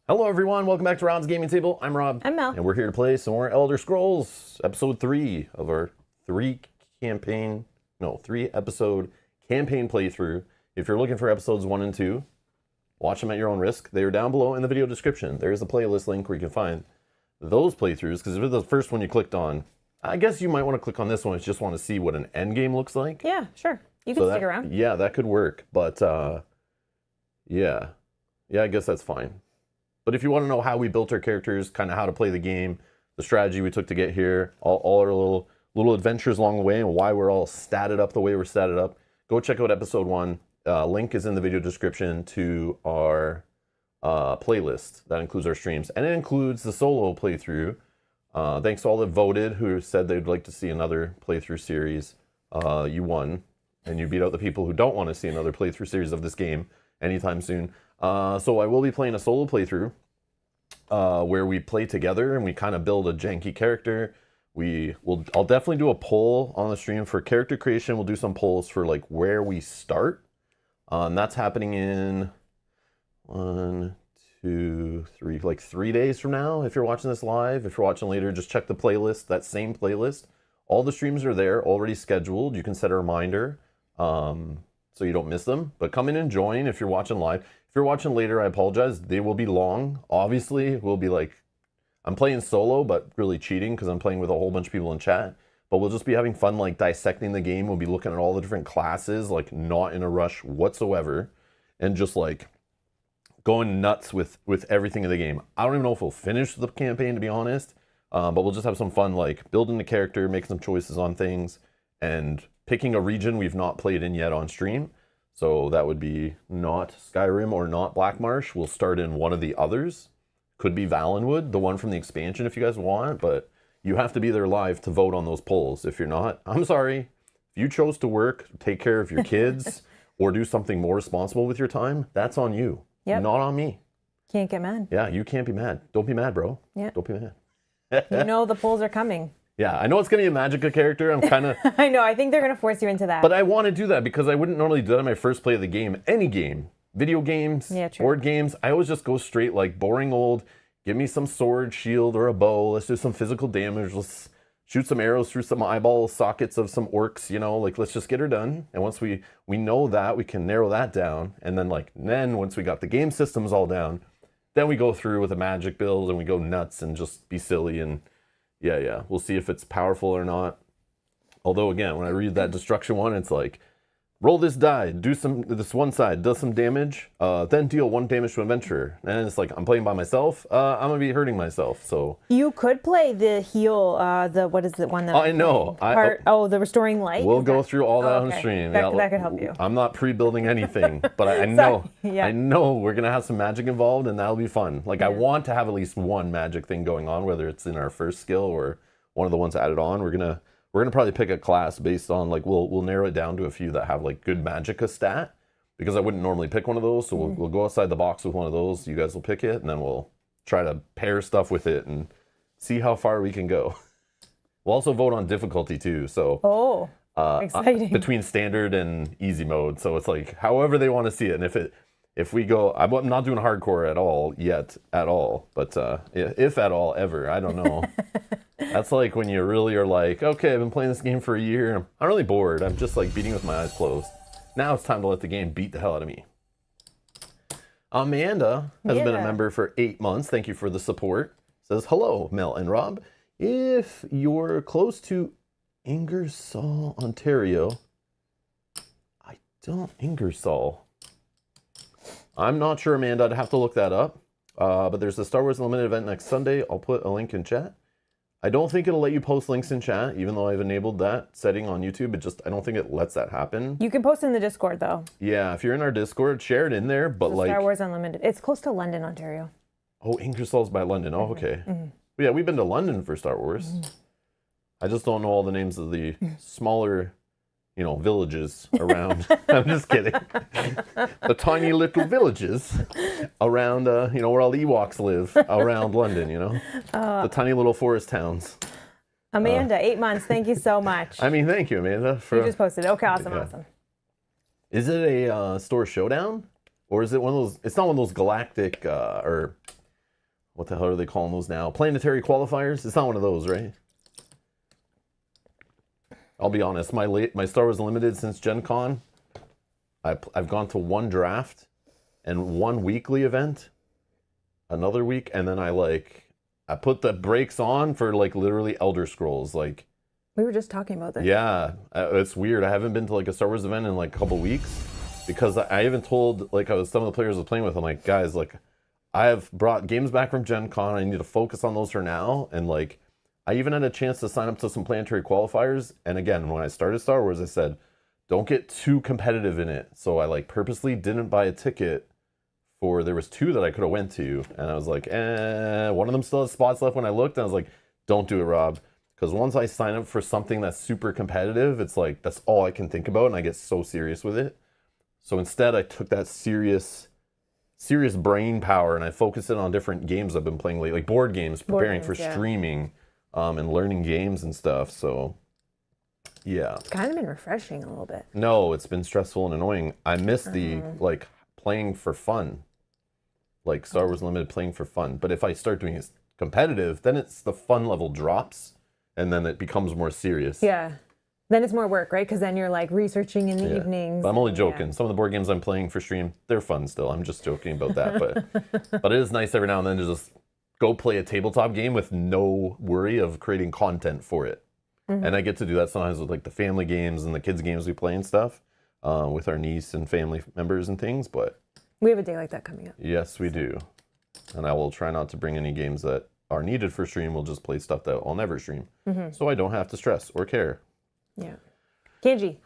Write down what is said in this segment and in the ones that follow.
Hello everyone, welcome back to Rob's Gaming Table. I'm Rob. I'm Mel. And we're here to play some more Elder Scrolls, episode 3 of our three episode campaign playthrough. If you're looking for episodes 1 and 2, watch them at your own risk. They are down below in the video description. There's a playlist link where you can find those playthroughs, because if it's the first one you clicked on, I guess you might want to click on this one if you just want to see what an end game looks like. Yeah, sure. You can stick around. Yeah, that could work, but yeah, I guess that's fine. But if you want to know how we built our characters, kind of how to play the game, the strategy we took to get here, all our little adventures along the way, and why we're all statted up the way we're statted up, go check out episode 1. Link is in the video description to our playlist. That includes our streams. And it includes the solo playthrough. Thanks to all that voted who said they'd like to see another playthrough series. You won. And you beat out the people who don't want to see another playthrough series of this game anytime soon. So I will be playing a solo playthrough where we play together and we kind of build a janky character. I'll definitely do a poll on the stream for character creation. We'll do some polls for like where we start. That's happening in 1, 2, 3, like 3 days from now. If you're watching this live, if you're watching later, just check the playlist, that same playlist. All the streams are there, already scheduled. You can set a reminder so you don't miss them. But come in and join if you're watching live. If you're watching later, I apologize. They will be long. Obviously, we'll be like, I'm playing solo, but really cheating because I'm playing with a whole bunch of people in chat. But we'll just be having fun, like dissecting the game. We'll be looking at all the different classes, like not in a rush whatsoever. And just like going nuts with everything in the game. I don't even know if we'll finish the campaign, to be honest. But we'll just have some fun, like building the character, making some choices on things, and picking a region we've not played in yet on stream. So that would be not Skyrim or not Black Marsh. We'll start in one of the others. Could be Valenwood, the one from the expansion if you guys want, but you have to be there live to vote on those polls. If you're not, I'm sorry. If you chose to work, take care of your kids, or do something more responsible with your time, that's on you. Yep. Not on me. Can't get mad. Yeah, you can't be mad. Don't be mad, bro. Yeah. Don't be mad. You know the polls are coming. Yeah, I know it's going to be a Magicka character. I'm kind of... I know, I think they're going to force you into that. But I want to do that because I wouldn't normally do that on my first play of the game. Any game. Video games, board games. I always just go straight like boring old, give me some sword, shield, or a bow. Let's do some physical damage. Let's shoot some arrows through some eyeball sockets of some orcs, you know? Like, let's just get her done. And once we know that, we can narrow that down. And then once we got the game systems all down, then we go through with a magic build and we go nuts and just be silly and... Yeah. We'll see if it's powerful or not. Although, again, when I read that destruction one, it's like, roll this die, this one side, does some damage, then deal 1 damage to an adventurer. And it's like, I'm playing by myself. I'm going to be hurting myself, so... You could play the heal, what is the one that... I know. The Restoring Light? We'll go through all that on stream. That could help you. I'm not pre-building anything, but I know I know we're going to have some magic involved, and that'll be fun. Like, I want to have at least one magic thing going on, whether it's in our first skill or one of the ones added on. We're gonna probably pick a class based on, like, we'll narrow it down to a few that have, like, good Magicka stat, because I wouldn't normally pick one of those, so we'll go outside the box with one of those. You guys will pick it, and then we'll try to pair stuff with it and see how far we can go. We'll also vote on difficulty, too, so... exciting. Between standard and easy mode, so it's like, however they want to see it, and if we go... I'm not doing hardcore at all, but if at all, ever, I don't know. That's like when you really are like, okay, I've been playing this game for a year. I'm really bored. I'm just like beating with my eyes closed. Now it's time to let the game beat the hell out of me. Amanda has been a member for 8 months. Thank you for the support. Says, hello, Mel and Rob. If you're close to Ingersoll, Ontario, Ingersoll. I'm not sure, Amanda. I'd have to look that up. But there's a Star Wars Unlimited event next Sunday. I'll put a link in chat. I don't think it'll let you post links in chat, even though I've enabled that setting on YouTube. I don't think it lets that happen. You can post in the Discord, though. Yeah, if you're in our Discord, share it in there, but like... Star Wars Unlimited. It's close to London, Ontario. Oh, Ingersoll's by London. Oh, okay. Yeah, we've been to London for Star Wars. I just don't know all the names of the smaller, villages around. I'm just kidding. The tiny little villages around, where all the Ewoks live around London, the tiny little forest towns. Amanda, 8 months. Thank you so much. I mean, thank you, Amanda. You just posted. Okay, awesome. Is it a store showdown? Or is it one of those, it's not one of those galactic, or what the hell are they calling those now? Planetary qualifiers? It's not one of those, right? I'll be honest, my Star Wars Limited since Gen Con, I've gone to one draft and one weekly event, another week, and then I put the brakes on for like literally Elder Scrolls. Like, We were just talking about this. yeah, it's weird. I haven't been to like a Star Wars event in like a couple weeks because I even told like some of the players I was playing with, I'm like, guys, like I have brought games back from Gen Con. I need to focus on those for now. And like, I even had a chance to sign up to some planetary qualifiers. And again, when I started Star Wars, I said, don't get too competitive in it. So I like purposely didn't buy a ticket for, there was 2 that I could have went to. And I was like, one of them still has spots left when I looked. And I was like, don't do it, Rob. Because once I sign up for something that's super competitive, it's like, that's all I can think about. And I get so serious with it. So instead I took that serious brain power and I focused it on different games I've been playing lately, like board games, preparing for streaming. And learning games and stuff, so yeah. It's kind of been refreshing a little bit. No, it's been stressful and annoying. I miss the like playing for fun, like Star Wars Limited playing for fun. But if I start doing it competitive, then it's the fun level drops, and then it becomes more serious. Yeah. Then it's more work, right? Because then you're like researching in the evenings. But I'm only joking. Some of the board games I'm playing for stream, they're fun still. I'm just joking about that. But it is nice every now and then to just go play a tabletop game with no worry of creating content for it. And I get to do that sometimes with like the family games and the kids games we play and stuff with our niece and family members and things. But we have a day like that coming up. Yes, we do. And I will try not to bring any games that are needed for stream. We'll just play stuff that I'll never stream. So I don't have to stress or care. Yeah. Kenji,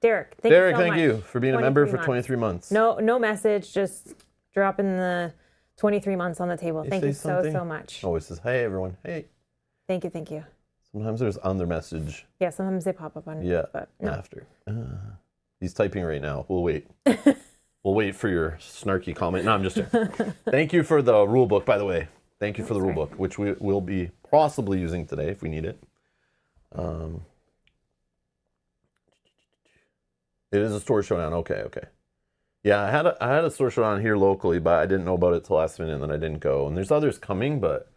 Derek, thank you so much. Thank you for being a member for 23 months. No message, just dropping the 23 months on the table. Thank you so much. Oh, it says, hey, everyone. Hey. Thank you. Sometimes there's other message. Yeah, sometimes they pop up on but no. After. He's typing right now. We'll wait. We'll wait for your snarky comment. No, I'm just joking. Thank you for the rule book, by the way. Thank you for the rule book, which we will be possibly using today if we need it. It is a store showdown. Okay. Yeah, I had a store showdown here locally, but I didn't know about it till last minute, and then I didn't go. And there's others coming, but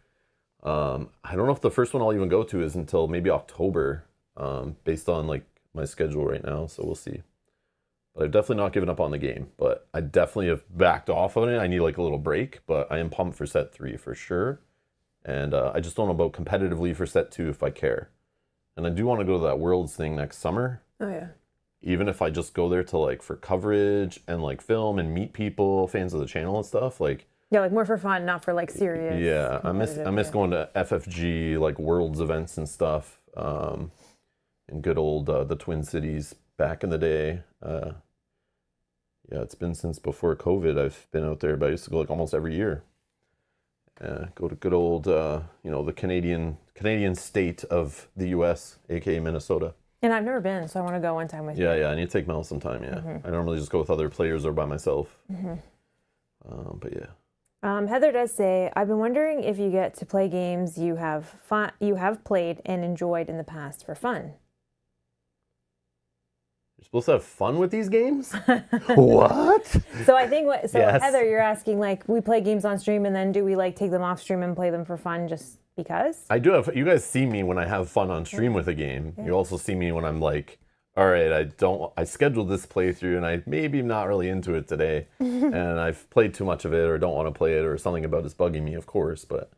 I don't know if the first one I'll even go to is until maybe October, based on like my schedule right now. So we'll see. But I've definitely not given up on the game, but I definitely have backed off on it. I need like a little break, but I am pumped for set 3 for sure. And I just don't know about competitively for set 2 if I care. And I do want to go to that Worlds thing next summer. Oh yeah. Even if I just go there to like for coverage and like film and meet people, fans of the channel and stuff, like yeah, like more for fun, not for like serious. Yeah, I miss going to FFG like Worlds events and stuff. In good old the Twin Cities back in the day. Yeah, it's been since before COVID. I've been out there, but I used to go like almost every year. Go to good old the Canadian state of the U.S., aka Minnesota. And I've never been, so I want to go one time with you. Yeah, I need to take Mel sometime, yeah. I normally just go with other players or by myself. But yeah. Heather does say, I've been wondering if you get to play games you have played and enjoyed in the past for fun. You're supposed to have fun with these games? What? So I think Yes. Heather, you're asking like we play games on stream and then do we like take them off stream and play them for fun just because? I do have, you guys see me when I have fun on stream with a game. You also see me when I'm like, all right, I scheduled this playthrough and I maybe not really into it today and I've played too much of it or don't want to play it or something about it's bugging me, of course. But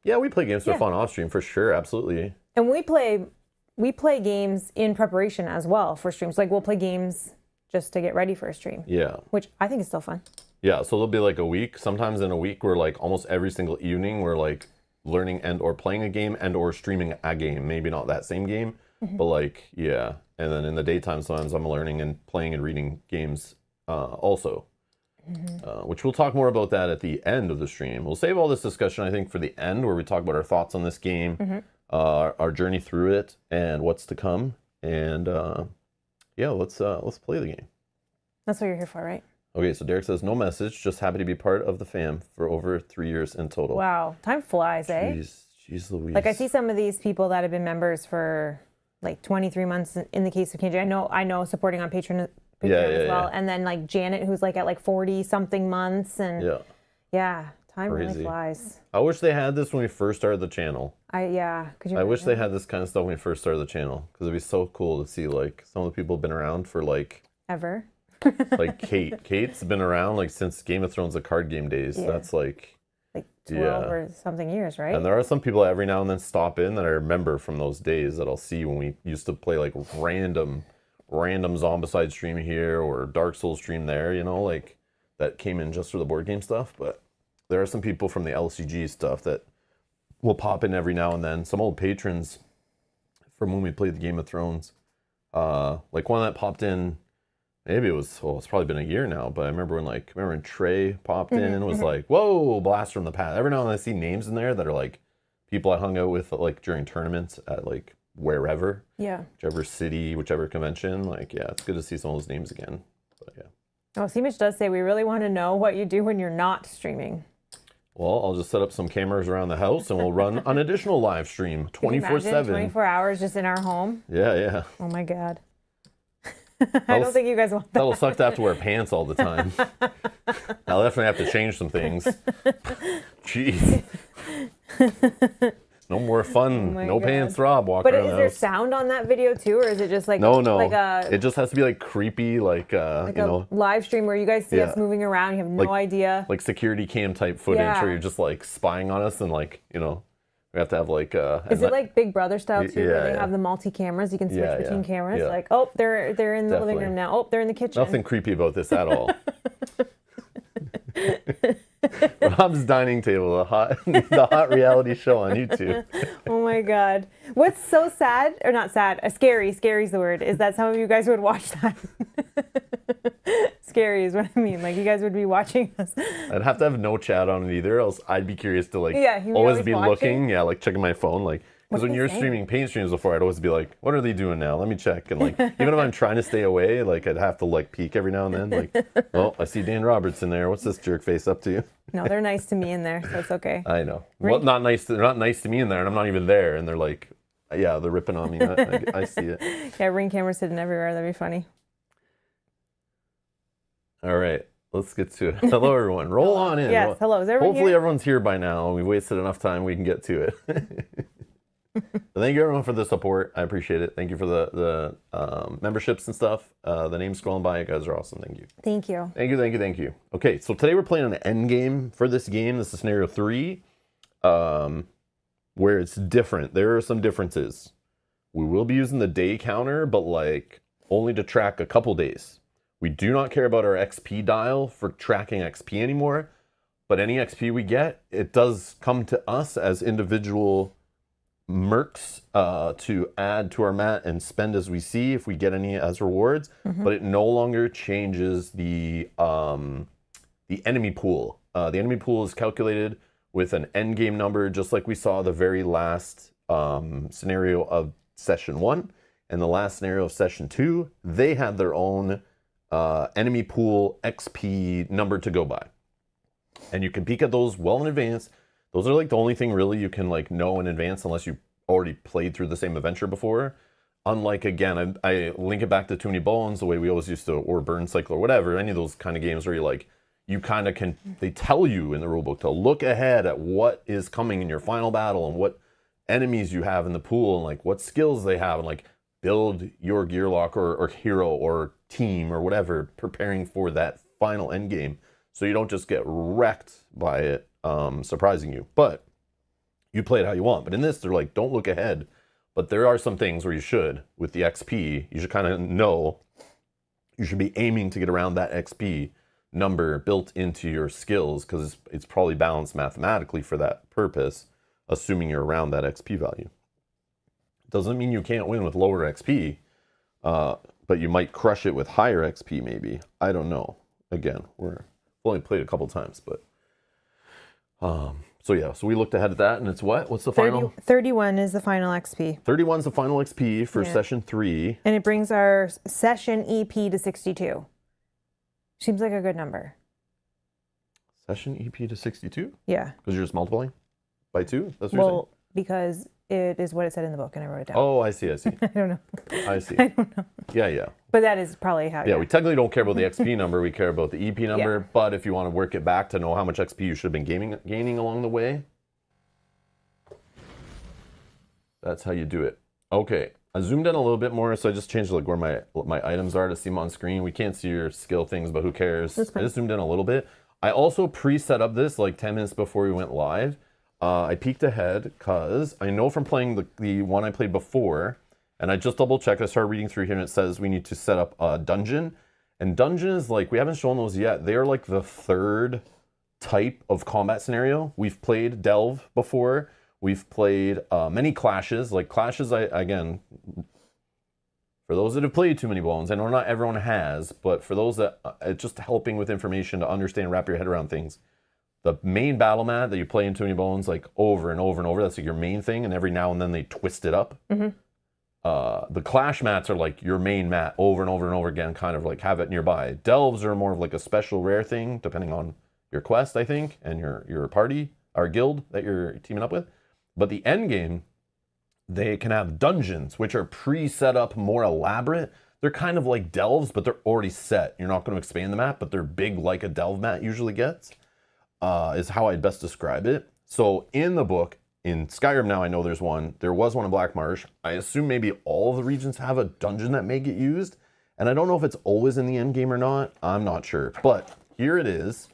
yeah, we play games for fun off stream for sure, absolutely. And we play games in preparation as well for streams. Like we'll play games just to get ready for a stream. Yeah. Which I think is still fun. Yeah, so there'll be like a week. Sometimes in a week we're like almost every single evening we're like learning and or playing a game and or streaming a game. Maybe not that same game, but like, yeah. And then in the daytime sometimes I'm learning and playing and reading games also. Which we'll talk more about that at the end of the stream. We'll save all this discussion, I think, for the end where we talk about our thoughts on this game, our journey through it, and what's to come. And yeah, let's play the game. That's what you're here for, right? Okay, so Derek says, no message, just happy to be part of the fam for over 3 years in total. Wow, time flies, eh? Jeez Louise. Like I see some of these people that have been members for like 23 months in the case of Kenji. I know supporting on Patreon as well. And then like Janet, who's like at like 40 something months, and yeah, Time really Crazy. flies. I wish they had this when we first started the channel. Could you I wish they imagine? had this kind of stuff when we first started the channel because it'd be so cool to see like some of the people have been around for like Ever. Kate. Kate's been around like since Game of Thrones, the card game days. Yeah. That's like, Like 12 or something years, right? and there are some people that every now and then stop in that I remember from those days that I'll see when we used to play like random Zombicide stream here or Dark Souls stream there, you know, like that came in just for the board game stuff. But there are some people from the LCG stuff that will pop in every now and then. Some old patrons from when we played the Game of Thrones. Like one that popped in, maybe it's probably been a year now, but I remember when Trey popped in and was like, whoa, blast from the past. Every now and then I see names in there that are like people I hung out with like during tournaments at like wherever. Yeah. Whichever city, whichever convention. Like, yeah, it's good to see some of those names again. But yeah. Oh, Seamish does say we really want to know what you do when you're not streaming. Well, I'll just set up some cameras around the house and we'll run an additional live stream 24/7. 24 hours just in our home. Yeah. Oh my God. I don't think you guys want that. That'll suck to have to wear pants all the time. I'll definitely have to change some things. Jeez. No more fun. my No God. pants, Rob. Walking But around is the there house. sound on that video too, or is it just like No. like a It just has to be like creepy, like like you a know, live stream where you guys see us Yeah. moving around, you have no idea? like security cam type footage Yeah. where you're just like spying on us and like, you know, we have to have like Is it like Big Brother style too, where they yeah. have the multi cameras? You can switch Yeah, between yeah, cameras. yeah. Like, oh, they're in the living Definitely. room now. Oh, they're in the kitchen. nothing creepy about this at all. Rob's Dining Table, the hot reality show on YouTube. Oh my God. What's so sad, or not sad, scary's the word, is that some of you guys would watch that. Scary is what I mean. Like, you guys would be watching us. I'd have to have no chat on it either, else I'd be curious to like Yeah, you'd be always always be watching. looking, like checking my phone, like because when they you're saying? streaming paint streams before, I'd always be like, what are they doing now? Let me check. And like even if I'm trying to stay away, like I'd have to like peek every now and then, like, oh, I see Dan Roberts in there. What's this jerk face up to? No, they're nice to me in there, so it's okay. I know. Right. Well, they're not nice to me in there, and I'm not even there, and they're like, yeah, they're ripping on me. I see it. Yeah, ring cameras hidden everywhere. That'd be funny. All right, let's get to it. Hello, everyone. Roll on in. Yes, hello. Is everyone Hopefully here? everyone's here by now. We've wasted enough time. We can get to it. Thank you, everyone, for the support. I appreciate it. Thank you for the memberships and stuff. The names scrolling by. You guys are awesome. Thank you. Thank you. Thank you. Okay, so today we're playing an end game for this game. This is scenario 3, where it's different. There are some differences. We will be using the day counter, but like only to track a couple days. We do not care about our XP dial for tracking XP anymore, but any XP we get, it does come to us as individual mercs to add to our mat and spend as we see if we get any as rewards. But it no longer changes the enemy pool. The enemy pool is calculated with an end game number, just like we saw the very last scenario of session 1 and the last scenario of session 2. They had their own enemy pool XP number to go by, and you can peek at those well in advance. Those are like the only thing really you can like know in advance unless you already played through the same adventure before. Unlike, again, I link it back to Too Many Bones, the way we always used to, or Burn Cycle or whatever, any of those kind of games where you're like, you kind of can, they tell you in the rulebook to look ahead at what is coming in your final battle and what enemies you have in the pool and like what skills they have and like build your gear lock or hero or team or whatever, preparing for that final end game so you don't just get wrecked by it surprising you. But you play it how you want. But in this, they're like, don't look ahead. But there are some things where you should, with the XP, you should kind of know, you should be aiming to get around that XP number built into your skills because it's probably balanced mathematically for that purpose, assuming you're around that XP value. Doesn't mean you can't win with lower XP, but you might crush it with higher XP maybe. I don't know. Again, we've only played a couple times, but so yeah, so we looked ahead at that, and it's what? What's the final? 31 is the final XP. 31 is the final XP for Yeah. session 3. And it brings our session EP to 62. Seems like a good number. Session EP to 62? Yeah. Because you're just multiplying by 2? That's what you're saying? Well, because it is what it said in the book, and I wrote it down. Oh, I see. I don't know. I see. I don't know. Yeah. But that is probably how. Yeah, we technically don't care about the XP number. We care about the EP number. Yeah. But if you want to work it back to know how much XP you should have been gaining along the way, that's how you do it. Okay, I zoomed in a little bit more, so I just changed like where my items are to see them on screen. We can't see your skill things, but who cares? I just zoomed in a little bit. I also pre-set up this like 10 minutes before we went live. I peeked ahead because I know from playing the one I played before, and I just double checked. I started reading through here and it says we need to set up a dungeon. And dungeons, like, we haven't shown those yet. They're like the third type of combat scenario. We've played Delve before. We've played many clashes. Like clashes, again, for those that have played Too Many Bones, I know not everyone has, but for those that, it's just helping with information to understand, wrap your head around things. The main battle mat that you play in Too Many Bones, like over and over and over, that's like your main thing, and every now and then they twist it up. Mm-hmm. The clash mats are like your main mat over and over and over again, kind of like have it nearby. Delves are more of like a special rare thing, depending on your quest, I think, and your party or guild that you're teaming up with. But the end game, they can have dungeons, which are pre-set up, more elaborate. They're kind of like delves, but they're already set. You're not going to expand the map, but they're big like a delve mat usually gets, is how I'd best describe it. So in the book, in Skyrim now, I know there's one. There was one in Black Marsh. I assume maybe all of the regions have a dungeon that may get used. And I don't know if it's always in the end game or not. I'm not sure. But here it is.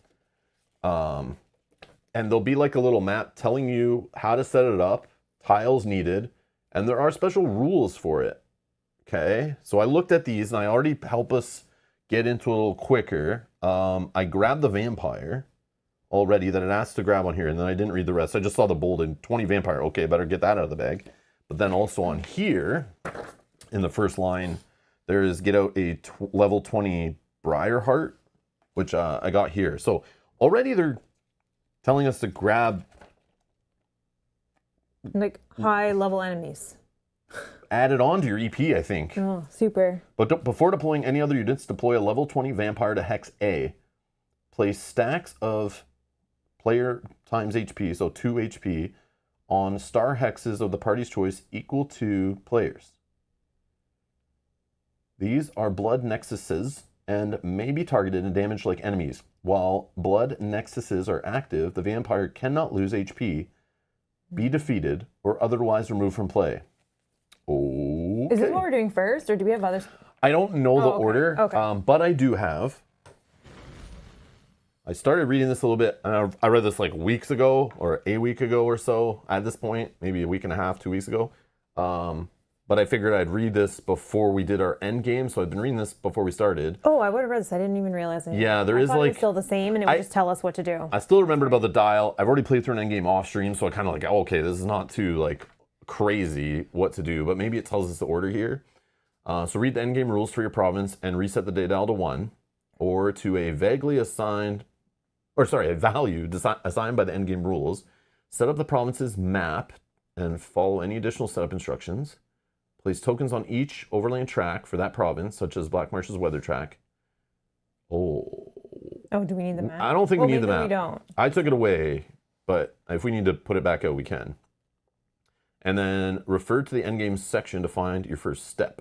And there'll be like a little map telling you how to set it up, tiles needed, and there are special rules for it. Okay, so I looked at these and I already help us get into it a little quicker. I grabbed the vampire already that it asked to grab on here, and then I didn't read the rest. I just saw the bolded 20 vampire. Okay, better get that out of the bag. But then also on here, in the first line, there is get out a level 20 Briarheart, which I got here. So already they're telling us to grab like high level enemies. Add it on to your EP, I think. Oh, super. But before deploying any other units, deploy a level 20 vampire to Hex A. Place stacks of player times HP, so 2 HP, on star hexes of the party's choice equal to players. These are blood nexuses and may be targeted and damaged like enemies. While blood nexuses are active, the vampire cannot lose HP, be defeated, or otherwise removed from play. Okay. Is this what we're doing first, or do we have others? I don't know the order, but I do have. I started reading this a little bit, and I read this like weeks ago, or a week ago or so at this point, maybe a week and a half, 2 weeks ago. But I figured I'd read this before we did our end game, so I've been reading this before we started. Oh, I would have read this. I didn't even realize it. Yeah, there is It like... was still the same, and it would just tell us what to do. I still remembered about the dial. I've already played through an end game off stream, so I kind of like, oh, okay, this is not too like crazy what to do, but maybe it tells us the order here. So read the end game rules for your province and reset the day dial to 1, or to a vaguely assigned, or sorry, a value assigned by the end game rules. Set up the province's map and follow any additional setup instructions. Place tokens on each overland track for that province, such as Black Marsh's weather track. Oh, do we need the map? I don't think we need the map. We don't. I took it away, but if we need to put it back out, we can. And then refer to the endgame section to find your first step.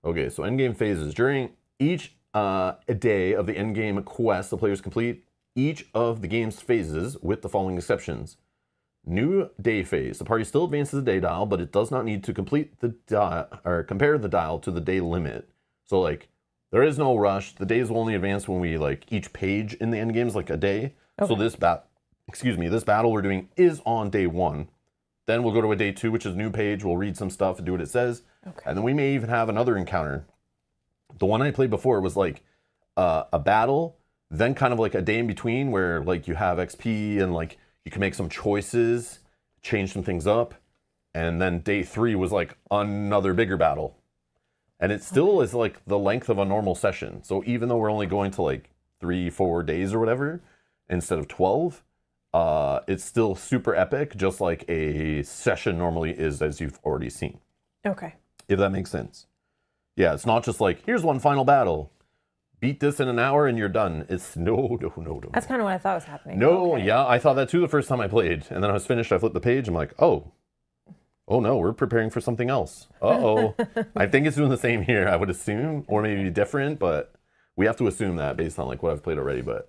Okay, so endgame phases. During each day of the endgame quest, the players complete each of the game's phases with the following exceptions. New day phase. The party still advances the day dial, but it does not need to complete the dial or compare the dial to the day limit. So like there is no rush. The days will only advance when we like each page in the end game is like a day. Okay. So this battle we're doing is on day 1. Then we'll go to a day 2, which is new page. We'll read some stuff and do what it says. Okay. And then we may even have another encounter. The one I played before was like a battle, then kind of like a day in between where like you have XP and like you can make some choices, change some things up. And then day 3 was like another bigger battle. And it still is like the length of a normal session. So even though we're only going to like 3-4 days or whatever, instead of 12, it's still super epic, just like a session normally is, as you've already seen. Okay. If that makes sense. Yeah, it's not just like, here's one final battle. beat this in an hour and you're done. It's no. That's kind of what I thought was happening. No, Okay. yeah, I thought that too the first time I played. And then I was finished, I flipped the page, I'm like, oh no, we're preparing for something else. Uh-oh. I think it's doing the same here, I would assume, or maybe different, but we have to assume that based on like what I've played already. But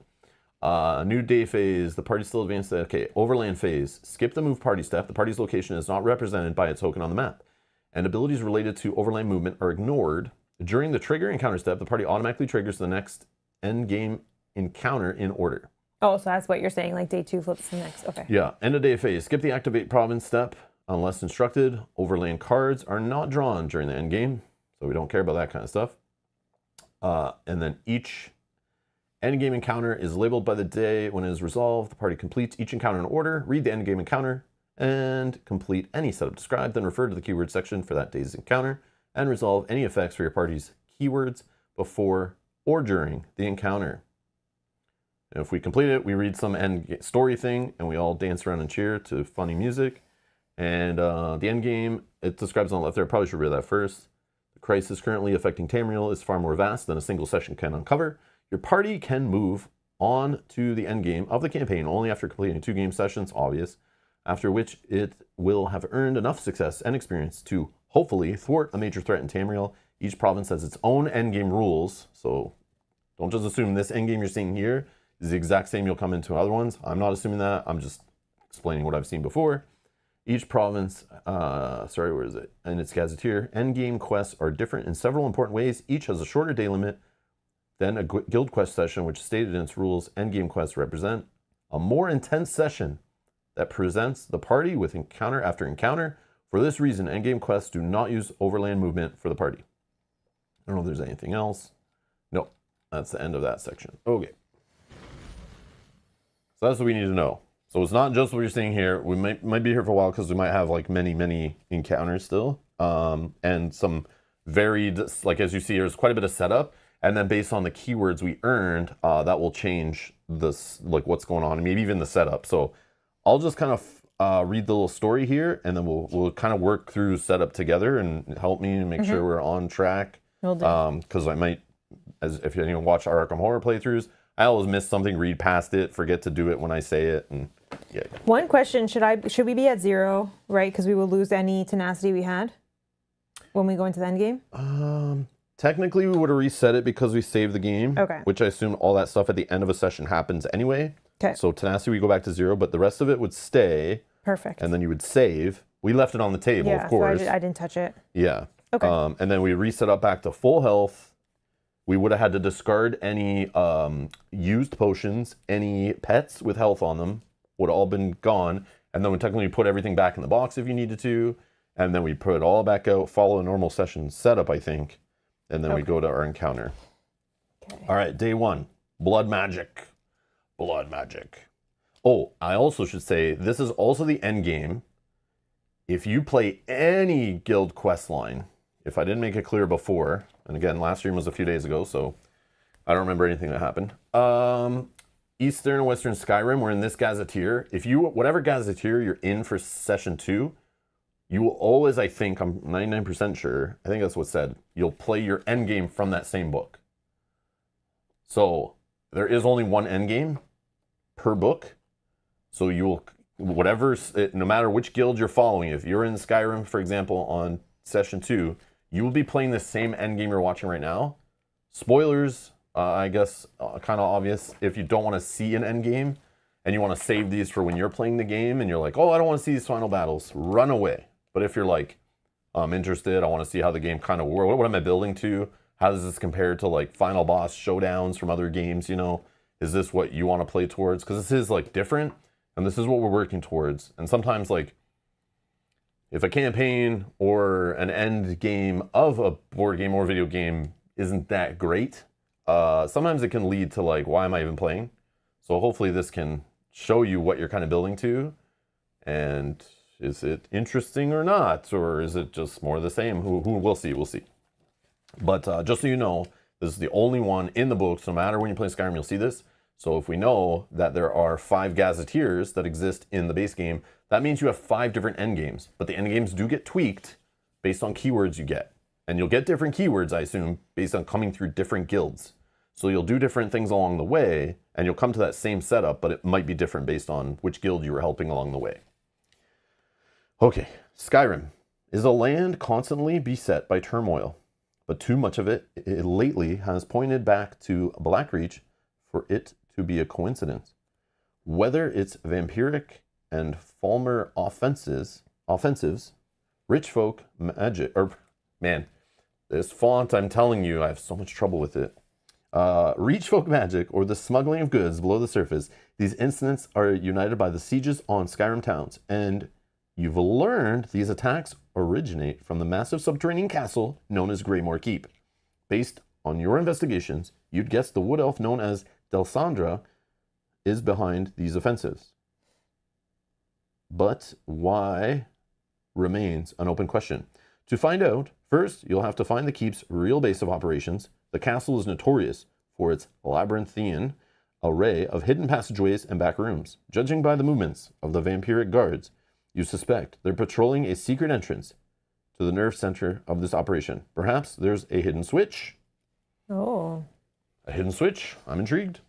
new day phase, the party still advanced. Okay, overland phase. Skip the move party step. The party's location is not represented by a token on the map. And abilities related to overland movement are ignored. During the trigger encounter step, the party automatically triggers the next end game encounter in order. Oh, so that's what you're saying, like day 2 flips to the next. Okay. Yeah, end of day phase. Skip the activate province step unless instructed. Overland cards are not drawn during the end game, so we don't care about that kind of stuff. And then each end game encounter is labeled by the day when it is resolved. The party completes each encounter in order. Read the end game encounter and complete any setup described. Then refer to the keyword section for that day's encounter and resolve any effects for your party's keywords before or during the encounter. And if we complete it, we read some end story thing and we all dance around and cheer to funny music. And the end game, it describes on the left there. I probably should read that first. The crisis currently affecting Tamriel is far more vast than a single session can uncover. Your party can move on to the end game of the campaign only after completing 2 game sessions, obvious, after which it will have earned enough success and experience to hopefully thwart a major threat in Tamriel. Each province has its own endgame rules, so don't just assume this endgame you're seeing here is the exact same you'll come into other ones. I'm not assuming that. I'm just explaining what I've seen before. Each province, where is it? And its gazetteer. Endgame quests are different in several important ways. Each has a shorter day limit than a guild quest session, which stated in its rules. Endgame quests represent a more intense session that presents the party with encounter after encounter. For this reason, endgame quests do not use overland movement for the party. I don't know if there's anything else. No, that's the end of that section. Okay. So that's what we need to know. So it's not just what you're seeing here. We might be here for a while because we might have like many encounters still. And some varied, like as you see, there's quite a bit of setup. And then based on the keywords we earned, that will change this, like what's going on, and maybe even the setup. So I'll just kind of read the little story here, and then we'll kind of work through setup together and help me make sure we're on track. Because I might, as if anyone watch our Arkham Horror playthroughs, I always miss something, read past it, forget to do it when I say it, and yeah. One question: should we be at 0, right? Because we will lose any tenacity we had when we go into the end game. Technically, we would have reset it because we saved the game. Okay. Which I assume all that stuff at the end of a session happens anyway. Okay. So tenacity, we go back to 0, but the rest of it would stay. Perfect. And then you would save. We left it on the table, yeah, of course. so I didn't touch it. Yeah. Okay. And then we reset up back to full health. We would have had to discard any used potions, any pets with health on them would have all been gone. And then we technically put everything back in the box if you needed to. And then we put it all back out, follow a normal session setup, I think. And then we go to our encounter. Okay. All right, day 1, blood magic. Blood magic. Oh, I also should say, this is also the end game. If you play any guild quest line, if I didn't make it clear before, and again, last stream was a few days ago, so I don't remember anything that happened. Eastern and Western Skyrim, we're in this gazetteer. If you, whatever gazetteer you're in for session 2, you will always, I think, I'm 99% sure, I think that's what said, you'll play your end game from that same book. So there is only one end game per book. So you will, no matter which guild you're following, if you're in Skyrim, for example, on session 2, you will be playing the same end game you're watching right now. Spoilers, I guess, kind of obvious. If you don't want to see an end game and you want to save these for when you're playing the game and you're like, oh, I don't want to see these final battles, run away. But if you're like, I'm interested, I want to see how the game kind of works, what am I building to? How does this compare to like final boss showdowns from other games, you know? Is this what you want to play towards? Because this is like different, and this is what we're working towards. And sometimes like, if a campaign or an end game of a board game or video game isn't that great, sometimes it can lead to like, why am I even playing? So hopefully this can show you what you're kind of building to, and is it interesting or not, or is it just more of the same? Who we'll see. But just so you know, this is the only one in the books. No matter when you play Skyrim, you'll see this. So if we know that there are 5 gazetteers that exist in the base game, that means you have 5 different end games. But the end games do get tweaked based on keywords you get. And you'll get different keywords, I assume, based on coming through different guilds. So you'll do different things along the way, and you'll come to that same setup, but it might be different based on which guild you were helping along the way. Okay, Skyrim is a land constantly beset by turmoil, but too much of it lately has pointed back to Blackreach for it to be a coincidence. Whether it's vampiric and Falmer offensives, rich folk magic, or man, this font, I'm telling you, I have so much trouble with it. Reach folk magic, or the smuggling of goods below the surface, these incidents are united by the sieges on Skyrim towns, and you've learned these attacks originate from the massive subterranean castle known as Greymore Keep. Based on your investigations, you'd guess the wood elf known as Delsandra is behind these offensives. But why remains an open question. To find out, first you'll have to find the keep's real base of operations. The castle is notorious for its labyrinthian array of hidden passageways and back rooms. Judging by the movements of the vampiric guards, you suspect they're patrolling a secret entrance to the nerve center of this operation. Perhaps there's a hidden switch. Oh. A hidden switch? I'm intrigued.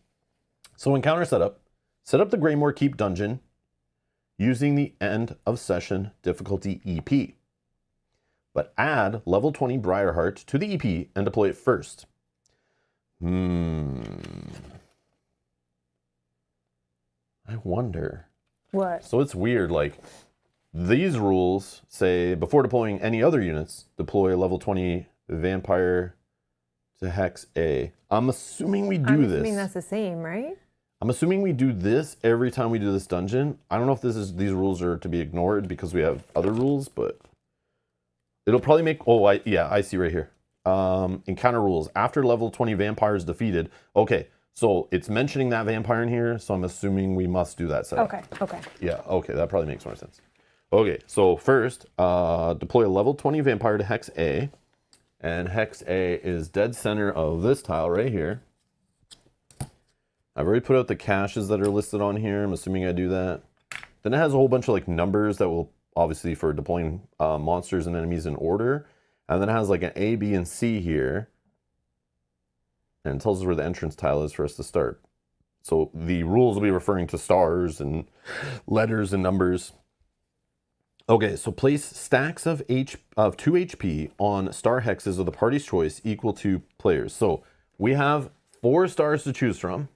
So encounter setup. Set up the Greymore Keep dungeon using the end of session difficulty EP. But add level 20 Briarheart to the EP and deploy it first. I wonder. What? So it's weird, like, these rules say, before deploying any other units, deploy a level 20 Vampire to Hex A. I'm assuming we do this. I mean, that's the same, right? I'm assuming we do this every time we do this dungeon. I don't know if these rules are to be ignored because we have other rules, but it'll probably make... Oh, I see right here. Encounter rules. After level 20 vampire is defeated. Okay, so it's mentioning that vampire in here, so I'm assuming we must do that setup. Okay. Yeah, okay, that probably makes more sense. Okay, so first, deploy a level 20 vampire to Hex A. And Hex A is dead center of this tile right here. I've already put out the caches that are listed on here. I'm assuming I do that. Then it has a whole bunch of like numbers that will obviously for deploying monsters and enemies in order. And then it has like an A, B, and C here. And it tells us where the entrance tile is for us to start. So the rules will be referring to stars and letters and numbers. Okay, so place stacks of 2 HP on star hexes of the party's choice equal to players. So we have 4 stars to choose from.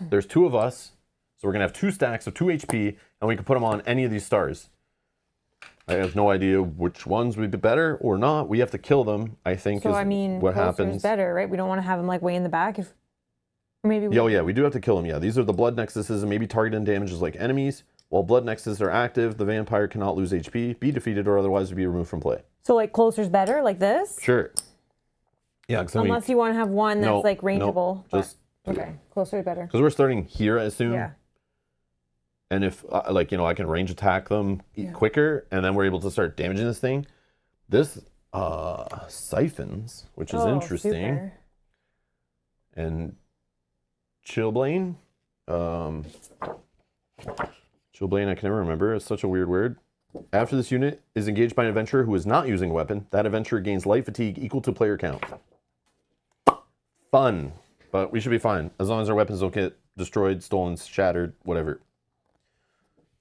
There's 2 of us, so we're gonna have 2 stacks of 2 HP, and we can put them on any of these stars. I have no idea which ones would be better or not. We have to kill them, I think, so, is what happens. Better, right? We don't want to have them like way in the back. If maybe. Yeah, we do have to kill them. Yeah, these are the blood nexuses, and maybe target and damages like enemies. While blood nexuses are active, the vampire cannot lose HP, be defeated, or otherwise be removed from play. So like closer's better, like this? Sure. Yeah, unless you want to have one that's like rangeable. Just okay, closer is better. Because we're starting here, I assume. Yeah. And if I can range attack them quicker, and then we're able to start damaging this thing. This siphons, which is interesting. Super. And Chillblain. Chillblain, I can never remember. It's such a weird word. After this unit is engaged by an adventurer who is not using a weapon, that adventurer gains life fatigue equal to player count. Fun. But we should be fine. As long as our weapons don't get destroyed, stolen, shattered, whatever.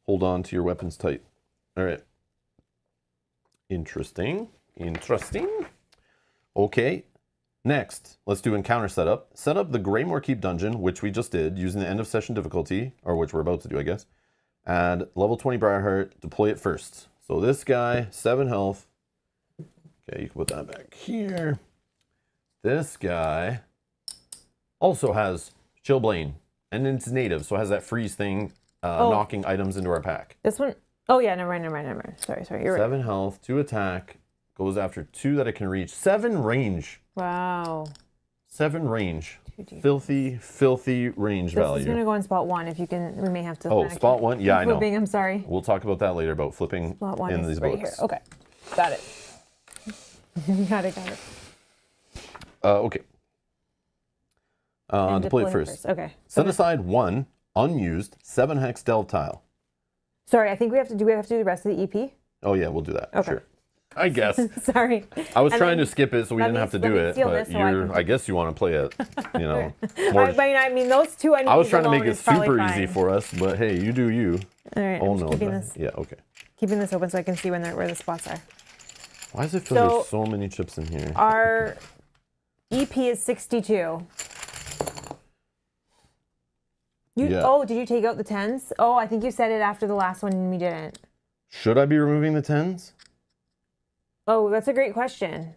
Hold on to your weapons tight. All right. Interesting. Okay. Next, let's do encounter setup. Set up the Greymore Keep dungeon, which we just did, using the end of session difficulty, or which we're about to do, I guess. Add level 20 Briarheart, deploy it first. So this guy, 7 health. Okay, you can put that back here. This guy also has Chillblain, and it's native, so it has that freeze thing, knocking items into our pack. This one, oh yeah, never mind. Sorry, you're right. 7 health, 2 attack, goes after 2 that it can reach. 7 range. Wow. 7 range. Filthy range value. This is going to go in spot 1 if you can, we may have to. Oh, spot 1? Yeah, I know. Flipping, I'm sorry. We'll talk about that later, about flipping spot 1 in these right books. Here. Okay, got it. got it. Okay. Deploy it first. Okay. Set aside 1 unused 7 hex delve tile. Sorry, I think we have to do the rest of the EP? Oh yeah, we'll do that. Okay. Sure. I guess. Sorry. I was And trying then to skip it so we let didn't me- have to let do me it. steal But this so I you're, can- I guess you want to play it. You know, more, I mean, those two enemies I was trying to alone make it is probably super fine. easy for us, but hey, you do you. All right, Oh I'm just no. keeping this Yeah, okay. open so I can see where the spots are. Why does it feel So- there's so many chips in here? Our EP is 62. Yeah. Oh, did you take out the 10s? Oh, I think you said it after the last one and we didn't. Should I be removing the 10s? Oh, that's a great question.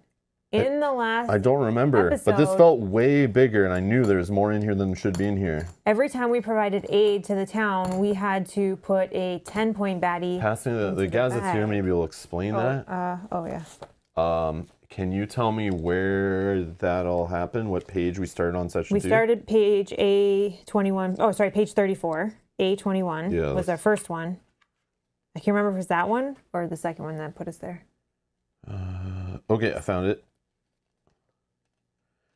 In the last, I don't remember, but this episode- felt way bigger, and I knew there's more in here than should be in here. every time we provided aid to the town, we had to put a 10-point baddie. Pass me the the guys that's here. bag. Maybe will explain that. Oh yeah. Can you tell me where that all happened? What page we started on session We 2? started page A21. Oh, sorry, page 34. A21 Yeah, was our first one. I can't remember if it was that one or the second one that put us there. Okay, I found it.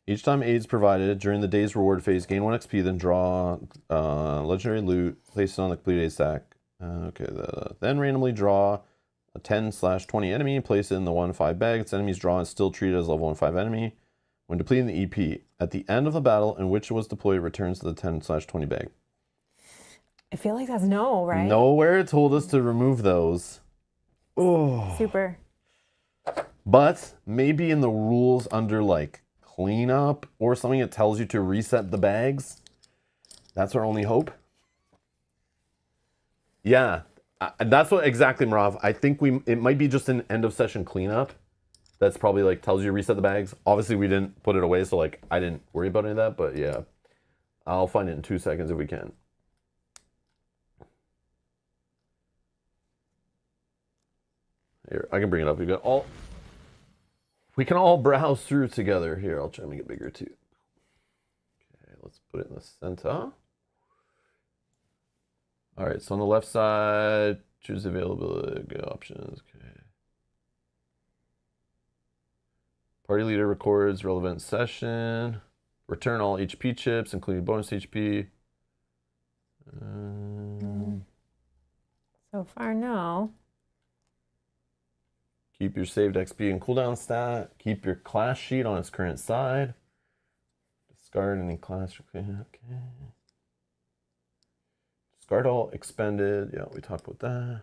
Each time aid's provided during the day's reward phase, gain 1 XP, then draw legendary loot, place it on the complete aid stack. Then randomly draw a 10/20 enemy, place it in the 1/5 bag. Its enemy's draw is still treated as level 1/5 enemy. When depleting the EP, at the end of the battle in which it was deployed, it returns to the 10/20 bag. I feel like that's no, right? Nowhere it told us to remove those. Oh. Super. But maybe in the rules under like cleanup or something, it tells you to reset the bags. That's our only hope. Yeah, that's what exactly, Marav. I think it might be just an end of session cleanup. That's probably like tells you to reset the bags. Obviously, we didn't put it away, so like I didn't worry about any of that. But yeah, I'll find it in 2 seconds if we can. Here, I can bring it up. We can all browse through together. Here, I'll try to make it bigger too. Okay, let's put it in the center. All right, so on the left side, choose availability options. Okay. Party leader records relevant session. Return all HP chips, including bonus HP. So far, no. Keep your saved XP and cooldown stat. Keep your class sheet on its current side. Discard any class. Okay. Discard all expended. Yeah, we talked about that.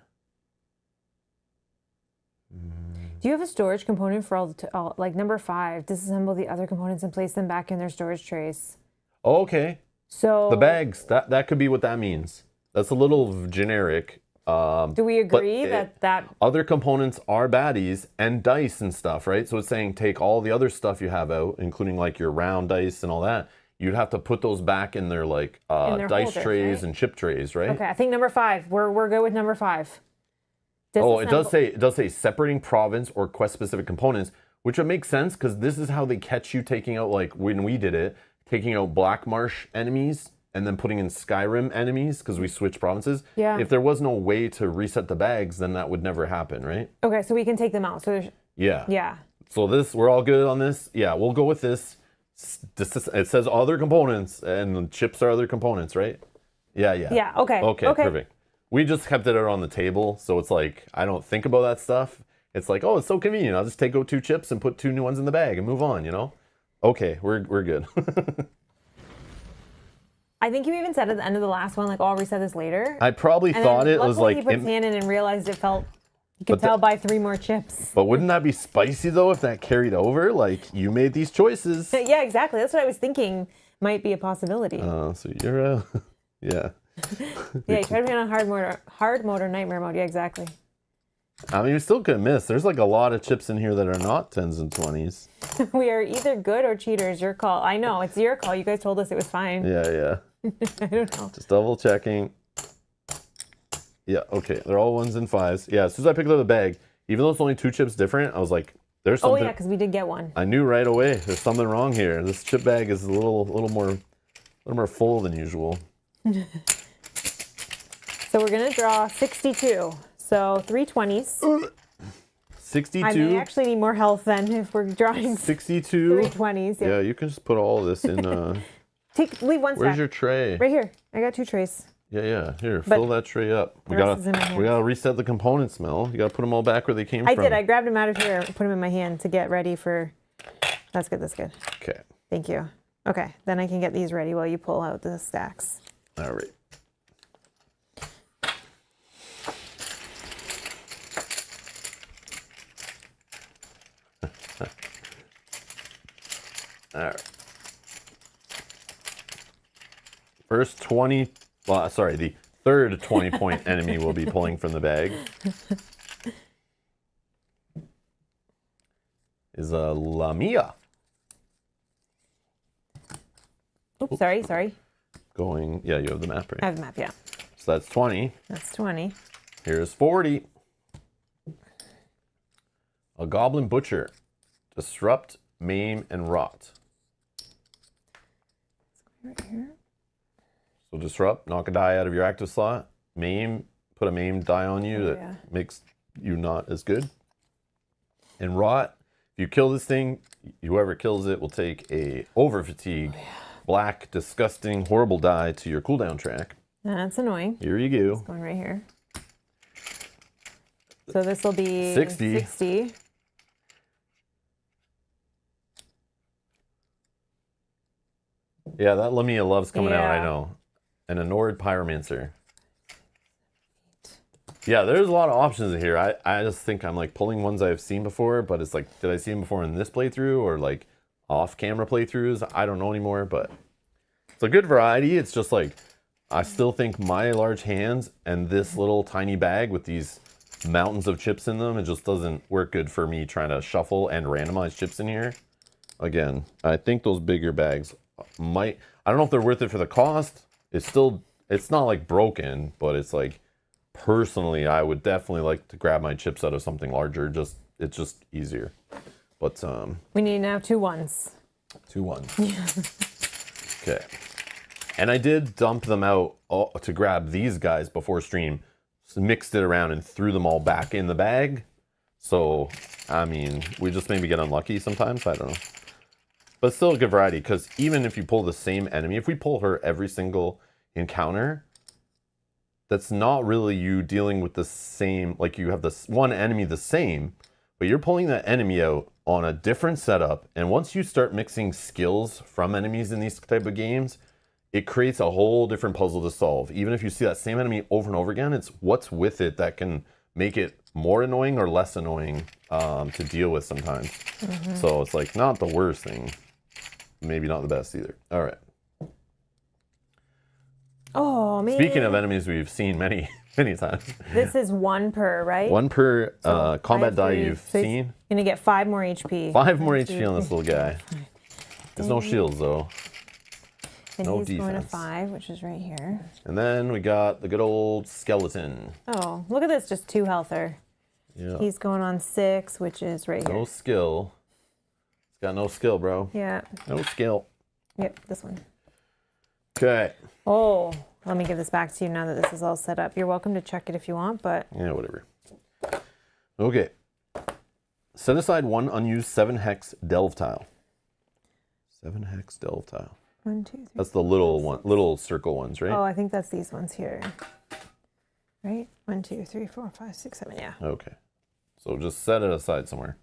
Do you have a storage component for all like number 5? Disassemble the other components and place them back in their storage trays. Oh, okay. So The bags. That could be what that means. That's a little generic. do we agree that Other components are baddies and dice and stuff, right? So it's saying take all the other stuff you have out, including like your round dice and all that. You'd have to put those back in their like their dice holders, trays right? and chip trays, right? Okay, I think number 5. We're good with number 5. Oh, it does say separating province or quest specific components, which would make sense because this is how they catch you taking out, like when we did it, taking out Black Marsh enemies and then putting in Skyrim enemies because we switched provinces. Yeah. If there was no way to reset the bags, then that would never happen, right? Okay, so we can take them out. So there's, Yeah. yeah. So we're all good on this. Yeah, we'll go with this. It says other components and chips are other components, right? Yeah. Yeah, okay. Okay, perfect. We just kept it out on the table, so it's like I don't think about that stuff. It's like, oh, it's so convenient. I'll just take out 2 chips and put 2 new ones in the bag and move on, you know? Okay, we're good. I think you even said at the end of the last one, like, oh, I'll reset this later. I probably And thought then it was luckily like he put his hand in and realized it felt, you could But tell by 3 more chips. but wouldn't that be spicy though if that carried over? Like you made these choices. Yeah, exactly. That's what I was thinking might be a possibility. So you're yeah. Yeah, you try to be on hard mode or nightmare mode. Yeah, exactly. I mean, you still could miss. There's like a lot of chips in here that are not 10s and 20s. We are either good or cheaters. Your call. I know, it's your call. You guys told us it was fine. Yeah. I don't know. Just double checking. Yeah, okay. They're all 1s and 5s. Yeah, as soon as I picked up the bag, even though it's only 2 chips different, I was like, there's Oh something. yeah, because we did get one. I knew right away there's something wrong here. This chip bag is a little more full than usual. So we're gonna draw 62. So 3 20s. 62. I may actually need more health then if we're drawing 62. 3 20s. Yeah, you can just put all of this in. Leave one Where's stack. your tray? Right here. I got 2 trays. Yeah. Here, fill that tray up. We gotta reset the components, Mel. You gotta put them all back where they came from. I did. I grabbed them out of here, put them in my hand to get ready for. That's good. That's good. Okay. Thank you. Okay, then I can get these ready while you pull out the stacks. All right. All right. First 20, well, sorry, the third 20-point enemy will be pulling from the bag is a Lamia. Oops, sorry. Going, yeah, you have the map, right? I have the map, yeah. So that's 20. That's 20. Here's 40. A Goblin Butcher. Disrupt, maim, and rot. Right here. So disrupt, knock a die out of your active slot. Maim, put a maim die on you that makes you not as good. And rot, if you kill this thing, whoever kills it will take a over fatigue, black, disgusting, horrible die to your cooldown track. That's annoying. Here you go. It's going right here. So this will be 60. Yeah, that Lamia loves coming out, I know. And a Nord Pyromancer. Yeah, there's a lot of options here. I just think I'm like pulling ones I've seen before, but it's like, did I see them before in this playthrough or like off-camera playthroughs? I don't know anymore, but it's a good variety. It's just like, I still think my large hands and this little tiny bag with these mountains of chips in them, it just doesn't work good for me trying to shuffle and randomize chips in here. Again, I think those bigger bags might, I don't know if they're worth it for the cost. It's not like broken, but it's like, personally, I would definitely like to grab my chips out of something larger. It's just easier. But we need now 2 ones. 2 ones. Okay. And I did dump them out to grab these guys before stream. So mixed it around and threw them all back in the bag. So, I mean, we just maybe get unlucky sometimes. I don't know. But still a good variety, because even if you pull the same enemy, if we pull her every single encounter, that's not really you dealing with the same, like you have this one enemy the same, but you're pulling that enemy out on a different setup. And once you start mixing skills from enemies in these type of games, it creates a whole different puzzle to solve. Even if you see that same enemy over and over again, it's what's with it that can make it more annoying or less annoying to deal with sometimes. So it's like not the worst thing. Maybe not the best either. All right. Oh, man. Speaking of enemies we've seen many times. This is 1 per, right? 1 per combat die you've seen. You're going to get 5 more HP. 5 more HP on this little guy. There's no shields, though. And no he's defense. going to 5, which is right here. And then we got the good old skeleton. Oh, look at this, just 2 healther. Yeah. He's going on 6, which is right here. No skill. It's got no skill, bro. Yeah. No skill. Yep, this one. Okay. Oh, let me give this back to you now that this is all set up. You're welcome to check it if you want, but... Yeah, whatever. Okay. Set aside 1 unused 7-hex delve tile. 7-hex delve tile. 1, 2, 3. That's the little one, little circle ones, right? Oh, I think that's these ones here. Right? 1, 2, 3, 4, 5, 6, 7. Yeah. Okay. So just set it aside somewhere.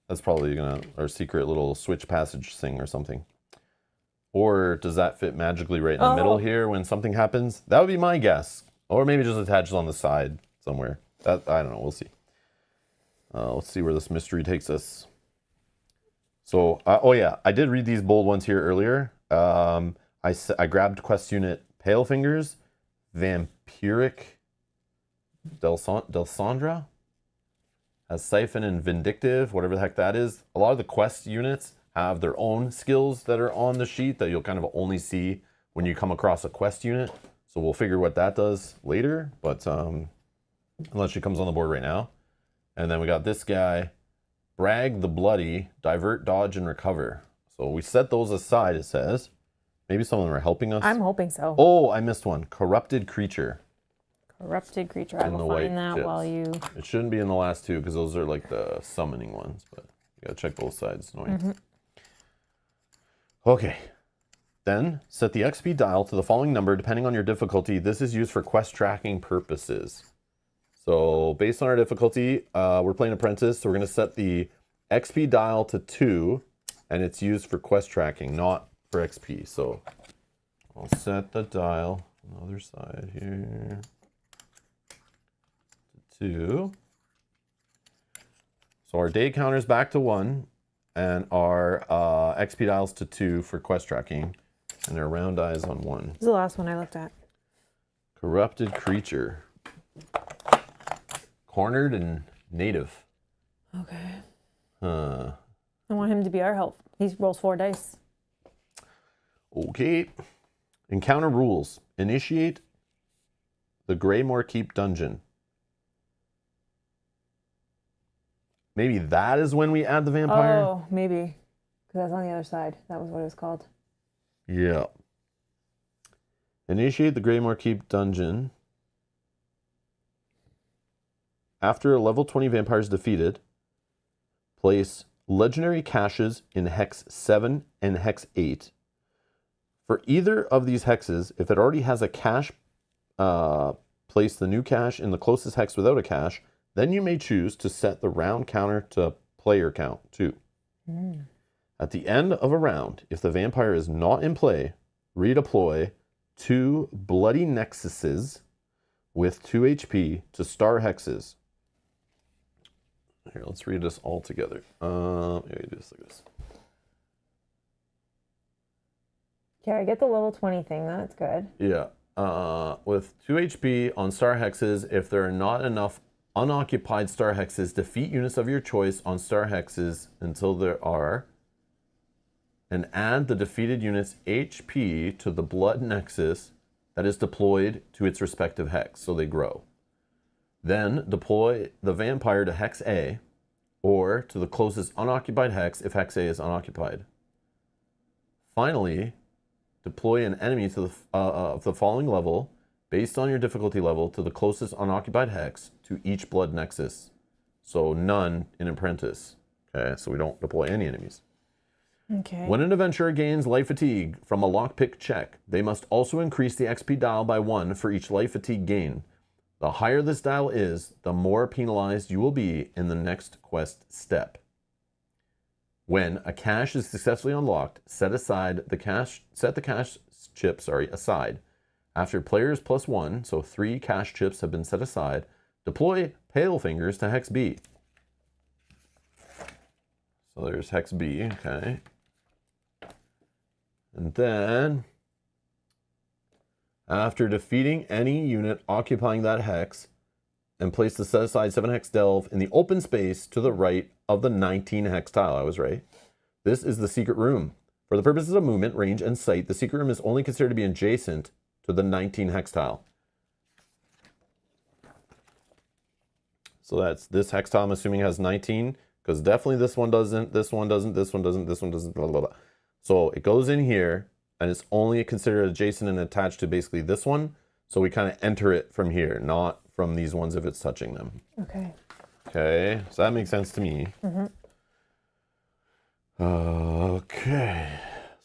That's probably our secret little switch passage thing or something. Or does that fit magically right in the middle here when something happens? That would be my guess. Or maybe just attaches on the side somewhere. I don't know. We'll see. Let's see where this mystery takes us. So, oh yeah, I did read these bold ones here earlier. I grabbed quest unit Pale Fingers, Vampiric Delsandra, has Siphon and Vindictive, whatever the heck that is. A lot of the quest units have their own skills that are on the sheet that you'll kind of only see when you come across a quest unit. So we'll figure what that does later, but unless she comes on the board right now. And then we got this guy, Brag the Bloody, Divert, Dodge, and Recover. So we set those aside, it says. Maybe some of them are helping us. I'm hoping so. Oh, I missed one. Corrupted Creature. Corrupted Creature. I will find that chips. While you... It shouldn't be in the last 2 because those are like the summoning ones, but you gotta check both sides. Annoying. Okay. Then set the XP dial to the following number depending on your difficulty. This is used for quest tracking purposes. So based on our difficulty, we're playing Apprentice, so we're going to set the XP dial to 2, and it's used for quest tracking, not for XP. So I'll set the dial on the other side here to 2. So our day counter's back to 1, and our XP dial's to 2 for quest tracking, and our round die is on 1. This is the last one I looked at. Corrupted creature. Cornered and native. Okay. Huh. I want him to be our help. He rolls 4 dice. Okay. Encounter rules. Initiate the Greymore Keep dungeon. Maybe that is when we add the vampire? Oh, maybe. Because that's on the other side. That was what it was called. Yeah. Initiate the Greymore Keep dungeon. After a level 20 vampire is defeated, place legendary caches in hex 7 and hex 8. For either of these hexes, if it already has a cache, place the new cache in the closest hex without a cache. Then you may choose to set the round counter to player count 2. At the end of a round, if the vampire is not in play, redeploy 2 bloody nexuses with 2 HP to star hexes. Here, let's read this all together. Yeah, do this like this. Okay, I get the level 20 thing. That's good. Yeah. With 2 HP on star hexes, if there are not enough unoccupied star hexes, defeat units of your choice on star hexes until there are, and add the defeated unit's HP to the blood nexus that is deployed to its respective hex, so they grow. Then deploy the vampire to hex A, or to the closest unoccupied hex if hex A is unoccupied. Finally, deploy an enemy to the following level, based on your difficulty level, to the closest unoccupied hex to each blood nexus. So none in Apprentice. Okay, so we don't deploy any enemies. Okay. When an adventurer gains life fatigue from a lockpick check, they must also increase the XP dial by 1 for each life fatigue gain. The higher this dial is, the more penalized you will be in the next quest step. When a cache is successfully unlocked, set the cache chip aside. After players +1, so 3 cache chips have been set aside, deploy Pale Fingers to hex B. So there's hex B, okay. And then, after defeating any unit occupying that hex, and place the set aside 7 hex delve in the open space to the right of the 19 hex tile. I was right. This is the secret room. For the purposes of movement, range, and sight, the secret room is only considered to be adjacent to the 19 hex tile. So that's this hex tile, I'm assuming, has 19, because definitely this one doesn't, this one doesn't, this one doesn't, this one doesn't, blah, blah, blah. So it goes in here, and it's only considered adjacent and attached to basically this one. So we kind of enter it from here, not from these ones if it's touching them. Okay. Okay, so that makes sense to me. Okay,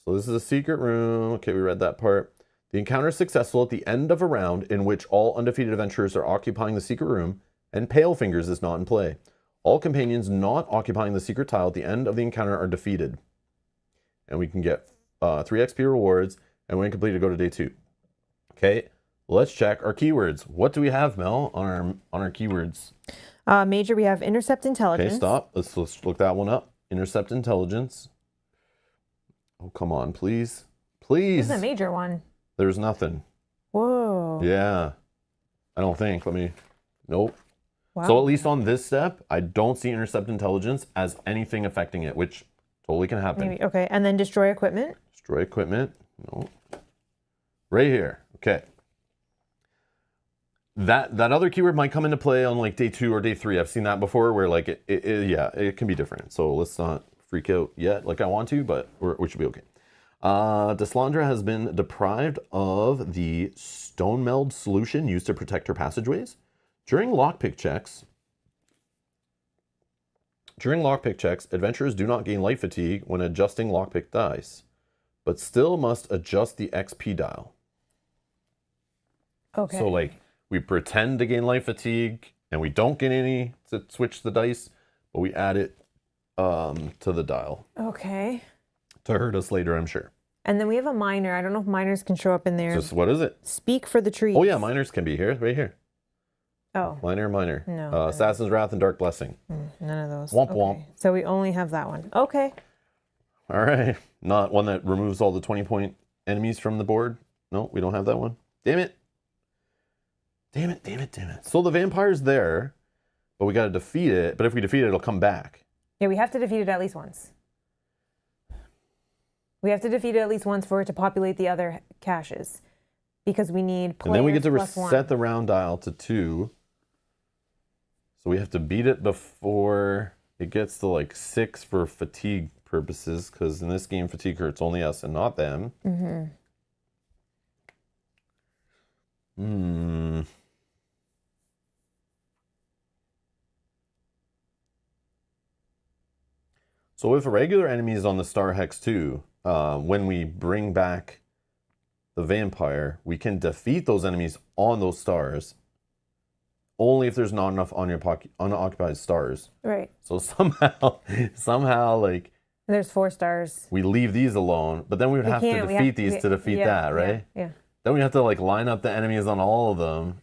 so this is a secret room. Okay, we read that part. The encounter is successful at the end of a round in which all undefeated adventurers are occupying the secret room and Pale Fingers is not in play. All companions not occupying the secret tile at the end of the encounter are defeated. And we can get 3 XP rewards, and when completed, go to day 2. Okay, let's check our keywords. What do we have, Mel, on our keywords? Major, we have intercept intelligence. Okay, stop. Let's look that one up. Intercept intelligence. Oh, come on, please. Please. This is a major one. There's nothing. Whoa. Yeah. I don't think. Nope. Wow. So at least on this step, I don't see intercept intelligence as anything affecting it, which totally can happen. Maybe. Okay, and then destroy equipment. Destroy equipment. No. Right here. Okay. That other keyword might come into play on like day 2 or day 3. I've seen that before where like it can be different. So let's not freak out yet like I want to, but we should be okay. Deslandra has been deprived of the stone meld solution used to protect her passageways. During lockpick checks, adventurers do not gain life fatigue when adjusting lockpick dice. but still must adjust the XP dial. Okay. So like we pretend to gain life fatigue and we don't get any to switch the dice, but we add it to the dial Okay. to hurt us later, I'm sure. And then we have a minor. I don't know if minors can show up in there. Just what is it? Speak for the trees. Oh yeah, minors can be here, right here. Oh. Minor. No. Assassin's Wrath and Dark Blessing. None of those. Womp Okay. womp. So we only have that one. Okay. All right. Not one that removes all the 20-point enemies from the board. No, we don't have that one. Damn it. Damn it. So the vampire's there, but we got to defeat it. But if we defeat it, it'll come back. Yeah, we have to defeat it at least once. We have to defeat it at least once for it to populate the other caches. Because we need players And then we get to plus reset one. the round dial to 2. So we have to beat it before it gets to like 6 for fatigue purposes. Because in this game, fatigue hurts only us and not them. So with regular enemies on the Star Hex 2, when we bring back the vampire, we can defeat those enemies on those stars only if there's not enough unoccupied stars. Right. So somehow, like, There's 4 stars. we leave these alone, but then we would have to defeat these to defeat that, right? Yeah. Then we have to like line up the enemies on all of them.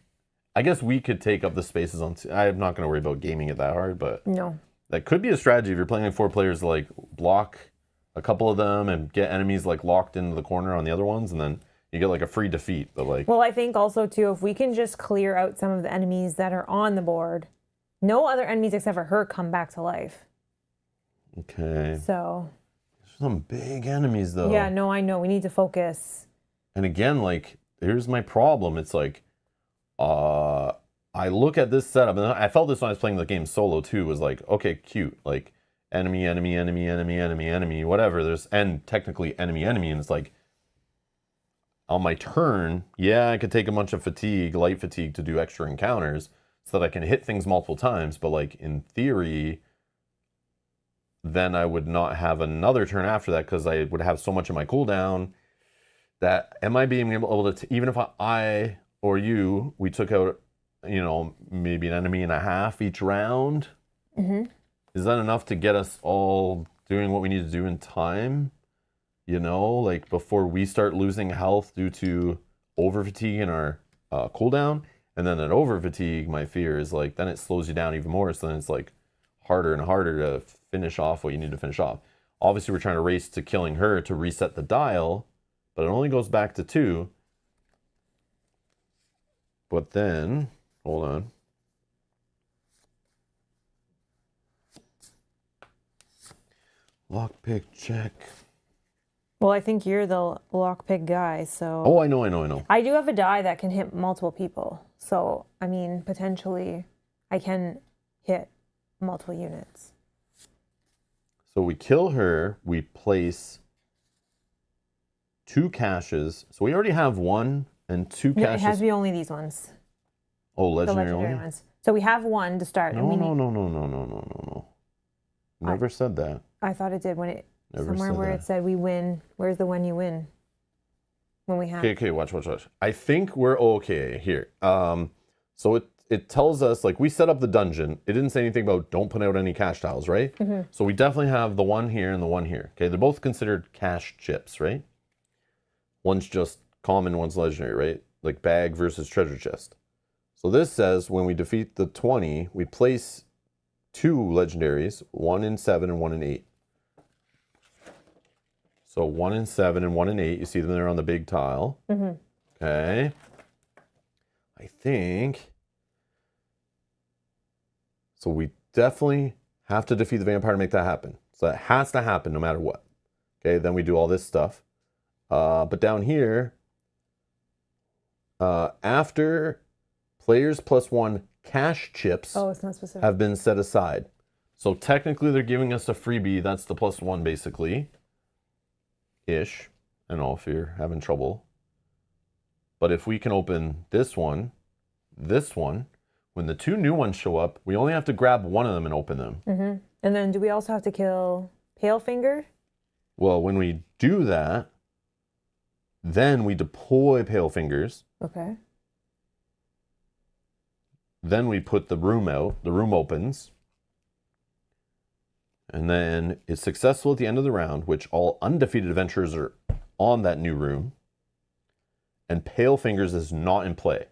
I guess we could take up the spaces on. I'm not going to worry about gaming it that hard, but No. that could be a strategy if you're playing like 4 players to like block a couple of them and get enemies like locked into the corner on the other ones, and then you get like a free defeat. But like, Well, I think also too, if we can just clear out some of the enemies that are on the board, no other enemies except for her come back to life. okay, So. there's some big enemies though. Yeah, no, I know. We need to focus. And again, like, here's my problem. It's like, I look at this setup, and I felt this when I was playing the game solo too. Was like, okay, cute, like enemy, whatever. There's and technically enemy, and it's like on my turn, yeah, I could take a bunch of fatigue, light fatigue, to do extra encounters so that I can hit things multiple times. But like in theory, then I would not have another turn after that because I would have so much of my cooldown. That am I being able to, even if I or you, we took out, maybe an enemy and a half each round, is that enough to get us all doing what we need to do in time? Like before we start losing health due to over fatigue in our cooldown, and then an over fatigue, my fear is like, then it slows you down even more. So then it's like harder and harder to finish off what you need to finish off. Obviously, we're trying to race to killing her to reset the dial. But it only goes back to 2. But then, hold on. Lockpick check. Well, I think you're the lockpick guy, so. Oh, I know. I do have a die that can hit multiple people. So, I mean, potentially I can hit multiple units. So we kill her, we place 2 caches. So we already have 1 and 2 No, it caches. has to be only these ones. Oh, The legendary legendary only? ones. So we have 1 to start. and we need, No. Never said that. I thought it did when it, Never somewhere said where that. it said we win. Where's the when you win? When we have. Okay, watch. I think we're okay here. So it tells us, like, we set up the dungeon. It didn't say anything about don't put out any cache tiles, right? So we definitely have the one here and the one here. Okay, they're both considered cache chips, right? One's just common, one's legendary, right? Like bag versus treasure chest. So this says when we defeat the 20, we place 2 legendaries, 1 in 7 and 1 in 8. So 1 in 7 and 1 in 8. You see them there on the big tile. Okay. I think. So we definitely have to defeat the vampire to make that happen. So that has to happen no matter what. Okay, then we do all this stuff. But down here, after players plus 1 cache chips Oh, it's not specific. have been set aside. So technically they're giving us a freebie. That's the plus 1 basically. Ish. I know if you're having trouble. But if we can open this one, when the 2 new ones show up, we only have to grab one of them and open them. And then do we also have to kill Palefinger? Well, when we do that, Then we deploy Pale Fingers. Okay. Then we put the room out. The room opens. And then it's successful at the end of the round, which all undefeated adventurers are on that new room. And Pale Fingers is not in play.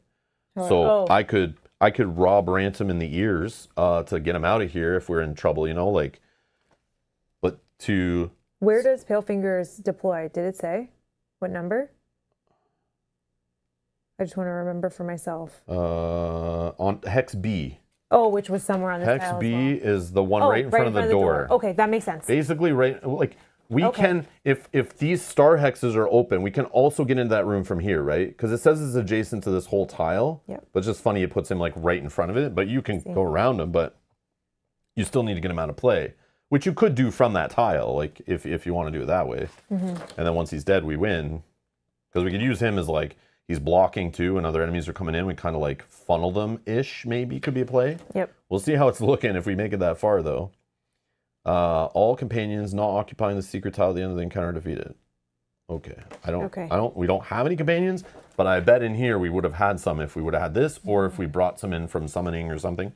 So I could rob Ransom in the ears to get him out of here if we're in trouble, you know, like. But to. Where does Pale Fingers deploy? Did it say? What number? I just want to remember for myself. On Hex B. Oh, which was somewhere on the Hex B is the one right in front of the door. Okay, that makes sense. Basically, right, like we can, if these star hexes are open, we can also get into that room from here, right? Because it says it's adjacent to this whole tile. Yep. But it's just funny it puts him like right in front of it. But you can go around him, but you still need to get him out of play, which you could do from that tile, like if you want to do it that way. And then once he's dead, we win. Because we could use him as like, he's blocking too, and other enemies are coming in. We kind of like funnel them-ish, maybe could be a play. Yep. We'll see how it's looking if we make it that far, though. All companions not occupying the secret tile at the end of the encounter defeated. Okay. We don't have any companions, but I bet in here we would have had some if we would have had this, or if we brought some in from summoning or something.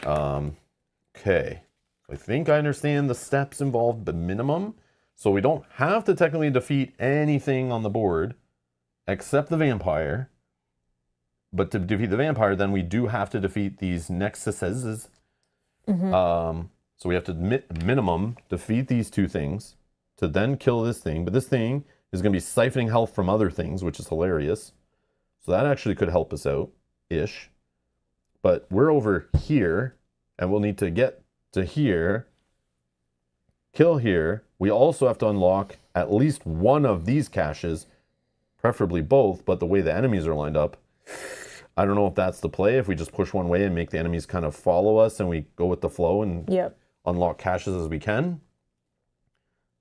Okay. I think I understand the steps involved, but minimum. So we don't have to technically defeat anything on the board except the vampire. But to defeat the vampire, then we do have to defeat these nexuses. So we have to minimum defeat these two things to then kill this thing. But this thing is going to be siphoning health from other things, which is hilarious. So that actually could help us out-ish. But we're over here, and we'll need to get to here, kill here. We also have to unlock at least one of these caches, preferably both, but the way the enemies are lined up, I don't know if that's the play, if we just push one way and make the enemies kind of follow us and we go with the flow and unlock caches as we can.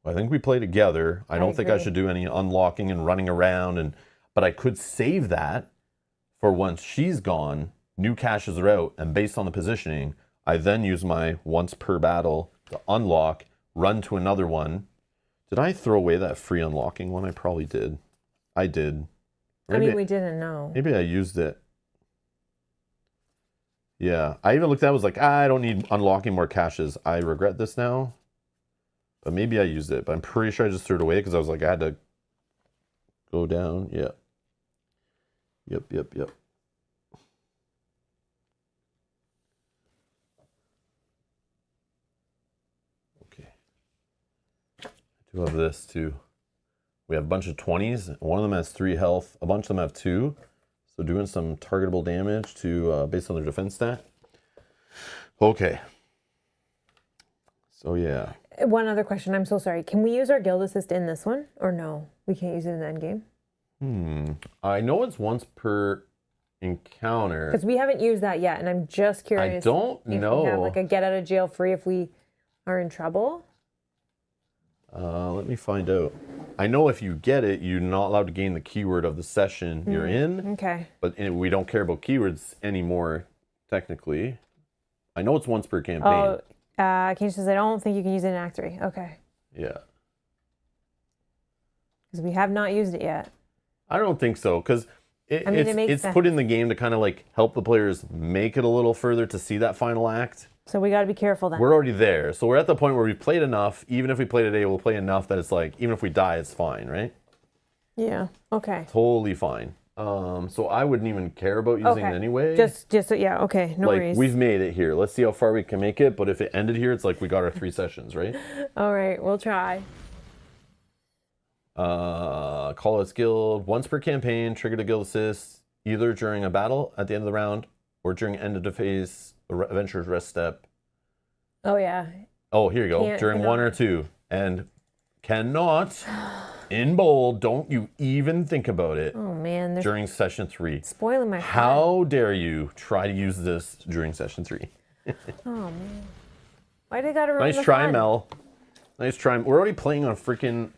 I think we play together. I don't think I should do any unlocking and running around, but I could save that for once she's gone, new caches are out, and based on the positioning, I then use my once per battle to unlock, run to another one. Did I throw away that free unlocking one? I probably did. I did. Maybe, we didn't know. Maybe I used it. Yeah. I even looked at it, was like, I don't need unlocking more caches. I regret this now. But maybe I used it. But I'm pretty sure I just threw it away because I was like, I had to go down. Yeah. Yep. Okay. I do have this too. We have a bunch of 20s. One of them has 3 health. A bunch of them have 2. So doing some targetable damage to based on their defense stat. Okay. So yeah. One other question. I'm so sorry. Can we use our guild assist in this one? Or no? We can't use it in the end game? I know it's once per encounter. Because we haven't used that yet. And I'm just curious. I don't know. We have like a get out of jail free if we are in trouble. Let me find out. I know if you get it, you're not allowed to gain the keyword of the session you're in. Okay. But we don't care about keywords anymore, technically. I know it's once per campaign. Oh, Kane says, I don't think you can use it in Act 3. Okay. Yeah. Because we have not used it yet. I don't think so, because it's put in the game to kind of like help the players make it a little further to see that final act. So we got to be careful then. We're already there. So we're at the point where we've played enough. Even if we play today, we'll play enough that it's like, even if we die, it's fine, right? Yeah. Okay. Totally fine. So I wouldn't even care about using it anyway. Just yeah. Okay. No worries. We've made it here. Let's see how far we can make it. But if it ended here, it's like we got our 3 sessions, right? All right. We'll try. Call its guild once per campaign. Trigger the guild assist either during a battle at the end of the round or during end of the phase. Adventurer's rest step. Oh yeah. Oh, here you go. During 1 or 2. And cannot, in bold, don't you even think about it. Oh man. During session 3. Spoiling my fun. How dare you try to use this during session 3? Oh man. Why they gotta ruin Nice the try, fun? Mel. Nice try. We're already playing on freaking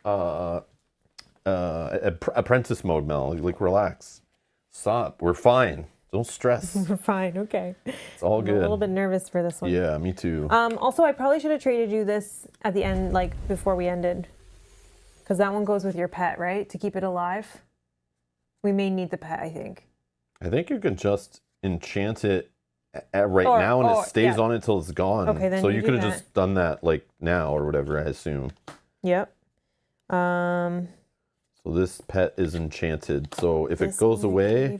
apprentice mode, Mel. Like, relax. Stop. We're fine. Don't stress. We're fine. Okay. It's all good. I'm a little bit nervous for this one. Yeah, me too. Also, I probably should have traded you this at the end, like before we ended. Because that one goes with your pet, right? To keep it alive. We may need the pet, I think. I think you can just enchant it now, and it stays on it till it's gone. Okay, then so you you do could have that. just done that like now or whatever, I assume. Yep. So this pet is enchanted. So if it This goes one away,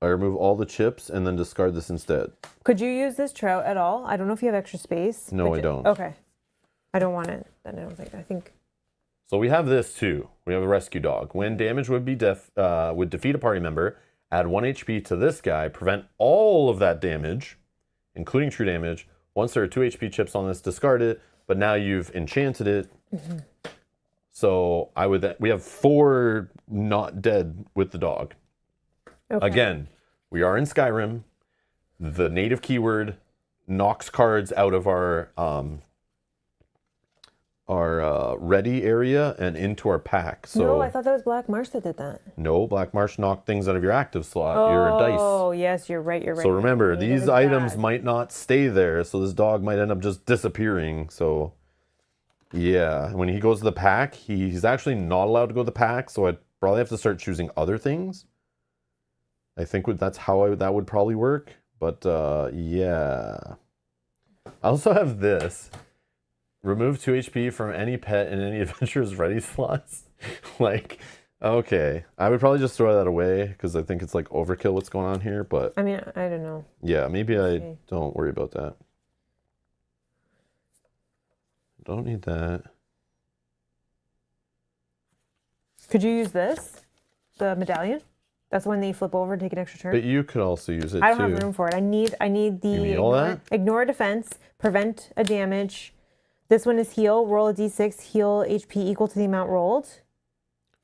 I remove all the chips and then discard this instead. Could you use this trout at all? I don't know if you have extra space. No, I don't. Okay. I don't want it. Then I think. So we have this too. We have a rescue dog. When damage would defeat a party member, add 1 HP to this guy, prevent all of that damage, including true damage. Once there are 2 HP chips on this, discard it. But now you've enchanted it. Mm-hmm. So we have 4 not dead with the dog. Okay. Again, we are in Skyrim. The native keyword knocks cards out of our ready area and into our pack. So no, I thought that was Black Marsh that did that. No, Black Marsh knocked things out of your active slot, your dice. Oh, yes, you're right. So remember, these items might not stay there, so this dog might end up just disappearing. So yeah, when he goes to the pack, he's actually not allowed to go to the pack, so I'd probably have to start choosing other things. I think that's how that would probably work. But yeah. I also have this. Remove 2 HP from any pet in any adventurer's ready slots. Like, okay. I would probably just throw that away because I think it's like overkill what's going on here. But I mean, I don't know. Yeah, maybe I don't worry about that. Don't need that. Could you use this? The medallion? That's when you flip over and take an extra turn. But you could also use it I don't too. have room for it. I need the You need all that? Ignore defense, prevent a damage. This one is heal. Roll a d6, heal HP equal to the amount rolled.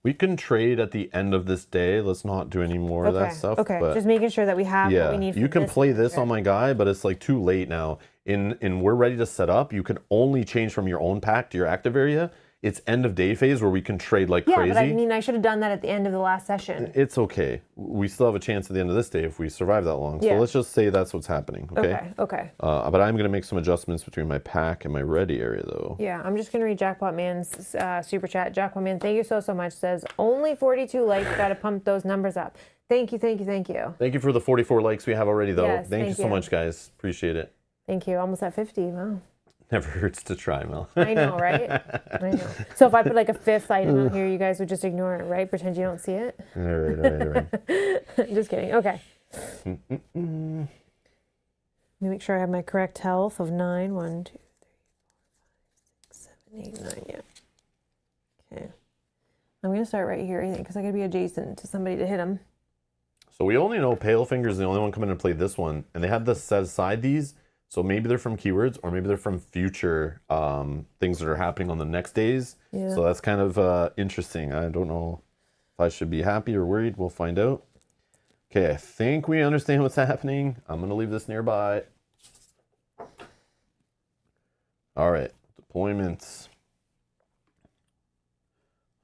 We can trade at the end of this day. Let's not do any more of that stuff. Okay, but just making sure that we have what we need for you can this play this on my guy, but it's like too late now. In we're ready to set up, you can only change from your own pack to your active area. It's end of day phase where we can trade like crazy. Yeah, but I mean, I should have done that at the end of the last session. It's okay. We still have a chance at the end of this day if we survive that long. So let's just say that's what's happening. Okay. Okay. But I'm gonna make some adjustments between my pack and my ready area though. Yeah, I'm just gonna read Jackpot Man's super chat. Jackpot Man, thank you so much. Says only 42 likes. Gotta pump those numbers up. Thank you. Thank you for the 44 likes we have already though. Yes, thank you so much, guys. Appreciate it. Thank you. Almost at 50. Wow. Never hurts to try, Mel. I know, right? I know. So if I put like a 5th item out here, you guys would just ignore it, right? Pretend you don't see it? All right. Just kidding. Okay. Let me make sure I have my correct health of 9. 1, 2, 3, 4, 5, 6, 7, 8, 9. Yeah. Okay. I'm going to start right here, I think, because I got to be adjacent to somebody to hit him. So we only know Palefinger's the only one coming to play this one. And they had this set aside these. So maybe they're from keywords or maybe they're from future things that are happening on the next days. Yeah. So that's kind of interesting. I don't know if I should be happy or worried. We'll find out. Okay, I think we understand what's happening. I'm going to leave this nearby. All right, deployments.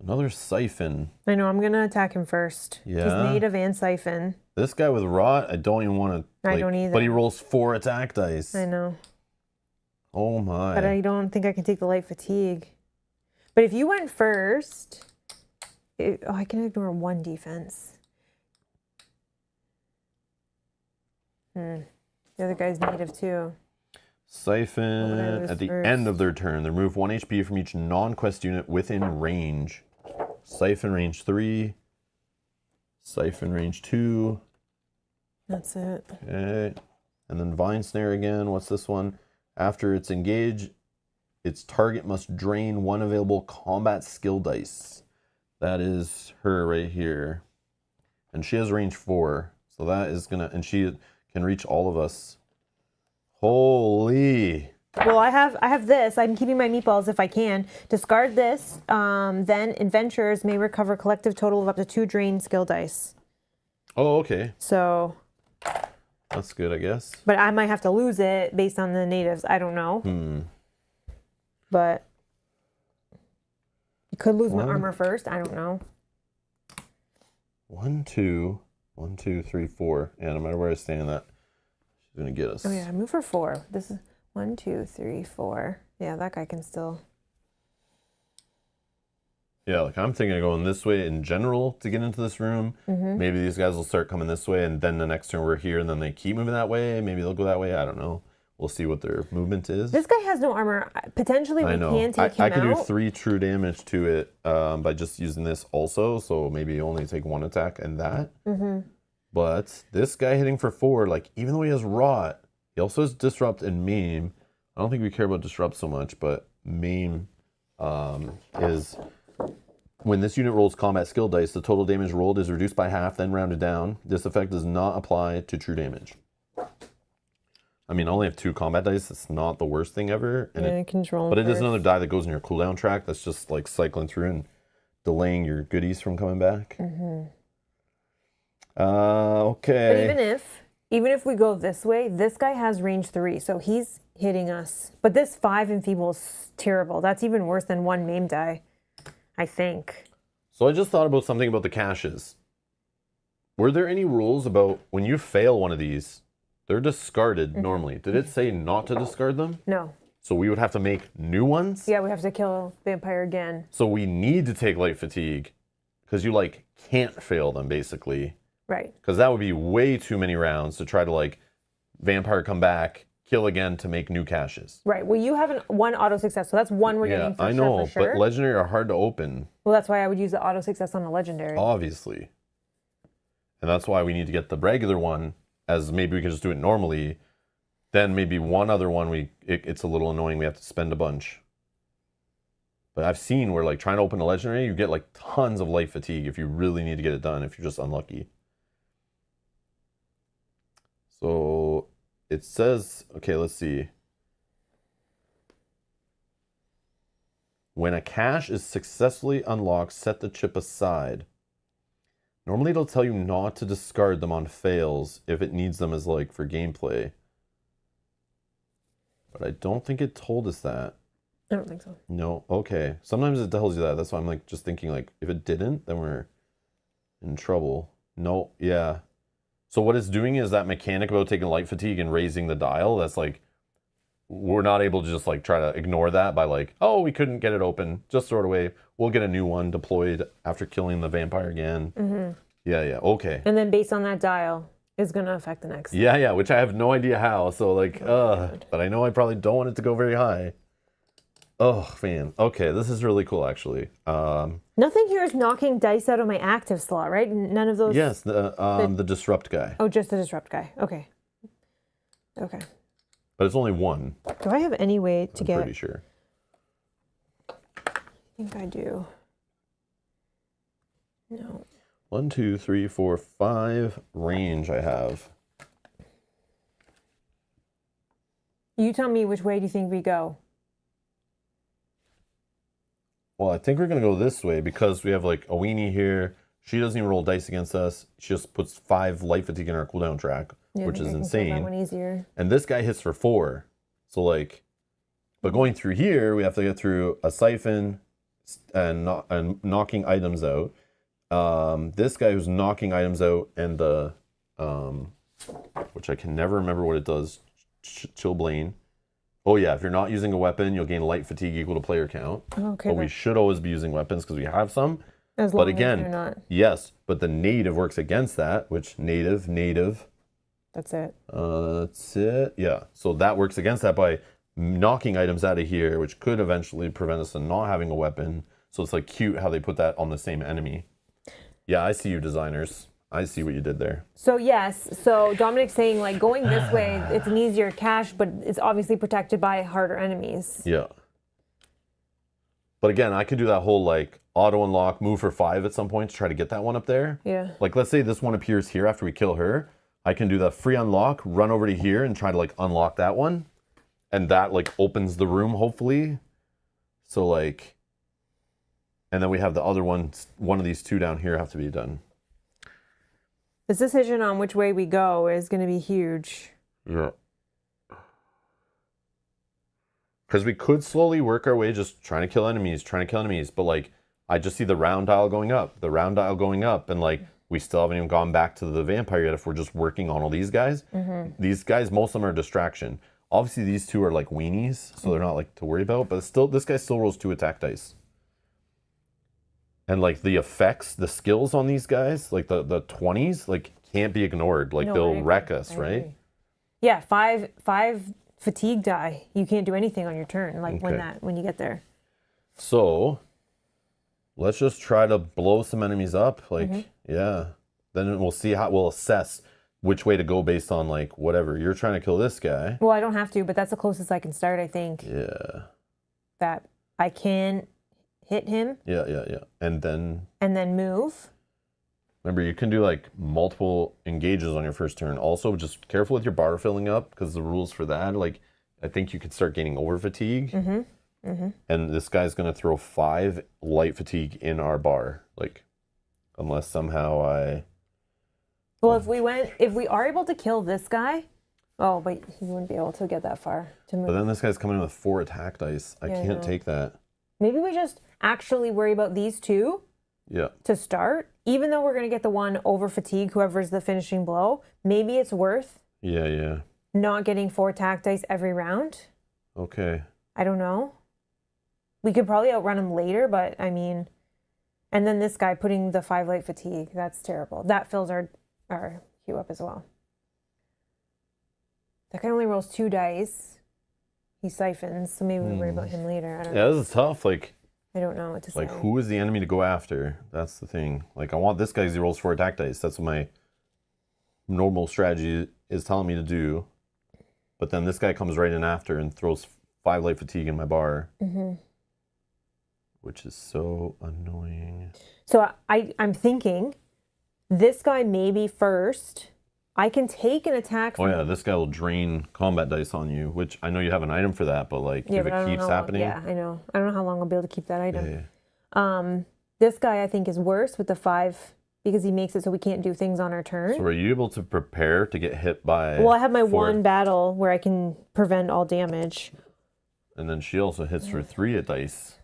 Another siphon. I know, I'm going to attack him first. Yeah. He's native and siphon. This guy with rot, I don't even want to. I don't either. But he rolls 4 attack dice. I know. Oh my. But I don't think I can take the light fatigue. But if you went first, I can ignore 1 defense. The other guy's native too. Siphon at the end of their turn. They remove 1 HP from each non-quest unit within range. Siphon range 3. Siphon range 2. That's it. Okay. And then Vine Snare again. What's this one? After it's engaged, its target must drain 1 available combat skill dice. That is her right here. And she has range 4. So that is gonna, and she can reach all of us. Holy. Well, I have this. I'm keeping my meatballs if I can. Discard this. Then adventurers may recover collective total of up to 2 drained skill dice. Oh, okay. So that's good, I guess. But I might have to lose it based on the natives. I don't know. But you could lose my armor first. I don't know. 1, 2, 1, 2, 3, 4. Yeah, no matter where I stand, that she's gonna get us. Oh yeah, move for 4. This is 1, 2, 3, 4. Yeah, that guy can still. Yeah, like I'm thinking of going this way in general to get into this room. Maybe these guys will start coming this way, and then the next turn we're here, and then they keep moving that way. Maybe they'll go that way. I don't know. We'll see what their movement is. This guy has no armor. Potentially, we can take him I can do out. 3 true damage to it by just using this also. So maybe only take 1 attack and that. But this guy hitting for 4, like even though he has rot, he also has disrupt and maim. I don't think we care about disrupt so much, but maim is when this unit rolls combat skill dice, the total damage rolled is reduced by half, then rounded down. This effect does not apply to true damage. I mean, I only have 2 combat dice. It's not the worst thing ever. And Yeah, control. but it is another die that goes in your cooldown track. That's just like cycling through and delaying your goodies from coming back. Okay. But even if we go this way, this guy has range 3, so he's hitting us. But this 5 enfeeble is terrible. That's even worse than 1 maim die, I think. So I just thought about something about the caches. Were there any rules about when you fail one of these, they're discarded normally? Did it say not to discard them? No. So we would have to make new ones? Yeah, we have to kill vampire again. So we need to take light fatigue because you like can't fail them basically. Right. Because that would be way too many rounds to try to like vampire come back, kill again to make new caches. Right. Well, you have one auto success, so that's one we're getting for I sure. know, For sure. but legendary are hard to open. Well, that's why I would use the auto success on a legendary. Obviously. And that's why we need to get the regular one, as maybe we can just do it normally. Then maybe one other one, it's a little annoying. We have to spend a bunch. But I've seen where like trying to open a legendary, you get like tons of light fatigue if you really need to get it done, if you're just unlucky. So it says, okay, let's see. When a cache is successfully unlocked, set the chip aside. Normally it'll tell you not to discard them on fails if it needs them as like for gameplay. But I don't think it told us that. I don't think so. No, okay. Sometimes it tells you that. That's why I'm like just thinking like if it didn't, then we're in trouble. No, yeah. So what it's doing is that mechanic about taking light fatigue and raising the dial, that's like, we're not able to just like try to ignore that by like, oh, we couldn't get it open. Just throw it away. We'll get a new one deployed after killing the vampire again. Yeah, okay. And then based on that dial is going to affect the next. Yeah, which I have no idea how. So like, but I know I probably don't want it to go very high. Oh, man. Okay, this is really cool, actually. Nothing here is knocking dice out of my active slot, right? None of those. Yes, the disrupt guy. Oh, just the disrupt guy. Okay. Okay. But it's only one. Do I have any way to I'm pretty sure. I think I do. No. 1, 2, 3, 4, 5 range I have. You tell me which way do you think we go? Well, I think we're going to go this way because we have like a weenie here. She doesn't even roll dice against us. She just puts 5 light fatigue in our cooldown track, which is insane. That one easier. And this guy hits for 4. So like, but going through here, we have to get through a siphon and knocking items out. This guy who's knocking items out and the, which I can never remember what it does, Chilblain. Oh yeah, if you're not using a weapon, you'll gain light fatigue equal to player count. Okay. But we should always be using weapons because we have some. As long but again, as you're not. yes, but the native works against that, which native. That's it. That's it. Yeah. So that works against that by knocking items out of here, which could eventually prevent us from not having a weapon. So it's like cute how they put that on the same enemy. Yeah, I see you, designers. I see what you did there. So yes, so Dominic's saying like going this way, it's an easier cache, but it's obviously protected by harder enemies. Yeah. But again, I could do that whole like auto unlock, move for 5 at some point to try to get that one up there. Yeah. Like let's say this one appears here after we kill her. I can do the free unlock, run over to here and try to like unlock that one. And that like opens the room hopefully. So like, and then we have the other one of these 2 down here have to be done. This decision on which way we go is going to be huge. Yeah. Because we could slowly work our way just trying to kill enemies. But like, I just see the round dial going up. And like, we still haven't even gone back to the vampire yet if we're just working on all these guys. These guys, most of them are a distraction. Obviously, these 2 are like weenies, so they're not like to worry about. But still, this guy still rolls 2 attack dice. And like the effects, the skills on these guys, like the 20s, like can't be ignored. Like No, I they'll agree. wreck us, I right? agree. Yeah, five fatigue die. You can't do anything on your turn, like Okay. when you get there. So let's just try to blow some enemies up. Like, Mm-hmm. yeah. Then we'll see how we'll assess which way to go based on like whatever. You're trying to kill this guy. Well, I don't have to, but that's the closest I can start, I think. Yeah. That I can hit him Yeah. And then move. remember, you can do like multiple engages on your first turn. Also, just careful with your bar filling up because the rules for that, like, I think you could start gaining over fatigue. And this guy's going to throw 5 light fatigue in our bar. Like, unless somehow Well, if we are able to kill this guy, oh, but he wouldn't be able to get that far to move. But then this guy's coming in with 4 attack dice. I Yeah, I can't know. take that. Maybe we just actually worry about these two Yeah. to start, even though we're going to get the one over fatigue, whoever's the finishing blow. Maybe it's worth Yeah. not getting 4 attack dice every round. Okay. I don't know. We could probably outrun him later, but I mean, and then this guy putting the 5 light fatigue, that's terrible. That fills our queue up as well. That guy only rolls 2 dice. He siphons, so maybe we worry about him later. I don't know. Yeah, this is tough. Like, I don't know what to say. Like, who is the enemy to go after? That's the thing. Like, I want this guy because he rolls 4 attack dice. That's what my normal strategy is telling me to do. But then this guy comes right in after and throws 5 light fatigue in my bar. Which is so annoying. So I'm thinking this guy maybe first. I can take an attack. Oh, yeah, this guy will drain combat dice on you, which I know you have an item for that, but, like, if but I it don't keeps know happening. Yeah, I know. I don't know how long I'll be able to keep that item. Yeah. This guy I think is worse with the 5 because he makes it so we can't do things on our turn. So, are you able to prepare to get hit by. Well, I have my 4? one battle where I can prevent all damage. And then she also hits for 3 at dice.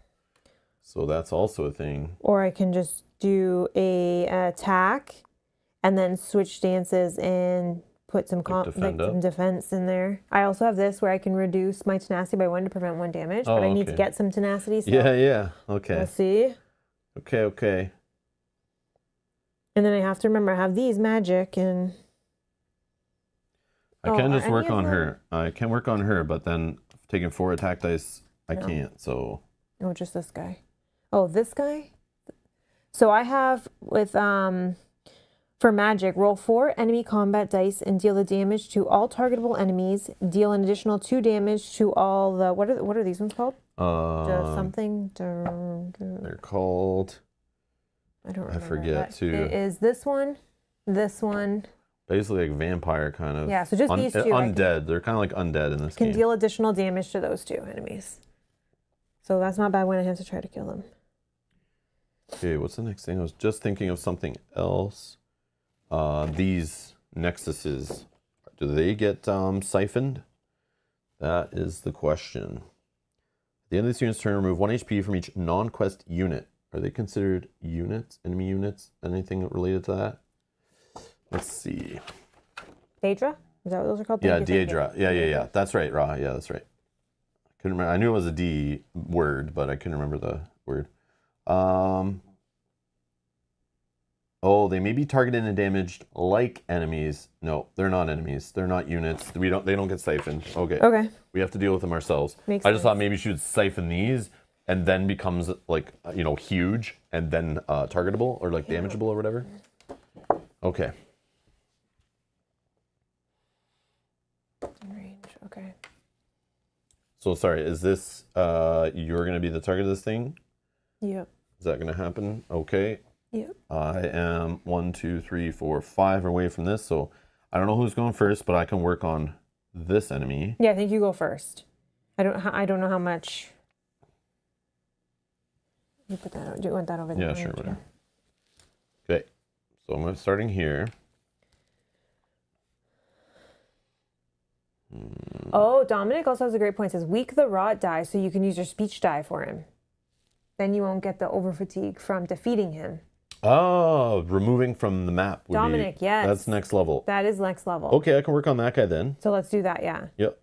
So, that's also a thing. Or I can just do a attack and then switch stances and put some defend defense in there. I also have this where I can reduce my tenacity by 1 to prevent 1 damage, but I need to get some tenacity. So Yeah. Okay. we'll see. Okay. And then I have to remember I have these magic and I can are just any work of on them- her. I can work on her, but then taking 4 attack dice, I No. can't. So oh, just this guy. Oh, this guy. So I have with for magic, roll 4 enemy combat dice and deal the damage to all targetable enemies. Deal an additional 2 damage to all the what are these ones called? Something. they're called. I don't remember. forget too. It is this one. Basically like vampire kind of. Yeah, so just these two. Undead. They're kind of like undead in this Can game. deal additional damage to those 2 enemies. So that's not bad when I have to try to kill them. Okay, what's the next thing? I was just thinking of something else. These nexuses, do they get siphoned? That is the question. At the end of this unit's turn, remove 1 HP from each non-quest unit. Are they considered units, enemy units, anything related to that? Let's see. Daedra? Is that what those are called? Yeah, Thank you. Daedra. Yeah. That's right, Ra. Yeah, that's right. I couldn't remember. I knew it was a D word, but I couldn't remember the word. Oh, they may be targeted and damaged like enemies. No, they're not enemies. They're not units. They don't get siphoned. Okay. We have to deal with them ourselves. Makes I just sense. thought maybe she would siphon these and then becomes like, huge and then targetable or like damageable or whatever. Okay. Range. Okay. So sorry, is this you're gonna be the target of this thing? Yep. Is that gonna happen? Okay. Yep. I am 1, 2, 3, 4, 5 away from this, so I don't know who's going first, but I can work on this enemy. Yeah, I think you go first. I don't know how much. You put that. Do you want that over there? Yeah, sure, whatever. Okay, so I'm starting here. Oh, Dominic also has a great point. It says weak the rot die, so you can use your speech die for him. Then you won't get the over fatigue from defeating him. Oh, removing from the map. Dominic, yes. That's next level. That is next level. Okay, I can work on that guy then. So let's do that. Yeah. Yep.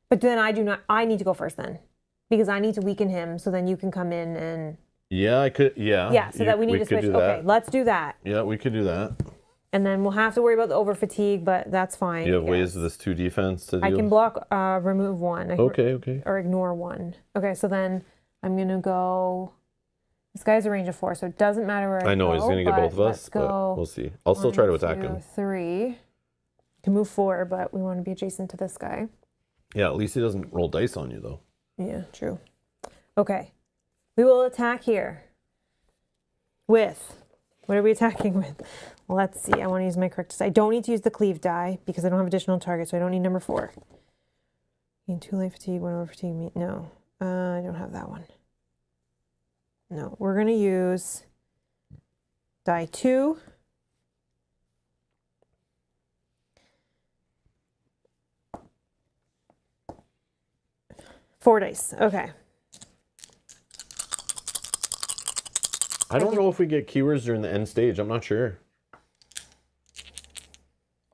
But then I need to go first then, because I need to weaken him. So then you can come in and Yeah, I could. Yeah. Yeah, so that we need to could switch. do Okay, that. let's do that. Yeah, we could do that. And then we'll have to worry about the over fatigue, but that's fine. You have I ways guess. of this 2 defense to I deal can with? block, remove one. Okay. Or ignore one. Okay, so then I'm going to go. This guy's a range of 4, so it doesn't matter where I go. I know he's going to get both of us, but go we'll see. I'll still try to attack 1, him. 2, 3. Can move 4, but we want to be adjacent to this guy. Yeah, at least he doesn't roll dice on you, though. Yeah, true. Okay. We will attack here with, what are we attacking with? Well, let's see. I want to use my correct. I don't need to use the cleave die because I don't have additional targets, so I don't need number 4. Gain 2 light fatigue, 1 over fatigue. No, I don't have that one. No, we're going to use die 2. Four dice. Okay. I don't know if we get keywords during the end stage. I'm not sure.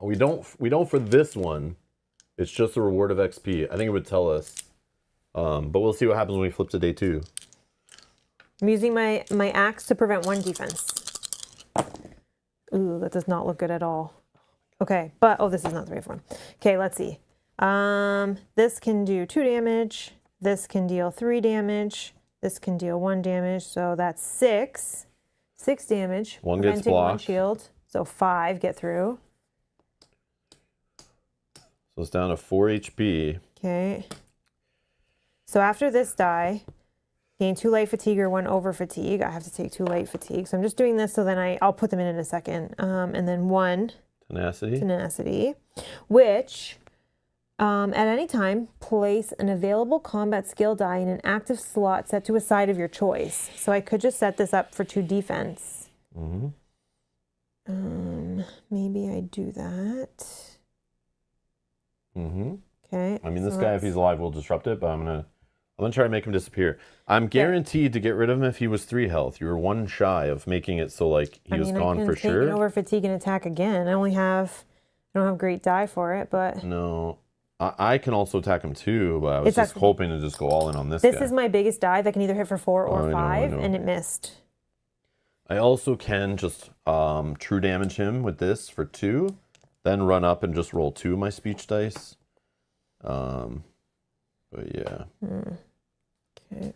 We don't for this one. It's just a reward of XP. I think it would tell us. But we'll see what happens when we flip to day 2. I'm using my axe to prevent 1 defense. Ooh, that does not look good at all. Okay, but, oh, this is not the right one. Okay, let's see. This can do 2 damage. This can deal 3 damage. This can deal 1 damage. So that's 6. 6 damage. 1 gets Preventing 1 blocked. shield. So 5 get through. So it's down to 4 HP. Okay. So after this die, gain 2 light fatigue or 1 over fatigue. I have to take 2 light fatigue. So I'm just doing this so then I'll put them in a second. And then 1 tenacity, which at any time place an available combat skill die in an active slot set to a side of your choice. So I could just set this up for 2 defense. Mm-hmm. Maybe I do that. Mm-hmm. Okay. I mean, this guy, if he's alive, will disrupt it, but I'm gonna try to make him disappear. I'm guaranteed to get rid of him if he was 3 health. You were 1 shy of making it so like he was gone for sure. I can take over fatigue and attack again. I don't have great die for it, but no, I can also attack him too. But I was just hoping to just go all in on this. This guy. is my biggest die that can either hit for 4 or 5, I know. and it missed. I also can just true damage him with this for 2, then run up and just roll 2 of my speech dice. But yeah. Okay.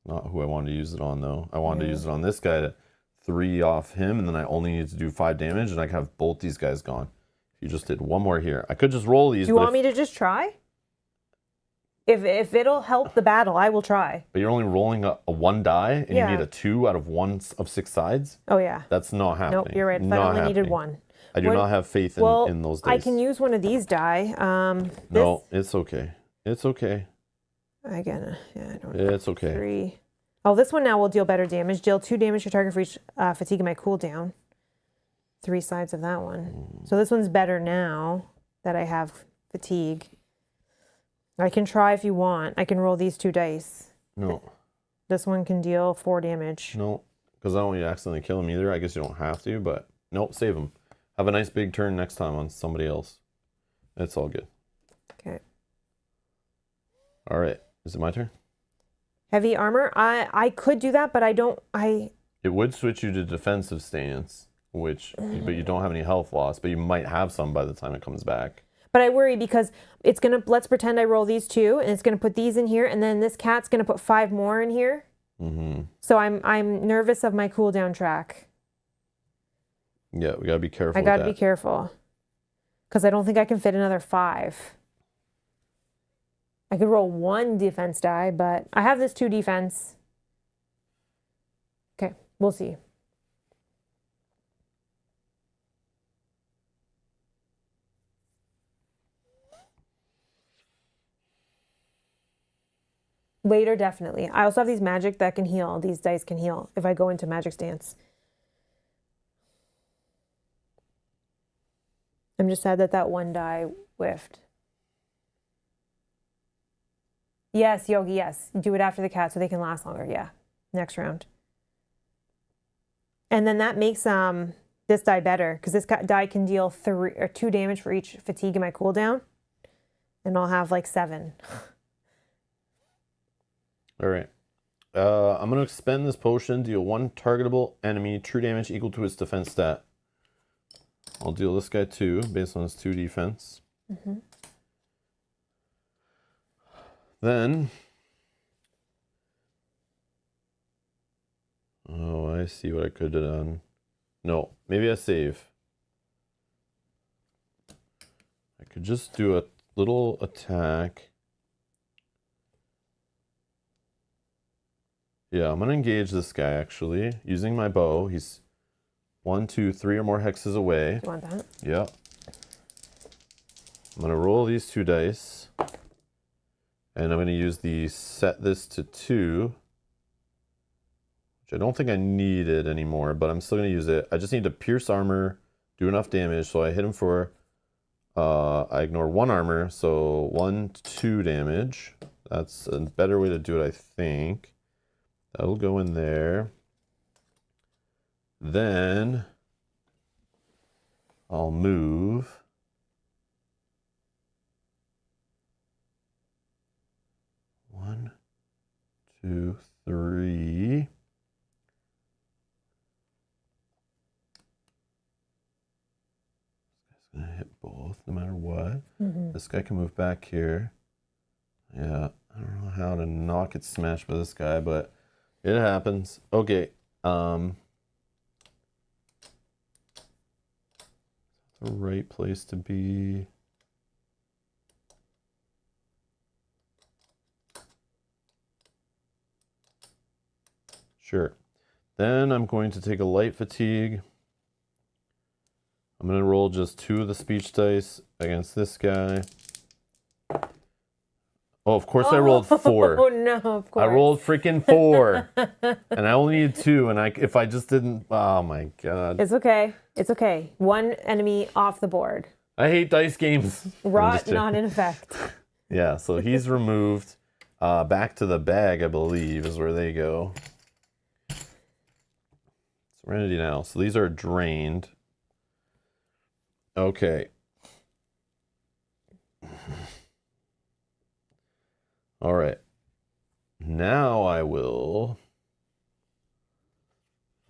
Not who I wanted to use it on though. I wanted to use it on this guy to 3 off him, and then I only need to do 5 damage, and I can have both these guys gone. If you just did 1 more here, I could just roll these. Do you want me to just try? If it'll help the battle, I will try. But you're only rolling a 1 die, and you need a 2 out of 1 of 6 sides. Oh yeah. That's not happening. Nope, you're right. I only needed 1. I do not have faith in those dice. I can use one of these die. No, it's okay. It's okay. Again, yeah, I don't. It's okay. 3. Oh, this one now will deal better damage. Deal 2 damage to target for each fatigue in my cooldown. 3 sides of that one. So this one's better now that I have fatigue. I can try if you want. I can roll these 2 dice. No. This one can deal 4 damage. No, because I don't want you to accidentally kill him either. I guess you don't have to, but nope, save him. Have a nice big turn next time on somebody else. It's all good. Okay. All right. Is it my turn? Heavy armor. I could do that, but I don't. It would switch you to defensive stance, but you don't have any health loss, but you might have some by the time it comes back. But I worry because it's gonna. Let's pretend I roll these 2, and it's gonna put these in here, and then this cat's gonna put 5 more in here. Mm-hmm. So I'm nervous of my cooldown track. Yeah, we gotta be careful. I gotta be careful because I don't think I can fit another 5. I could roll 1 defense die, but I have this 2 defense. Okay, we'll see. Later, definitely. I also have these magic that can heal. These dice can heal if I go into magic stance. I'm just sad that 1 die whiffed. Yes, Yogi, yes. Do it after the cat so they can last longer. Yeah, next round. And then that makes this die better because this die can deal 2 damage for each fatigue in my cooldown. And I'll have like 7. All right. I'm going to expend this potion, deal 1 targetable enemy true damage equal to its defense stat. I'll deal this guy 2 based on his 2 defense. Then, oh, I see what I could have done. No, maybe I save. I could just do a little attack. Yeah, I'm going to engage this guy actually using my bow. He's 1, 2, 3 or more hexes away. Do you want that? Yeah. I'm going to roll these 2 dice. And I'm going to use the set this to 2. Which I don't think I need it anymore, but I'm still going to use it. I just need to pierce armor, do enough damage. So I hit him for, I ignore 1 armor. So 1, 2 damage. That's a better way to do it, I think. That'll go in there. Then I'll move. One, 2, 3. This guy's gonna hit both no matter what. This guy can move back here. Yeah, I don't know how to not get smashed by this guy, but it happens. Okay. The right place to be. Sure. Then I'm going to take a light fatigue. I'm going to roll just 2 of the speech dice against this guy. Oh, of course I rolled 4. Oh no, of course. I rolled freaking 4. And I only need 2. And if I just didn't, oh my God. It's okay. It's okay. 1 enemy off the board. I hate dice games. Rot not in effect. Yeah, so he's removed. Back to the bag, I believe, is where they go. Serenity now. So these are drained. Okay. All right. Now I will.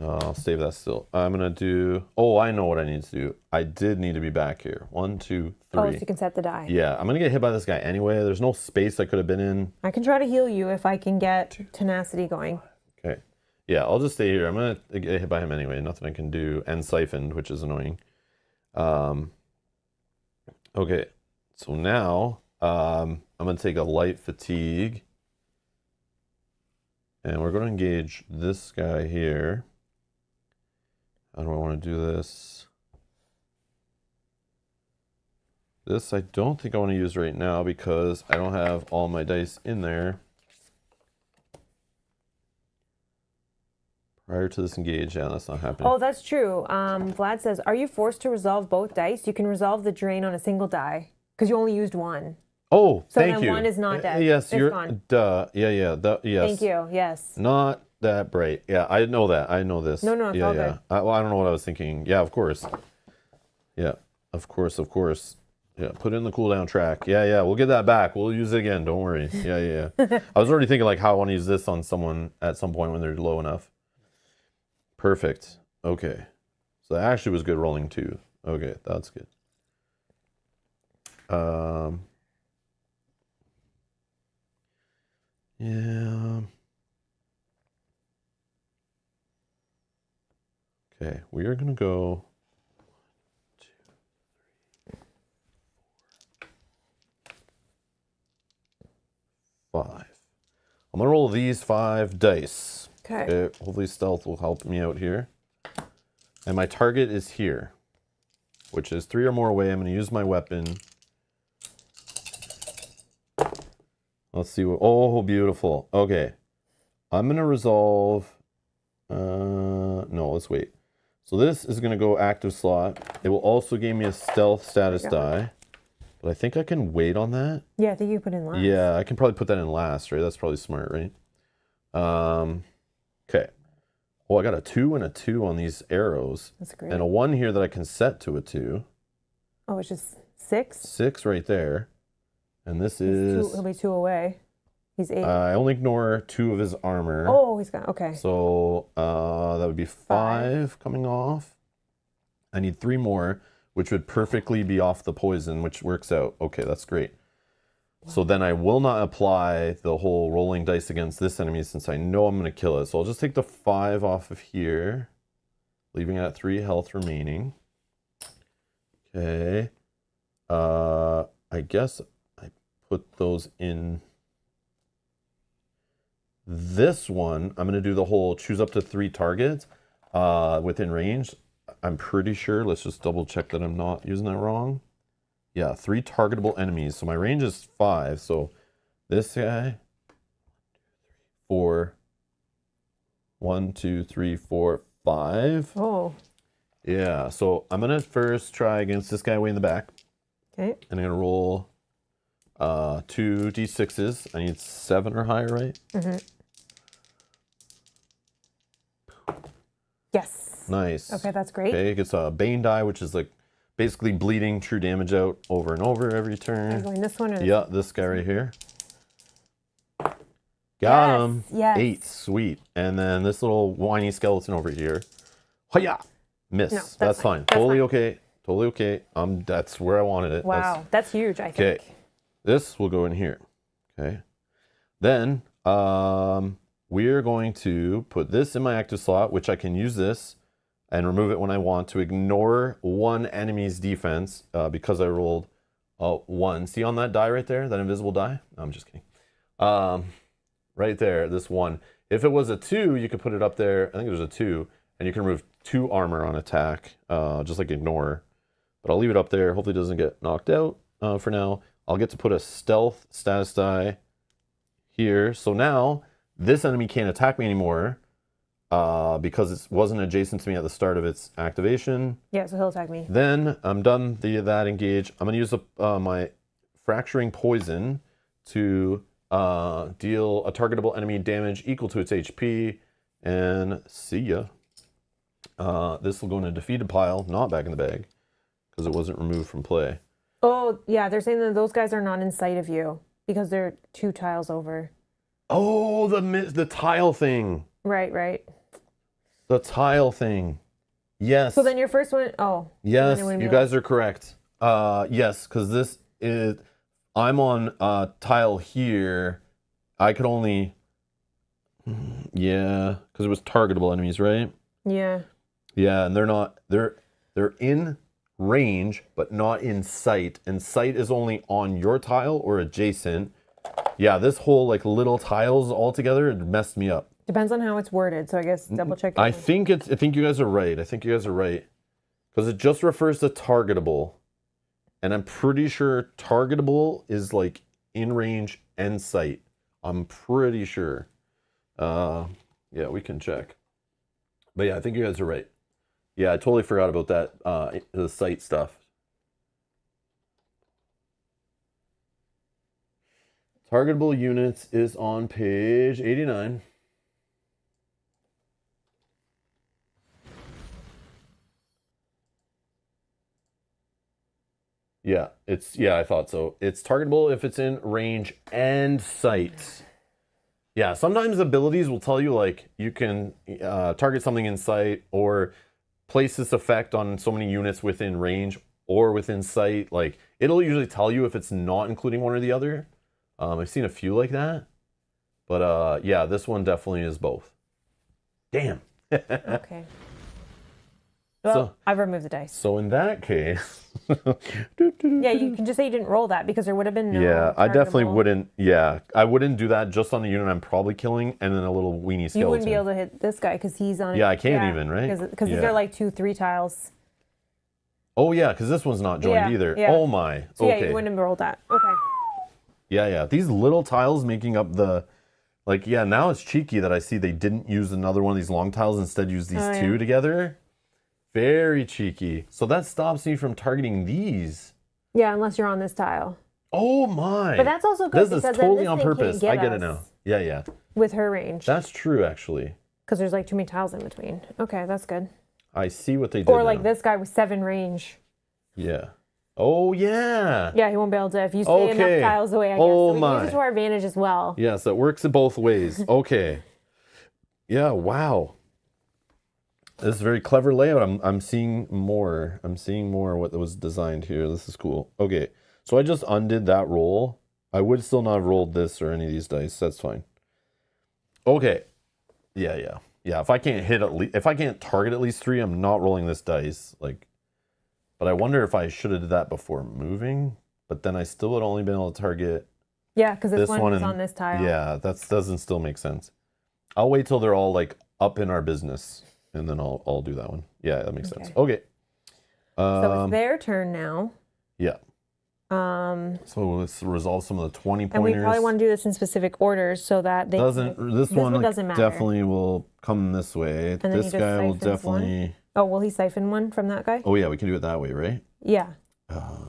I'll save that still. I'm going to do. Oh, I know what I need to do. I did need to be back here. 1, 2, 3. Oh, so you can set the die. Yeah, I'm going to get hit by this guy anyway. There's no space I could have been in. I can try to heal you if I can get tenacity going. Okay. Yeah, I'll just stay here. I'm going to get hit by him anyway. Nothing I can do. And siphoned, which is annoying. Okay. So now I'm going to take a light fatigue. And we're going to engage this guy here. How do I want to do this? This I don't think I want to use right now because I don't have all my dice in there. Prior to this engage, yeah, that's not happening. Oh, that's true. Vlad says, are you forced to resolve both dice? You can resolve the drain on a single die because you only used 1. Oh, so thank then you. 1 is not dead. Yes, it's gone. Duh. Yeah, yes. Thank you. Yes. Not that bright. Yeah, I know that. I know this. No, it's yeah, all yeah. good. Well, I don't know what I was thinking. Yeah, of course. Yeah, of course. Yeah, put in the cooldown track. Yeah, we'll get that back. We'll use it again. Don't worry. Yeah. I was already thinking like how I want to use this on someone at some point when they're low enough. Perfect. Okay. So that actually was good rolling too. Okay, that's good. Yeah. Okay, we are gonna go 1, 2, 3, 4, 5. I'm gonna roll these 5 dice. Okay. Hopefully stealth will help me out here. And my target is here, which is 3 or more away. I'm gonna use my weapon. Let's see what, oh, beautiful. Okay. I'm gonna resolve, no, let's wait. So this is gonna go active slot. It will also give me a stealth status die, but I think I can wait on that. Yeah, I think you put in last. Yeah, I can probably put that in last, right? That's probably smart, right? Okay. Oh, I got a 2 and a 2 on these arrows. That's great. And a 1 here that I can set to a 2. Oh, it's just 6? 6 right there. And this is... He'll be 2 away. He's 8. I only ignore 2 of his armor. Oh, he's got, okay. So that would be 5 coming off. I need 3 more, which would perfectly be off the poison, which works out. Okay, that's great. So then I will not apply the whole rolling dice against this enemy since I know I'm going to kill it. So I'll just take the 5 off of here, leaving it at 3 health remaining. Okay. I guess I put those in this one. I'm going to do the whole choose up to 3 targets within range. I'm pretty sure. Let's just double check that I'm not using that wrong. Yeah, 3 targetable enemies. So my range is 5. So this guy, 4. 1, 2, 3, 4, 5. Oh. Yeah, so I'm gonna first try against this guy way in the back. Okay. And I'm gonna roll 2 d6s. I need 7 or higher, right? Mm-hmm. Yes. Nice. Okay, that's great. Okay, it gets a Bane die, which is like basically bleeding true damage out over and over every Are you turn. going this one or this Yeah, this guy right here. Got him. Yes. 8, sweet. And then this little whiny skeleton over here. Hiya! Miss. No, that's fine. That's Totally fine. okay. Totally okay. That's where I wanted it. Wow, that's huge, I think. Okay. This will go in here. Okay. Then we're going to put this in my active slot, which I can use this and remove it when I want to ignore one enemy's defense because I rolled 1. See on that die right there, that invisible die? No, I'm just kidding. Right there, this 1. If it was a 2, you could put it up there. I think there's a 2, and you can remove 2 armor on attack, just like ignore. But I'll leave it up there. Hopefully it doesn't get knocked out for now. I'll get to put a stealth status die here. So now this enemy can't attack me anymore because it wasn't adjacent to me at the start of its activation. Yeah, so he'll attack me. Then I'm done that engage. I'm going to use my fracturing poison to deal a targetable enemy damage equal to its HP. And see ya. This will go in a defeated pile, not back in the bag, because it wasn't removed from play. Oh, yeah, they're saying that those guys are not in sight of you because they're 2 tiles over. Oh, the tile thing. Right. The tile thing. Yes. So then your first one, yes, you guys are correct. Yes, because this is, I'm on tile here. I could only, yeah, because it was targetable enemies, right? Yeah. Yeah, and they're in range, but not in sight. And sight is only on your tile or adjacent. Yeah, this whole like little tiles all together, it messed me up. Depends on how it's worded, so I guess double check. I think you guys are right. Because it just refers to targetable. And I'm pretty sure targetable is like in range and sight. I'm pretty sure. Yeah, we can check. But yeah, I think you guys are right. Yeah, I totally forgot about that, the sight stuff. Targetable units is on page 89. Yeah, I thought so. It's targetable if it's in range and sight. Yeah, sometimes abilities will tell you like you can target something in sight or place this effect on so many units within range or within sight. Like it'll usually tell you if it's not including one or the other. I've seen a few like that, but yeah, this one definitely is both. Damn. Okay. Well, So- I've removed the dice. So in that case, Yeah, you can just say you didn't roll that because there would have been no. yeah, I definitely targetable. wouldn't. Yeah, I wouldn't do that just on the unit I'm probably killing, and then a little weenie skeleton. You wouldn't be able to hit this guy because he's on. Yeah, I can't even, right? Because these Yeah. are like 2, 3 tiles. Oh yeah, because this one's not joined Yeah, either. yeah. Oh my. So yeah, Okay. you wouldn't have rolled that. Okay. Yeah. These little tiles making up the, like, yeah. Now it's cheeky that I see they didn't use another one of these long tiles, instead use these two together. Very cheeky. So that stops me from targeting these. Yeah, unless you're on this tile. Oh my. But that's also good This is because totally then this on thing purpose. can't I get get it us now. Yeah. with her range. That's true, actually. Because there's like too many tiles in between. Okay, that's good. I see what they did Or like now. this guy with 7 range. Yeah. Oh, yeah. Yeah, he won't be able to if you stay enough Okay. tiles away, I guess. Oh, So we can use my. it to our advantage as well. Yes, it works in both ways. Okay. Yeah, wow. This is a very clever layout. I'm seeing more. I'm seeing more what was designed here. This is cool. Okay. So I just undid that roll. I would still not have rolled this or any of these dice. That's fine. Okay. Yeah, yeah. Yeah, if I can't hit at least if I can't target at least 3, I'm not rolling this dice. Like, but I wonder if I should have did that before moving, but then I still would only been able to target Yeah, because this this one one was and on this tile. yeah, that doesn't still make sense. I'll wait till they're all like up in our business, and then I'll do that one. Yeah, that makes sense. Okay. So it's their turn now. Yeah. So let's resolve some of the 20 pointers. And we probably want to do this in specific orders so that they this one like, doesn't matter. definitely will come this way. And then this guy will definitely. One. Oh, will he siphon one from that guy? Oh yeah, we can do it that way, right? Yeah.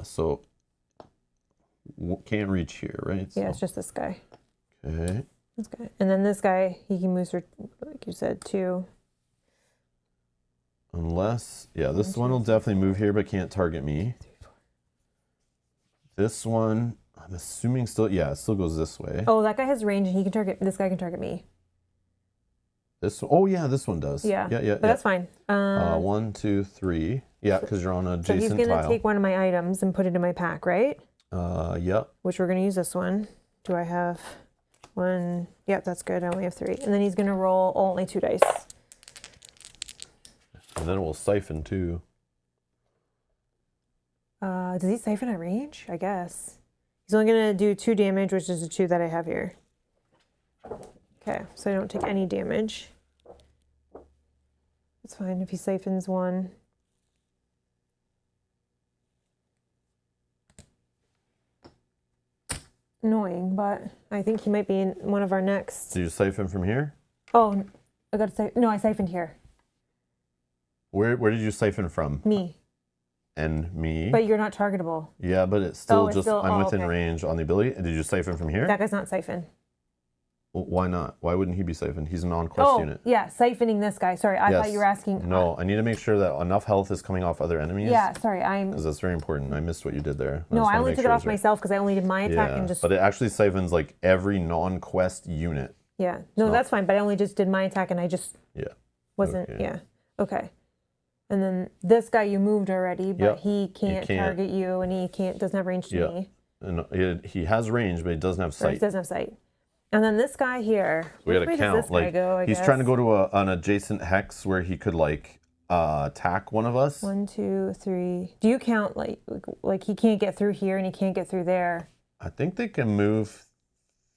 So can't reach here, right? Yeah, so. it's just this guy. Okay. This guy, and then this guy, he can move through, like you said, 2. Unless, yeah, this one will definitely move here, but can't target me. This one, I'm assuming still, yeah, it still goes this way. Oh, that guy has range, and he can target. This guy can target me. This, oh yeah, this one does. Yeah, yeah. But that's fine. 1, 2, 3. Yeah, because you're on an adjacent so he's gonna tile. take one of my items and put it in my pack, right? Yep. Which we're gonna use this one. Do I have one? Yep, that's good. I only have 3. And then he's gonna roll only 2 dice. And then it will siphon too. Does he siphon at range? I guess. He's only gonna do 2 damage, which is the 2 that I have here. Okay, so I don't take any damage. That's fine if he siphons 1. Annoying, but I think he might be in one of our next. Do you siphon from here? Oh, I got to say no. I siphoned here. Where did you siphon from? Me. And me. But you're not targetable. Yeah, but it's still it's just still, I'm within okay. range on the ability. Did you siphon from here? That guy's not siphon. Well, why not? Why wouldn't he be siphoned? He's a non-quest unit. Yeah, siphoning this guy. Sorry, I thought you were asking. No, I need to make sure that enough health is coming off other enemies. Yeah, sorry, because that's very important. I missed what you did there. No, I only took it off myself because I only did my attack and just. But it actually siphons like every non-quest unit. Yeah, no, that's fine. But I only just did my attack and I just. Yeah. Wasn't okay. And then this guy you moved already, but he can't target you, and he doesn't have range to me. And he has range, but he doesn't have sight. He doesn't have sight. And then this guy here. So we got to count. Like he's trying to go to an adjacent hex where he could like attack one of us. 1, 2, 3. Do you count like he can't get through here and he can't get through there? I think they can move.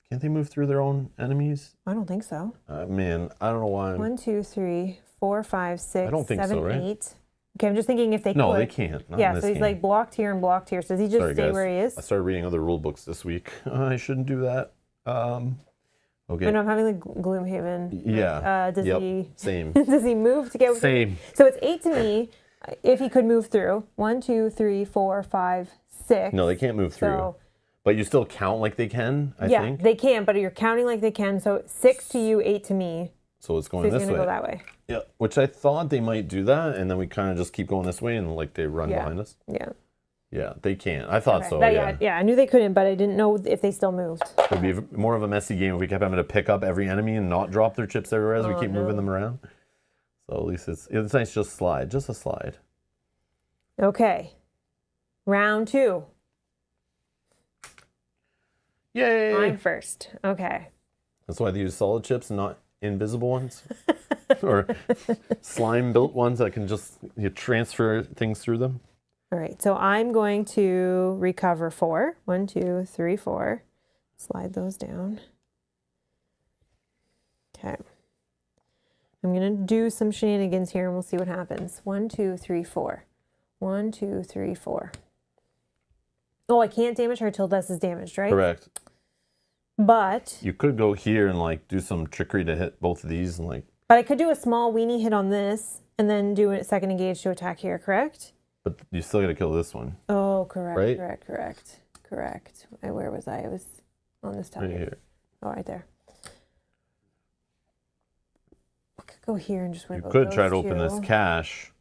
Can't they move through their own enemies? I don't think so. Man, I don't know why. 1, 2, 3, 4, 5, 6, I don't think 7, so, right? 8. Okay, I'm just thinking if they could. No, they can't. Yeah, so he's like blocked here and blocked here. So does he just stay where he is? I started reading other rule books this week. I shouldn't do that. Okay. I know I'm having like Gloomhaven. Yeah. Does he? Same. Does he move to get? Same. So it's 8 to me. If he could move through. 1, 2, 3, 4, 5, 6. No, they can't move through. So, but you still count like they can, I think. Yeah, they can, but you're counting like they can. So 6 to you, 8 to me. So it's going so he's this way. He's gonna go that way. Yeah, which I thought they might do that, and then we kind of just keep going this way, and like they run behind us. Yeah. Yeah, they can't. I thought so. Yeah, I knew they couldn't, but I didn't know if they still moved. It'd be more of a messy game if we kept having to pick up every enemy and not drop their chips everywhere as we keep moving them around. So at least it's nice, just a slide. Okay, round 2. Yay! I'm first. Okay. That's why they use solid chips and not invisible ones, or slime built ones that can just transfer things through them. All right, so I'm going to recover 4. 1, 2, 3, 4. Slide those down. Okay. I'm going to do some shenanigans here and we'll see what happens. 1, 2, 3, 4. 1, 2, 3, 4. Oh, I can't damage her till this is damaged, right? Correct. But you could go here and like do some trickery to hit both of these and like. But I could do a small weenie hit on this and then do a second engage to attack here, correct? But you still got to kill this one. Oh, correct, right? correct. Where was I? I was on this tile. Right here. Oh, right there. I could go here and just worry about You could those try to open this cache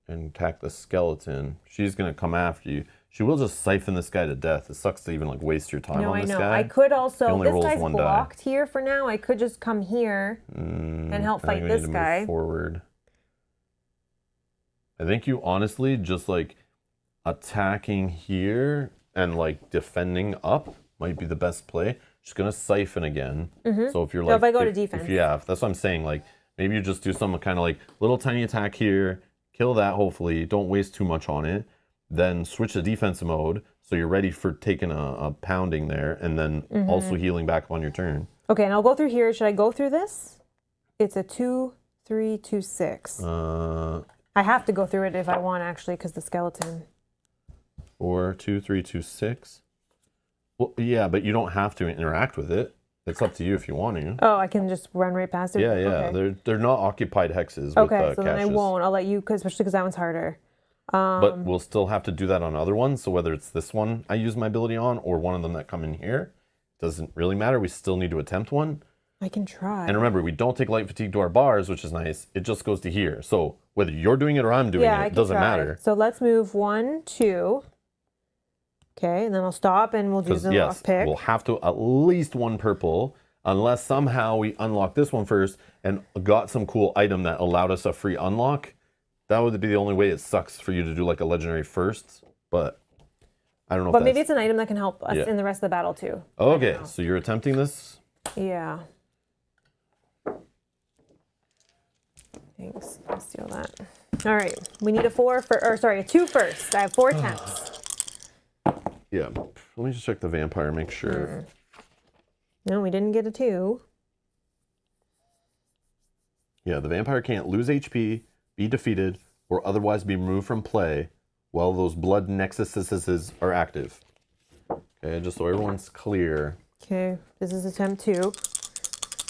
and attack the skeleton, she's gonna come after you. She will just siphon this guy to death. It sucks to even like waste your time No, on I this know. guy. I could He also. only This rolls guy's one die. blocked here for now. I could just come here and help I fight think we this need to guy. move forward. I think you honestly just like attacking here and like defending up might be the best play. She's gonna siphon again. So if you're like, if I go to defense. if that's what I'm saying. Like maybe you just do some kind of like little tiny attack here, kill that. Hopefully, don't waste too much on it. Then switch to defensive mode so you're ready for taking a pounding there, and then also healing back on your turn. Okay, and I'll go through here. Should I go through this? It's a 2, 3, 2, 6. I have to go through it if I want, actually, because the skeleton. 4, 2, 3, 2, 6. Well, yeah, but you don't have to interact with it. It's up to you if you want to. Oh, I can just run right past it? Yeah, yeah. Okay, They're not occupied hexes okay, with so then I caches. won't. I'll let you, especially because that one's harder. But we'll still have to do that on other ones. So whether it's this one I use my ability on or one of them that come in here, doesn't really matter. We still need to attempt one. I can try. And remember, we don't take light fatigue to our bars, which is nice. It just goes to here. So whether you're doing it or I'm doing I it, can doesn't try. matter. So let's move 1, 2. Okay, and then I'll stop and we'll do Because the yes, lock pick. we'll have to at least one purple, unless somehow we unlock this one first and got some cool item that allowed us a free unlock. That would be the only way. It sucks for you to do like a legendary first, but I don't know. But if maybe that's... it's an item that can help us in the rest of the battle too. Okay, so you're attempting this. Yeah. Thanks. I'll steal that. All right. We need a 4 for, or sorry, a 2 first. I have 4 attempts. Yeah. Let me just check the vampire, make sure. No, we didn't get a 2. Yeah, the vampire can't lose HP, be defeated, or otherwise be removed from play while those blood nexuses are active. Okay, just so everyone's clear. Okay. This is attempt 2. You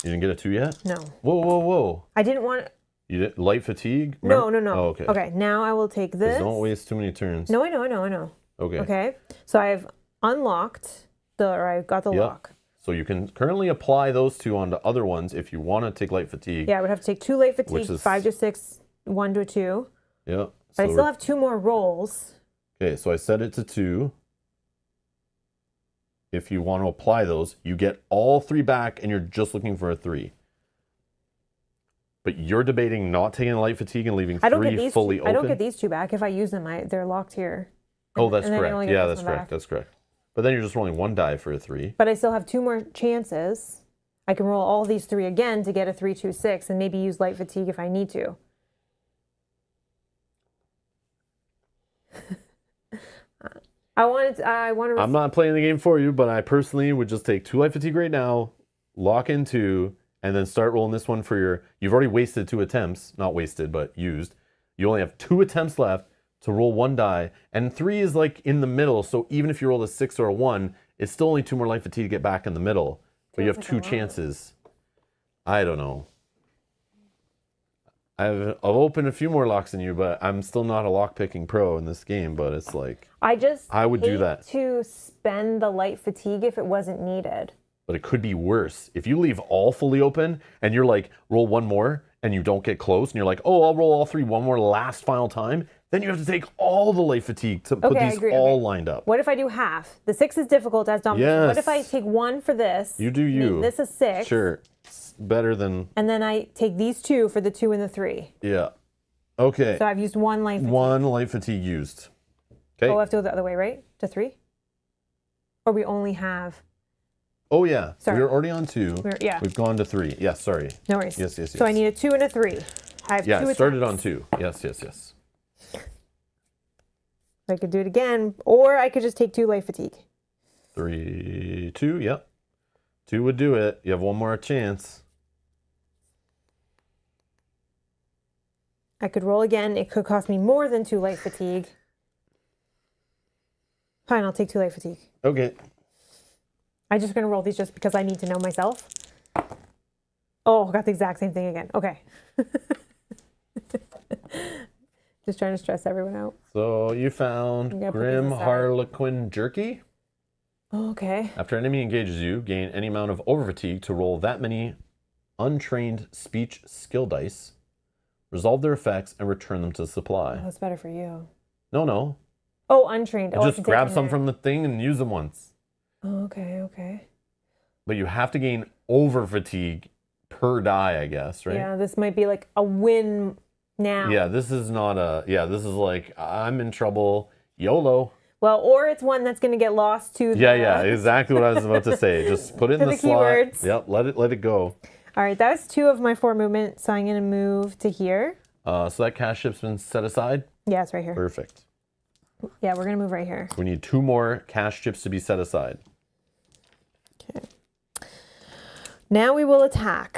didn't get a 2 yet? No. Whoa, whoa, whoa. I didn't want. You did light fatigue? No, no, no. Oh, okay. Okay. Now I will take this. Don't waste too many turns. No, I know. Okay. Okay. So I've unlocked or I got the lock. So you can currently apply those 2 onto other ones if you want to take light fatigue. Yeah, I would have to take 2 light fatigue, Which is- 5 to 6, 1 to 2. Yeah. But I still have 2 more rolls. Okay, so I set it to 2. If you want to apply those, you get all 3 back and you're just looking for a 3. But you're debating not taking light fatigue and leaving 3 fully open? I don't get these 2 back. If I use them, they're locked here. Oh, that's and then I only correct. get Yeah, this that's one correct. back. That's correct. But then you're just rolling 1 die for a 3. But I still have 2 more chances. I can roll all these 3 again to get a 3, 2, 6 and maybe use light fatigue if I need to. I want to. I'm not playing the game for you, but I personally would just take 2 light fatigue right now, lock in 2, and then start rolling this one for your... You've already wasted 2 attempts. Not wasted, but used. You only have 2 attempts left to roll 1 die, and 3 is like in the middle, so even if you roll a 6 or a 1, it's still only 2 more light fatigue to get back in the middle. But you have 2 chances. I don't know. I've opened a few more locks than you, but I'm still not a lock-picking pro in this game, but it's like... I would do that. To spend the light fatigue if it wasn't needed. But it could be worse. If you leave all fully open and you're like, roll 1 more and you don't get close and you're like, oh, I'll roll all 3 one more last final time, then you have to take all the light fatigue to put these all lined up. What if I do half? The 6 is difficult as Dom. Yes. What if I take 1 for this? You do you. This is 6. Sure. It's better than... And then I take these 2 for the 2 and the 3. Yeah. Okay. So I've used 1 light fatigue. 1 light fatigue used. Okay. Oh, I have to go the other way, right? To 3? Or we only have... Oh, yeah. Sorry. We're already on 2. Yeah. We've gone to 3. Yes, sorry. No worries. Yes. So I need a 2 and a 3. I have 2 Yeah, it started on attempts. 2. Yes. I could do it again, or I could just take 2 light fatigue. 3, 2, yep. 2 would do it. You have 1 more chance. I could roll again. It could cost me more than 2 light fatigue. Fine, I'll take 2 light fatigue. Okay. I'm just going to roll these just because I need to know myself. Oh, I got the exact same thing again. Okay. Just trying to stress everyone out. So you found gotta put Grim these aside. Harlequin Jerky. Oh, okay. After an enemy engages you, gain any amount of over fatigue to roll that many untrained speech skill dice. resolve their effects, and return them to Oh, supply. that's better for you. No. Oh, untrained. Oh, I Just can take grab from some there. from the thing and use them once. Oh, okay. But you have to gain over fatigue per die, I guess, right? Yeah, this might be like a win now. Yeah, this is not a. Yeah, this is like I'm in trouble. YOLO. Well, or it's one that's going to get lost to the... Yeah, exactly what I was about to say. Just put it in To the the slot. keywords. Yep, let it go. All right, that was 2 of my 4 movements, so I'm going to move to here. So that cash chip's been set aside. Yeah, it's right here. Perfect. Yeah, we're going to move right here. We need 2 more cash chips to be set aside. Okay. Now we will attack.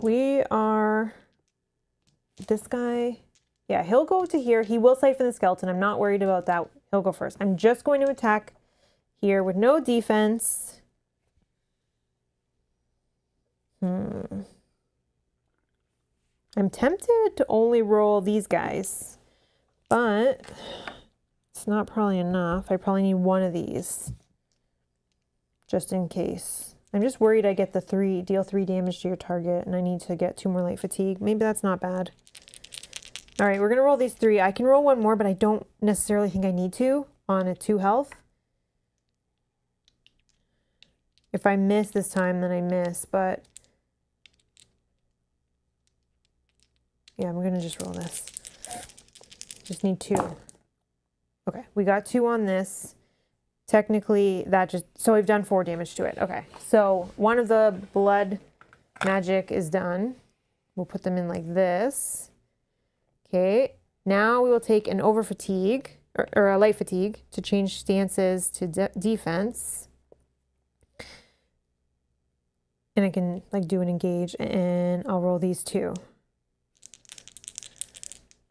We are... This guy... Yeah, he'll go to here. He will siphon the skeleton. I'm not worried about that. He'll go first. I'm just going to attack here with no defense. I'm tempted to only roll these guys, but it's not probably enough. I probably need 1 of these just in case. I'm just worried I get the deal 3 damage to your target, and I need to get 2 more light fatigue. Maybe that's not bad. All right, we're going to roll these 3. I can roll 1 more, but I don't necessarily think I need to on a 2 health. If I miss this time, then I miss, but yeah, I'm going to just roll this. Just need 2. Okay, we got 2 on this. Technically, that just... So we've done 4 damage to it. Okay, so 1 of the blood magic is done. We'll put them in like this. Okay, now we will take an over fatigue, or a light fatigue, to change stances to defense. And I can like do an engage, and I'll roll these 2.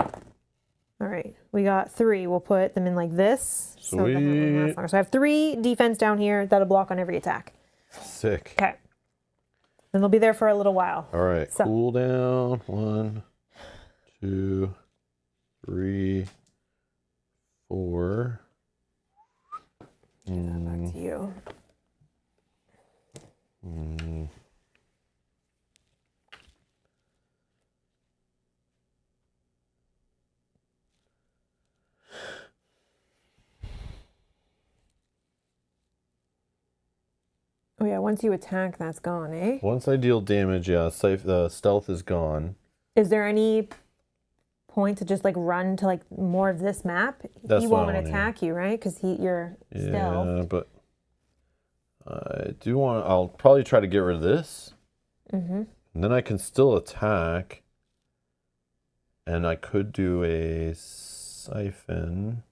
All right, we got 3. We'll put them in like this. So that won't last longer. So I have 3 defense down here that'll block on every attack. Sick. Okay. And they'll be there for a little while. All right, so. Cool down. 1, 2, 3, 4. Back to you. Oh yeah, once you attack, that's gone, eh? Once I deal damage, yeah, the stealth is gone. Is there any point to just like run to like more of this map? He won't attack you, right? Because you're stealth. Yeah, but I do want. I'll probably try to get rid of this, and then I can still attack, and I could do a siphon.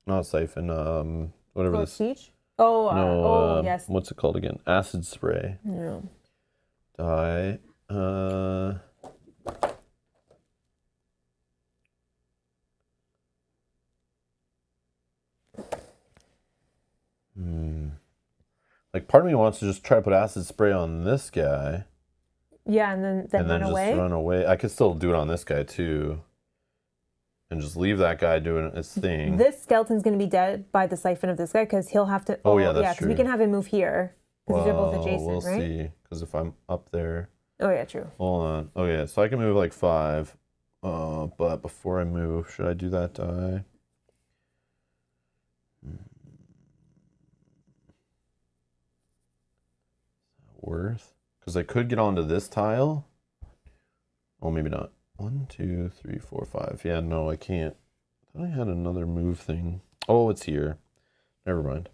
Not siphon. Whatever this. Siege? Oh, no. Yes. What's it called again? Acid spray. Yeah. Die. Like part of me wants to just try to put acid spray on this guy. Yeah, and then run away. Just run away. I could still do it on this guy too. And just leave that guy doing its thing. This skeleton's going to be dead by the siphon of this guy because he'll have to... Oh, yeah, that's true. because we can have him move here. Because these are both adjacent, right? We'll see. Because if I'm up there... Oh, yeah, true. Hold on. Oh, yeah. So I can move like 5. But before I move, should I do that die? Worth? Because I could get onto this tile. Oh, maybe not. 1, 2, 3, 4, 5. Yeah, no, I can't. I thought I had another move thing. Oh, it's here. Never mind.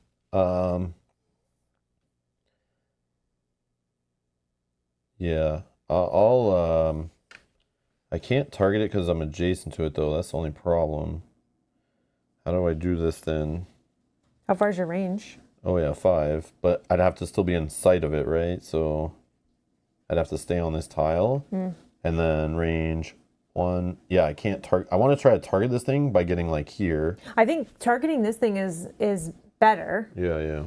Yeah, I can't target it because I'm adjacent to it though. That's the only problem. How do I do this then? How far is your range? Oh yeah, 5. But I'd have to still be in sight of it, right? So I'd have to stay on this tile. And then range 1. Yeah, I can't target. I want to try to target this thing by getting like here. I think targeting this thing is better. Yeah.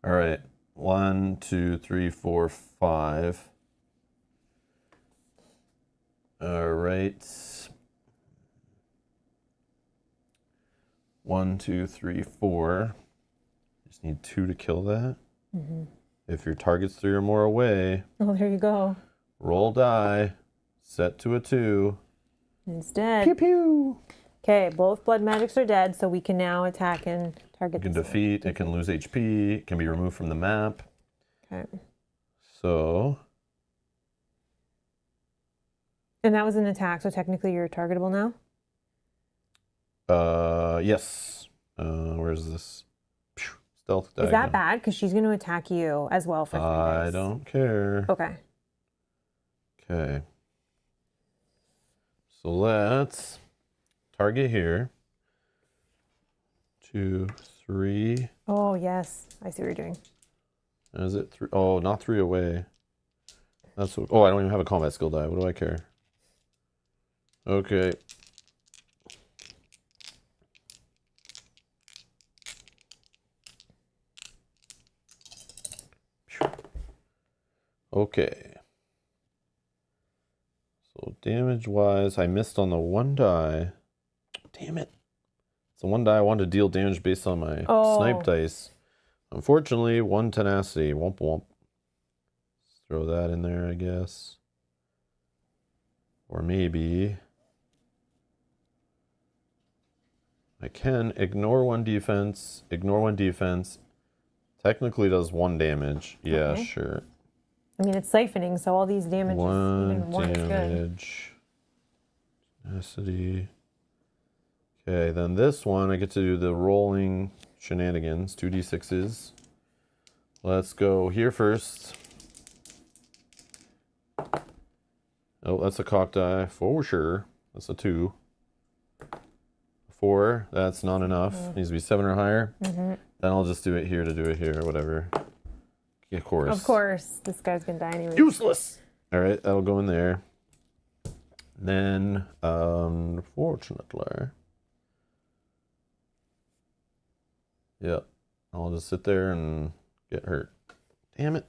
All right. 1, 2, 3, 4, 5. All right. 1, 2, 3, 4. Just need 2 to kill that. If your target's 3 or more away, Oh, there you go. roll die, set to a 2. It's dead. Pew pew. Okay, both blood magics are dead, so we can now attack and target. You can this defeat, it can lose HP, it can be removed from the map. Okay. So, And that was an attack, so technically you're targetable now? yes. Where's this? Stealth die. Is that bad? Because she's going to attack you as well for 3 I days. don't care. Okay. Okay. So let's target here. 2, 3. Oh, yes. I see what you're doing. Is it 3? Oh, not 3 away. That's what, oh, I don't even have a combat skill die. What do I care? Okay. Okay. So damage wise, I missed on the 1 die. Damn it. It's the 1 die I wanted to deal damage based on my snipe dice. Unfortunately, 1 tenacity. Womp womp. Throw that in there, I guess. Or maybe I can ignore 1 defense, ignore 1 defense. Technically does 1 damage. Yeah, Okay. sure. I mean, it's siphoning, so all these damages, 1 even 1 is good. damage. Tenacity. Okay, then this one I get to do the rolling shenanigans. 2d6s. Let's go here first. Oh, that's a cock die for sure. That's a 2. 4, that's not enough. Needs to be 7 or higher. Then I'll just do it here to do it here, whatever. Yeah, of course. Of course. This guy's going to die anyway. Useless! Alright, that'll go in there. Then, unfortunately, yep, I'll just sit there and get hurt. Damn it.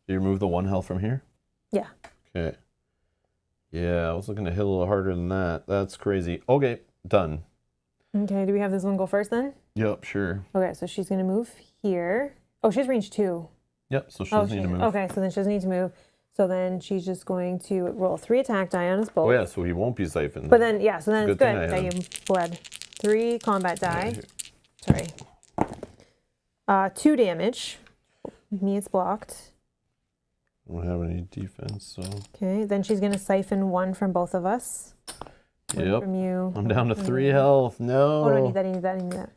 Do you remove the 1 health from here? Yeah. Okay. Yeah, I was looking to hit a little harder than that. That's crazy. Okay, done. Okay, do we have this one go first then? Yep, sure. Okay, so she's going to move here. Oh, she has range 2. Yep, so she doesn't need to move. Okay, so then she doesn't need to move. So then she's just going to roll 3 attack die on us both. Oh yeah, so he won't be siphoned. But then, yeah, so then it's Good thing good I that you bled. 3 combat die. Right, Sorry. 2 damage. Me, it's blocked. I don't have any defense, so. Okay, then she's going to siphon 1 from both of us. 1 Yep. from you. I'm down to 3 health. No. Oh, no, I need that, I need that, I need that.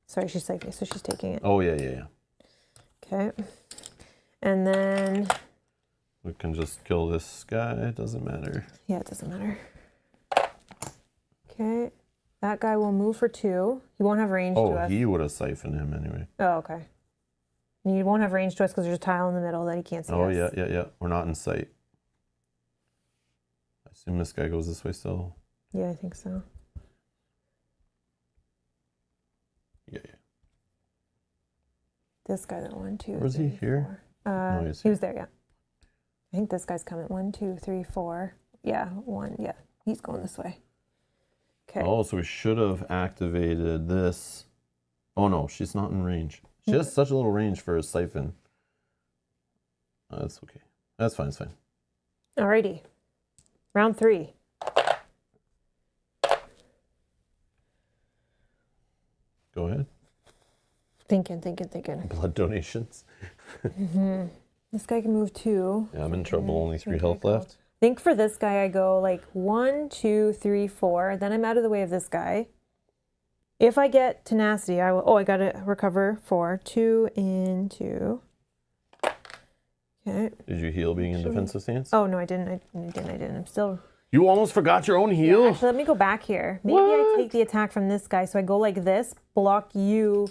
Sorry, she's siphoning, so she's taking it. Oh, yeah. Okay. And then, We can just kill this guy. It doesn't matter. yeah, it doesn't matter. Okay. That guy will move for 2. He won't have range to Oh, us. he would have siphoned him anyway. Oh, okay. And he won't have range to us because there's a tile in the middle that he can't see Oh, us. yeah. We're not in sight. I assume this guy goes this way still. Yeah, I think so. Yeah. This guy, that 1, 2. Was he 3, here? 4. No, he's He was there, yeah. I think this guy's coming. 1, 2, 3, 4. Yeah, 1. Yeah, he's going this way. Okay. Oh, so we should have activated this. Oh, no, she's not in range. She has such a little range for a siphon. That's okay. That's fine, it's fine. Alrighty. Round 3. Go ahead. Thinking. Blood donations. This guy can move 2. Yeah, I'm in trouble. Only 3 health left. I think for this guy, I go like 1, 2, 3, 4. Then I'm out of the way of this guy. If I get tenacity, I will. Oh, I got to recover 4. 2 and 2. Okay. Did you heal being in defensive stance? Oh, no, I didn't. I didn't. I'm still. You almost forgot your own heal? Actually, let me go back here. Maybe I take the attack from this guy. So I go like this, block you.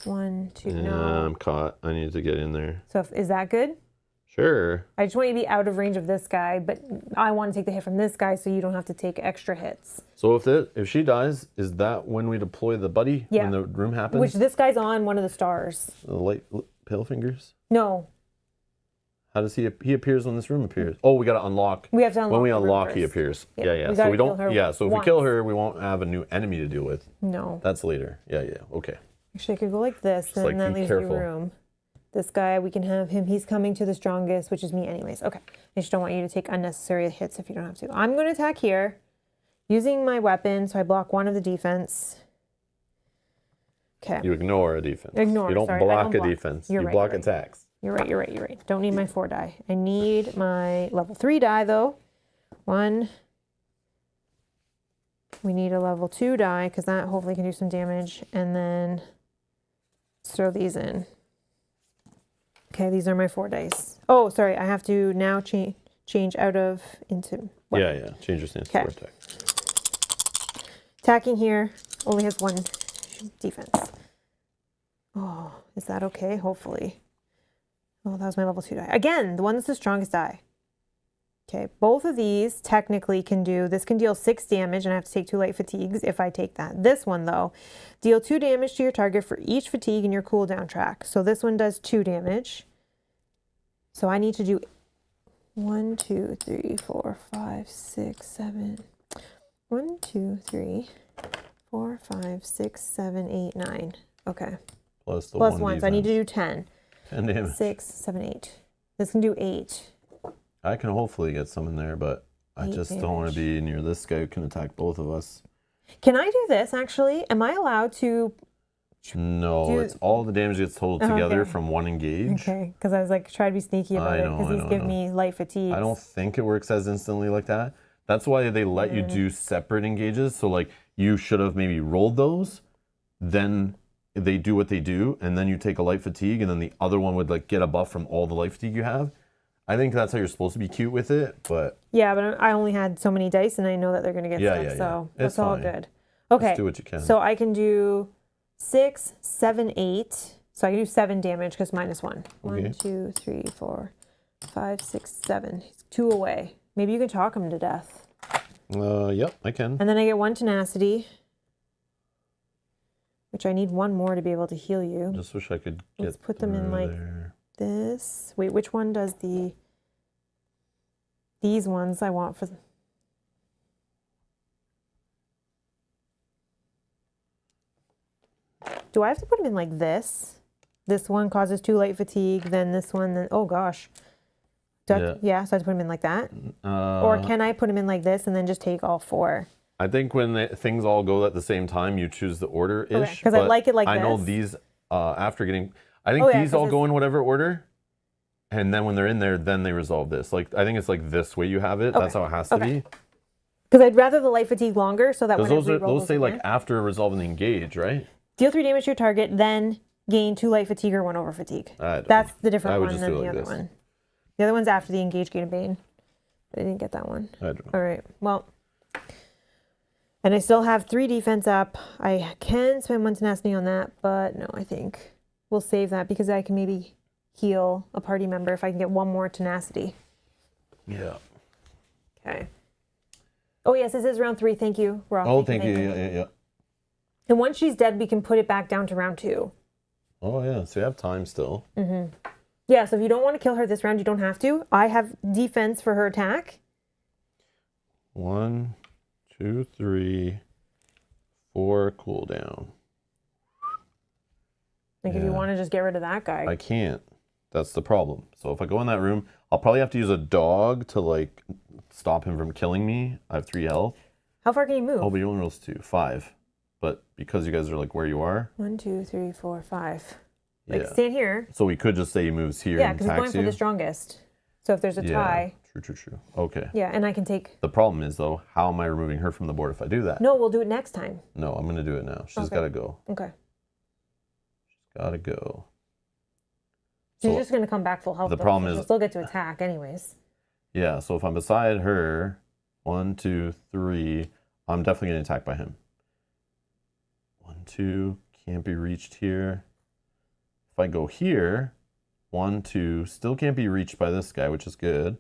1, 2. Yeah, No. I'm caught. I need to get in there. So is that good? Sure. I just want you to be out of range of this guy, but I want to take the hit from this guy so you don't have to take extra hits. So if she dies, is that when we deploy the buddy? Yeah. When the room happens? Which this guy's on one of the stars. The light pale fingers? No. How does he appears when this room appears? Oh, we gotta unlock. We have to unlock When we the room unlock, he first. appears. Yeah, Yeah. we So gotta kill her so if we kill once. her, we won't have a new enemy to deal with. No. That's later. Yeah. Okay. Actually, I could go like this, Just, and like, that be leaves careful. you room. This guy, we can have him. He's coming to the strongest, which is me anyways. Okay. I just don't want you to take unnecessary hits if you don't have to. I'm going to attack here using my weapon, so I block one of the defense. Okay. You ignore a defense. Ignore, You don't sorry, I block don't a block. defense. You're You right, block you're right. attacks. You're right. Don't need my 4 die. I need my level 3 die, though. 1. We need a level 2 die, because that hopefully can do some damage. And then let's throw these in. Okay, these are my 4 dice. Oh, sorry, I have to now change out of into weapon. Yeah. Change your stance Okay. for attack. Attacking here only has 1 defense. Oh, is that okay? Hopefully. Oh, that was my level 2 die. Again, the one that's the strongest die. Okay, both of these technically can do, this can deal 6 damage, and I have to take 2 light fatigues if I take that. This one, though, deal 2 damage to your target for each fatigue in your cooldown track. So this one does 2 damage. So I need to do 1, 2, 3, 4, 5, 6, 7. 1, 2, 3, 4, 5, 6, 7, 8, 9. Okay. Plus the Plus 1 1, so I need to do 10. 10 damage. 6, 7, 8. This can do 8. I can hopefully get some in there, but I 8 just don't want to be near this guy who can attack both of us. Can I do this, actually? Am I allowed to? No, it's all the damage gets totaled together from 1 engage. Okay, because I was like, try to be sneaky about it, because these give me light fatigue. I don't think it works as instantly like that. That's why they let you do separate engages. So like you should have maybe rolled those, then they do what they do, and then you take a light fatigue, and then the other one would like get a buff from all the light fatigue you have. I think that's how you're supposed to be cute with it, but yeah, but I only had so many dice, and I know that they're gonna get stuck, so it's that's all fine. good. Okay, Just do what you can. so I can do 6, 7, 8. So I can do 7 damage because minus 1. 1, 2, 3, 4, 5, 6, 7. He's 2 away. Maybe you can talk him to death. Yep, I can. And then I get 1 tenacity, which I need 1 more to be able to heal you. Just wish I could get Let's put them in like this. Wait, which one does these ones I want for... Do I have to put them in like this? This one causes 2 light fatigue, then this one, then... Oh, gosh. So I have to put them in like that? Or can I put them in like this and then just take all 4? I think when things all go at the same time, you choose the order-ish. Okay, because I like it like I this. know these, after getting... I think these all go in whatever order. And then when they're in there, then they resolve this. Like, I think it's like this way you have it. That's how it has to be. Because I'd rather the light fatigue longer so that when those say like after resolving the engage, right? Deal 3 damage to your target, then gain 2 light fatigue or 1 over fatigue. That's the different one than the other one. The other one's after the engage, gain, and bane. But I didn't get that one. I don't know. All right. Well, and I still have 3 defense up. I can spend 1 tenacity on that, but no, I think we'll save that because I can maybe heal a party member if I can get 1 more tenacity. Yeah. Okay. Oh, yes, this is round 3. Thank you, Rock. Oh, thank you. Yeah. And once she's dead, we can put it back down to round 2. Oh, yeah. So you have time still. Mm-hmm. Yeah, so if you don't want to kill her this round, you don't have to. I have defense for her attack. 1, 2, 3, 4 cooldown. Like if you want to just get rid of that guy. I can't. That's the problem. So if I go in that room, I'll probably have to use a dog to like stop him from killing me. I have 3 health. How far can you move? Oh, but you only rolls 2. 5. But because you guys are like where you are. 1, 2, 3, 4, 5. Like Yeah. stand here. So we could just say he moves here Yeah, and because he's going attacks for you. the strongest. So if there's a tie. True. Okay. Yeah, and I can take... The problem is though, how am I removing her from the board if I do that? No, we'll do it next time. No, I'm gonna do it now. She's gotta go. Okay. She's gotta go. She's just gonna come back full health. The problem is she'll still get to attack anyways. Yeah, so if I'm beside her, 1, 2, 3, I'm definitely getting attacked by him. 1, 2, can't be reached here. If I go here, 1, 2, still can't be reached by this guy, which is good.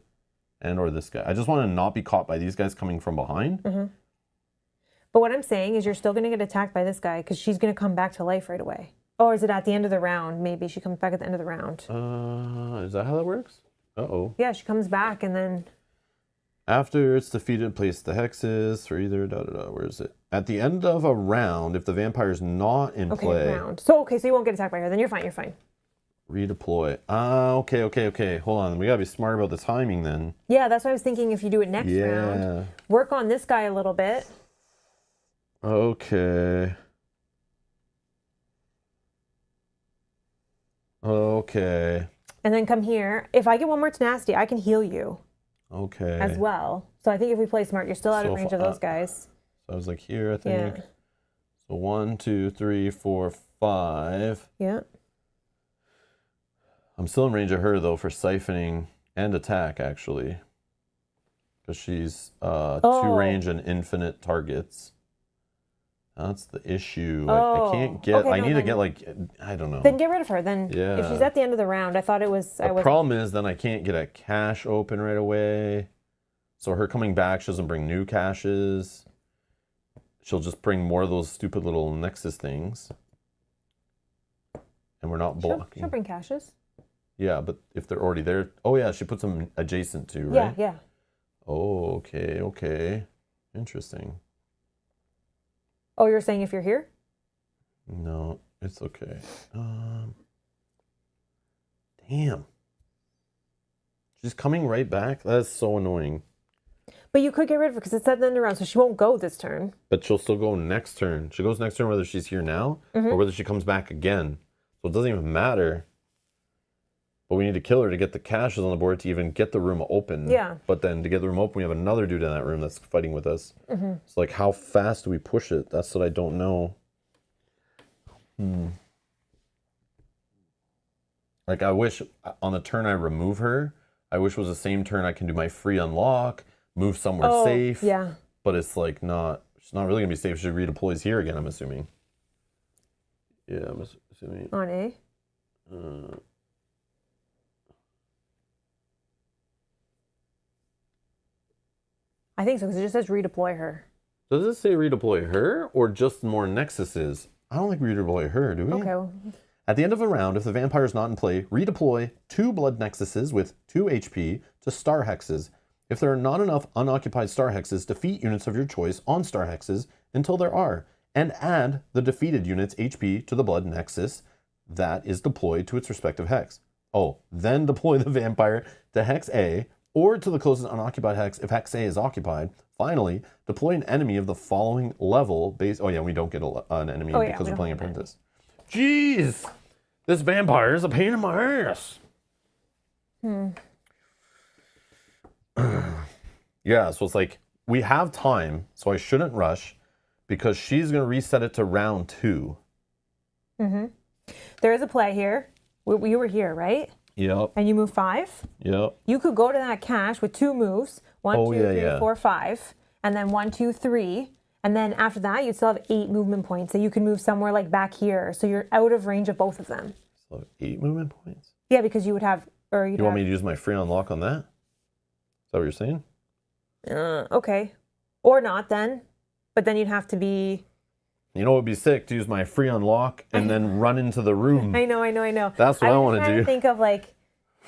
And or this guy. I just want to not be caught by these guys coming from behind. Mm-hmm. But what I'm saying is you're still going to get attacked by this guy because she's going to come back to life right away. Or is it at the end of the round? Maybe she comes back at the end of the round. Is that how that works? Uh-oh. Yeah, she comes back and then... After it's defeated, place the hexes for either... Where is it? At the end of a round, if the vampire's not in play, round. So you won't get attacked by her. Then you're fine. You're fine. redeploy. Okay. Hold on. We gotta be smart about the timing then. Yeah, that's what I was thinking. If you do it next round, work on this guy a little bit. Okay. And then come here. If I get one more tenacity, I can heal you. Okay. As well. So I think if we play smart, you're still out of range of those guys. So I was like here, I think. Yeah. So 1, 2, 3, 4, 5. Yeah. I'm still in range of her though for siphoning and attack actually, because she's 2 range and infinite targets. That's the issue. I can't get. I need to get like I don't know. Then get rid of her. Then if she's at the end of the round, I thought it was. The problem is then I can't get a cache open right away. So her coming back, she doesn't bring new caches. She'll just bring more of those stupid little Nexus things. And we're not blocking. She'll bring caches. Yeah, but if they're already there. Oh yeah, she puts them adjacent to, right? Yeah. Oh, okay. Interesting. Oh, you're saying if you're here? No, it's okay. Damn. She's coming right back? That's so annoying. But you could get rid of her because it's at the end of the round, so she won't go this turn. But she'll still go next turn. She goes next turn whether she's here now or whether she comes back again. So it doesn't even matter. But we need to kill her to get the caches on the board to even get the room open. Yeah. But then to get the room open, we have another dude in that room that's fighting with us. So like, how fast do we push it? That's what I don't know. Like, I wish on the turn I remove her, I wish was the same turn I can do my free unlock, move somewhere safe. Yeah. But it's like not, she's not really going to be safe. She redeploys here again, I'm assuming. Yeah, I'm assuming. On A? I think so, because it just says redeploy her. Does it say redeploy her or just more Nexuses? I don't think we redeploy her, do we? Okay. At the end of a round, if the vampire is not in play, redeploy 2 blood Nexuses with 2 HP to star hexes. If there are not enough unoccupied star hexes, defeat units of your choice on star hexes until there are, and add the defeated unit's HP to the blood Nexus that is deployed to its respective hex. Then deploy the vampire to hex A, or to the closest unoccupied hex if hex A is occupied. Finally, deploy an enemy of the following level base. Oh yeah, we don't get an enemy because we're playing Apprentice. Jeez! This vampire is a pain in my ass. Yeah, so it's like, we have time, so I shouldn't rush, because she's going to reset it to round 2. There is a play here. We were here, right? Yep. And you move 5. Yep. You could go to that cache with 2 moves. 1, 2, 3, 4, 5. And then 1, 2, 3. And then after that, you'd still have 8 movement points. So you can move somewhere like back here. So you're out of range of both of them. So 8 movement points? Yeah, because you would have... You want me to use my free unlock on that? Is that what you're saying? Okay. Or not then. But then you'd have to be... You know what would be sick? To use my free unlock and then run into the room. I know. That's what I want to do. To think of like...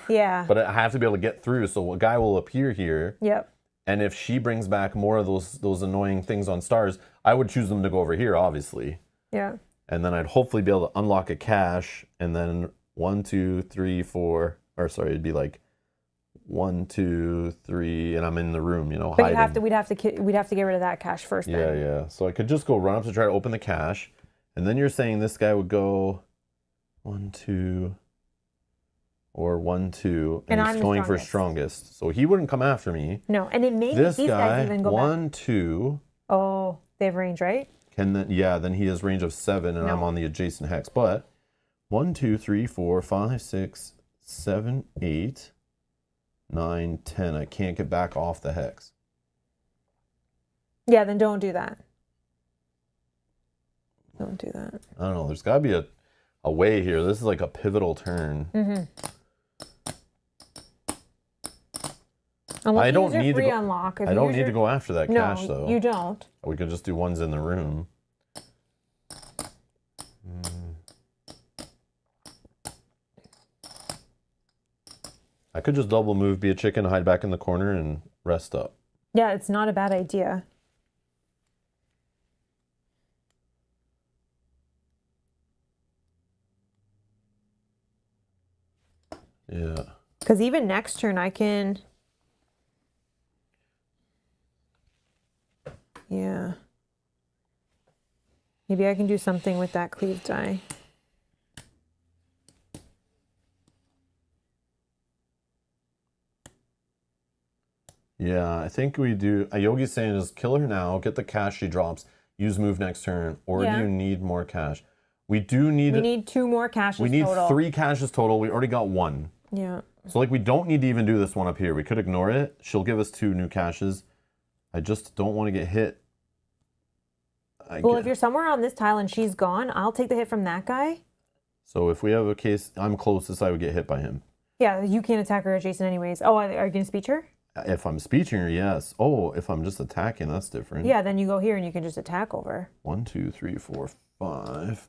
Yeah. But I have to be able to get through, so a guy will appear here. Yep. And if she brings back more of those annoying things on stars, I would choose them to go over here, obviously. Yeah. And then I'd hopefully be able to unlock a cache, and then 1, 2, 3, 4, or sorry, it'd be like 1, 2, 3, and I'm in the room, But hiding. we'd have to get rid of that cache first. Yeah. So I could just go run up to try to open the cache, and then you're saying this guy would go 1, 2. Or 1, 2, and he's going for strongest. So he wouldn't come after me. No, and it may this these guy, guys even go 1, back. 2. Oh, they have range, right? Then he has range of 7, and I'm on the adjacent hex. But 1, 2, 3, 4, 5, 6, 7, 8, 9, 10. I can't get back off the hex. Yeah, then don't do that. Don't do that. I don't know. There's got to be a way here. This is like a pivotal turn. Unless I don't you use your need free to go, unlock. I don't need to go after that cache, though. You don't. We could just do ones in the room. I could just double move, be a chicken, hide back in the corner, and rest up. Yeah, it's not a bad idea. Yeah. Because even next turn I can... Yeah. Maybe I can do something with that cleave die. Yeah, I think we do. Yogi's saying is kill her now, get the cash she drops, use move next turn, or do Yeah. you need more cash? We do need. We need 2 more caches We need total. 3 caches total. We already got 1. Yeah. So like we don't need to even do this one up here. We could ignore it. She'll give us 2 new caches. I just don't want to get hit. Well, if you're somewhere on this tile and she's gone, I'll take the hit from that guy. So if we have a case, I'm closest, I would get hit by him. Yeah, you can't attack her adjacent anyways. Oh, are you going to speech her? If I'm speeching her, yes. Oh, if I'm just attacking, that's different. Yeah, then you go here and you can just attack over. 1, 2, 3, 4, 5.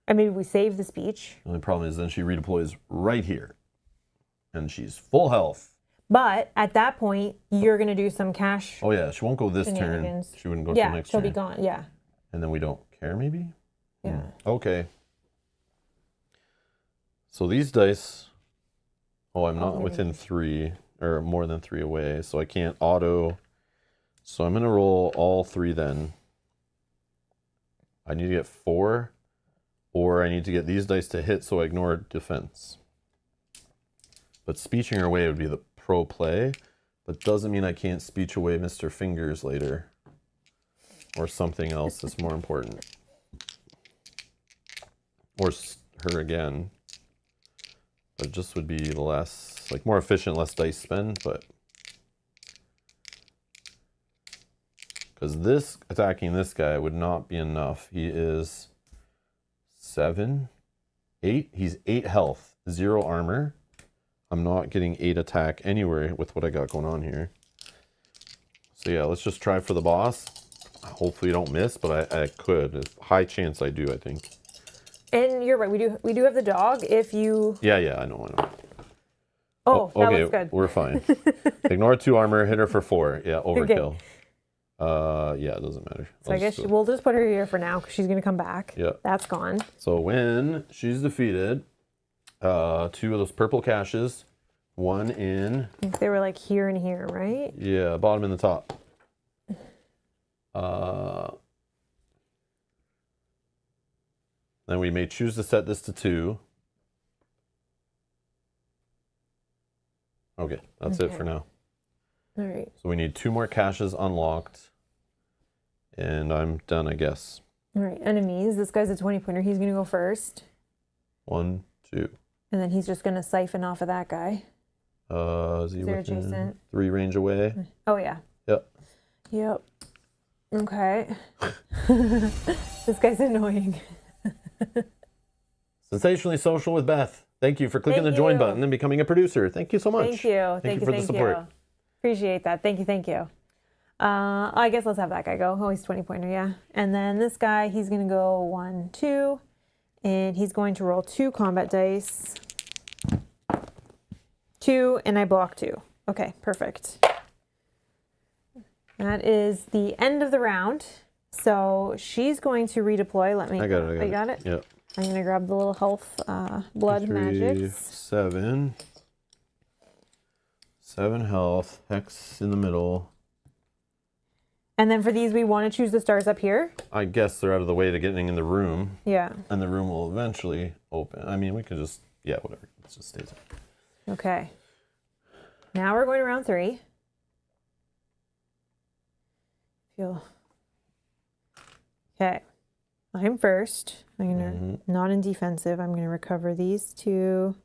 And maybe we save the speech. The only problem is then she redeploys right here. And she's full health. But at that point, you're going to do some cash. Oh yeah, she won't go this turn. Shenanigans. She wouldn't go till next she'll turn. be gone. Yeah. And then we don't care maybe? Yeah. Okay. So these dice... Oh, I'm not within 3 or more than 3 away, so I can't auto. So I'm going to roll all 3 then. I need to get 4, or I need to get these dice to hit so I ignore defense. But speeching her away would be the pro play, but doesn't mean I can't speech away Mr. Fingers later. Or something else that's more important. Or her again. But it just would be less, like more efficient, less dice spend, but. Because this, attacking this guy would not be enough. He is 7, 8. He's 8 health, 0 armor. I'm not getting 8 attack anywhere with what I got going on here. So yeah, let's just try for the boss. Hopefully you don't miss, but I could. There's a high chance I do, I think. And you're right. We do have the dog. If you... Yeah, I know. Oh, that okay, looks good. We're fine. Ignore 2 armor, hit her for 4. Yeah, overkill. Okay. Yeah, it doesn't matter. So I guess we'll just put her here for now because she's going to come back. Yeah. That's gone. So when she's defeated, 2 of those purple caches, 1 in... I think they were like here and here, right? Yeah, bottom and the top. Then we may choose to set this to 2. Okay, that's it for now. All right. So we need 2 more caches unlocked. And I'm done, I guess. All right, enemies. This guy's a 20-pointer. He's going to go first. 1, 2. And then he's just going to siphon off of that guy. Is he there within adjacent? 3 range away? Oh, yeah. Yep. Okay. This guy's annoying. Sensationally Social with Beth. Thank you for clicking Thank the join you. button and becoming a producer. Thank you so much. Thank you. Thank you for the support. Appreciate that. Thank you. I guess let's have that guy go. Oh, he's 20-pointer, yeah. And then this guy, he's going to go 1, 2. And he's going to roll 2 combat dice. 2, and I block 2. Okay, perfect. That is the end of the round. So she's going to redeploy. Let me. I got it. I got it? Yep. I'm going to grab the little health blood 3, magics. 7. 7 health. Hex in the middle. And then for these, we want to choose the stars up here. I guess they're out of the way to getting in the room. Yeah. And the room will eventually open. I mean, we could just, yeah, whatever. Let's just stay there. Okay. Now we're going to round 3. Okay. I'm first. I'm going to, not in defensive, I'm going to recover these 2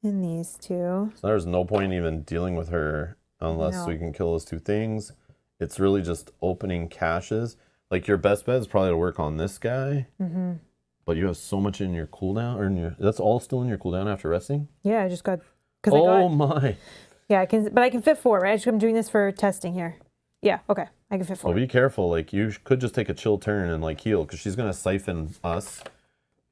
and these 2. So there's no point even dealing with her unless we can kill those 2 things. It's really just opening caches. Like your best bet is probably to work on this guy. But you have so much in your cooldown, or in your, that's all still in your cooldown after resting? Yeah, I just got, my. Yeah, I can, but I can fit 4, right? I'm doing this for testing here. Yeah, okay. I can fit 4. Well, be careful. Like you could just take a chill turn and like heal, because she's going to siphon us.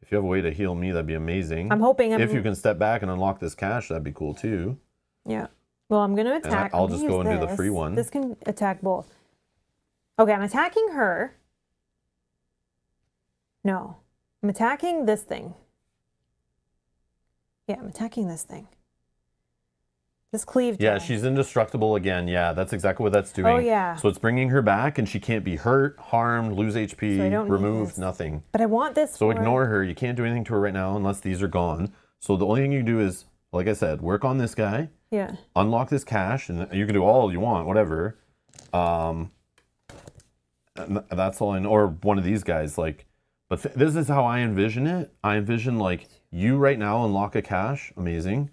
If you have a way to heal me, that'd be amazing. I'm hoping. If you can step back and unlock this cache, that'd be cool too. Yeah. Well, I'm going to attack. I'll just go and do the free one. This can attack both. Okay, I'm attacking her. No. I'm attacking this thing. Yeah, I'm attacking this thing. This cleave Yeah, die. she's indestructible again. Yeah, that's exactly what that's doing. Oh, yeah. So it's bringing her back, and she can't be hurt, harmed, lose HP, So I don't need removed, this. nothing. But I want this So for... ignore her. You can't do anything to her right now unless these are gone. So the only thing you can do is, like I said, work on this guy. Yeah. Unlock this cache, and you can do all you want, whatever. And that's all I know. Or one of these guys, like... But this is how I envision it. I envision, like, you right now unlock a cache. Amazing.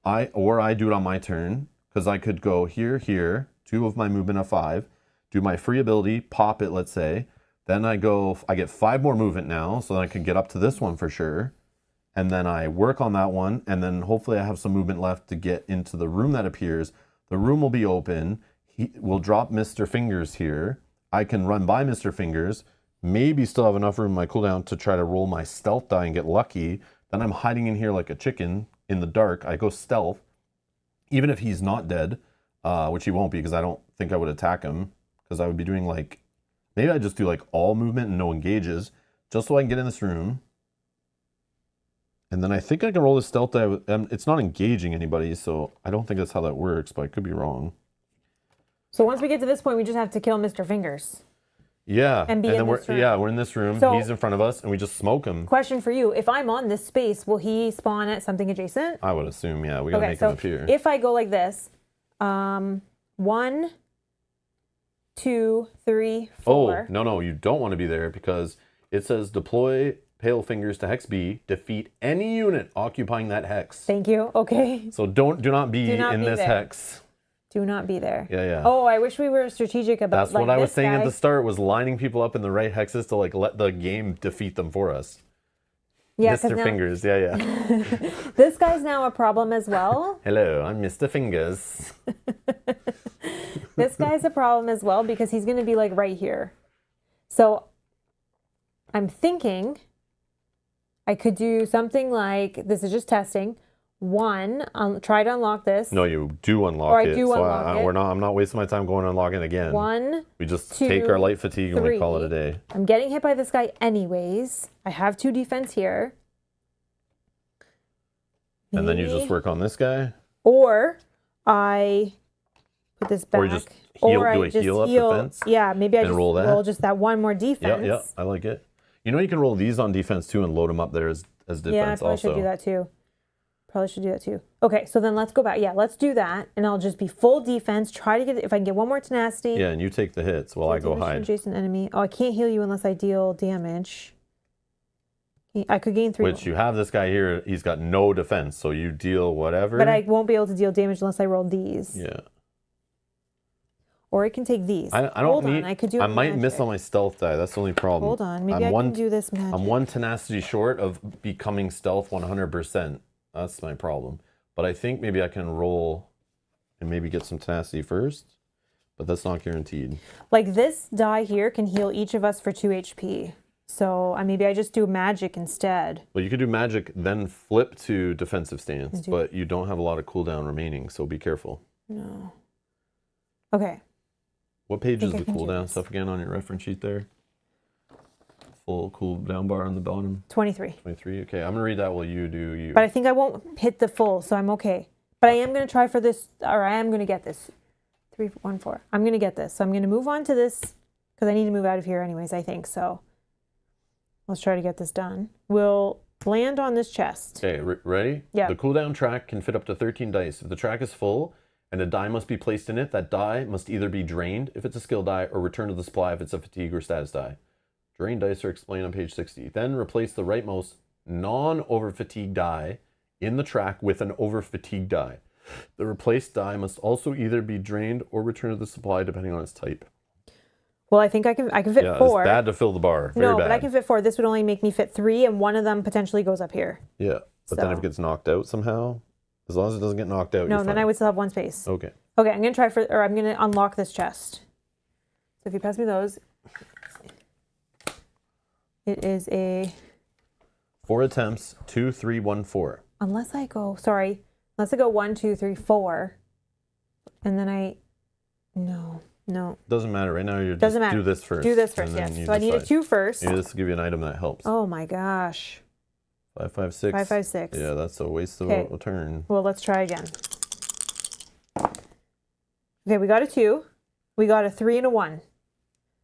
I do it on my turn. Because I could go here, here, 2 of my movement of 5, do my free ability, pop it, let's say. Then I get 5 more movement now, so then I can get up to this one for sure. And then I work on that one, and then hopefully I have some movement left to get into the room that appears. The room will be open. We'll drop Mr. Fingers here. I can run by Mr. Fingers, maybe still have enough room in my cooldown to try to roll my stealth die and get lucky. Then I'm hiding in here like a chicken in the dark. I go stealth. Even if he's not dead, which he won't be because I don't think I would attack him, because I would be doing like, maybe I just do like all movement and no engages, just so I can get in this room. And then I think I can roll this stealth die. It's not engaging anybody, so I don't think that's how that works, but I could be wrong. So once we get to this point, we just have to kill Mr. Fingers. Yeah, And then this room. we're in this room. So, he's in front of us, and we just smoke him. Question for you. If I'm on this space, will he spawn at something adjacent? I would assume, yeah. We gotta make him appear. If I go like this, 1, 2, 3, 4. Oh, no, you don't want to be there because it says deploy Pale Fingers to Hex B, defeat any unit occupying that hex. Thank you. Okay. So do not be in this there. hex. Do not be there. Yeah. Oh, I wish we were strategic about That's what I was saying at the start, was lining people up in the right hexes to like let the game defeat them for us. Yeah, Mr. Fingers, yeah. This guy's now a problem as well. Hello, I'm Mr. Fingers. This guy's a problem as well because he's going to be like right here. So I'm thinking I could do something like, this is just testing. 1, try to unlock this. No, you do unlock or it. I do unlock it. I'm not wasting my time going unlocking it again. 1, we just 2, take our light fatigue 3. and we call it a day. I'm getting hit by this guy anyways. I have 2 defense here. And then you just work on this guy? Or I put this back. Or you just heal up defense? Yeah, maybe I and just roll just that 1 more defense. Yeah, I like it. You know, you can roll these on defense too and load them up there as defense also. Yeah, I probably should do that too. Okay, so then let's go back. Yeah, let's do that. And I'll just be full defense. Try to get, if I can get 1 more tenacity. Yeah, and you take the hits while I go hide. Adjacent enemy. Oh, I can't heal you unless I deal damage. I could gain 3. Which you have this guy here, he's got no defense, so you deal whatever. But I won't be able to deal damage unless I roll these. Yeah. Or I can take these. I don't Hold need. on, I could do. I might miss on my stealth die. That's the only problem. Hold on, maybe I can do this magic. I'm 1 tenacity short of becoming stealth 100%. That's my problem. But I think maybe I can roll and maybe get some tenacity first. But that's not guaranteed. Like this die here can heal each of us for 2 HP. So maybe I just do magic instead. Well, you could do magic, then flip to defensive stance, but you don't have a lot of cooldown remaining, so be careful. No. Okay. What page is the cooldown stuff again on your reference sheet there? Full cooldown bar on the bottom? 23. 23, okay. I'm going to read that while you do you. But I think I won't hit the full, so I'm okay. But I am going to try for this, or I am going to get this. 3, 1, 4. I'm going to get this. So I'm going to move on to this, because I need to move out of here anyways, I think. So let's try to get this done. We'll land on this chest. Okay, ready? Yeah. The cooldown track can fit up to 13 dice. If the track is full and a die must be placed in it, that die must either be drained if it's a skill die or returned to the supply if it's a fatigue or status die. Drained dice are explained on page 60. Then replace the rightmost non-over-fatigue die in the track with an over-fatigue die. The replaced die must also either be drained or returned to the supply depending on its type. Well, I think I can fit 4. It's bad to fill the bar. Very no, bad. but I can fit 4. This would only make me fit 3, and one of them potentially goes up here. Yeah, but then if it gets knocked out somehow, as long as it doesn't get knocked out, no, you're then fine. I would still have 1 space. Okay. Okay, I'm gonna try I'm gonna unlock this chest. So if you pass me those, it is a 4 attempts, 2, 3, 1, 4. Unless I go 1, 2, 3, 4, and then no. Doesn't matter. Right now, you Doesn't matter. do this first. Do this first, yes. So I need a 2 first. Maybe this will give you an item that helps. Oh my gosh. 5, 5, 6. 5, 5, 6. Yeah, that's a waste of Okay. a turn. Well, let's try again. Okay, we got a 2. We got a 3 and a 1.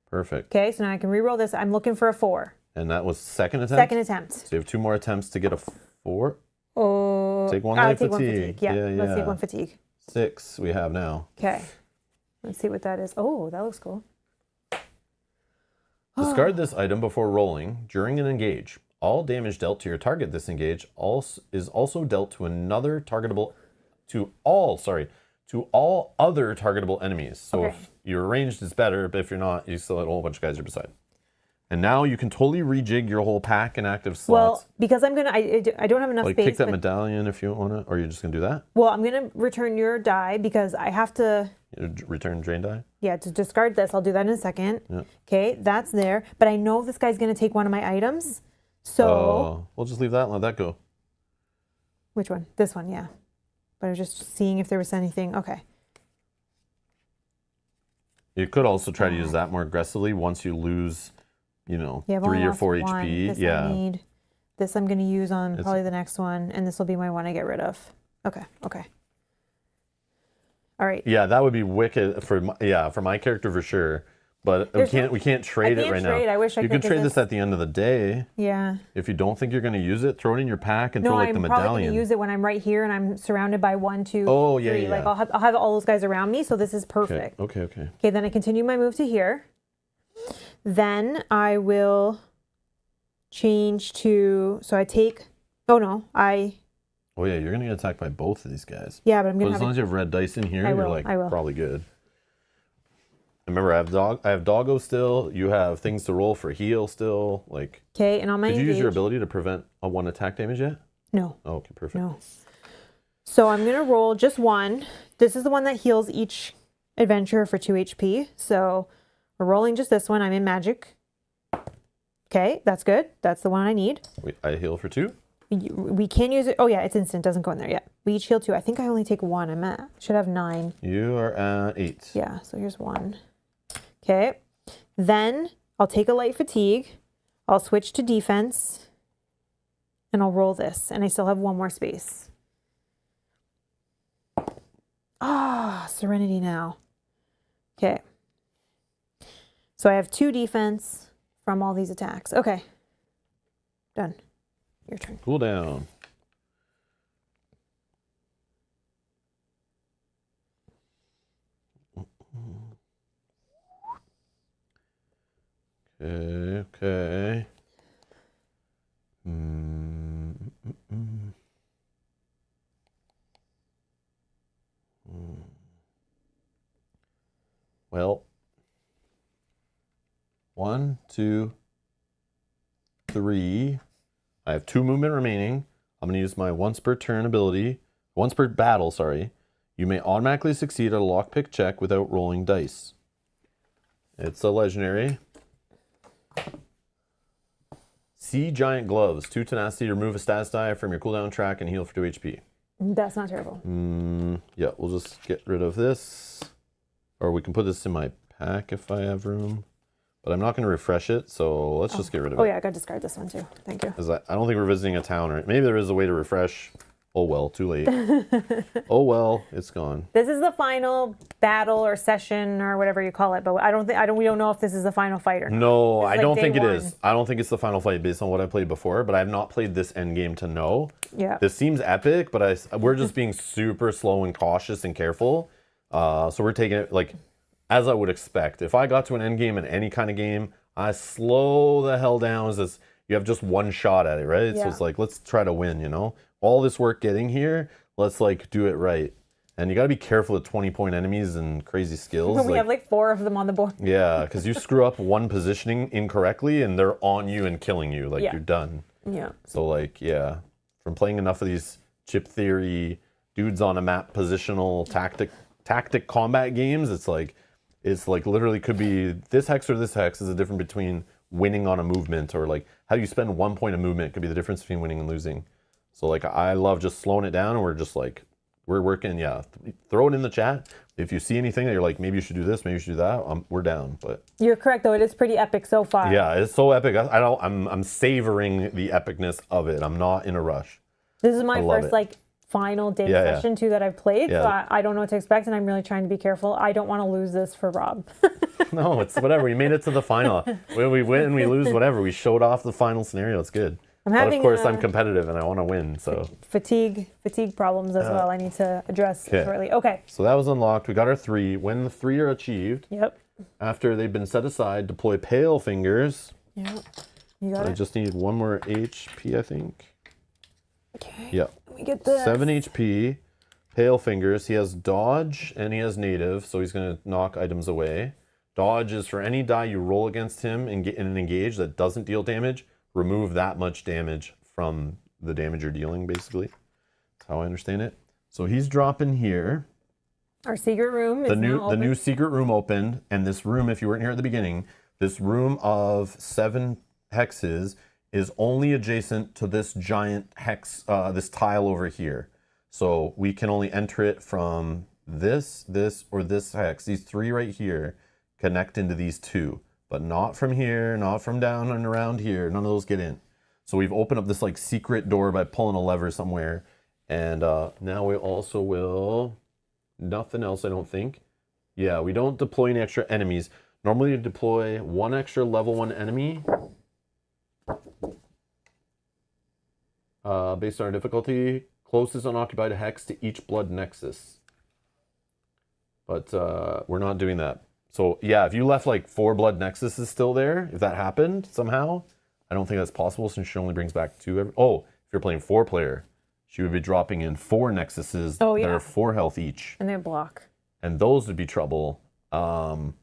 Perfect. Okay, so now I can re-roll this. I'm looking for a 4. And that was second attempt? Second attempt. So you have 2 more attempts to get a 4. Oh, Take one I'll life take one fatigue. fatigue. Yeah, let's take one fatigue. 6 we have now. Okay. Let's see what that is. Oh, that looks cool. Discard this item before rolling during an engage. All damage dealt to your target this engage is also dealt to another targetable to all other targetable enemies. So Okay. if you're ranged, it's better, but if you're not, you still have a whole bunch of guys you're beside. And now you can totally rejig your whole pack and active slots. Well, because I'm gonna, I don't have enough like space. pick that but- medallion if you want to, or you're just gonna do that. Well, I'm gonna return your die because I have to. Return drain die. Yeah, to discard this. I'll do that in a second. Yeah. Okay, that's there. But I know this guy's gonna take one of my items. So We'll just leave that and let that go. which one? This one, yeah. But I was just seeing if there was anything. Okay. You could also try to use that more aggressively once you lose, Yeah, I've only 3 or lost 4 one. HP. This I Yeah. need. This I'm gonna use on probably the next one, and this will be my one I get rid of. Okay. Okay. All right. Yeah, that would be wicked for my character for sure. But we can't trade it right trade. now. I wish I you could, could trade this at the end of the day. Yeah. If you don't think you're going to use it, throw it in your pack and No, throw like I'm the probably medallion. going to use it when I'm right here and I'm surrounded by 1, 2, Oh, yeah, 3. yeah, Like yeah. I'll have all those guys around me, so this is Okay, perfect. okay. Okay, then I continue my move to here. Then I will change to, so I take, oh no, Oh yeah, you're going to get attacked by both of these guys. yeah, but I'm But going to as have long it, as you have red dice in here, I you're will, like I will. probably good. Remember, I have doggo still. You have things to roll for heal still. Like, okay, and on my did you use your engage- ability to prevent a 1 attack damage yet? No, Oh, okay, perfect. no. So I'm going to roll just 1. This is the one that heals each adventurer for 2 HP. So we're rolling just this one. I'm in magic. Okay, that's good. That's the one I need. Wait, I heal for 2? We can use it. Oh yeah, it's instant. Doesn't go in there yet. We each heal 2. I think I only take 1. I'm at, should have 9. You are at 8. Yeah, so here's 1. Okay, then I'll take a light fatigue. I'll switch to defense. And I'll roll this. And I still have 1 more space. Ah, Serenity now. Okay. So I have 2 defense from all these attacks. Okay. Done. Your turn. Cool down. Okay. Well, 1, 2, 3. I have 2 movement remaining. I'm going to use my once per turn ability. Once per battle, sorry. You may automatically succeed at a lockpick check without rolling dice. It's a legendary. Sea Giant Gloves. 2 tenacity to remove a status die from your cooldown track and heal for 2 HP. That's not terrible. Yeah, we'll just get rid of this. Or we can put this in my pack if I have room. But I'm not going to refresh it, so let's just get rid of it. Oh yeah, I got to discard this one too. Thank you. Because I don't think we're visiting a town, or maybe there is a way to refresh. Oh well, too late. Oh well, it's gone. This is the final battle or session or whatever you call it, but we don't know if this is the final fight or not. No, This is I like don't day think it one. is. I don't think it's the final fight based on what I played before, but I have not played this end game to know. Yeah. This seems epic, but we're just being super slow and cautious and careful. So we're taking it like as I would expect. If I got to an end game in any kind of game, I slow the hell down as you have just one shot at it, right? So Yeah. it's like, let's try to win, you know? All this work getting here, let's like do it right. And you got to be careful with 20-point enemies and crazy skills. We have like 4 of them on the board. Yeah, because you screw up one positioning incorrectly and they're on you and killing you. Like, Yeah. you're done. Yeah. So, like, yeah, from playing enough of these chip theory, dudes on a map positional tactic combat games, it's like literally could be this hex or this hex is the difference between winning on a movement, or like how you spend 1 point of movement could be the difference between winning and losing. So, like, I love just slowing it down and we're we're working. Yeah, throw it in the chat. If you see anything that you're like, maybe you should do this, maybe you should do that, we're down. But you're correct, though. It is pretty epic so far. yeah, it's so epic. I'm savoring the epicness of it. I'm not in a rush. This is my first like final day session too that I've played, so I don't know what to expect, and I'm really trying to be careful. I don't want to lose this for Rob. No, it's whatever. We made it to the final. When we win, we lose, whatever. We showed off the final scenario. It's good. But of course, I'm competitive and I want to win. So fatigue problems as well. I need to address shortly. Okay. So that was unlocked. We got our 3. When the 3 are achieved, after they've been set aside, deploy pale fingers. Yep. You got it. I just need 1 more HP, I think. Okay. Yep. Let me get this. 7 HP. Pale fingers. He has dodge and he has native, so he's going to knock items away. Dodge is for any die you roll against him in an engage that doesn't deal damage, remove that much damage from the damage you're dealing, basically. That's how I understand it. So he's dropping here. Our secret room is now open. The new secret room opened, and this room, if you weren't here at the beginning, this room of 7 hexes is only adjacent to this giant hex, this tile over here. So we can only enter it from this, or this hex. These 3 right here connect into these 2, but not from here, not from down and around here. None of those get in. So we've opened up this like secret door by pulling a lever somewhere. And now we also will, nothing else I don't think. Yeah, we don't deploy any extra enemies. Normally you deploy 1 extra level 1 enemy based on our difficulty, closest unoccupied hex to each blood nexus. But we're not doing that. So yeah, if you left like 4 blood nexuses still there, if that happened somehow, I don't think that's possible since she only brings back 2 every... Oh, if you're playing 4 player, she would be dropping in 4 nexuses that are 4 health each. And they block. And those would be trouble. And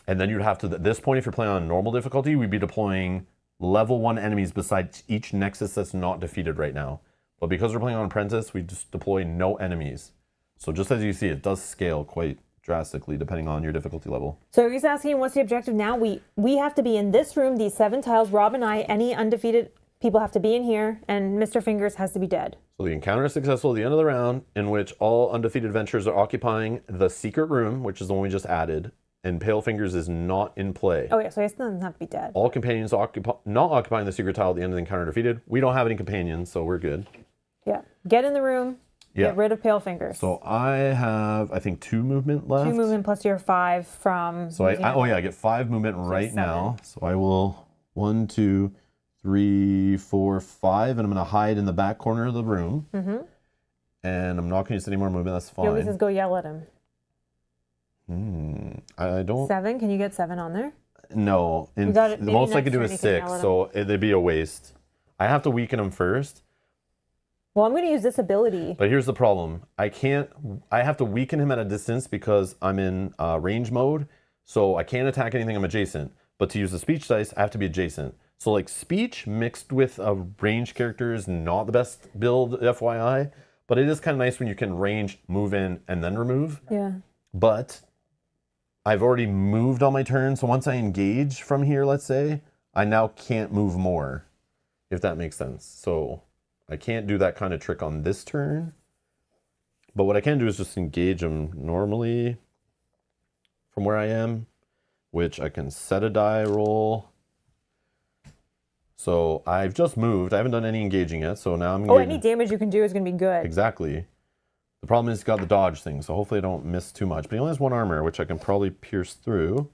then you'd have to, at this point, if you're playing on normal difficulty, we'd be deploying level 1 enemies besides each nexus that's not defeated right now. But because we're playing on Apprentice, we just deploy no enemies. So just as you see, it does scale quite drastically depending on your difficulty level. So he's asking, what's the objective now? We have to be in this room, these 7 tiles. Rob and I, any undefeated people have to be in here, and Mr. Fingers has to be dead. So the encounter is successful at the end of the round, in which all undefeated adventurers are occupying the secret room, which is the one we just added, and Pale Fingers is not in play. Oh yeah, so he doesn't have to be dead. All companions not occupying the secret tile at the end of the encounter defeated. We don't have any companions, so we're good. Yeah, get in the room. Yeah. Get rid of Pale Fingers. So I have, I think, 2 movement left. 2 movement plus your 5 from... So I get 5 movement right now. So I will 1, 2, 3, 4, 5, and I'm going to hide in the back corner of the room. Mm-hmm. And I'm not going to use any more movement. That's fine. Yogi says go yell at him. I don't... 7? Can you get 7 on there? No. The most I could do is 6, so it'd be a waste. I have to weaken him first. Well, I'm going to use this ability. But here's the problem. I have to weaken him at a distance because I'm in range mode. So I can't attack anything I'm adjacent. But to use the speech dice, I have to be adjacent. So like speech mixed with a range character is not the best build, FYI. But it is kind of nice when you can range, move in, and then remove. Yeah. But I've already moved on my turn. So once I engage from here, let's say, I now can't move more. If that makes sense. So... I can't do that kind of trick on this turn. But what I can do is just engage them normally from where I am, which I can set a die roll. So I've just moved. I haven't done any engaging yet. So now I'm engaging. Oh, any damage you can do is going to be good. Exactly. The problem is he's got the dodge thing. So hopefully I don't miss too much. But he only has 1 armor, which I can probably pierce through.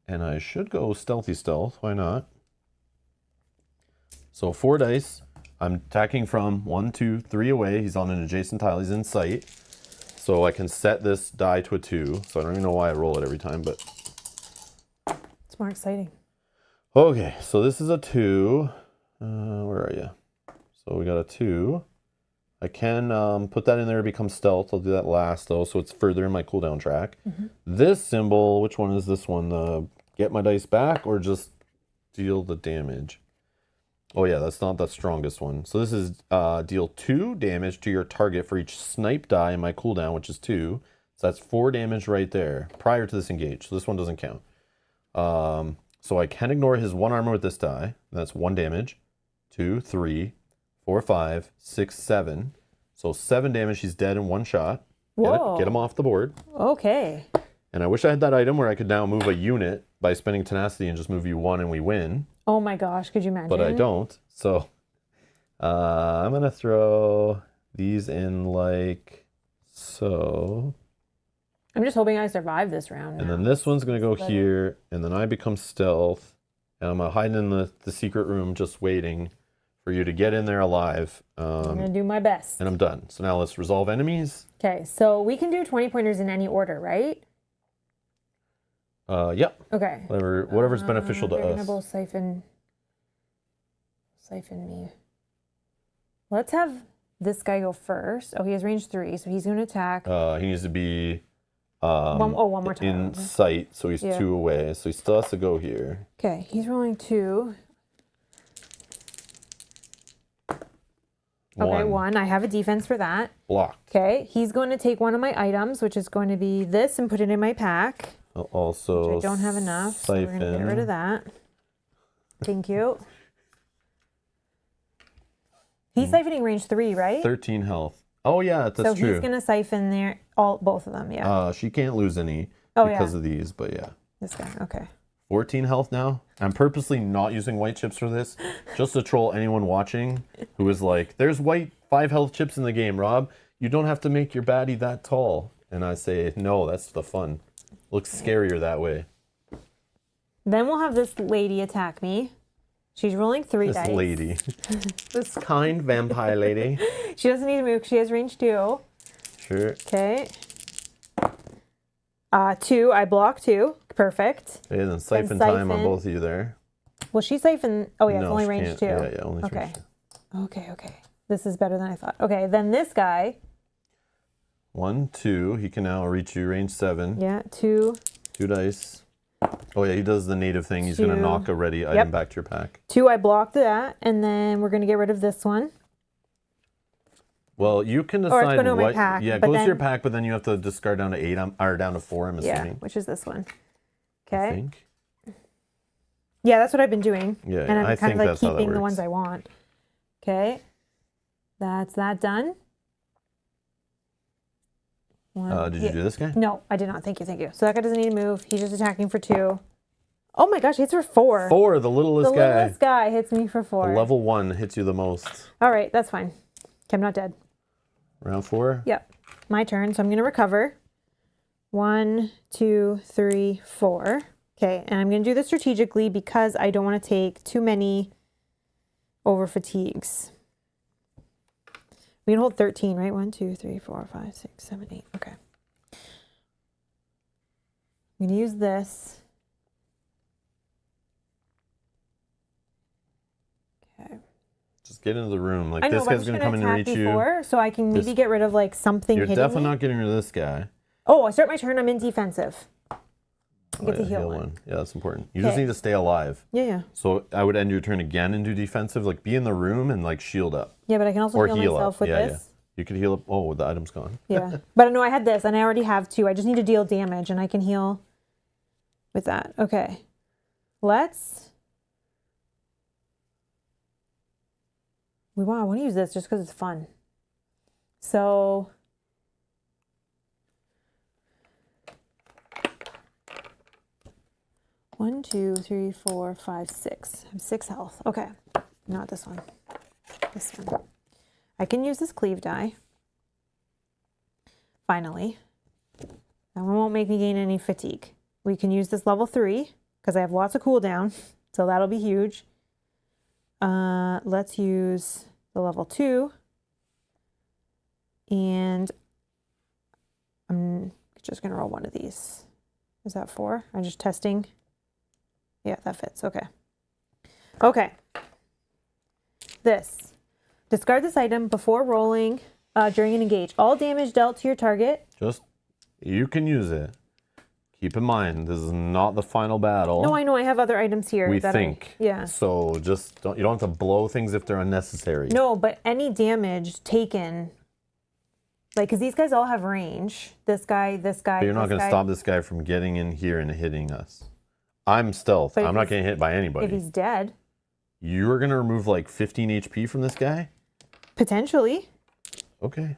And I should go stealthy stealth. Why not? So 4 dice, I'm attacking from 1, 2, 3 away. He's on an adjacent tile, he's in sight. So I can set this die to a 2. So I don't even know why I roll it every time, but... It's more exciting. Okay, so this is a 2. Where are you? So we got a 2. I can put that in there to become stealth. I'll do that last though, so it's further in my cooldown track. Mm-hmm. This symbol, which one is this one? Get my dice back or just deal the damage? Oh yeah, that's not the strongest one. So this is deal 2 damage to your target for each snipe die in my cooldown, which is 2. So that's 4 damage right there prior to this engage. So this one doesn't count. So I can ignore his 1 armor with this die. That's 1 damage. 2, 3, 4, 5, 6, 7. So 7 damage. He's dead in one shot. Whoa. Get him off the board. Okay. And I wish I had that item where I could now move a unit by spending tenacity and just move you 1 and we win. Oh my gosh, could you imagine? But I don't. So I'm going to throw these in like so. I'm just hoping I survive this round. And then this one's going to go here. And then I become stealth. And I'm hiding in the secret room just waiting for you to get in there alive. I'm going to do my best. And I'm done. So now let's resolve enemies. Okay, so we can do 20 pointers in any order, right? Yep. Okay. Whatever's beneficial to they're us. gonna both siphon me. Let's have this guy go first. Oh, he has range 3, so he's going to attack. He needs to be one more time. in sight, so he's 2 away. So he still has to go here. Okay, he's rolling 2. Okay, 1. I have a defense for that. Block. Okay, he's going to take one of my items, which is going to be this, and put it in my pack. Also, which I don't have enough, so we're going to get rid of that. Thank you. He's siphoning range 3, right? 13 health. Oh yeah, that's true. So he's going to siphon both of them, yeah. She can't lose any because of these, but yeah. This guy, okay. 14 health now. I'm purposely not using white chips for this, just to troll anyone watching who is like, there's white 5 health chips in the game, Rob. You don't have to make your baddie that tall. And I say, no, that's the fun. Looks scarier that way. Then we'll have this lady attack me. She's rolling 3 dice. This lady. This kind vampire lady. She doesn't need to move. She has range 2. Sure. Okay. 2. I block 2. Perfect. Okay, then siphon time on both of you there. Well, she siphon. Oh yeah, it's only she range can't. 2. Yeah, only okay. range 2. Okay. This is better than I thought. Okay, then this guy. 1, 2. He can now reach you range 7. Yeah, 2. 2 dice. Oh yeah, he does the native thing. He's going to knock a ready item back to your pack. 2. I blocked that, and then we're going to get rid of this one. Well, you can decide go to my pack, yeah, but goes then, to your pack, but then you have to discard down to 8 or down to 4. I'm assuming. Yeah, which is this one. I Okay. think. Yeah, that's what I've been doing. Yeah, and I'm I kind think of like that's how that keeping the works. ones I want. Okay. That's that done. Did you do this guy? No, I did not. Thank you. So that guy doesn't need to move. He's just attacking for 2. Oh my gosh, he hits for 4. 4, the littlest guy. The littlest guy hits me for 4. The level 1 hits you the most. All right, that's fine. Okay, I'm not dead. Round 4? Yep. My turn, so I'm going to recover. 1, 2, 3, 4. Okay, and I'm going to do this strategically because I don't want to take too many over fatigues. We can hold 13, right? 1, 2, 3, 4, 5, 6, 7, 8. Okay. I'm going to use this. Okay. Just get into the room. Like, I know, this guy's going to come in and reach you. So I can maybe get rid of like something You're hitting definitely me. not getting rid of this guy. Oh, I start my turn. I'm in defensive. I get to yeah, heal one. Yeah, that's important. You just need to stay alive. Yeah. So I would end your turn again and do defensive. Like, be in the room and like shield up. Yeah, but I can also Or heal heal myself up. with Yeah. this. You could heal up. Oh, the item's gone. Yeah. But no, I had this and I already have 2. I just need to deal damage and I can heal with that. Okay. Let's. I want to use this just because it's fun. So. One, 2, 3, 4, 5, 6. I have 6 health. Okay. Not this one. This one. I can use this cleave die. Finally. That one won't make me gain any fatigue. We can use this level 3 because I have lots of cooldown. So that'll be huge. Let's use the level 2. And I'm just going to roll one of these. Is that 4? I'm just testing. Yeah, that fits. Okay. Okay. This. Discard this item before rolling during an engage. All damage dealt to your target. You can use it. Keep in mind, this is not the final battle. No, I know. I have other items here. We think. Yeah. So just you don't have to blow things if they're unnecessary. No, but any damage taken, like, because these guys all have range. This guy, this guy. But you're not going to stop this guy from getting in here and hitting us. I'm stealth. I'm not getting hit by anybody. If he's dead. You're going to remove like 15 HP from this guy? Potentially. Okay.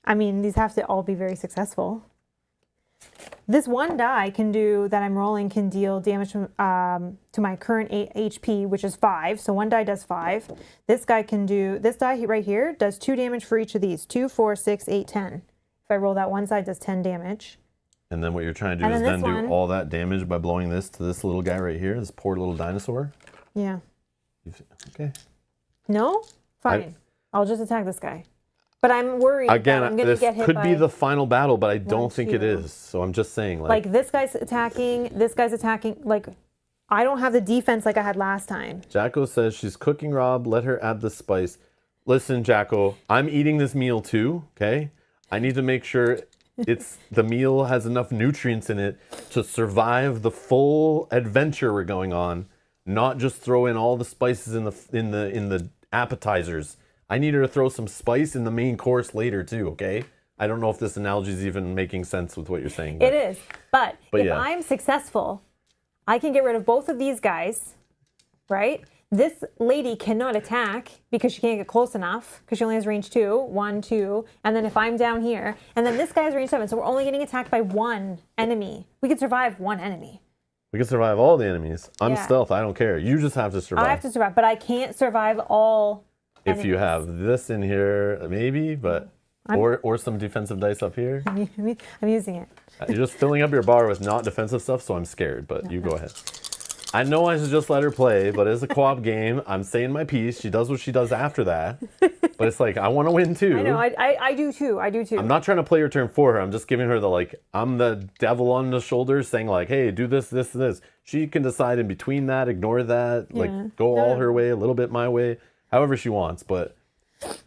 I mean, these have to all be very successful. This one die can do that I'm rolling can deal damage to my current HP, which is 5. So one die does 5. This guy can do, this die right here does 2 damage for each of these. 2, 4, 6, 8, 10. If I roll that one side, does 10 damage. And then what you're trying to do is then do all that damage by blowing this to this little guy right here, this poor little dinosaur. Yeah. Okay. No? Fine. I'll just attack this guy. But I'm worried that I'm going to get hit by... This could be the final battle, but I don't think it is. So I'm just saying, like this guy's attacking, like, I don't have the defense like I had last time. Jacko says she's cooking Rob. Let her add the spice. Listen, Jacko, I'm eating this meal too, okay? I need to make sure the meal has enough nutrients in it to survive the full adventure we're going on, not just throw in all the spices in the appetizers. I need her to throw some spice in the main course later too, okay? I don't know if this analogy is even making sense with what you're saying. It is. But if yeah. I'm successful, I can get rid of both of these guys, right? This lady cannot attack because she can't get close enough because she only has range 2, 1, 2. And then if I'm down here, and then this guy has range 7, so we're only getting attacked by one enemy. We can survive one enemy. We can survive all the enemies. I'm stealth. I don't care. You just have to survive. I have to survive, but I can't survive all enemies. If you have this in here, maybe, but or some defensive dice up here. I'm using it. You're just filling up your bar with not defensive stuff, so I'm scared, but you go ahead. I know I should just let her play, but it's a co-op game. I'm saying my piece. She does what she does after that. But it's like, I want to win too. I know, I do too. I do too. I'm not trying to play her turn for her. I'm just giving her the, like, I'm the devil on the shoulder saying, like, hey, do this, this, this. She can decide in between that, ignore that, like, go all her way, a little bit my way, however she wants. But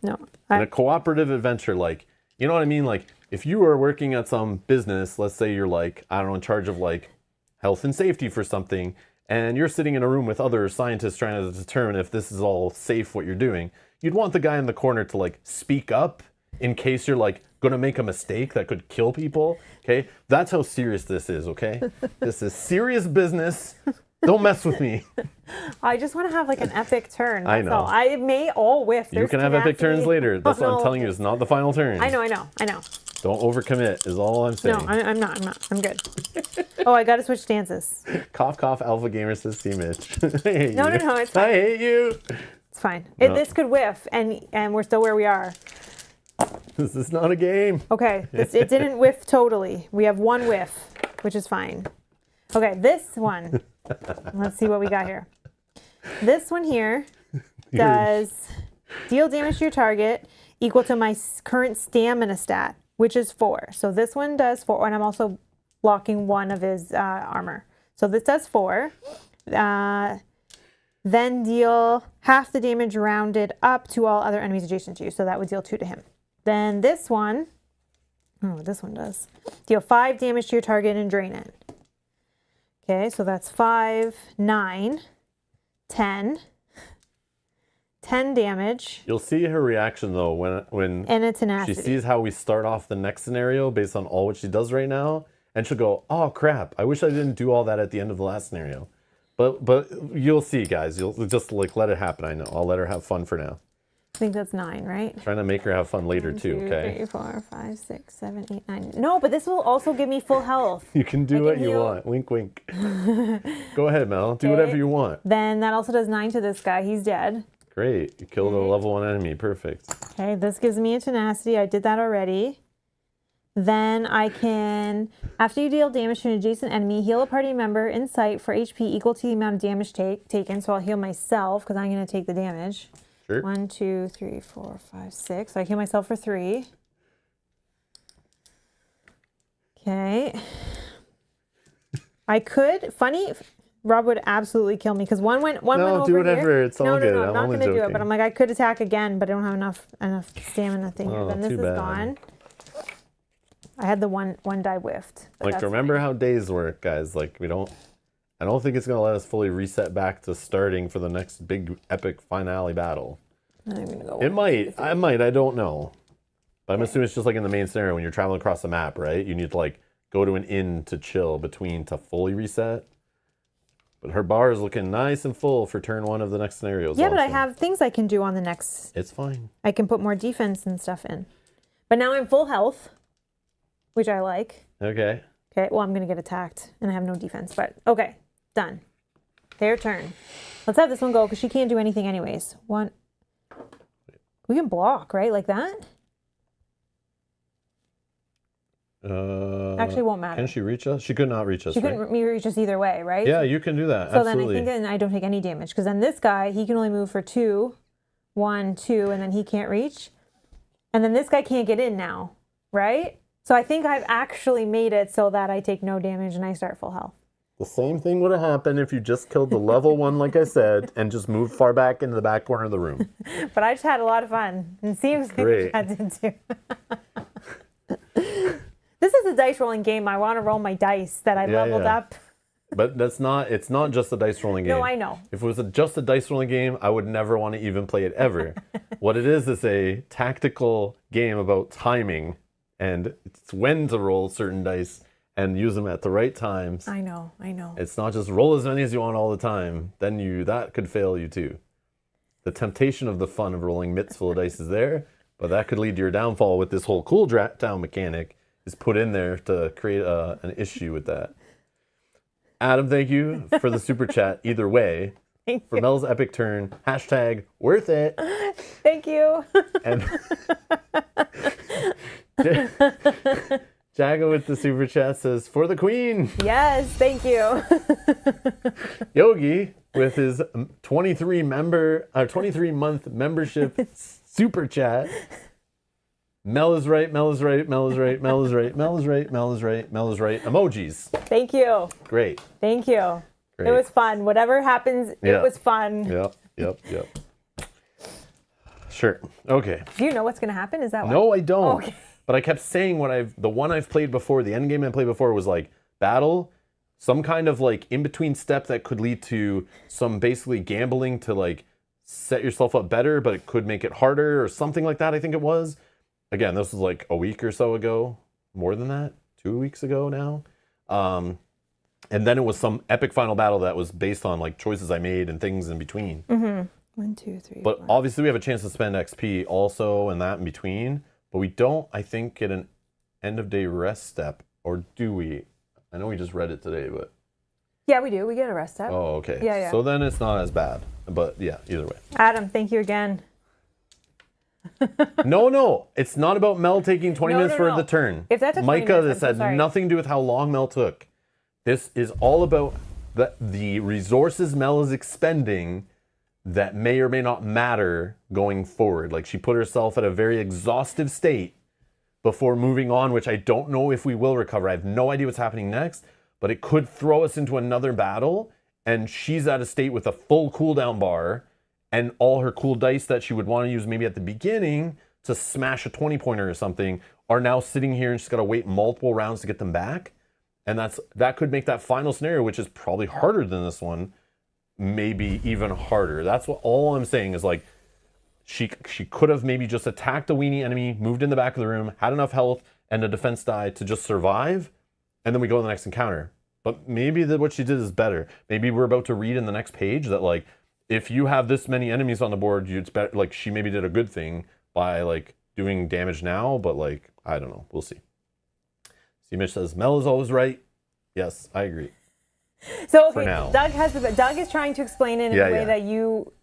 in a cooperative adventure, like, you know what I mean? Like, if you are working at some business, let's say you're, like, I don't know, in charge of, like, health and safety for something, and you're sitting in a room with other scientists trying to determine if this is all safe what you're doing, you'd want the guy in the corner to, like, speak up in case you're, like, going to make a mistake that could kill people, okay? That's how serious this is, okay? This is serious business. Don't mess with me. I just want to have, like, an epic turn. I know. All. I may all whiff. You can have epic turns later. That's what I'm telling you. It's not the final turn. I know. Don't overcommit is all I'm saying. No, I'm not. I'm good. Oh, I got to switch stances. Cough, cough, Alpha Gamer says, see Mitch. No, it's fine. I hate you. It's fine. No. This could whiff, and we're still where we are. This is not a game. Okay, it didn't whiff totally. We have one whiff, which is fine. Okay, this one. Let's see what we got here. This one here does deal damage to your target equal to my current stamina stat, which is 4. So this one does 4, and I'm also blocking one of his armor. So this does 4. Then deal half the damage rounded up to all other enemies adjacent to you. So that would deal 2 to him. Then this one, I don't know what this one does. Deal 5 damage to your target and drain it. Okay, so that's 5, 9, 10. 10 damage. You'll see her reaction though when and it's tenacity. She sees how we start off the next scenario based on all what she does right now, and she'll go, "Oh crap! I wish I didn't do all that at the end of the last scenario." But you'll see, guys. You'll just like let it happen. I know. I'll let her have fun for now. I think that's 9, right? Trying to make her have fun later 1, too. 2, Okay. 3, 4, 5, 6, 7, 8, 9. No, but this will also give me full health. You can do what you want. Wink, wink. Go ahead, Mel. Do whatever you want. Then that also does 9 to this guy. He's dead. Great. You killed a level 1 enemy. Perfect. Okay, this gives me a tenacity. I did that already. Then I can, after you deal damage to an adjacent enemy, heal a party member in sight for HP equal to the amount of damage taken. So I'll heal myself because I'm going to take the damage. Sure. 1, 2, 3, 4, 5, 6. So I heal myself for 3. Okay. I could, Rob would absolutely kill me because one went over here. No, do whatever. It's all good. No, I'm not going to do it. But I'm like, I could attack again, but I don't have enough stamina thing here. Then this is gone. I had the one die whiffed. Like, remember how days work, guys. Like, I don't think it's going to let us fully reset back to starting for the next big epic finale battle. I'm gonna go it might. I might. I don't know. But I'm assuming it's just like in the main scenario when you're traveling across the map, right? You need to like go to an inn to chill between to fully reset. But her bar is looking nice and full for turn 1 of the next scenario. Yeah, but I have things I can do on the next. It's fine. I can put more defense and stuff in. But now I'm full health, which I like. Okay. Okay, well, I'm going to get attacked, and I have no defense. But, okay, done. Their turn. Let's have this one go, because she can't do anything anyways. One. We can block, right? Like that? Actually, won't matter. Can she reach us? She could not reach us. She couldn't reach us either way, right? Yeah, you can do that. So Absolutely. then I think then I don't take any damage, because then this guy, he can only move for 2, 1, 2, and then he can't reach. And then this guy can't get in now, right? So I think I've actually made it so that I take no damage and I start full health. The same thing would have happened if you just killed the level 1, like I said, and just moved far back into the back corner of the room. But I just had a lot of fun. And it seems Great. like I did too. This is a dice rolling game. I want to roll my dice that I leveled up. But it's not just a dice rolling game. No, I know. If it was just a dice rolling game, I would never want to even play it ever. What it is a tactical game about timing, and it's when to roll certain dice and use them at the right times. I know. It's not just roll as many as you want all the time. Then that could fail you too. The temptation of the fun of rolling mitts full of dice is there, but that could lead to your downfall with this whole cool down mechanic is put in there to create an issue with that. Adam, thank you for the super chat. Either way, for Mel's epic turn, hashtag worth it. Thank you. And Jago with the super chat says, for the queen. Yes, thank you. Yogi with his 23-month membership super chat. Mel is right, Mel is right, Mel is right, Mel is right, Mel is right, Mel is right, Mel is right. Emojis. Thank you. Great. Thank you. Great. It was fun. Whatever happens, it was fun. Yep. Sure. Okay. Do you know what's going to happen? Is that No, I don't. Oh, okay. But I kept saying the one I've played before, the end game I played before was like battle, some kind of like in between step that could lead to some basically gambling to like set yourself up better, but it could make it harder or something like that. I think it was. Again, this was like a week or so ago, more than that, 2 weeks ago now. And then it was some epic final battle that was based on like choices I made and things in between. Mm-hmm. 1, 2, 3. But 4. obviously we have a chance to spend XP also and that in between. But we don't, I think, get an end of day rest step. Or do we? I know we just read it today, but... Yeah, we do. We get a rest step. Oh, okay. Yeah. So then it's not as bad. But yeah, either way. Adam, thank you again. No. It's not about Mel taking 20 minutes for the turn. If that took 20 Micah, minutes, this had nothing to do with how long Mel took. This is all about the resources Mel is expending that may or may not matter going forward. Like she put herself at a very exhaustive state before moving on, which I don't know if we will recover. I have no idea what's happening next, but it could throw us into another battle, and she's at a state with a full cooldown bar and all her cool dice that she would want to use maybe at the beginning to smash a 20-pointer or something are now sitting here and she's got to wait multiple rounds to get them back. And that could make that final scenario, which is probably harder than this one, maybe even harder. That's what all I'm saying is like she could have maybe just attacked a weenie enemy, moved in the back of the room, had enough health and a defense die to just survive, and then we go to the next encounter. But maybe what she did is better. Maybe we're about to read in the next page that like if you have this many enemies on the board, it's better. Like she maybe did a good thing by like doing damage now, but like I don't know. We'll see. See, Mitch says Mel is always right. Yes, I agree. So for now. Doug is trying to explain it in a way that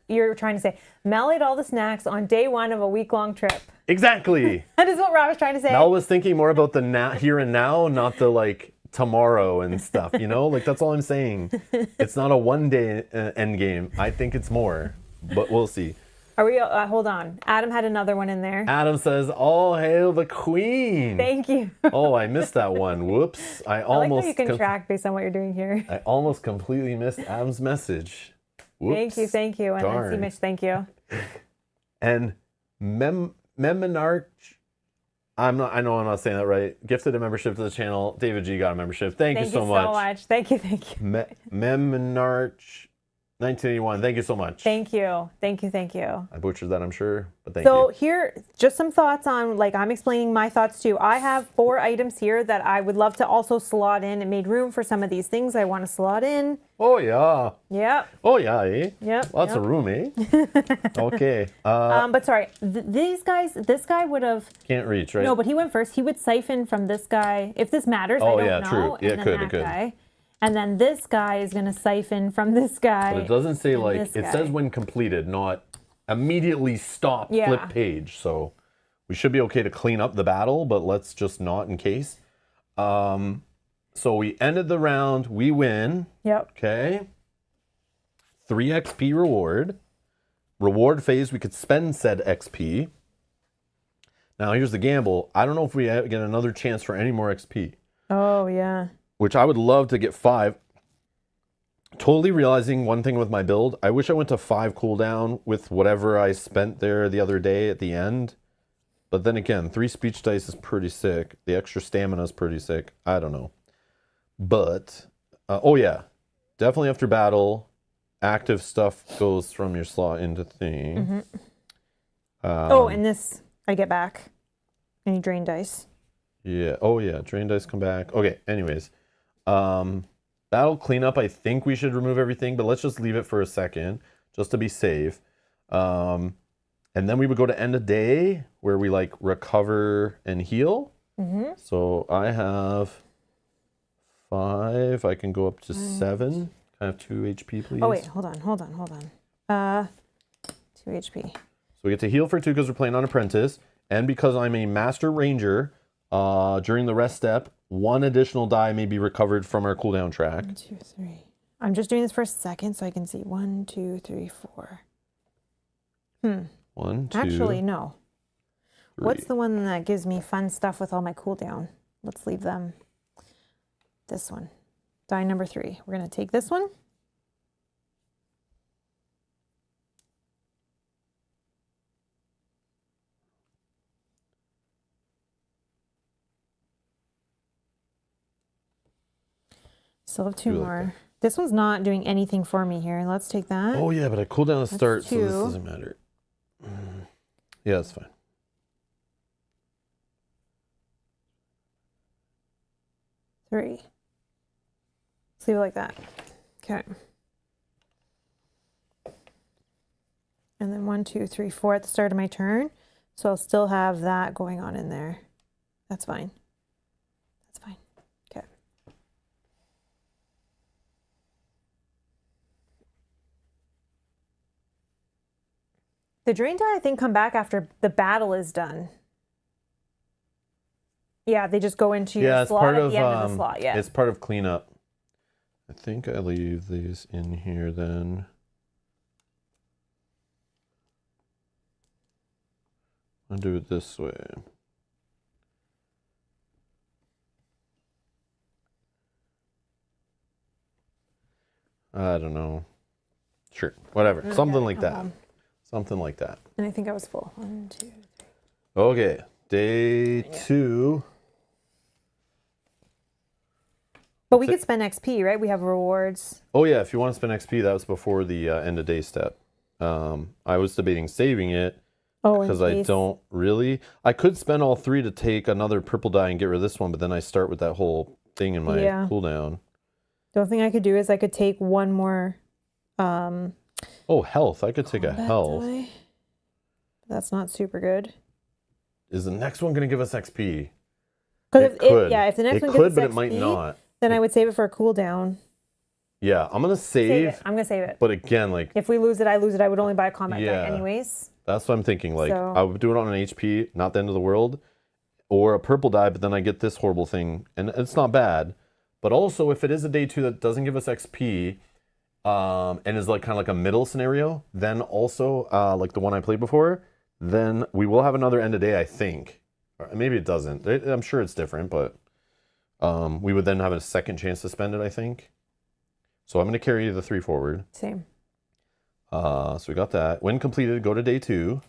you're trying to say. Mel ate all the snacks on day 1 of a week-long trip. Exactly. That is what Rob was trying to say. Mel was thinking more about the here and now, not the like tomorrow and stuff. You know, like that's all I'm saying. It's not a one-day end game. I think it's more, but we'll see. Are we? Hold on. Adam had another one in there. Adam says, "All hail the queen." Thank you. Oh, I missed that one. Whoops. I like almost. how you can track based on what you're doing here. I almost completely missed Adam's message. Whoops. Thank you. And then see Mitch, thank you. And Memenarch. I know I'm not saying that right. Gifted a membership to the channel. David G got a membership. Thank you so much. Thank you. Memenarch. 1981. Thank you so much. Thank you. Thank you. Thank you. I butchered that, I'm sure, but thank So you. here, just some thoughts on, like, I'm explaining my thoughts too. I have 4 items here that I would love to also slot in and made room for some of these things I want to slot in. Oh, yeah. Yep. Oh, yeah, eh? Yep. Lots of room, eh? Okay. But sorry, these guys, this guy would have, Can't reach, right? no, but he went first. He would siphon from this guy. If this matters, Oh, I don't yeah, know. true. Yeah, and it then could, it could. guy. And then this guy is going to siphon from this guy. But it doesn't say, and like, this it guy. says when completed, not immediately stop, Yeah. flip page. So we should be okay to clean up the battle, but let's just not in case. So we ended the round. We win. Yep. Okay. 3 XP reward. Reward phase, we could spend said XP. Now, here's the gamble. I don't know if we get another chance for any more XP, Oh, yeah. which I would love to get 5. Totally realizing one thing with my build. I wish I went to 5 cooldown with whatever I spent there the other day at the end. But then again, 3 speech dice is pretty sick. The extra stamina is pretty sick. I don't know. But, oh yeah, definitely after battle, active stuff goes from your slot into thing. Mm-hmm. Oh, and this I get back. Any drain dice. Yeah. Oh yeah. Drain dice come back. Okay. Anyways, battle cleanup. I think we should remove everything, but let's just leave it for a second, just to be safe. And then we would go to end of day where we like recover and heal. Mm-hmm. So I have 5. I can go up to 7. Can I have 2 HP, please? Oh wait, hold on. 2 HP. So we get to heal for 2 because we're playing on Apprentice, and because I'm a Master Ranger. During the rest step, 1 additional die may be recovered from our cooldown track. 1, 2, 3. I'm just doing this for a second so I can see 1, 2, 3, 4. 1, 2. Actually, no. 3. What's the one that gives me fun stuff with all my cooldown? Let's leave them. This one. Die number 3. We're going to take this one. Still have 2 Do like more. that. This one's not doing anything for me here. Let's take that. Oh yeah, but I cool down the start, so this 2. doesn't matter. Yeah, that's fine. 3. Let's leave it like that. Okay. And then 1, 2, 3, 4 at the start of my turn. So I'll still have that going on in there. That's fine. That's fine. Okay. The drain die, I think, come back after the battle is done. Yeah, they just go into your Yeah, it's slot part at of the end of the slot. Yeah. it's part of cleanup. I think I leave these in here then. I'll do it this way. I don't know. Sure, whatever. Something like that. Something like that. And I think I was full. 1, 2, 3. Okay, day 2. But we could spend XP, right? We have rewards. Oh yeah, if you want to spend XP, that was before the end of day step. I was debating saving it because I don't really. I could spend all 3 to take another purple die and get rid of this one, but then I start with that whole thing in my cooldown. The only thing I could do is I could take 1 more. Oh, health. I could take a health. Die. That's not super good. Is the next one going to give us XP? Because It could. if the next It one could, gives but us it might XP, not. then I would save it for a cooldown. Yeah, I'm going to save. I'm gonna save it. But again, like, If we lose it, I lose it. I would only buy a combat die Yeah. anyways. that's what I'm thinking. Like, So- I would do it on an HP, not the end of the world, or a purple die, but then I get this horrible thing. And it's not bad. But also, if it is a day 2 that doesn't give us XP, and is like kind of like a middle scenario, then also, like the one I played before, then we will have another end of day, I think. Or maybe it doesn't. I'm sure it's different, but we would then have a second chance to spend it, I think. So I'm going to carry the 3 forward. Same. So we got that. When completed, go to day 2.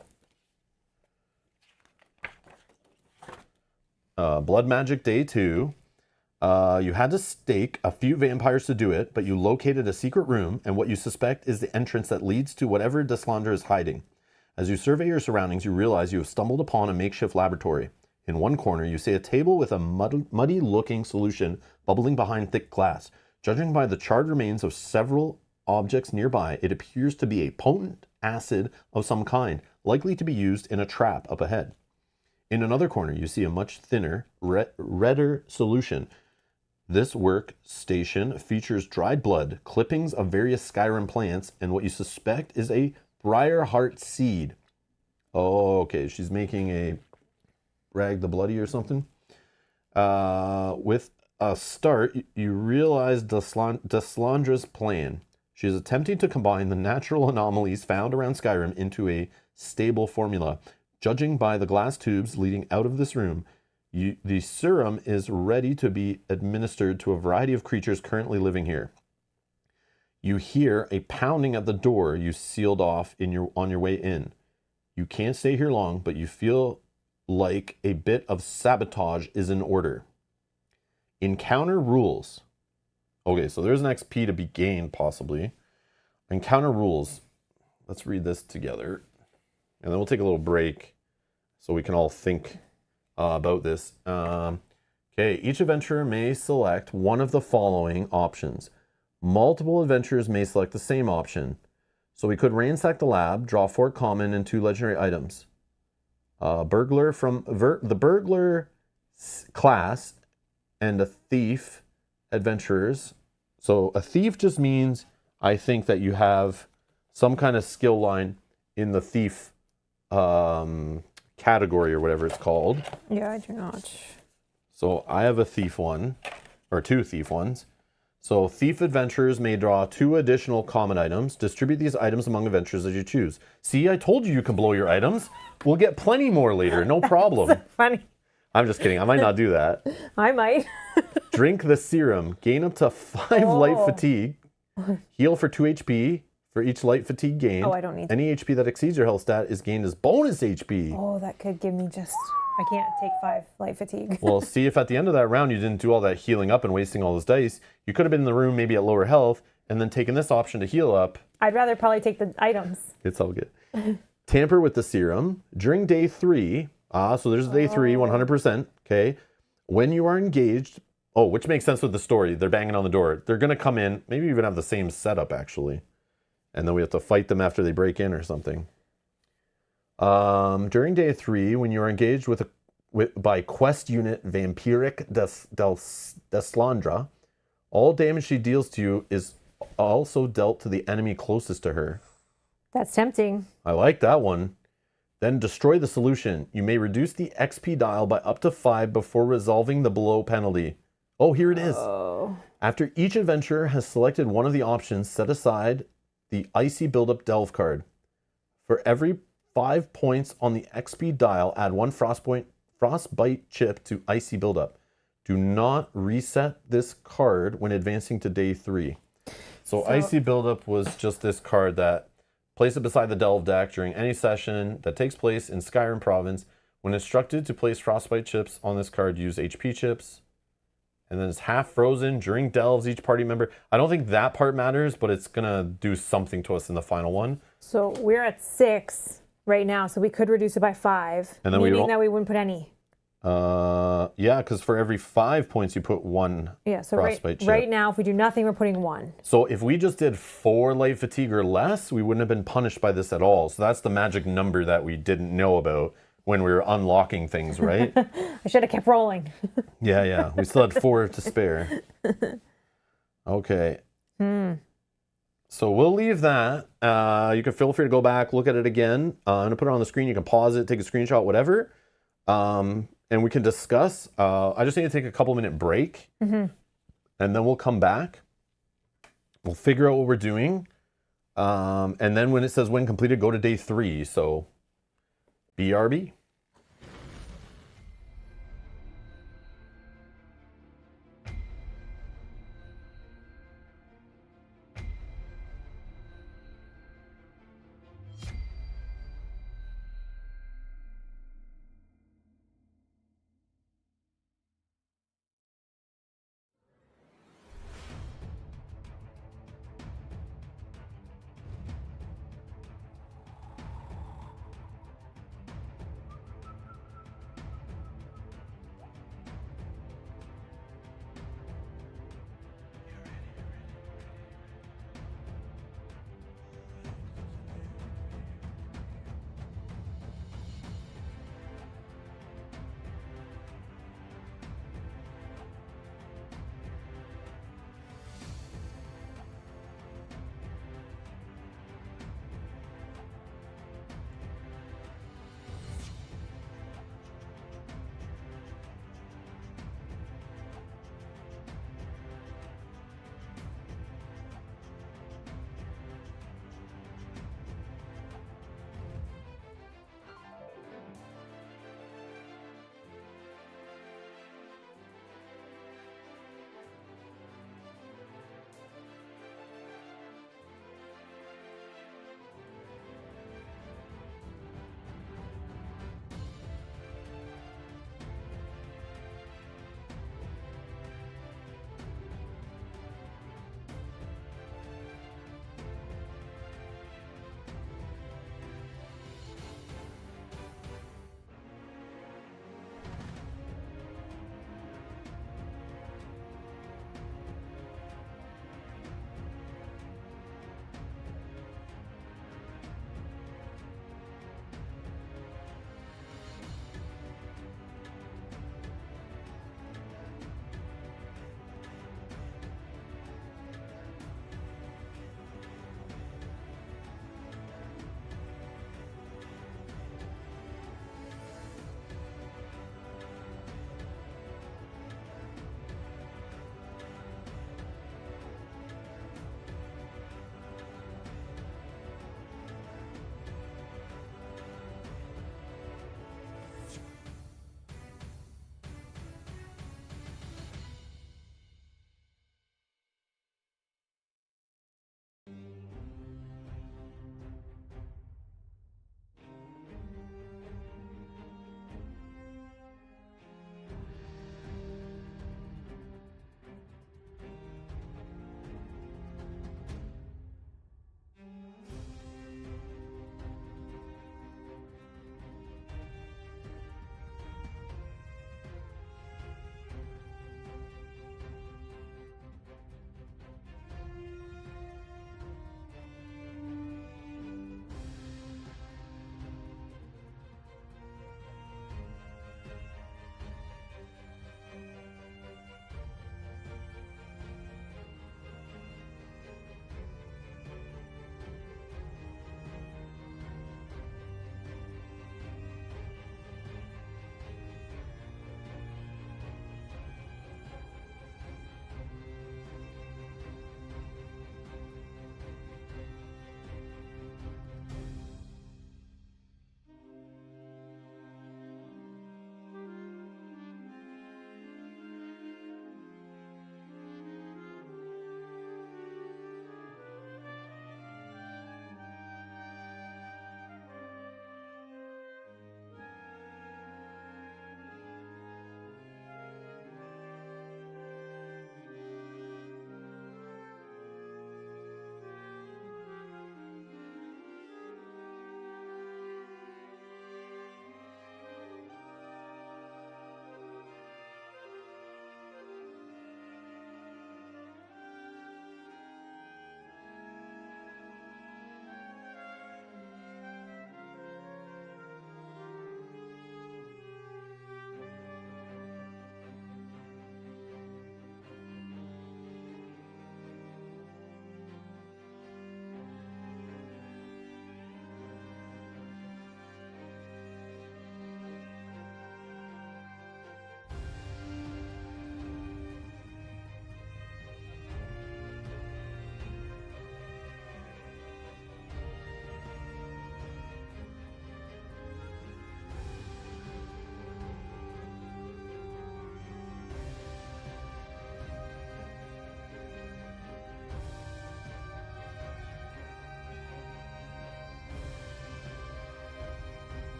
Blood Magic day 2. You had to stake a few vampires to do it, but you located a secret room, and what you suspect is the entrance that leads to whatever Deslandra is hiding. As you survey your surroundings, you realize you have stumbled upon a makeshift laboratory. In one corner, you see a table with a muddy-looking solution bubbling behind thick glass. Judging by the charred remains of several objects nearby, it appears to be a potent acid of some kind, likely to be used in a trap up ahead. In another corner, you see a much thinner, redder solution. This workstation features dried blood, clippings of various Skyrim plants, and what you suspect is a Briarheart seed. Oh, okay. She's making a Rag the Bloody or something. With a start, you realize Deslandra's plan. She is attempting to combine the natural anomalies found around Skyrim into a stable formula. Judging by the glass tubes leading out of this room, the serum is ready to be administered to a variety of creatures currently living here. You hear a pounding at the door you sealed off on your way in. You can't stay here long, but you feel like a bit of sabotage is in order. Encounter rules. Okay, so there's an XP to be gained, possibly. Encounter rules. Let's read this together. And then we'll take a little break so we can all think about this. Okay, each adventurer may select one of the following options. Multiple adventurers may select the same option. So we could ransack the lab, draw 4 common and 2 legendary items. Burglar from the burglar class and a thief adventurers. So a thief just means, I think, that you have some kind of skill line in the thief category or whatever it's called. Yeah, I do not. So I have a thief one, or 2 thief ones. So thief adventurers may draw 2 additional common items. Distribute these items among adventurers as you choose. See, I told you can blow your items. We'll get plenty more later, no problem. So funny. I'm just kidding. I might not do that. I might. Drink the serum. Gain up to 5 light fatigue. Heal for 2 HP for each light fatigue gained. Oh, I don't need that. Any HP that exceeds your health stat is gained as bonus HP. Oh, that could give me just... I can't take 5 light fatigue. Well, see, if at the end of that round you didn't do all that healing up and wasting all those dice, you could have been in the room maybe at lower health and then taken this option to heal up. I'd rather probably take the items. It's all good. Tamper with the serum. During day 3, so there's day 3, 100%, okay? When you are engaged, which makes sense with the story. They're banging on the door. They're going to come in, maybe even have the same setup, actually. And then we have to fight them after they break in or something. During day 3, when you are engaged by quest unit Vampiric Deslandra, all damage she deals to you is also dealt to the enemy closest to her. That's tempting. I like that one. Then destroy the solution. You may reduce the XP dial by up to 5 before resolving the below penalty. Oh, here it is. Oh. After each adventurer has selected one of the options, set aside the Icy Buildup Delve card. For every 5 points on the XP dial, add 1 frostbite chip to Icy Buildup. Do not reset this card when advancing to day 3. So Icy Buildup was just this card that place it beside the Delve deck during any session that takes place in Skyrim Province. When instructed to place frostbite chips on this card, use HP chips. And then it's half frozen during delves, each party member. I don't think that part matters, but it's going to do something to us in the final one. So we're at 6 right now, so we could reduce it by 5, and then meaning that we wouldn't put any. Yeah, because for every 5 points, you put 1 frostbite chip. Right now, if we do nothing, we're putting 1. So if we just did 4 light fatigue or less, we wouldn't have been punished by this at all. So that's the magic number that we didn't know about when we were unlocking things, right? I should have kept rolling. Yeah. We still had 4 to spare. Okay. So we'll leave that. You can feel free to go back, look at it again. I'm going to put it on the screen. You can pause it, take a screenshot, whatever. And we can discuss. I just need to take a couple-minute break. And then we'll come back. We'll figure out what we're doing. And then when it says when completed, go to day 3. So BRB.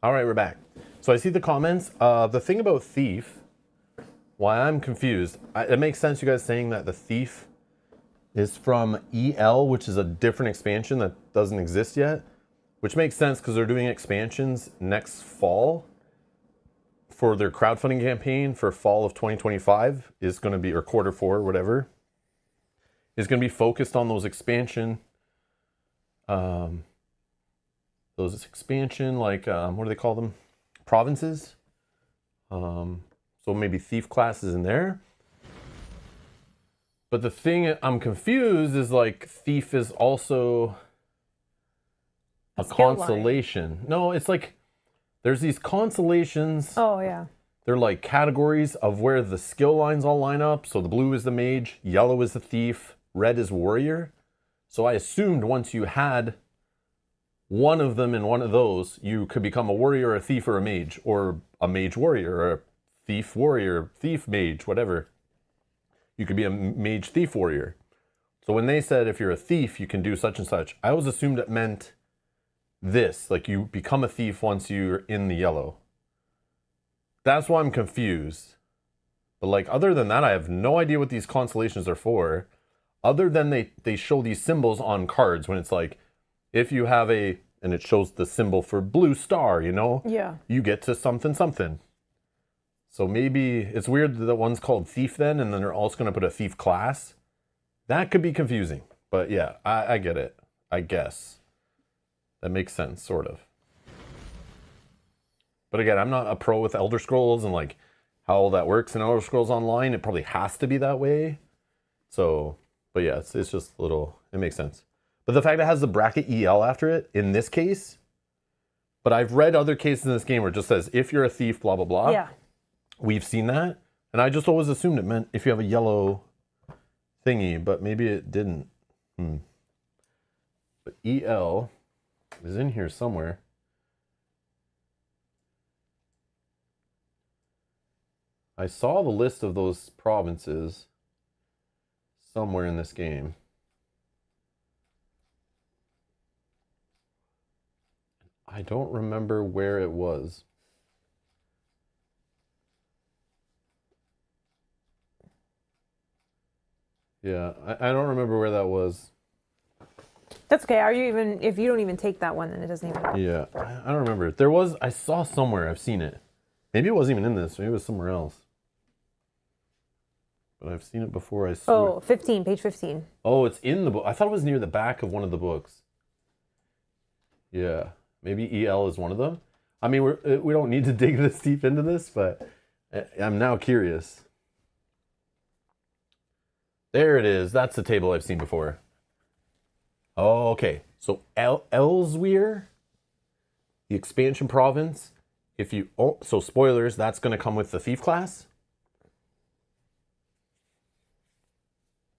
All right, we're back. So I see the comments. The thing about Thief, why I'm confused, it makes sense you guys saying that the Thief is from EL, which is a different expansion that doesn't exist yet, which makes sense because they're doing expansions next fall for their crowdfunding campaign for fall of 2025 is going to be, or quarter four, whatever, is going to be focused on those expansion, like, what do they call them? Provinces. So maybe Thief class is in there. But the thing I'm confused is like Thief is also a constellation. No, it's like there's these constellations. Oh, yeah. They're like categories of where the skill lines all line up. So the blue is the mage, yellow is the thief, red is warrior. So I assumed once you had one of them in one of those, you could become a warrior, a thief, or a mage warrior, or a thief warrior, thief mage, whatever. You could be a mage thief warrior. So when they said if you're a thief, you can do such and such, I always assumed it meant this, like you become a thief once you're in the yellow. That's why I'm confused. But like other than that, I have no idea what these constellations are for, other than they show these symbols on cards when it's like, if you have and it shows the symbol for blue star, you know? Yeah. You get to something, something. So maybe it's weird that one's called Thief then, and then they're also going to put a Thief class. That could be confusing. But yeah, I get it. I guess. That makes sense, sort of. But again, I'm not a pro with Elder Scrolls and like how all that works in Elder Scrolls Online. It probably has to be that way. So, but yeah, it's just a little, it makes sense. But the fact it has the bracket EL after it, in this case, but I've read other cases in this game where it just says, if you're a thief, blah, blah, blah. Yeah. We've seen that, and I just always assumed it meant if you have a yellow thingy, but maybe it didn't. But EL is in here somewhere. I saw the list of those provinces somewhere in this game. I don't remember where it was. Yeah, I don't remember where that was. That's okay. If you don't even take that one, then it doesn't even. Yeah, I don't remember. I saw somewhere, I've seen it. Maybe it wasn't even in this, maybe it was somewhere else. But I've seen it before, I swear. Oh, 15, page 15. Oh, it's in the book. I thought it was near the back of one of the books. Yeah, maybe EL is one of them. I mean, we don't need to dig this deep into this, but I'm now curious. There it is. That's the table I've seen before. Oh, okay. So Elsewhere, the expansion province. So spoilers, that's going to come with the thief class.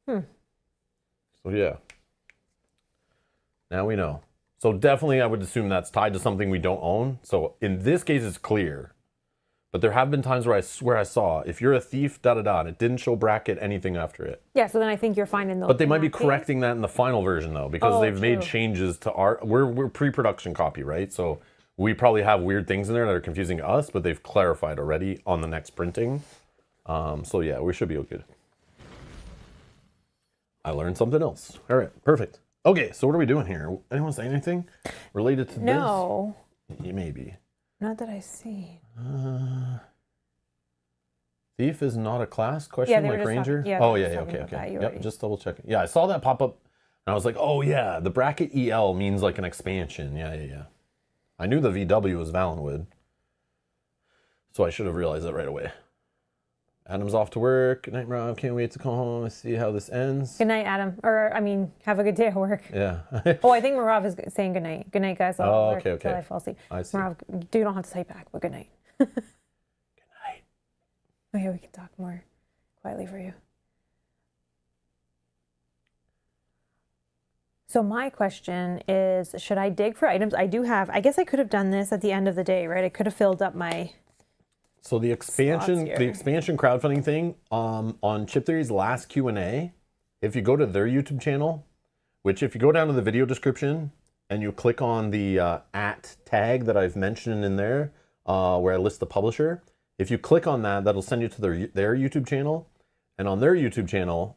So yeah. Now we know. So definitely, I would assume that's tied to something we don't own. So in this case, it's clear. But there have been times where I swear I saw, if you're a thief, da-da-da, and it didn't show bracket anything after it. Yeah, so then I think you're fine in those. But they might be correcting that in the final version, though, because they've made true. changes to we're pre-production copy, right? So we probably have weird things in there that are confusing us, but they've clarified already on the next printing. So yeah, we should be good. I learned something else. All right, perfect. Okay, so what are we doing here? Anyone say anything related to this? No. Maybe. Not that I see. Thief is not a class? Yeah, they were Like just Ranger? talking- yeah, Oh, they yeah, were yeah, talking okay, about that, okay. you're Yep, right. just double checking. Yeah, I saw that pop up, and I was like, oh, yeah, the bracket EL means like an expansion. Yeah. I knew the VW was Valenwood, so I should have realized that right away. Adam's off to work. Good night, Rob. Can't wait to come home and see how this ends. Good night, Adam. Have a good day at work. Yeah. Oh, I think Marav is saying good night. Good night, guys. Oh, I'll okay. Until I fall asleep. I see. Marav, you don't have to say back, but good night. Good night. Okay, we can talk more quietly for you. So my question is, should I dig for items? I guess I could have done this at the end of the day, right? I could have filled up my... So the expansion Slots here. crowdfunding thing on Chip Theory's last Q&A, if you go to their YouTube channel, which if you go down to the video description, and you click on the at tag that I've mentioned in there, where I list the publisher, if you click on that, that'll send you to their YouTube channel. And on their YouTube channel,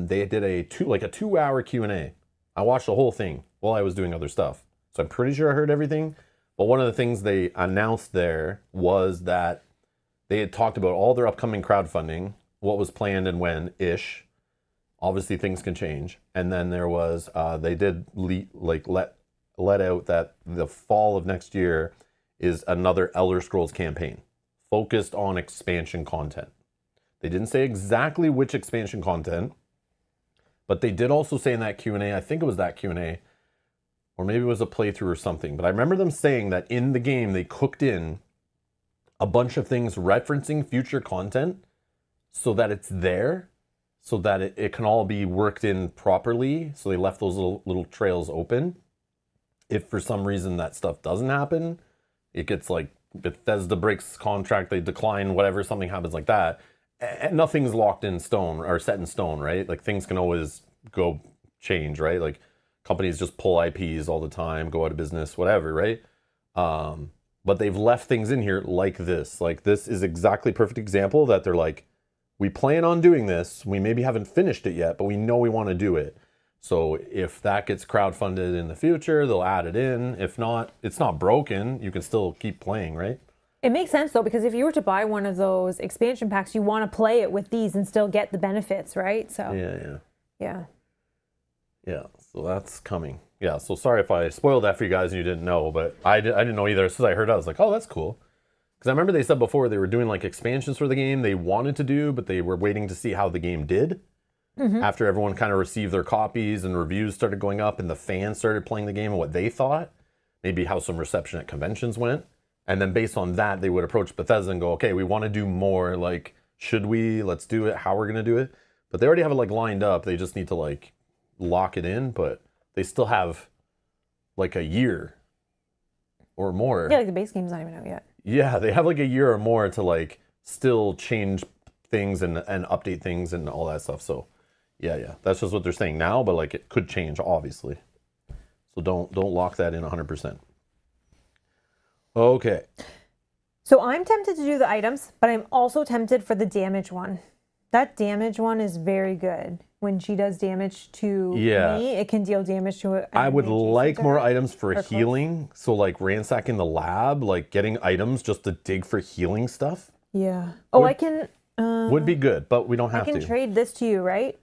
they did a 2-hour Q&A. I watched the whole thing while I was doing other stuff. So I'm pretty sure I heard everything. But one of the things they announced there was that they had talked about all their upcoming crowdfunding, what was planned and when-ish. Obviously, things can change. And then there was, they did let out that the fall of next year is another Elder Scrolls campaign focused on expansion content. They didn't say exactly which expansion content, but they did also say in that Q&A, I think it was that Q&A, or maybe it was a playthrough or something, but I remember them saying that in the game they cooked in a bunch of things referencing future content so that it's there, so that it can all be worked in properly. So they left those little trails open. If for some reason that stuff doesn't happen, it gets like Bethesda breaks contract, they decline, whatever, something happens like that. And nothing's locked in stone or set in stone, right? Like things can always change, right? Like companies just pull IPs all the time, go out of business, whatever, right? But they've left things in here like this. Like this is exactly perfect example that they're like, we plan on doing this. We maybe haven't finished it yet, but we know we want to do it. So if that gets crowdfunded in the future, they'll add it in. If not, it's not broken. You can still keep playing, right? It makes sense though, because if you were to buy one of those expansion packs, you want to play it with these and still get the benefits, right? So yeah. So that's coming. Yeah. So sorry if I spoiled that for you guys and you didn't know, but I didn't know either. As soon as I heard it, I was like, oh, that's cool. Because I remember they said before they were doing like expansions for the game they wanted to do, but they were waiting to see how the game did. After everyone kind of received their copies and reviews started going up and the fans started playing the game and what they thought, maybe how some reception at conventions went. And then based on that, they would approach Bethesda and go, okay, we want to do more. Like, should we? Let's do it. How we're going to do it. But they already have it like lined up. They just need to like lock it in. But they still have like a year or more. Yeah, like the base game's not even out yet. Yeah, they have like a year or more to like still change things and update things and all that stuff. So yeah. That's just what they're saying now. But like it could change, obviously. So don't lock that in 100%. Okay. So I'm tempted to do the items, but I'm also tempted for the damage one. That damage one is very good. When she does damage to me, it can deal damage to it. I would like more items for healing. So like ransacking the lab, like getting items just to dig for healing stuff. Yeah. Oh, I can... would be good, but we don't have to. I can trade this to you, right?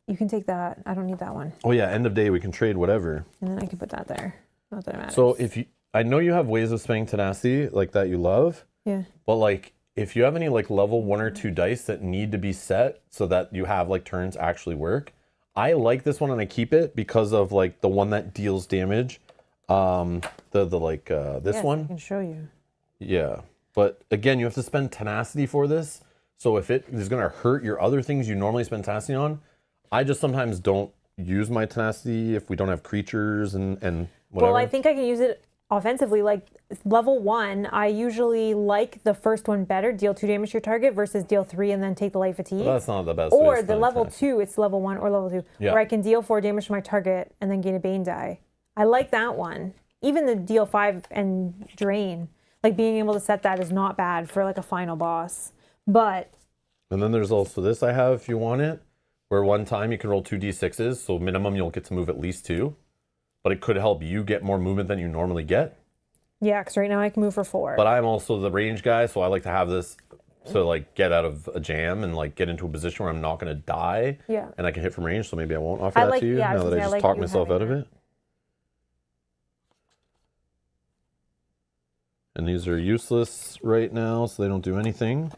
You can take that. I don't need that one. Oh yeah, end of day we can trade whatever. And then I can put that there. Not that it matters. So I know you have ways of spending tenacity like that you love. Yeah. But like if you have any like level 1 or 2 dice that need to be set so that you have like turns actually work, I like this one and I keep it because of like the one that deals damage. This one. I can show you. Yeah. But again, you have to spend tenacity for this. So if it is going to hurt your other things you normally spend tenacity on, I just sometimes don't use my tenacity if we don't have creatures and whatever. Well, I think I can use it offensively. Like level 1, I usually like the first one better, deal 2 damage to your target versus deal 3 and then take the life fatigue. Well, that's not the best. Or the level 2, it's level 1 or level 2, where I can deal 4 damage to my target and then gain a Bane die. I like that one. Even the deal 5 and drain, like being able to set that is not bad for like a final boss. But and then there's also this I have if you want it, where one time you can roll 2 d6s, so minimum you'll get to move at least 2. But it could help you get more movement than you normally get. Yeah, because right now I can move for 4. But I'm also the range guy, so I like to have this to like get out of a jam and like get into a position where I'm not going to die. Yeah. And I can hit from range, so maybe I won't offer that to you now that I just talked myself out of it. And these are useless right now, so they don't do anything.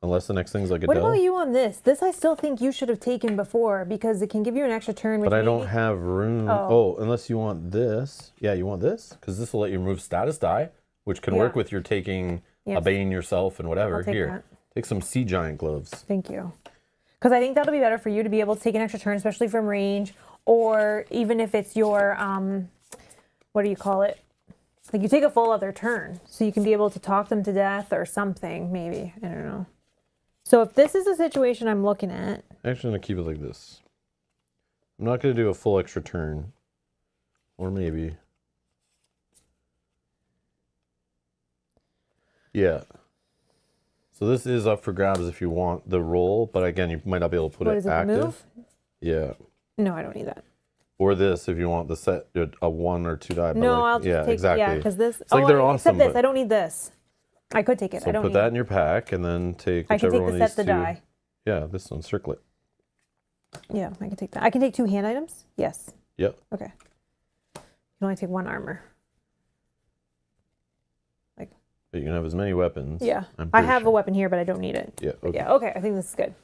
Unless the next thing's like a What about you on this? This I still think you should have taken before because it can give you an extra turn. But I don't have room. Oh, unless you want this. Yeah, you want this? Because this will let you remove status die, which can work with your taking a Bane yourself and whatever. Here, take some Sea Giant gloves. Thank you. Because I think that'll be better for you to be able to take an extra turn, especially from range, or even if it's your, what do you call it? Like you take a full other turn, so you can be able to talk them to death or something, maybe. I don't know. So if this is a situation I'm looking at... Actually, I'm going to keep it like this. I'm not going to do a full extra turn. Or maybe. Yeah. So this is up for grabs if you want the roll, but again, you might not be able to put What it is it, the active. move? Yeah. No, I don't need that. Or this if you want the set a 1 or 2 die. But No, like, I'll just yeah, take exactly. yeah, because this. It's like they're awesome. Except this, but- I don't need this. I could take it. So I don't put need that it. in your pack and then take I can whichever take one the of set these the two. die. Yeah, this one, circle it. Yeah, I can take that. I can take 2 hand items. Yes. Yep. Okay. You can only take 1 armor. But you can have as many weapons. Yeah. I'm I pretty have a sure. weapon here, but I don't need it. Yeah. Okay. Yeah. Okay. I think this is good.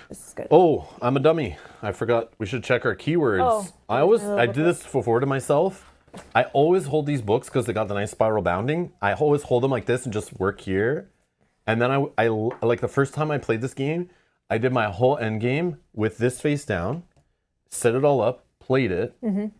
This is good. Oh, I'm a dummy. I forgot. We should check our keywords. Oh, I did this before to myself. I always hold these books because they got the nice spiral bounding. I always hold them like this and just work here. And then I like the first time I played this game, I did my whole end game with this face down, set it all up, played it, and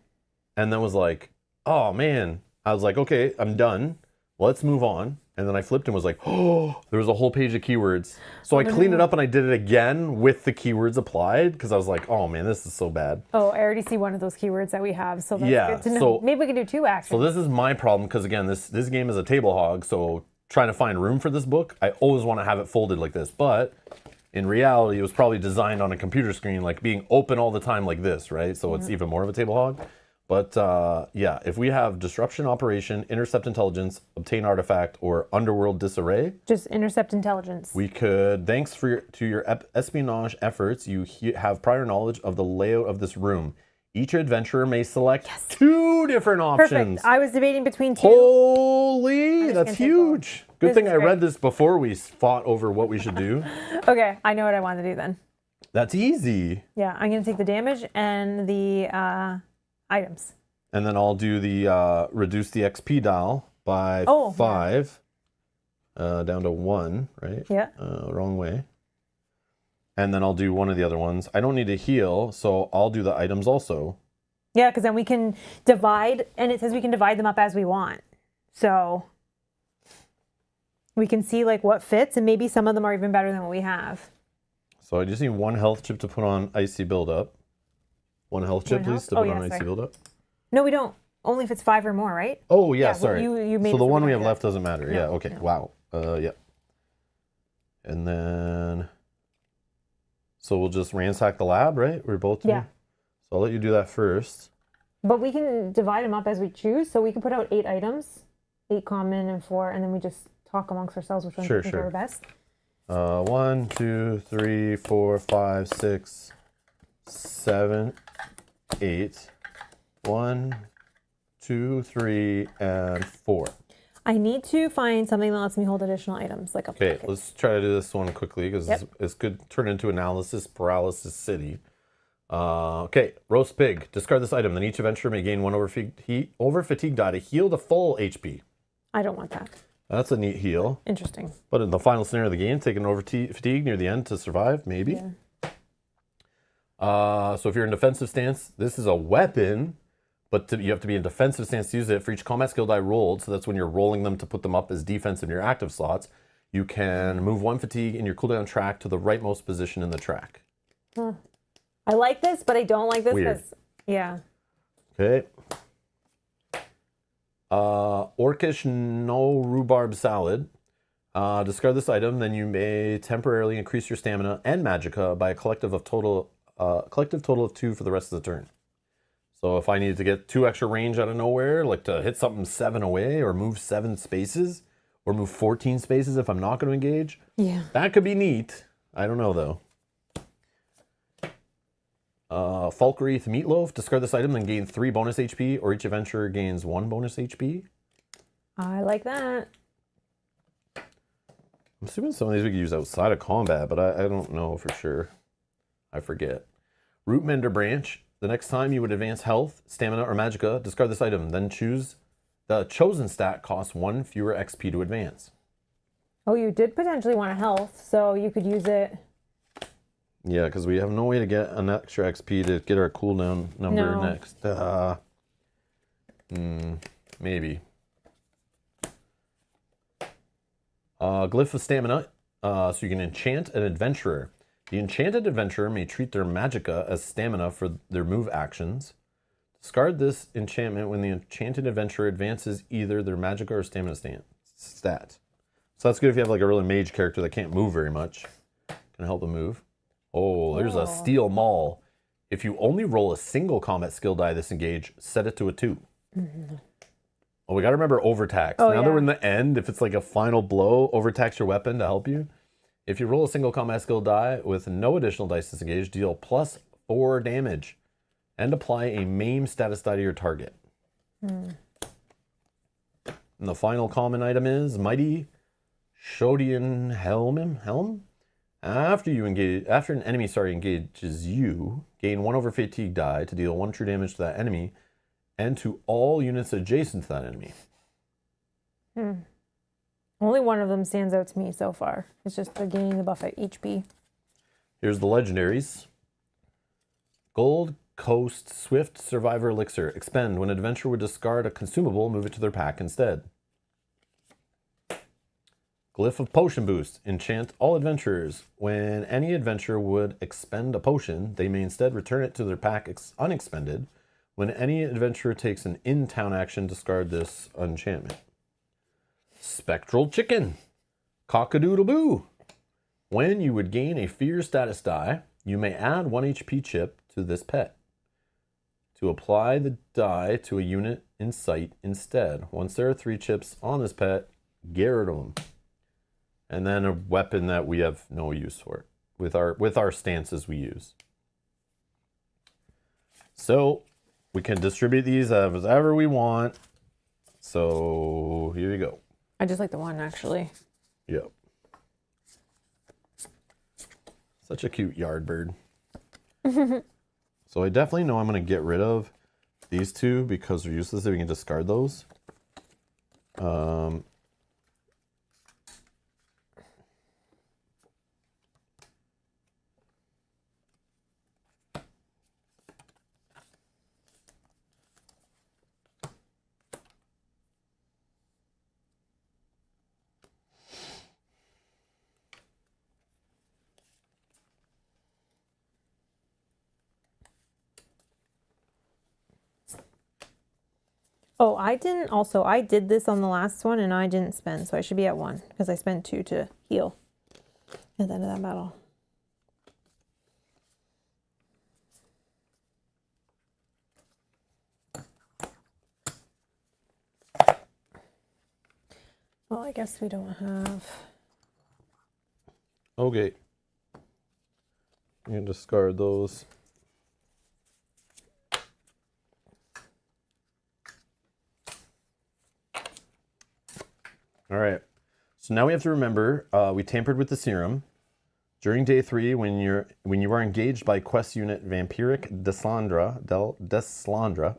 then was like, oh man. I was like, okay, I'm done. Let's move on. And then I flipped and was like, oh, there was a whole page of keywords. So I cleaned it up and I did it again with the keywords applied because I was like, oh man, this is so bad. Oh, I already see one of those keywords that we have, so that's Yeah, good to know. so- Maybe we can do 2 actions. So this is my problem because again, this game is a table hog. So trying to find room for this book, I always want to have it folded like this. But in reality, it was probably designed on a computer screen, like being open all the time like this, right? So it's even more of a table hog. But yeah, if we have disruption operation, intercept intelligence, obtain artifact, or underworld disarray, Just intercept intelligence. we could, thanks to your espionage efforts, you have prior knowledge of the layout of this room. Each adventurer may select 2 different options. Perfect. I was debating between 2. Holy, that's gonna take huge. Good This thing is I great. read this before we fought over what we should do. Okay, I know what I want to do then. That's easy. Yeah, I'm going to take the damage and the items. And then I'll do the reduce the XP dial by Oh, 5 down to 1, right? Yeah. Wrong way. And then I'll do one of the other ones. I don't need to heal, so I'll do the items also. Yeah, because then we can divide, and it says we can divide them up as we want. So we can see like what fits, and maybe some of them are even better than what we have. So I just need 1 health chip to put on icy buildup. 1 health chip, One please, health? to Oh, put yeah, on icy sorry. buildup. No, we don't. Only if it's 5 or more, right? Oh, yeah, well, sorry. you made So it the so we one don't we do have that. left doesn't matter. No, Yeah, okay. no. Wow. Yeah. And then, so we'll just ransack the lab, right? We're both Yeah. So I'll let you do that first. But we can divide them up as we choose. So we can put out 8 items, 8 common and 4, and then we just talk amongst ourselves which ones Sure, we think sure. are best. 1, 2, 3, 4, 5, 6, 7, 8. 1, 2, 3, and 4. I need to find something that lets me hold additional items, like a Okay, pocket. let's try to do this one quickly because Yep. it's good to turn into analysis paralysis city. Okay, roast pig. Discard this item. Then each adventurer may gain 1 over fatigue die to heal to full HP. I don't want that. That's a neat heal. Interesting. But in the final scenario of the game, take an over fatigue near the end to survive, maybe. Yeah. So if you're in defensive stance, this is a weapon, but you have to be in defensive stance to use it. For each combat skill die rolled, so that's when you're rolling them to put them up as defense in your active slots, you can move 1 fatigue in your cooldown track to the rightmost position in the track. I like this, but I don't like this Weird. because, yeah. Okay. Orcish no rhubarb salad. Discard this item, then you may temporarily increase your stamina and magicka by a collective total of 2 for the rest of the turn. So if I needed to get 2 extra range out of nowhere, like to hit something 7 away, or move 7 spaces, or move 14 spaces if I'm not going to engage, Yeah. that could be neat. I don't know though. Falkreath meatloaf. Discard this item, then gain 3 bonus HP, or each adventurer gains 1 bonus HP. I like that. I'm assuming some of these we could use outside of combat, but I don't know for sure. I forget. Root Mender Branch. The next time you would advance health, stamina, or magicka, discard this item. Then choose the chosen stat costs 1 fewer XP to advance. Oh, you did potentially want a health, so you could use it. Yeah, because we have no way to get an extra XP to get our cooldown number No. next. Maybe. Glyph of Stamina. So you can enchant an adventurer. The enchanted adventurer may treat their magicka as stamina for their move actions. Discard this enchantment when the enchanted adventurer advances either their magic or stamina stat. So that's good if you have like a really mage character that can't move very much. Can help them move. Oh, there's a steel maul. If you only roll a single combat skill die this engage, set it to a 2. Mm-hmm. Oh, we got to remember overtax. Now that we're in the end, if it's like a final blow, overtax your weapon to help you. If you roll a single combat skill die with no additional dice disengaged, deal +4 damage and apply a maim status die to your target. And the final common item is Mighty Shodian Helm. After an enemy engages you, gain 1/fatigue die to deal 1 true damage to that enemy and to all units adjacent to that enemy. Only one of them stands out to me so far. It's just the gaining the buff at HP. Here's the legendaries. Gold Coast Swift Survivor Elixir. Expend. When an adventurer would discard a consumable, move it to their pack instead. Glyph of Potion Boost. Enchant all adventurers. When any adventurer would expend a potion, they may instead return it to their pack unexpended. When any adventurer takes an in-town action, discard this enchantment. Spectral Chicken. Cock-a-doodle-boo. When you would gain a fear status die, you may add 1 HP chip to this pet. To apply the die to a unit in sight instead. Once there are 3 chips on this pet, garrot them. And then a weapon that we have no use for with our stances we use. So we can distribute these as ever we want. So here you go. I just like the one actually. Yep. Such a cute yard bird. So I definitely know I'm going to get rid of these 2 because they're useless. We can discard those. Oh, I did this on the last one and I didn't spend, so I should be at 1 because I spent 2 to heal at the end of that battle. Well, I guess we don't have... Okay. You can discard those. All right. So now we have to remember we tampered with the serum. During day 3, when you are engaged by quest unit Vampiric Deslandra,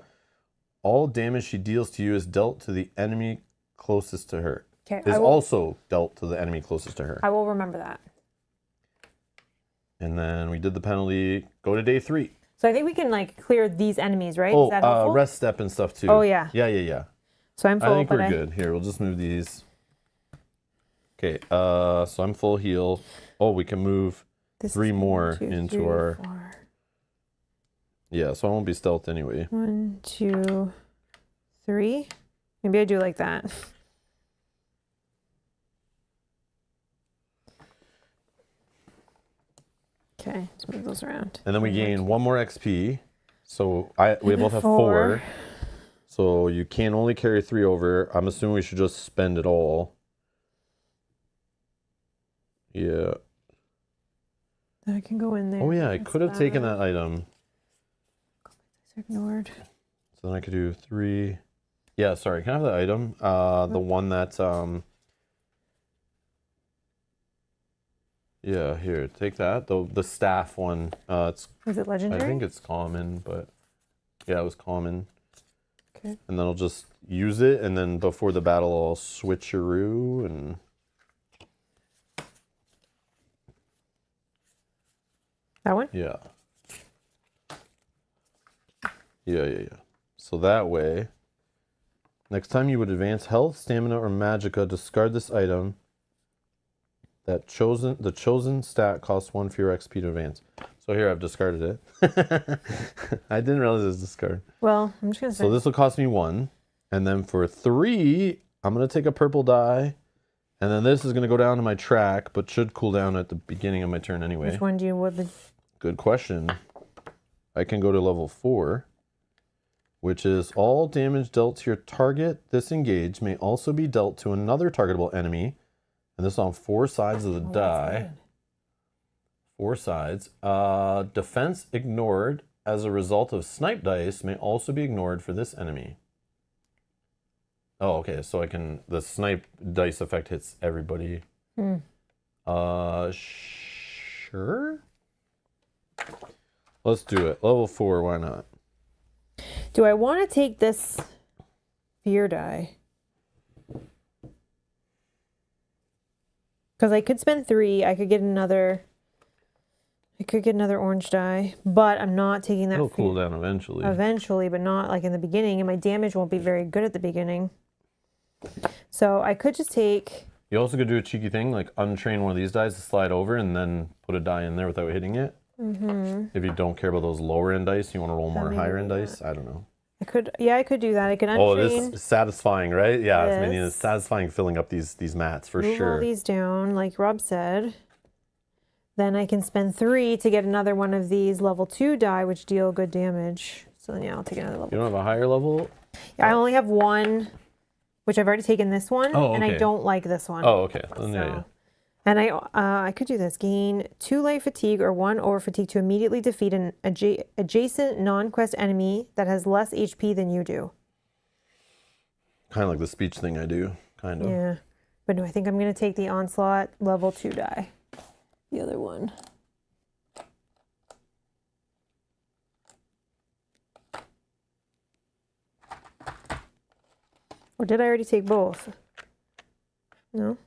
all damage she deals to you is dealt to the enemy closest to her. Okay. Also dealt to the enemy closest to her. I will remember that. And then we did the penalty. Go to day 3. So I think we can like clear these enemies, right? Oh, is that helpful? rest step and stuff too. Oh yeah. Yeah. So I'm full. I think we're good. Here, we'll just move these. Okay, so I'm full heal. Oh, we can move 3 more into our... 4. Yeah, so I won't be stealth anyway. 1, 2, 3. Maybe I do like that. Okay, let's move those around. And then we gain 1 more XP. So we both have 4. So you can only carry 3 over. I'm assuming we should just spend it all. Yeah. That can go in there. Oh yeah, I could have taken that item. Ignored. So then I could do 3. Yeah, sorry. Can I have that item? The one that yeah, here, take that. The staff one. Is it legendary? I think it's common, but yeah, it was common. Okay. And then I'll just use it, and then before the battle, I'll switcheroo and. That one? Yeah. Yeah. So that way, next time you would advance health, stamina, or magicka, discard this item. The chosen stat costs 1 fewer XP to advance. So here I've discarded it. I didn't realize it was discard. Well, I'm just gonna say. So this will cost me 1. And then for 3, I'm going to take a purple die. And then this is going to go down to my track, but should cool down at the beginning of my turn anyway. Which one do you would? Good question. I can go to level 4, which is all damage dealt to your target disengaged may also be dealt to another targetable enemy. And this is on 4 sides of the die. 4 sides. Defense ignored as a result of snipe dice may also be ignored for this enemy. Oh, okay. So I can. The snipe dice effect hits everybody. Sure. Let's do it. Level 4. Why not? Do I want to take this fear die? Because I could spend 3. I could get another. I could get another orange die, but I'm not taking that. It'll cool down eventually. Eventually, but not like in the beginning, and my damage won't be very good at the beginning. So I could just take. You also could do a cheeky thing, like untrain one of these dice to slide over and then put a die in there without hitting it. If you don't care about those lower end dice, you want to roll more higher end dice. I don't know. I could do that. I could untrain. Oh, this is satisfying, right? Yeah, I mean, it's satisfying filling up these mats for Move sure. all these down, like Rob said. Then I can spend 3 to get another one of these level 2 die, which deal good damage. So then, yeah, I'll take another level. You don't have a higher level? Yeah, I only have 1, which I've already taken this one, and I okay. don't like this one. Oh, okay. Then, yeah. And I could do this. Gain 2 life fatigue or 1 over fatigue to immediately defeat an adjacent non-quest enemy that has less HP than you do. Kind of like the speech thing I do, kind of. Yeah. But no, I think I'm going to take the onslaught level 2 die. The other one. Or did I already take both? No?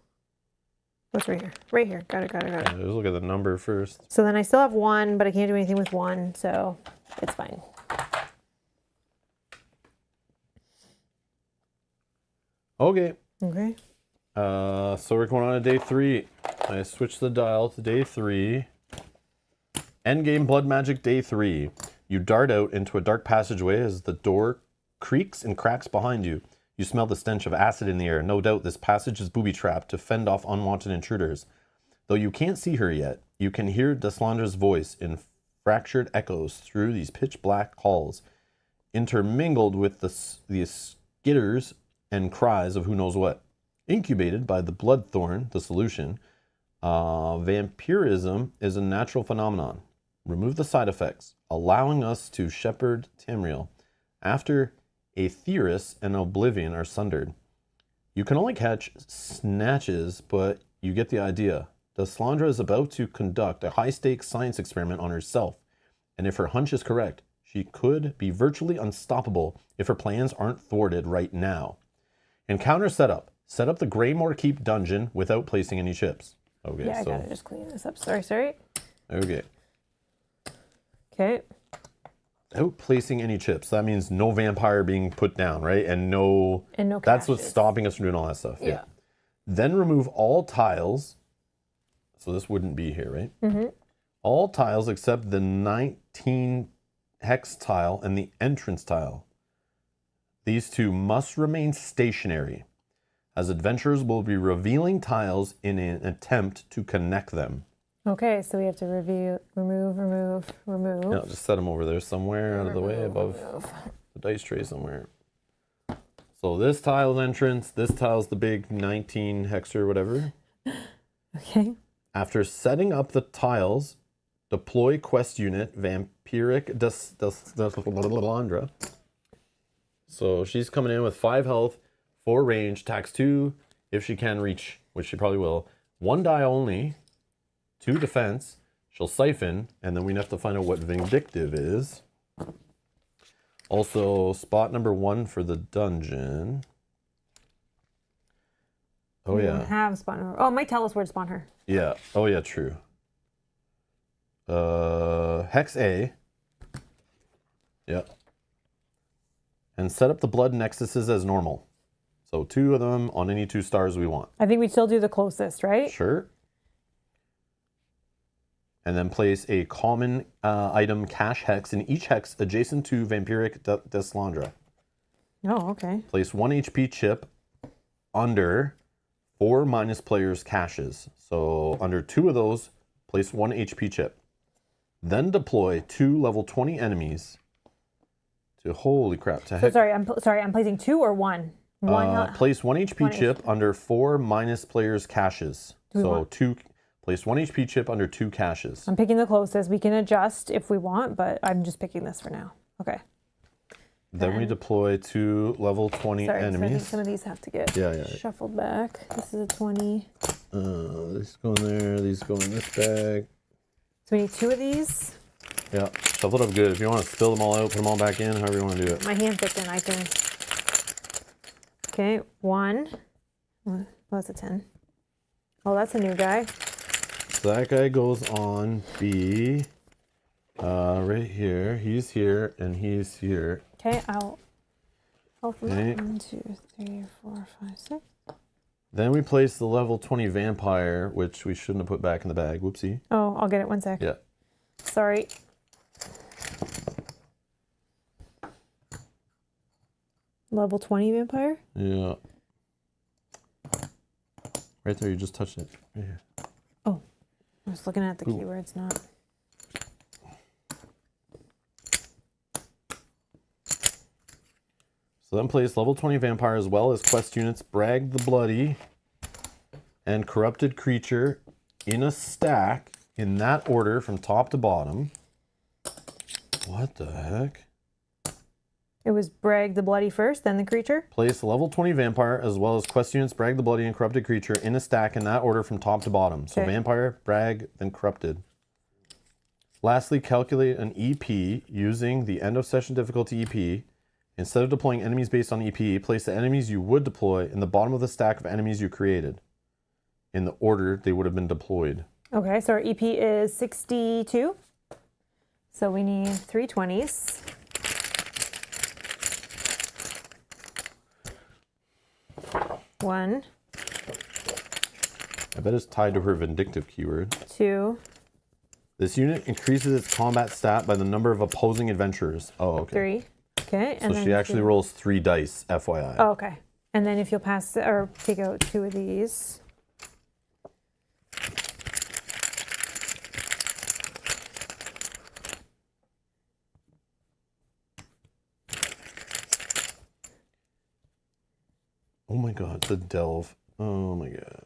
What's right here? Right here. Got it. Yeah, just look at the number first. So then I still have 1, but I can't do anything with 1, so it's fine. Okay. Okay. So we're going on to day 3. I switched the dial to day 3. Endgame Blood Magic day 3. You dart out into a dark passageway as the door creaks and cracks behind you. You smell the stench of acid in the air. No doubt this passage is booby-trapped to fend off unwanted intruders. Though you can't see her yet, you can hear Deslandra's voice in fractured echoes through these pitch-black halls, intermingled with the skitters and cries of who knows what. Incubated by the bloodthorn, the solution, vampirism is a natural phenomenon. Remove the side effects, allowing us to shepherd Tamriel. After Aetheris and Oblivion are sundered. You can only catch snatches, but you get the idea. Deslandra is about to conduct a high-stakes science experiment on herself, and if her hunch is correct, she could be virtually unstoppable if her plans aren't thwarted right now. Encounter setup. Set up the Greymore Keep dungeon without placing any chips. Okay, Yeah, I gotta just clean this up. Sorry. Okay. Okay. Without placing any chips. That means no vampire being put down, right? And no that's what's caches. stopping us from doing all that stuff. Yeah. Then remove all tiles. So this wouldn't be here, right? Mm-hmm. All tiles except the 19 hex tile and the entrance tile. These 2 must remain stationary, as adventurers will be revealing tiles in an attempt to connect them. Okay, so we have to remove. Yeah, just set them over there somewhere out of the way above the dice tray somewhere. So this tile's entrance, this tile's the big 19 hex or whatever. Okay. After setting up the tiles, deploy quest unit Vampiric Deslandra. So she's coming in with 5 health, 4 range, attacks 2 if she can reach, which she probably will. 1 die only, 2 defense. She'll siphon, and then we have to find out what vindictive is. Also, spot number 1 for the dungeon. Oh, We yeah. don't have spawn her. Oh, it might tell us where to spawn her. Yeah. Oh, yeah, true. Hex A. Yeah. And set up the blood nexuses as normal. So 2 of them on any 2 stars we want. I think we still do the closest, right? Sure. and then place a common item cache hex in each hex adjacent to Vampiric Deslandra. Oh, okay. Place 1 HP chip under 4 minus players' caches. So under 2 of those, place 1 HP chip. Then deploy 2 level 20 enemies to, holy crap, to So sorry, I'm placing 2 or 1? Place 1 HP 1 chip HP. under 4 minus players' caches. So place 1 HP chip under 2 caches. I'm picking the closest. We can adjust if we want, but I'm just picking this for now. Okay. Then we deploy 2 level 20 Sorry, so I think enemies. some of these have to get shuffled back. This is a 20. These go in there. These go in this bag. So we need 2 of these. Yeah, shuffle it up good. If you want to spill them all out, put them all back in, however you want to do it. My hand fits in. I can. Okay, 1. Oh, that's a 10. Oh, that's a new guy. So that guy goes on B. Right here. He's here and he's here. Okay, I'll open Okay. 1, 2, 3, 4, 5, 6. Then we place the level 20 vampire, which we shouldn't have put back in the bag. Whoopsie. Oh, I'll get it 1 sec. Yeah. Sorry. Level 20 vampire? Yeah. Right there, you just touched it. Right here. Oh, I was looking at the Ooh. keywords, not. So then place level 20 vampire as well as quest units Brag the Bloody and Corrupted Creature in a stack in that order from top to bottom. What the heck? It was Brag the Bloody first, then the creature? Place level 20 vampire as well as quest units Brag the Bloody and Corrupted Creature in a stack in that order from top to bottom. So Okay. vampire, brag, then corrupted. Lastly, calculate an EP using the end of session difficulty EP. Instead of deploying enemies based on EP, place the enemies you would deploy in the bottom of the stack of enemies you created in the order they would have been deployed. Okay, so our EP is 62. So we need 3 20s. One, I bet it's tied to her vindictive keyword. 2, This unit increases its combat stat by the number of opposing adventurers. Oh, okay. 3. Okay, So she actually rolls 3 dice, FYI. Oh, okay. And then if you'll pass or take out 2 of these. Oh my god, the delve. Oh my god.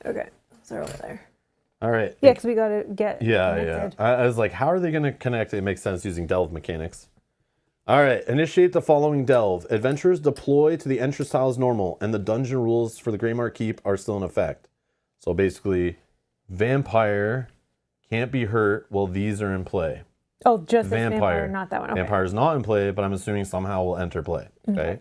Okay, those are over there. All right. Yeah, because we got to get Yeah. connected. I was like, how are they going to connect? It makes sense using delve mechanics. All right. Initiate the following delve. Adventurers deploy to the entrance tile as normal, and the dungeon rules for the Greymark Keep are still in effect. So basically, vampire can't be hurt while these are in play. Oh, just this vampire, not that one. Okay. Vampire is not in play, but I'm assuming somehow will enter play. Okay.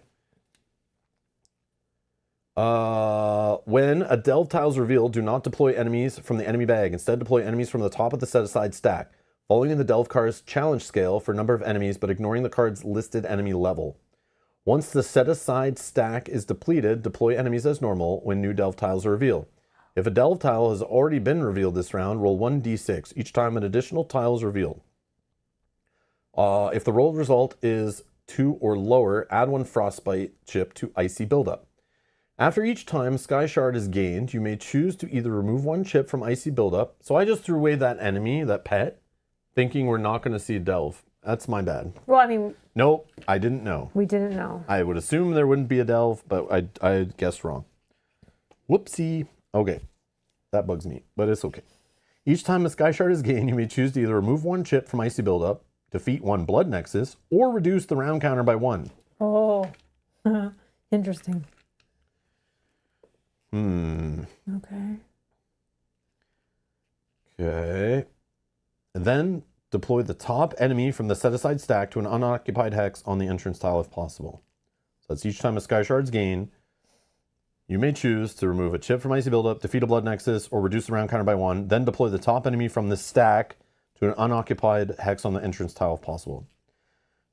When a delve tile is revealed, do not deploy enemies from the enemy bag. Instead, deploy enemies from the top of the set-aside stack, following in the delve card's challenge scale for number of enemies, but ignoring the card's listed enemy level. Once the set-aside stack is depleted, deploy enemies as normal when new delve tiles are revealed. If a delve tile has already been revealed this round, roll 1d6 each time an additional tile is revealed. If the rolled result is 2 or lower, add 1 frostbite chip to icy buildup. After each time Sky Shard is gained, you may choose to either remove 1 chip from icy buildup. So I just threw away that enemy, that pet, thinking we're not going to see delve. That's my bad. Well, I mean, Nope, I didn't know. we didn't know. I would assume there wouldn't be a delve, but I guessed wrong. Whoopsie. Okay, that bugs me, but it's okay. Each time a Sky Shard is gained, you may choose to either remove 1 chip from icy buildup, defeat 1 blood nexus, or reduce the round counter by 1. Oh, interesting. Okay. Okay. And then deploy the top enemy from the set-aside stack to an unoccupied hex on the entrance tile if possible. So that's each time a Sky Shard's gained, you may choose to remove a chip from icy buildup, defeat a blood nexus, or reduce the round counter by 1. Then deploy the top enemy from the stack to an unoccupied hex on the entrance tile if possible.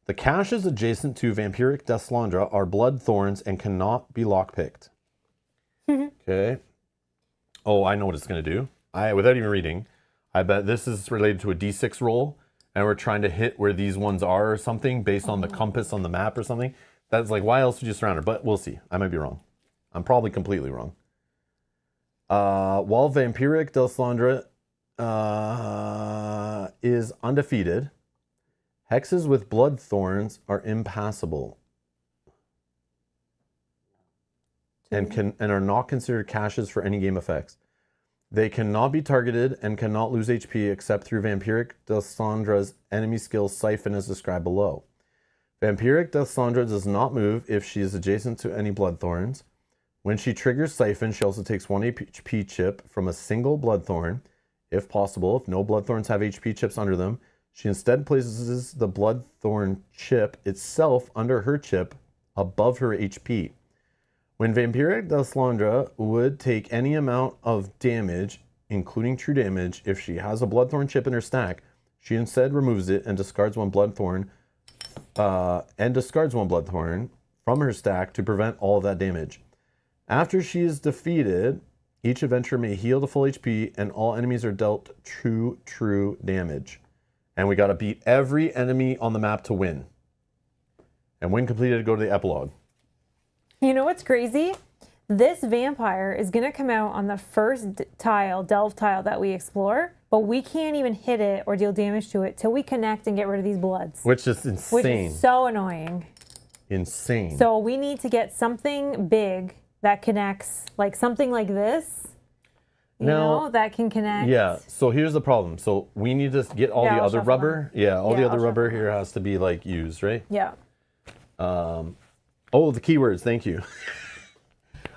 The caches adjacent to Vampiric Deslandra are blood thorns and cannot be lockpicked. Okay. Oh, I know what it's going to do. Without even reading, I bet this is related to a D6 roll, and we're trying to hit where these ones are or something based on the compass on the map or something. That's like, why else would you surround her? But we'll see. I might be wrong. I'm probably completely wrong. While Vampiric Delslandra is undefeated, hexes with blood thorns are impassable and are not considered caches for any game effects. They cannot be targeted and cannot lose HP except through Vampiric Delslandra's enemy skill Siphon as described below. Vampiric Delslandra does not move if she is adjacent to any blood thorns. When she triggers Siphon, she also takes 1 HP chip from a single bloodthorn. If possible, if no bloodthorns have HP chips under them, she instead places the bloodthorn chip itself under her chip above her HP. When Vampiric Delslandra would take any amount of damage, including true damage, if she has a bloodthorn chip in her stack, she instead removes it and discards one bloodthorn from her stack to prevent all of that damage. After she is defeated, each adventurer may heal to full HP and all enemies are dealt true damage. And we got to beat every enemy on the map to win. And when completed, go to the epilogue. You know what's crazy? This vampire is going to come out on the first delve tile that we explore, but we can't even hit it or deal damage to it till we connect and get rid of these bloods. Which is insane. Which is so annoying. Insane. So we need to get something big that connects, like something like this, you know, that can connect. Yeah, so here's the problem. So we need to get all the other rubber. Yeah, all the other rubber here has to be like used, right? Yeah. Oh, the keywords, thank you.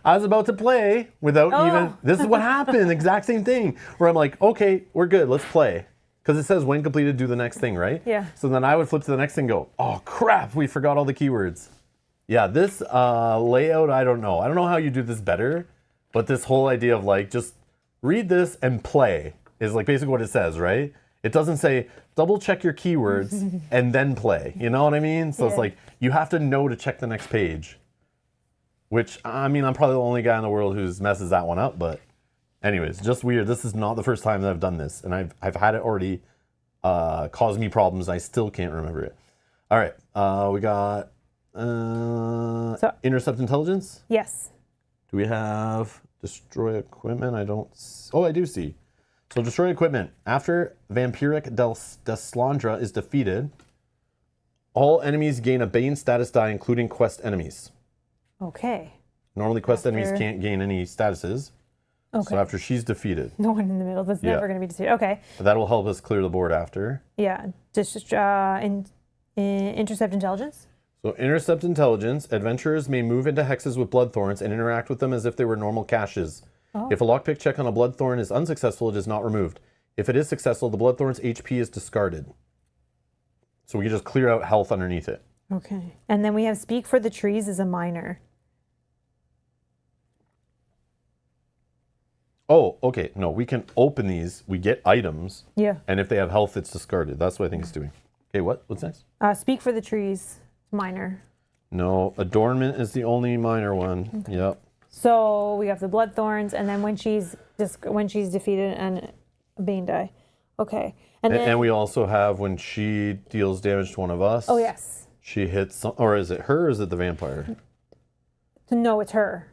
I was about to play without even, this is what happened, exact same thing, where I'm like, okay, we're good, let's play. Because it says when completed, do the next thing, right? Yeah. So then I would flip to the next thing and go, oh crap, we forgot all the keywords. Yeah, this layout, I don't know. I don't know how you do this better, but this whole idea of like, just read this and play is like basically what it says, right? It doesn't say double check your keywords and then play. You know what I mean? So it's like, you have to know to check the next page. Which, I mean, I'm probably the only guy in the world who messes that one up, but anyways, just weird. This is not the first time that I've done this, and I've had it already cause me problems. I still can't remember it. All right, we got Intercept Intelligence. Yes. Do we have Destroy Equipment? I don't. Oh, I do see. So Destroy Equipment. After Vampiric Delslandra is defeated, all enemies gain a Bane status die, including quest enemies. Okay. Normally, quest enemies can't gain any statuses. Okay. So after she's defeated. No one in the middle. That's never going to be defeated. Okay. That will help us clear the board after. Yeah. Just Intercept Intelligence. So Intercept Intelligence. Adventurers may move into hexes with bloodthorns and interact with them as if they were normal caches. Oh. If a lockpick check on a bloodthorn is unsuccessful, it is not removed. If it is successful, the bloodthorn's HP is discarded. So we can just clear out health underneath it. Okay. And then we have Speak for the Trees as a minor. Oh, okay. No, we can open these. We get items. Yeah. And if they have health, it's discarded. That's what I think it's doing. Okay, what? What's next? Speak for the Trees. Minor. No, Adornment is the only minor one. Okay. Yep. So we have the Bloodthorns, and then when she's defeated and a Bane die. Okay. And we also have when she deals damage to one of us. Oh, yes. She hits, or is it her or is it the vampire? No, it's her.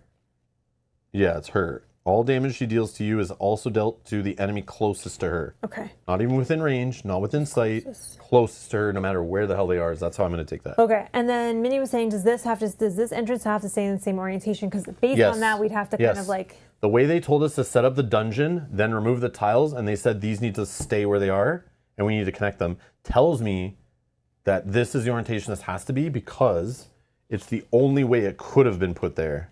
Yeah, it's her. All damage she deals to you is also dealt to the enemy closest to her. Okay. Not even within range, not within sight, closest to her, no matter where the hell they are. That's how I'm going to take that. Okay. And then Minnie was saying, does this entrance have to stay in the same orientation? Because based on that, we'd have to kind of like... The way they told us to set up the dungeon, then remove the tiles, and they said these need to stay where they are, and we need to connect them, tells me that this is the orientation this has to be because it's the only way it could have been put there.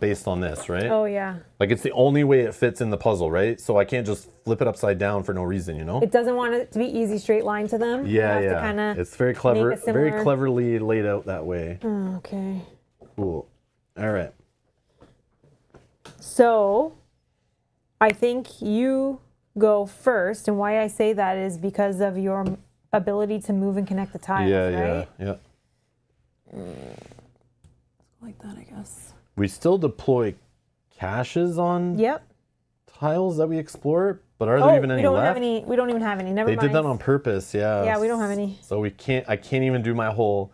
Based on this, right? Oh, yeah. Like, it's the only way it fits in the puzzle, right? So I can't just flip it upside down for no reason, you know? It doesn't want it to be easy straight line to them. Yeah, you have to kinda it's very clever, very cleverly laid out that way. Oh, okay. Cool. All right. So, I think you go first, and why I say that is because of your ability to move and connect the tiles, right? Yeah. Like that, I guess. We still deploy caches on Yep. tiles that we explore, But are there even any we don't left? have any. We don't even have any. Never They mind. did that on purpose, yeah. Yeah, we don't have any. So I can't even do my whole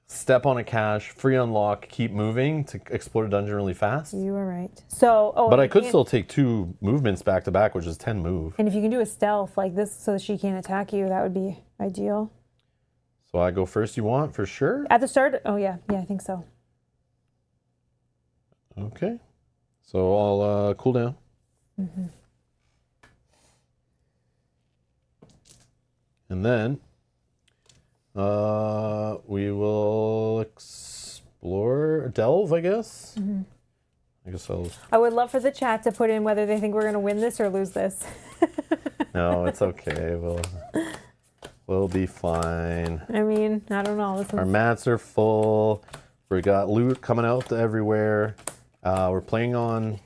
step on a cache, free unlock, keep moving to explore the dungeon really fast. You are right. So, But I could still take 2 movements back to back, which is 10 move. And if you can do a stealth like this so that she can't attack you, that would be ideal. So I go first, you want, for sure? At the start? Oh, yeah. Yeah, I think so. Okay. So I'll cool down. Mm-hmm. And then we will delve, I guess. Mm-hmm. I guess I would love for the chat to put in whether they think we're going to win this or lose this. No, it's okay. We'll be fine. I mean, I don't know. Our mats are full. We got loot coming out to everywhere. We're playing on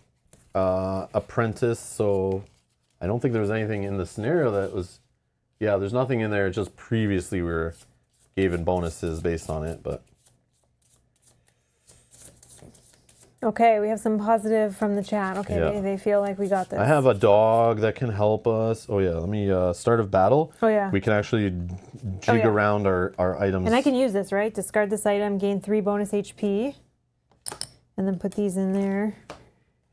Apprentice, so I don't think there was anything in the scenario that was... Yeah, there's nothing in there. Just previously we were given bonuses based on it, but... Okay, we have some positive from the chat. Okay, Yeah. they feel like we got this. I have a dog that can help us. Oh yeah, let me start of battle. Oh yeah. We can actually jig around our items. And I can use this, right? Discard this item, gain 3 bonus HP. And then put these in there.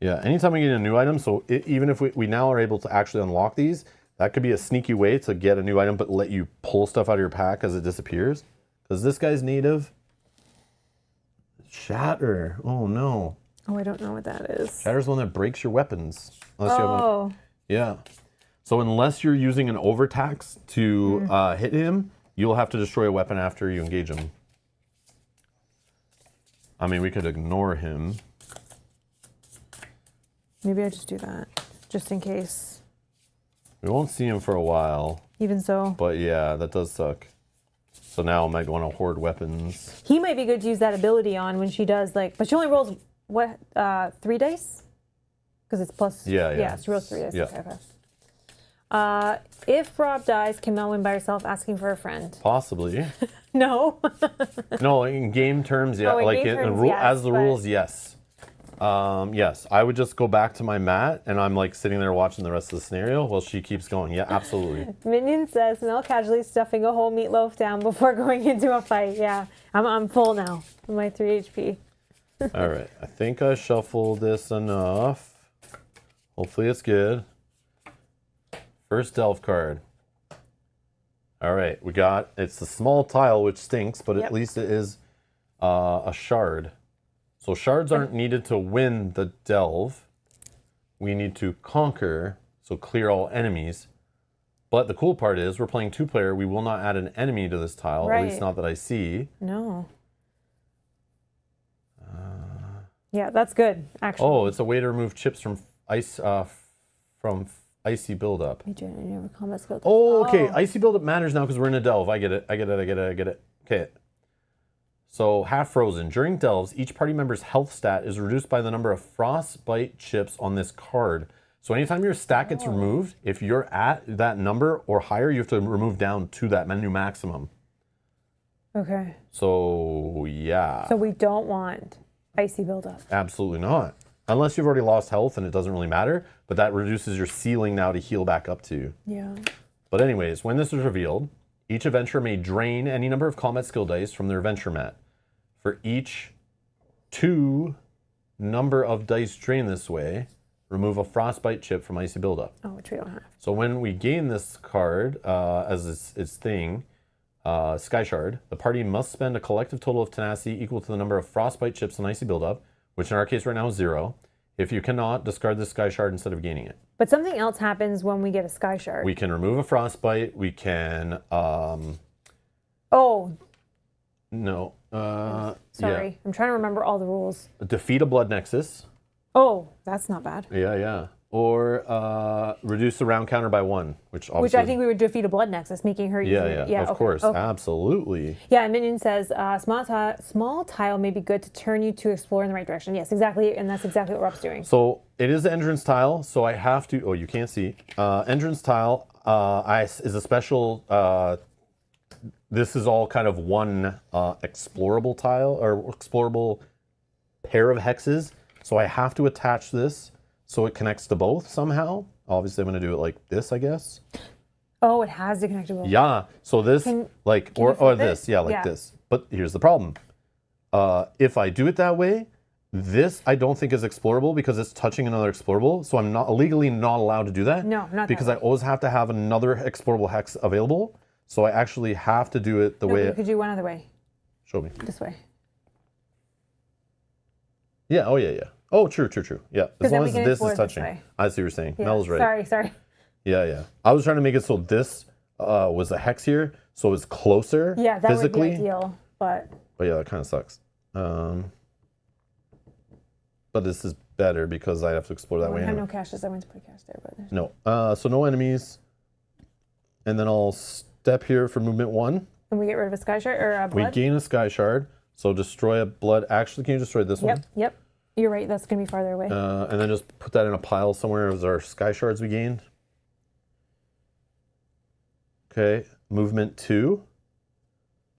Yeah, anytime we get a new item, so even if we now are able to actually unlock these, that could be a sneaky way to get a new item but let you pull stuff out of your pack as it disappears. Because this guy's native. Shatter. Oh no. Oh, I don't know what that is. Shatter's the one that breaks your weapons. Unless you have Oh. yeah. So unless you're using an overtax to hit him, you'll have to destroy a weapon after you engage him. I mean, we could ignore him. Maybe I just do that, just in case. We won't see him for a while. Even so. But yeah, that does suck. So now I might want to hoard weapons. He might be good to use that ability on when she does, like, but she only rolls, what, 3 dice? Because it's plus. Yeah. Yeah, she rolls 3 dice. Yeah. Okay. If Rob dies, can Mel win by herself asking for a friend? Possibly. No. No, in game terms, yeah. Oh, in like game terms, rule, yes, as the but- rules, yes. Yes, I would just go back to my mat and I'm like sitting there watching the rest of the scenario while she keeps going. Yeah, absolutely. Minion says, Mel casually stuffing a whole meatloaf down before going into a fight. Yeah, I'm full now. My 3 HP. All right, I think I shuffled this enough. Hopefully it's good. First delve card. All right, it's the small tile, which stinks, but at least it is a shard. So shards aren't needed to win the delve. We need to conquer, so clear all enemies. But the cool part is we're playing 2-player. We will not add an enemy to this tile, at least not that I see. No. Yeah, that's good, actually. Oh, it's a way to remove chips from icy buildup. Oh, okay. Icy buildup matters now because we're in a delve. I get it. Okay. So, half frozen. During delves, each party member's health stat is reduced by the number of frostbite chips on this card. So anytime your stat gets removed, if you're at that number or higher, you have to remove down to that menu maximum. Okay. So, yeah. So we don't want icy buildup. Absolutely not. Unless you've already lost health and it doesn't really matter, but that reduces your ceiling now to heal back up to. Yeah. But anyways, when this is revealed, each adventurer may drain any number of combat skill dice from their adventure mat. For each 2 number of dice drained this way, remove a frostbite chip from icy buildup. Oh, which we don't have. So when we gain this card as its thing, Sky Shard, the party must spend a collective total of tenacity equal to the number of frostbite chips on icy buildup, which in our case right now is 0. If you cannot, discard the Sky Shard instead of gaining it. But something else happens when we get a Sky Shard. We can remove a frostbite. We can. Oh. No. Sorry. Yeah. I'm trying to remember all the rules. Defeat a blood nexus. Oh, that's not bad. Yeah. Or reduce the round counter by 1, which obviously. Which I think we would defeat a blood nexus, making her easier. Yeah, of course. Okay. Absolutely. Yeah, and Minion says, small tile may be good to turn you to explore in the right direction. Yes, exactly, and that's exactly what Rob's doing. So it is the entrance tile, so I have to, oh, you can't see. Entrance tile is a special, this is all kind of one explorable tile, or explorable pair of hexes. So I have to attach this so it connects to both somehow. Obviously, I'm going to do it like this, I guess. Oh, it has to connect to both. Yeah. So this, Can or flip this, it? yeah, like this. But here's the problem. If I do it that way, this I don't think is explorable because it's touching another explorable. So I'm not legally not allowed to do that. No, not because that I always have to have another explorable hex available. So I actually have to do it the way. You could do one other way. Show me. This way. Yeah. Oh, yeah. Oh, true. Yeah. As long as this is touching. I see what you're saying. Yeah. Mel's right. Sorry. Yeah. I was trying to make it so this was a hex here, so it's closer. Yeah, that physically. would be ideal, but yeah, that kind of sucks. But this is better because I have to explore that way. I have anyway. no caches. I went to put a cache there, but there's... No. So no enemies, and then I'll step here for movement 1. And we get rid of a sky shard or a blood. We gain a sky shard, so destroy a blood. Actually, can you destroy this one? Yep. You're right. That's gonna be farther away. And then just put that in a pile somewhere as our sky shards we gained. Okay, movement 2.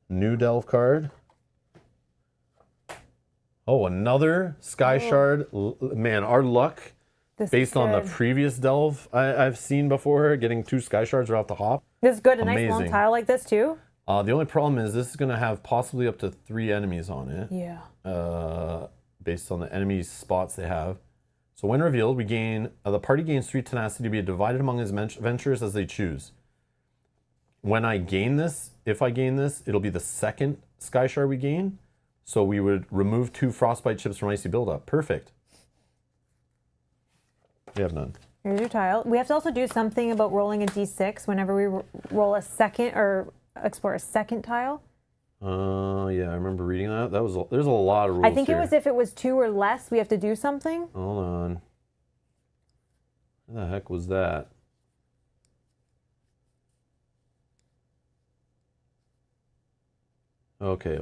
New delve card. Oh, another sky shard. Man, our luck, based on the previous delve I've seen before, getting 2 sky shards right off the hop. This is good. A nice long tile like this too. The only problem is this is going to have possibly up to 3 enemies on it. Yeah. Based on the enemy spots they have. So when revealed, we gain the party gains 3 tenacity to be divided among its adventures as they choose. When I gain this, if I gain this, it'll be the second sky shard we gain. So we would remove 2 frostbite chips from icy buildup. Perfect. We have none. Here's your tile. We have to also do something about rolling a d6 whenever we roll a second or explore a second tile. Yeah, I remember reading that. There's a lot of rules. I think it was if it was 2 or less, we have to do something. Hold on. Where the heck was that? Okay.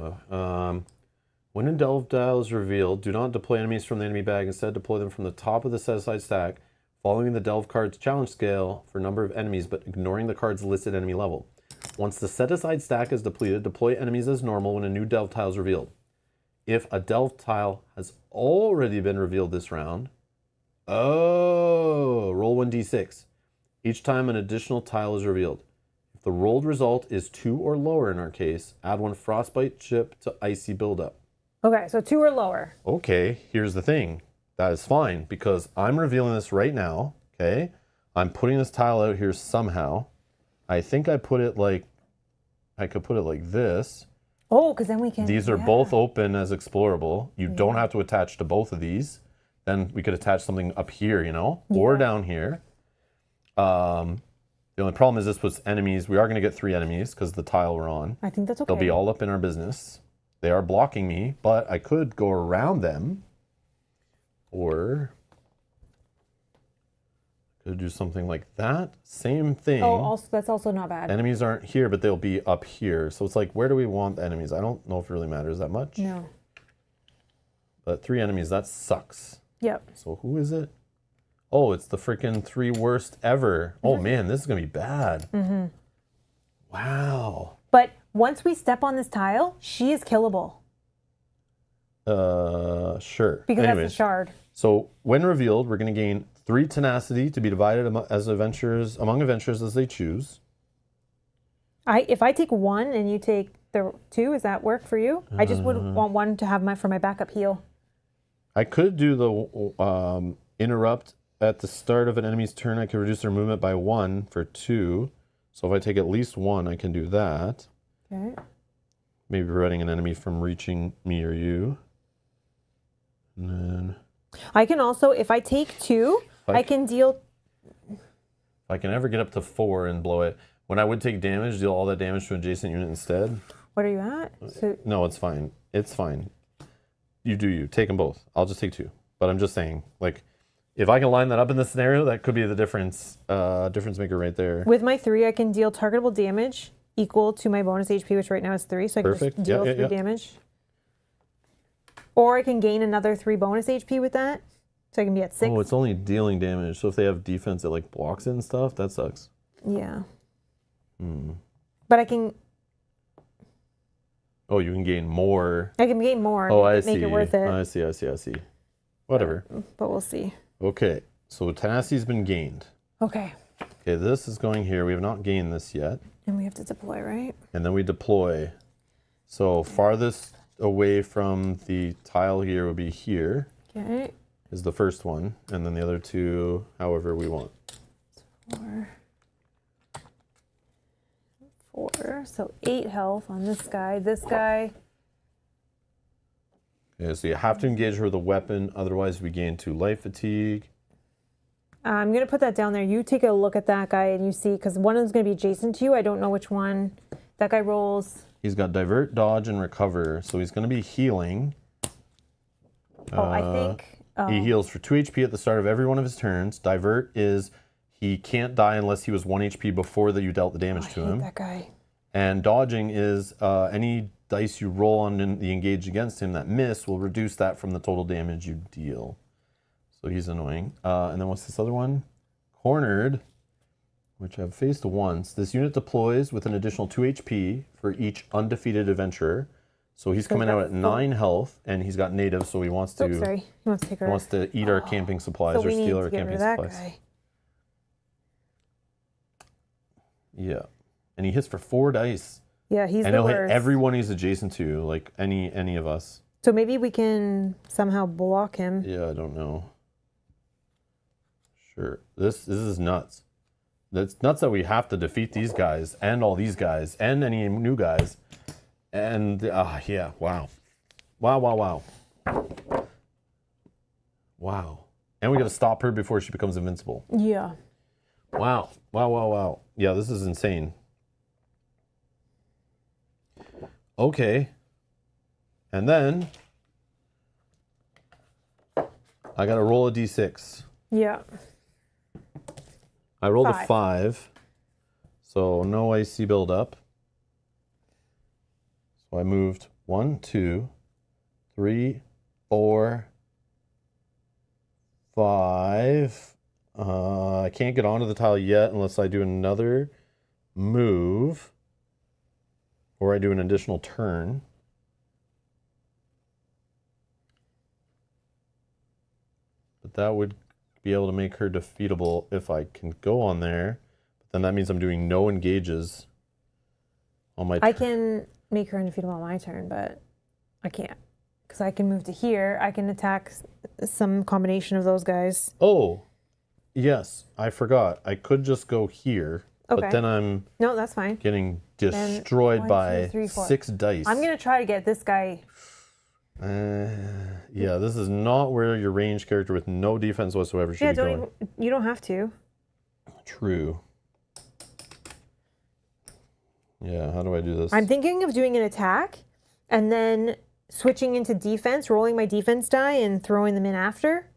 When a delve tile is revealed, do not deploy enemies from the enemy bag. Instead, deploy them from the top of the set-aside stack, following the delve card's challenge scale for number of enemies, but ignoring the card's listed enemy level. Once the set-aside stack is depleted, deploy enemies as normal when a new delve tile is revealed. If a delve tile has already been revealed this round, roll 1d6. Each time an additional tile is revealed. If the rolled result is 2 or lower in our case, add 1 frostbite chip to icy buildup. Okay, so 2 or lower. Okay, here's the thing. That is fine because I'm revealing this right now, okay? I'm putting this tile out here somehow. I think I put it like, I could put it like this. Oh, because then we can... These are both open as explorable. You don't have to attach to both of these. Then we could attach something up here, or down here. The only problem is this puts enemies. We are going to get 3 enemies because the tile we're on. I think that's okay. They'll be all up in our business. They are blocking me, but I could go around them. Or could do something like that. Same thing. Oh, that's also not bad. Enemies aren't here, but they'll be up here. So it's like, where do we want the enemies? I don't know if it really matters that much. No. But 3 enemies, that sucks. Yep. So who is it? Oh, it's the freaking 3 worst ever. Oh man, this is going to be bad. Wow. But once we step on this tile, she is killable. Sure. Because that's a shard. So when revealed, we're going to gain 3 tenacity to be divided among adventures as they choose. If I take 1 and you take the 2, does that work for you? I just would want 1 to have for my backup heal. I could do the interrupt at the start of an enemy's turn. I can reduce their movement by 1 for 2. So if I take at least 1, I can do that. Okay. Maybe preventing an enemy from reaching me or you. And then I can also, if I take 2, I can deal... If I can ever get up to 4 and blow it. When I would take damage, deal all that damage to an adjacent unit instead. What are you at? No, it's fine. It's fine. You do you. Take them both. I'll just take 2. But I'm just saying, like, if I can line that up in this scenario, that could be the difference maker right there. With my 3, I can deal targetable damage equal to my bonus HP, which right now is 3. So I can just deal 3 damage. Or I can gain another 3 bonus HP with that. So I can be at 6. Oh, it's only dealing damage. So if they have defense that like blocks it and stuff, that sucks. Yeah. But I can... Oh, you can gain more. I can gain more. Oh, I see. Make it worth it. I see. Whatever. But we'll see. Okay. So tenacity's been gained. Okay. Okay, this is going here. We have not gained this yet. And we have to deploy, right? And then we deploy. So farthest away from the tile here would be here. Okay. Is the first one. And then the other two, however we want. 4. So 8 health on this guy. This guy. Okay, so you have to engage her with a weapon. Otherwise, we gain 2 life fatigue. I'm going to put that down there. You take a look at that guy and you see, because one of them's going to be adjacent to you. I don't know which one. That guy rolls. He's got divert, dodge, and recover. So he's going to be healing. I think. He heals for 2 HP at the start of every one of his turns. Divert is he can't die unless he was 1 HP before that you dealt the damage to him. That guy. And dodging is any dice you roll on the engage against him that miss will reduce that from the total damage you deal. So he's annoying. And then what's this other one? Cornered, which I've faced once. This unit deploys with an additional 2 HP for each undefeated adventurer. So he's coming out at 9 health, and he's got native, so he wants to. Oh, sorry. He wants to take her. He wants to eat our camping supplies So or we need steal to our get camping rid of that supplies. guy. Yeah, and he hits for 4 dice. Yeah, he's And the he'll hit worst. everyone he's adjacent to, like any of us. So maybe we can somehow block him. Yeah, I don't know. Sure, this is nuts. It's nuts that we have to defeat these guys and all these guys and any new guys. And yeah, wow. Wow. And we got to stop her before she becomes invincible. Yeah. Wow. Yeah, this is insane. Okay. And then I got to roll a d6. Yeah. I rolled 5. a 5. So no AC buildup. So I moved 1, 2, 3, 4, 5. I can't get onto the tile yet unless I do another move or I do an additional turn. But that would be able to make her defeatable if I can go on there. But then that means I'm doing no engages on my turn. I can make her undefeatable on my turn, but I can't. Because I can move to here. I can attack some combination of those guys. Oh, yes. I forgot. I could just go here. Okay. But then I'm No, that's fine. getting destroyed 1, 2, by 3, 4. 6 dice. I'm going to try to get this guy. Yeah, this is not where your ranged character with no defense whatsoever should be going. You don't have to. True. Yeah, how do I do this? I'm thinking of doing an attack and then switching into defense, rolling my defense die and throwing them in after.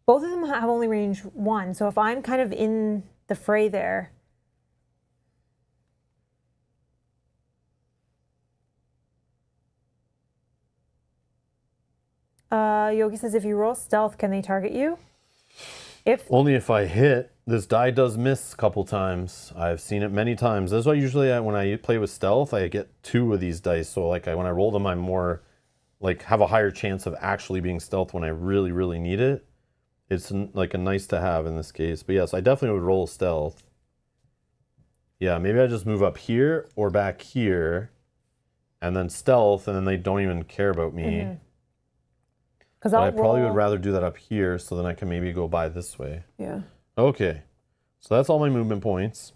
Both of them have only range 1, so if I'm kind of in the fray there. Yogi says, if you roll stealth, can they target you? Only if I hit. This die does miss a couple times. I've seen it many times. That's why usually when I play with stealth, I get 2 of these dice. So like when I roll them, I'm more like have a higher chance of actually being stealth when I really, really need it. It's like a nice to have in this case. But yes, I definitely would roll stealth. Yeah, maybe I just move up here or back here and then stealth, and then they don't even care about me. Mm-hmm. But I probably would rather do that up here so then I can maybe go by this way. Yeah. Okay. So that's all my movement points.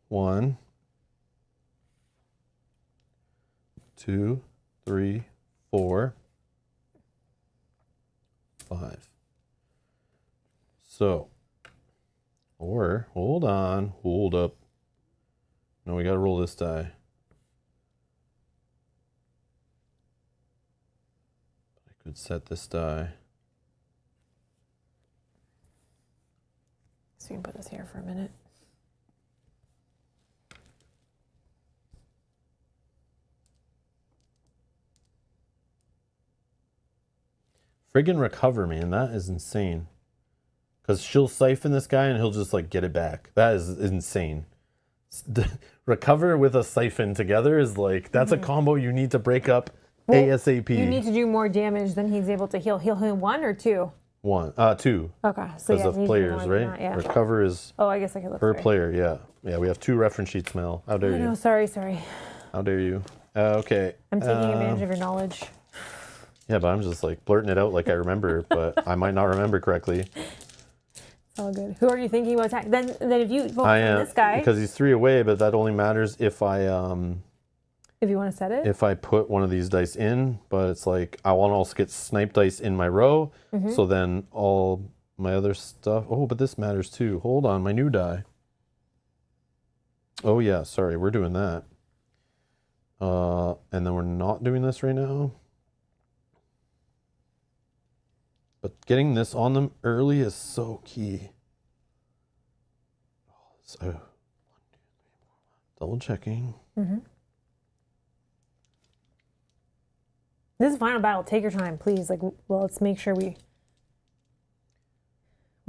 1, 2, 3, 4, 5. So, or hold on, hold up. No, we got to roll this die. I could set this die. So you can put this here for a minute. Friggin' recover, man. That is insane. Because she'll siphon this guy and he'll just like get it back. That is insane. Recover with a siphon together is like, that's a combo you need to break up Well, ASAP. You need to do more damage than he's able to heal. Heal him 1 or 2? 1, 2. Okay, so Because yeah, of you need to do players, more than right? that, yeah. Recover is Oh, I guess I could look per for it. player, yeah. Yeah, we have 2 reference sheets, Mel. How dare I know, you? sorry. How dare you? Okay. I'm taking advantage of your knowledge. Yeah, but I'm just like blurting it out like I remember, but I might not remember correctly. It's all good. Who are you thinking about attacking? Then if you focus I on am this guy, because he's 3 away, but that only matters if I if you want to set it. if I put one of these dice in. But it's like I want to also get snipe dice in my row, so then all my other stuff. Oh, but this matters too. Hold on, my new die. Oh yeah, sorry, we're doing that. And then we're not doing this right now. But getting this on them early is so key. So, double checking. This is final battle. Take your time, please. Like, well, let's make sure we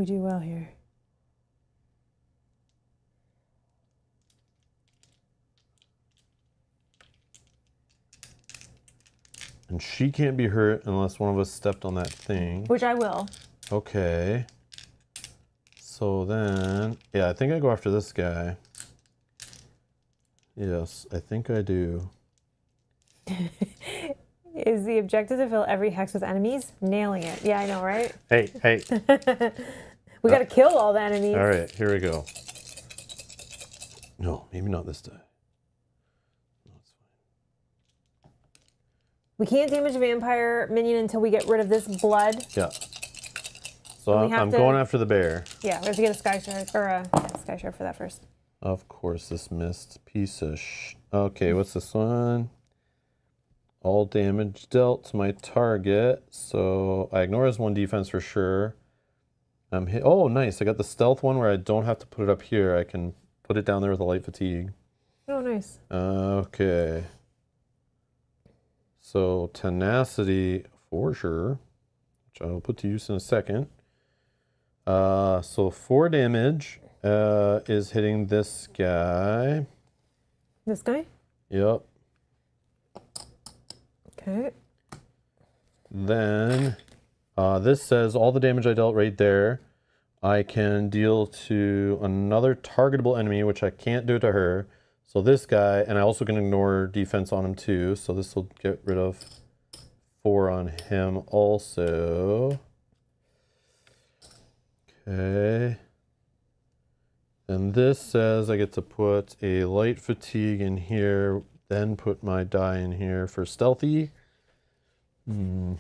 do well here. And she can't be hurt unless one of us stepped on that thing. Which I will. Okay. So then, yeah, I think I go after this guy. Yes, I think I do. Is the objective to fill every hex with enemies? Nailing it. Yeah, I know, right? Hey. We got to kill all the enemies. All right, here we go. No, maybe not this die. We can't damage a vampire minion until we get rid of this blood. Yeah. So And we have I'm to- going after the bear. Yeah, we have to get a sky shard or a sky shard for that first. Of course, this missed piece of Okay, what's this one? All damage dealt to my target. So I ignore his 1 defense for sure. I'm hit. Oh, nice. I got the stealth one where I don't have to put it up here. I can put it down there with a light fatigue. Oh, nice. Okay. So tenacity for sure, which I will put to use in a second. So 4 damage is hitting this guy. This guy? Yep. Okay. Then this says all the damage I dealt right there, I can deal to another targetable enemy, which I can't do to her. So this guy, and I also can ignore defense on him too. So this will get rid of 4 on him also. Okay. And this says I get to put a light fatigue in here, then put my die in here for stealthy. Yeah,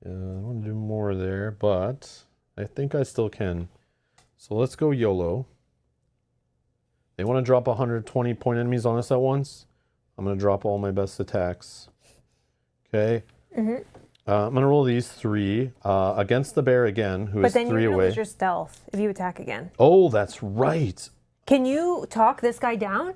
I want to do more there, but I think I still can. So let's go YOLO. They want to drop 120 point enemies on us at once. I'm going to drop all my best attacks. Okay. I'm going to roll these 3 against the bear again, who is 3 But then you're gonna away. lose your stealth if you attack again. Oh, that's right. Can you talk this guy down?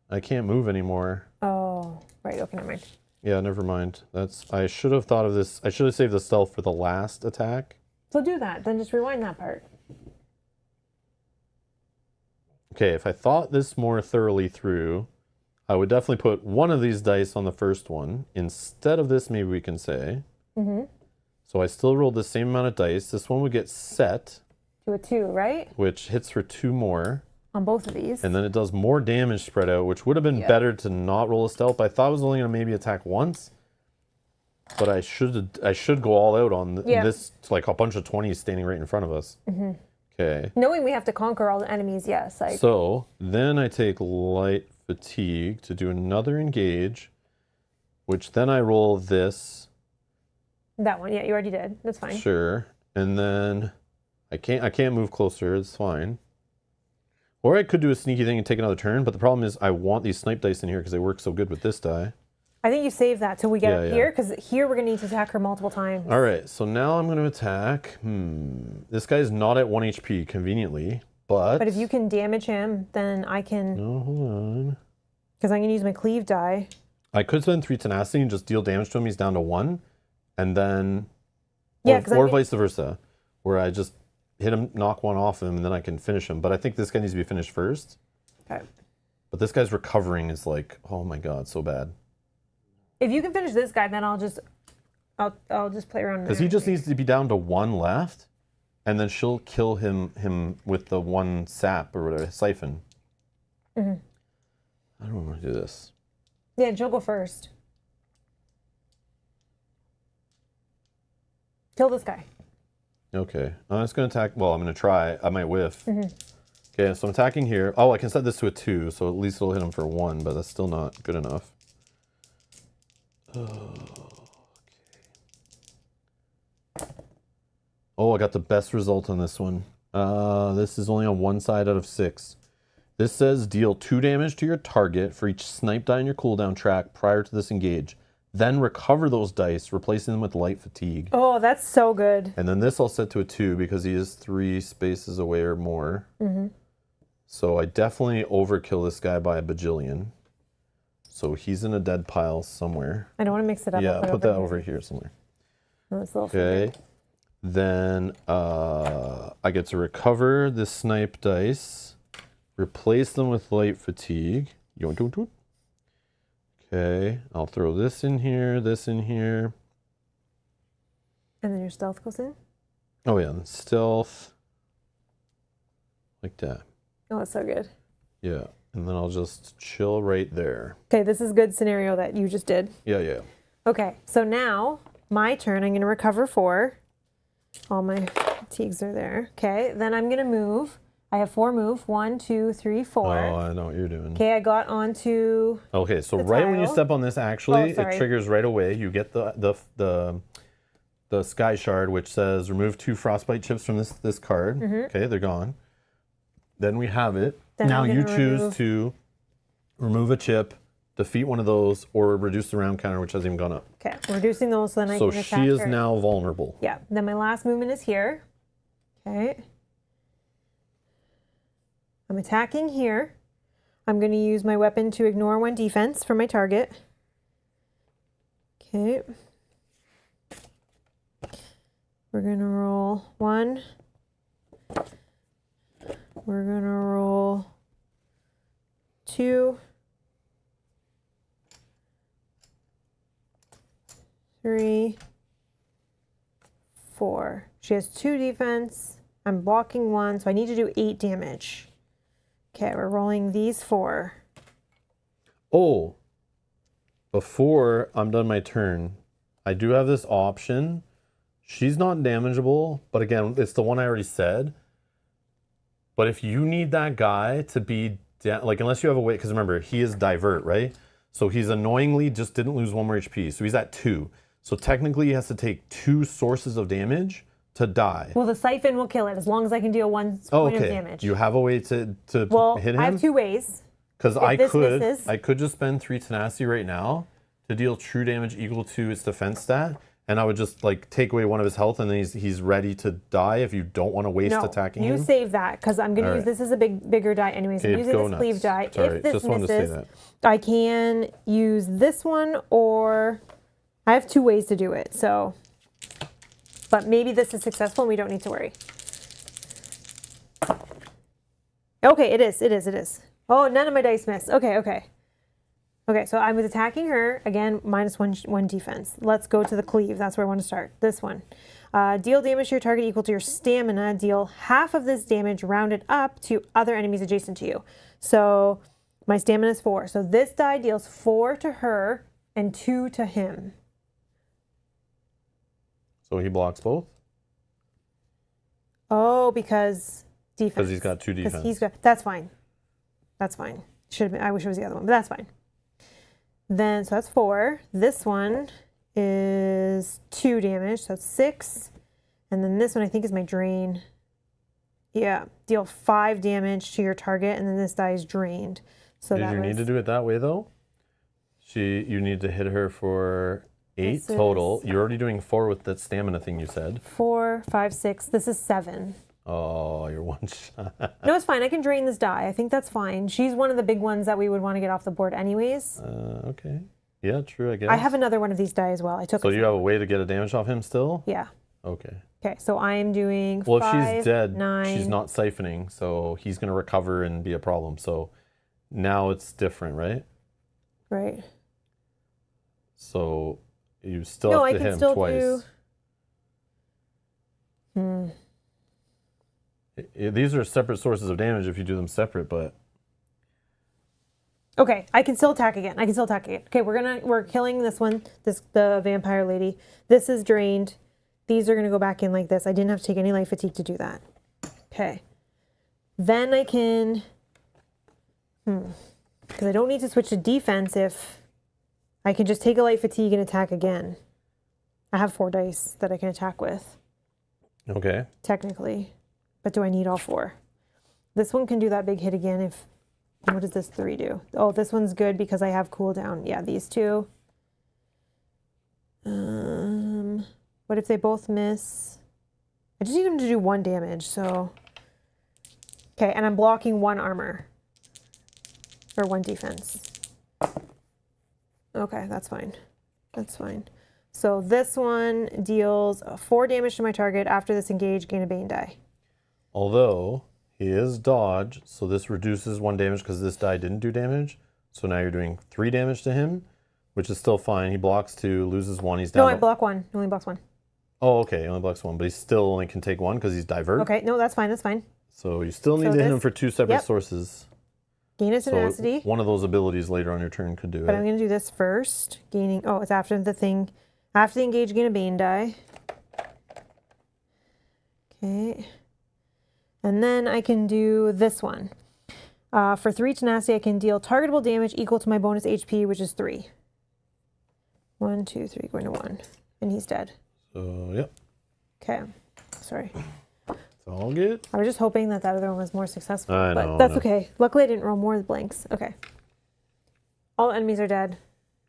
I can't move anymore. Oh, right. Okay, never mind. Yeah, never mind. I should have thought of this. I should have saved the stealth for the last attack. So do that. Then just rewind that part. Okay, if I thought this more thoroughly through, I would definitely put one of these dice on the first one. Instead of this, maybe we can say. So I still rolled the same amount of dice. This one would get set, To a 2, right? which hits for 2 more. On both of these. And then it does more damage spread out, which would have been Yeah. better to not roll a stealth. I thought I was only going to maybe attack once. But I should go all out on Yeah. this, like a bunch of 20s standing right in front of us. Okay. Knowing we have to conquer all the enemies, yes. Like, So then I take light fatigue to do another engage, which then I roll this. that one. Yeah, you already did. That's fine. Sure. And then I can't move closer. It's fine. Or I could do a sneaky thing and take another turn, but the problem is I want these snipe dice in here because they work so good with this die. I think you save that till we get Yeah, up yeah. here, because here we're going to need to attack her multiple times. All right, so now I'm going to attack. This guy's not at 1 HP, conveniently, but... But if you can damage him, then I can... No, hold on. Because I'm going to use my cleave die. I could spend 3 tenacity and just deal damage to him. He's down to 1. And then... Yeah, 'cause or vice versa, where I just hit him, knock 1 off him, and then I can finish him. But I think this guy needs to be finished first. Okay. But this guy's recovering is like, oh my god, so bad. If you can finish this guy, then I'll just play around. Because he just needs to be down to 1 left, and then she'll kill him with the 1 sap or whatever, siphon. Mm-hmm. I don't want to do this. Yeah, and she'll go first. Kill this guy. Okay. I'm just going to attack. Well, I'm going to try. I might whiff. Mm-hmm. Okay, so I'm attacking here. Oh, I can set this to a 2, so at least it'll hit him for 1, but that's still not good enough. Oh, I got the best result on this one. This is only on 1 side out of 6. This says deal 2 damage to your target for each snipe die in your cooldown track prior to this engage. Then recover those dice, replacing them with light fatigue. Oh, that's so good. And then this I'll set to a 2 because he is 3 spaces away or more. Mm-hmm. So I definitely overkill this guy by a bajillion. So he's in a dead pile somewhere. I don't want to mix it up. Yeah, put that over here somewhere. Okay. Then I get to recover the snipe dice. Replace them with light fatigue. Okay, I'll throw this in here, And then your stealth goes in? Oh yeah, and stealth. Like that. Oh, that's so good. Yeah, and then I'll just chill right there. Okay, this is a good scenario that you just did. Yeah. Okay, so now, my turn. I'm going to recover 4. All my fatigues are there. Okay, then I'm going to move. I have 4 move. 1, 2, 3, 4. Oh, I know what you're doing. Okay, I got onto. Okay, so right when you step on this, actually, it triggers right away. You get the sky shard, which says remove 2 frostbite chips from this card. Mm-hmm. Okay, they're gone. Then we have it. Then now you choose to remove a chip, defeat one of those, or reduce the round counter, which hasn't even gone up. Okay, reducing those so then I can attack her. So she is now vulnerable. Yeah. Then my last movement is here. Okay. I'm attacking here. I'm going to use my weapon to ignore 1 defense for my target. Okay. We're going to roll 1. We're going to roll 2. 3, 4. She has 2 defense. I'm blocking 1, so I need to do 8 damage. Okay, we're rolling these 4. Oh, before I'm done my turn, I do have this option. She's not damageable, but again, it's the one I already said. But if you need that guy to be, like, unless you have a way, because remember, he is divert, right? So he's annoyingly just didn't lose 1 more HP. So he's at 2. So technically he has to take 2 sources of damage to die. Well, the siphon will kill it as long as I can deal 1 point of damage. You have a way to hit him? I have 2 ways. Because I could just spend 3 tenacity right now to deal true damage equal to its defense stat, and I would just like take away 1 of his health, and then he's ready to die if you don't want to waste attacking him. You save that because I'm going to use this as a bigger die anyways. I'm using this cleave die. If this misses, I can use this one, or I have 2 ways to do it. So. But maybe this is successful and we don't need to worry. Okay, it is. Oh, none of my dice missed. Okay. Okay, so I was attacking her. Again, -1 defense. Let's go to the cleave. That's where I want to start. This one. Deal damage to your target equal to your stamina. Deal half of this damage rounded up to other enemies adjacent to you. So my stamina is 4. So this die deals 4 to her and 2 to him. So he blocks both? Oh, because defense. Because he's got 2 defense. That's fine. Should have been, I wish it was the other one, but that's fine. Then, so that's 4. This one is 2 damage, so that's 6. And then this one I think is my drain. Yeah, deal 5 damage to your target, and then this die is drained. So Did you need to do it that way though? You need to hit her for 8 total. You're already doing 4 with that stamina thing you said. 4, 5, 6. This is 7. Oh, you're 1 shot. No, it's fine. I can drain this die. I think that's fine. She's one of the big ones that we would want to get off the board anyways. Okay. Yeah, true, I guess. I have another one of these die as well. So you have a way to get a damage off him still? Yeah. Okay. Okay, so I am doing 5, if she's dead, 9. she's not siphoning, so he's going to recover and be a problem. So now it's different, right? Right. So you still No, have I to can hit him still twice. do. These are separate sources of damage if you do them separate, but Okay, I can still attack again. Okay, we're killing this one, the vampire lady. This is drained. These are gonna go back in like this. I didn't have to take any life fatigue to do that. Okay. Then I can, because I don't need to switch to defense if I can just take a life fatigue and attack again. I have 4 dice that I can attack with, okay. technically. But do I need all 4? This one can do that big hit again if, what does this 3 do? Oh, this one's good because I have cooldown. Yeah, these two. What if they both miss? I just need them to do 1 damage, so. Okay, and I'm blocking 1 armor. Or 1 defense. Okay, that's fine. That's fine. So this one deals 4 damage to my target. After this engage, gain a Bane die. Although he is dodge, so this reduces 1 damage because this die didn't do damage. So now you're doing 3 damage to him, which is still fine. He blocks 2, loses 1. He's down. No, I block 1. He only blocks 1. Oh, okay. He only blocks 1, but he still only can take 1 because he's divert. Okay, no, that's fine. That's fine. So you still need to hit him for 2 separate sources. Gain a tenacity. So one of those abilities later on your turn could do it. But I'm going to do this first. Gaining. Oh, it's after the thing. After the engage, gain a Bane die. Okay. And then I can do this one. For 3 tenacity, I can deal targetable damage equal to my bonus HP, which is 3. 1, 2, 3, going to 1. And he's dead. So, yep. Okay. Sorry. It's all good. I was just hoping that other one was more successful. I but know, that's okay. Luckily, I didn't roll more blanks. Okay. All enemies are dead.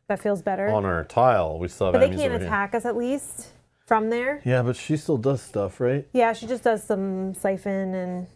That feels better. On our tile, we still have But they enemies can't over here. attack us at least from there. Yeah, but she still does stuff, right? Yeah, she just does some siphon and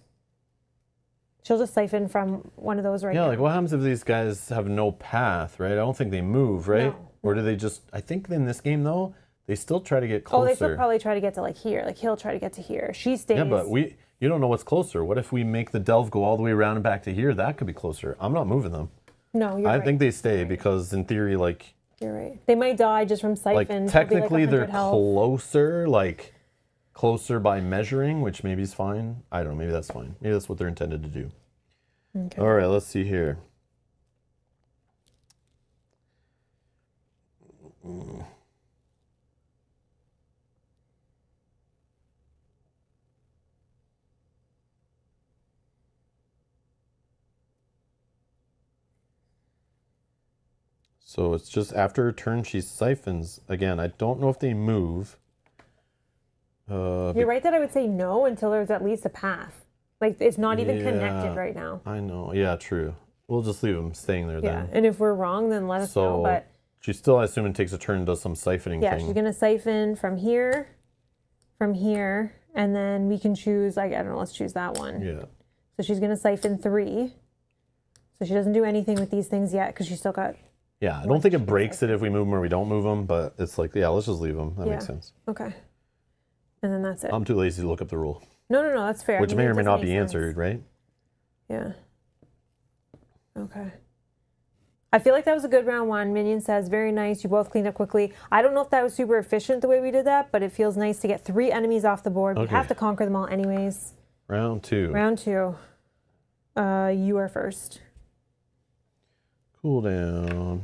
she'll just siphon from one of those right now. Yeah, like what happens if these guys have no path, right? I don't think they move, right? No. Or do they just, I think in this game though, they still try to get closer. Oh, they still probably try to get to like here. Like he'll try to get to here. She stays. Yeah, but you don't know what's closer. What if we make the delve go all the way around and back to here? That could be closer. I'm not moving them. No, you're right. I think they stay because in theory, like... You're right. They might die just from siphon. Like technically they're closer, like closer by measuring, which maybe is fine. I don't know, maybe that's fine. Maybe that's what they're intended to do. Okay. All right, let's see here. So it's just after her turn, she siphons. Again, I don't know if they move. You're right that I would say no until there's at least a path. Like it's not even connected right now. I know. Yeah, true. We'll just leave them staying there then. Yeah, and if we're wrong, then let us know. But she still, I assume, takes a turn and does some siphoning thing. Yeah, she's going to siphon from here, and then we can choose, like, I don't know, let's choose that one. Yeah. So she's going to siphon 3. So she doesn't do anything with these things yet because she's still got... Yeah, I don't think it breaks it if we move them or we don't move them, but it's like, yeah, let's just leave them. That makes sense. Okay. And then that's it. I'm too lazy to look up the rule. No, that's fair. Which may or may not be answered, right? Yeah. Okay. I feel like that was a good round 1. Minion says, very nice. You both cleaned up quickly. I don't know if that was super efficient the way we did that, but it feels nice to get 3 enemies off the board. Okay. We have to conquer them all anyways. Round 2. Round 2. You are first. Cool down.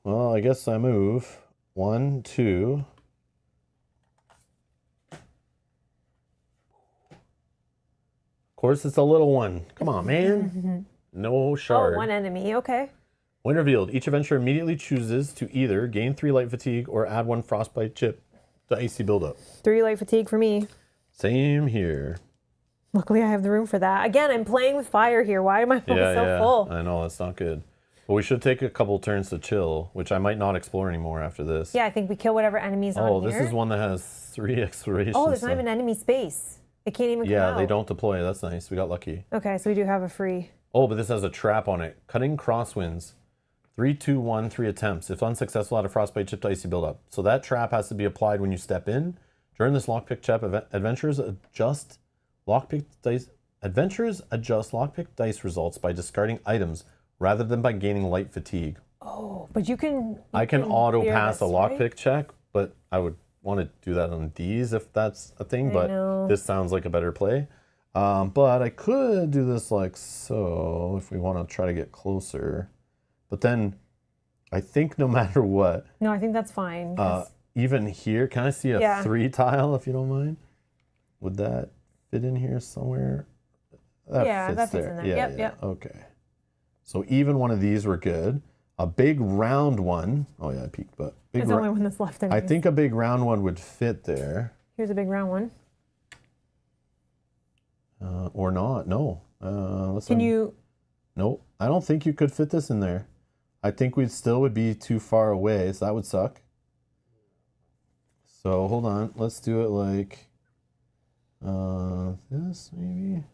Well, I guess I move 1, 2. Of course, it's a little one. Come on, man. No shard. Oh, 1 enemy. Okay. When revealed, each adventurer immediately chooses to either gain 3 light fatigue or add 1 frostbite chip to icy buildup. 3 light fatigue for me. Same here. Luckily, I have the room for that. Again, I'm playing with fire here. Why am I so full? I know, that's not good. But we should take a couple turns to chill, which I might not explore anymore after this. Yeah, I think we kill whatever enemies on here. Oh, this is one that has 3 explorations. Oh, there's not even enemy space. It can't even come out. Yeah, they don't deploy. That's nice. We got lucky. Okay, so we do have a free. Oh, but this has a trap on it. Cutting crosswinds. 3, 2, 1, 3 attempts. If unsuccessful, add a frostbite chip to icy buildup. So that trap has to be applied when you step in During this lockpick check, adventurers adjust lockpick dice results by discarding items rather than by gaining light fatigue. Oh, but you can. I can auto clear pass a this, lockpick right? check, but I would want to do that on these if that's a thing. I But know. this sounds like a better play. But I could do this like so if we want to try to get closer. But then I think no matter what, No, I think that's fine. 'Cause even here, can I see a Yeah. 3 tile if you don't mind? Would that fit in here somewhere? Yeah, that fits in there. Yeah, Yep, yeah. yep. Okay. So even one of these were good. A big round one. Oh yeah, I peeked, but big. it's the only one that's left. I anyways. think a big round one would fit there, Here's a big round one. or not. No. Can you? No, I don't think you could fit this in there. I think we still would be too far away, so that would suck. So hold on, let's do it like this maybe.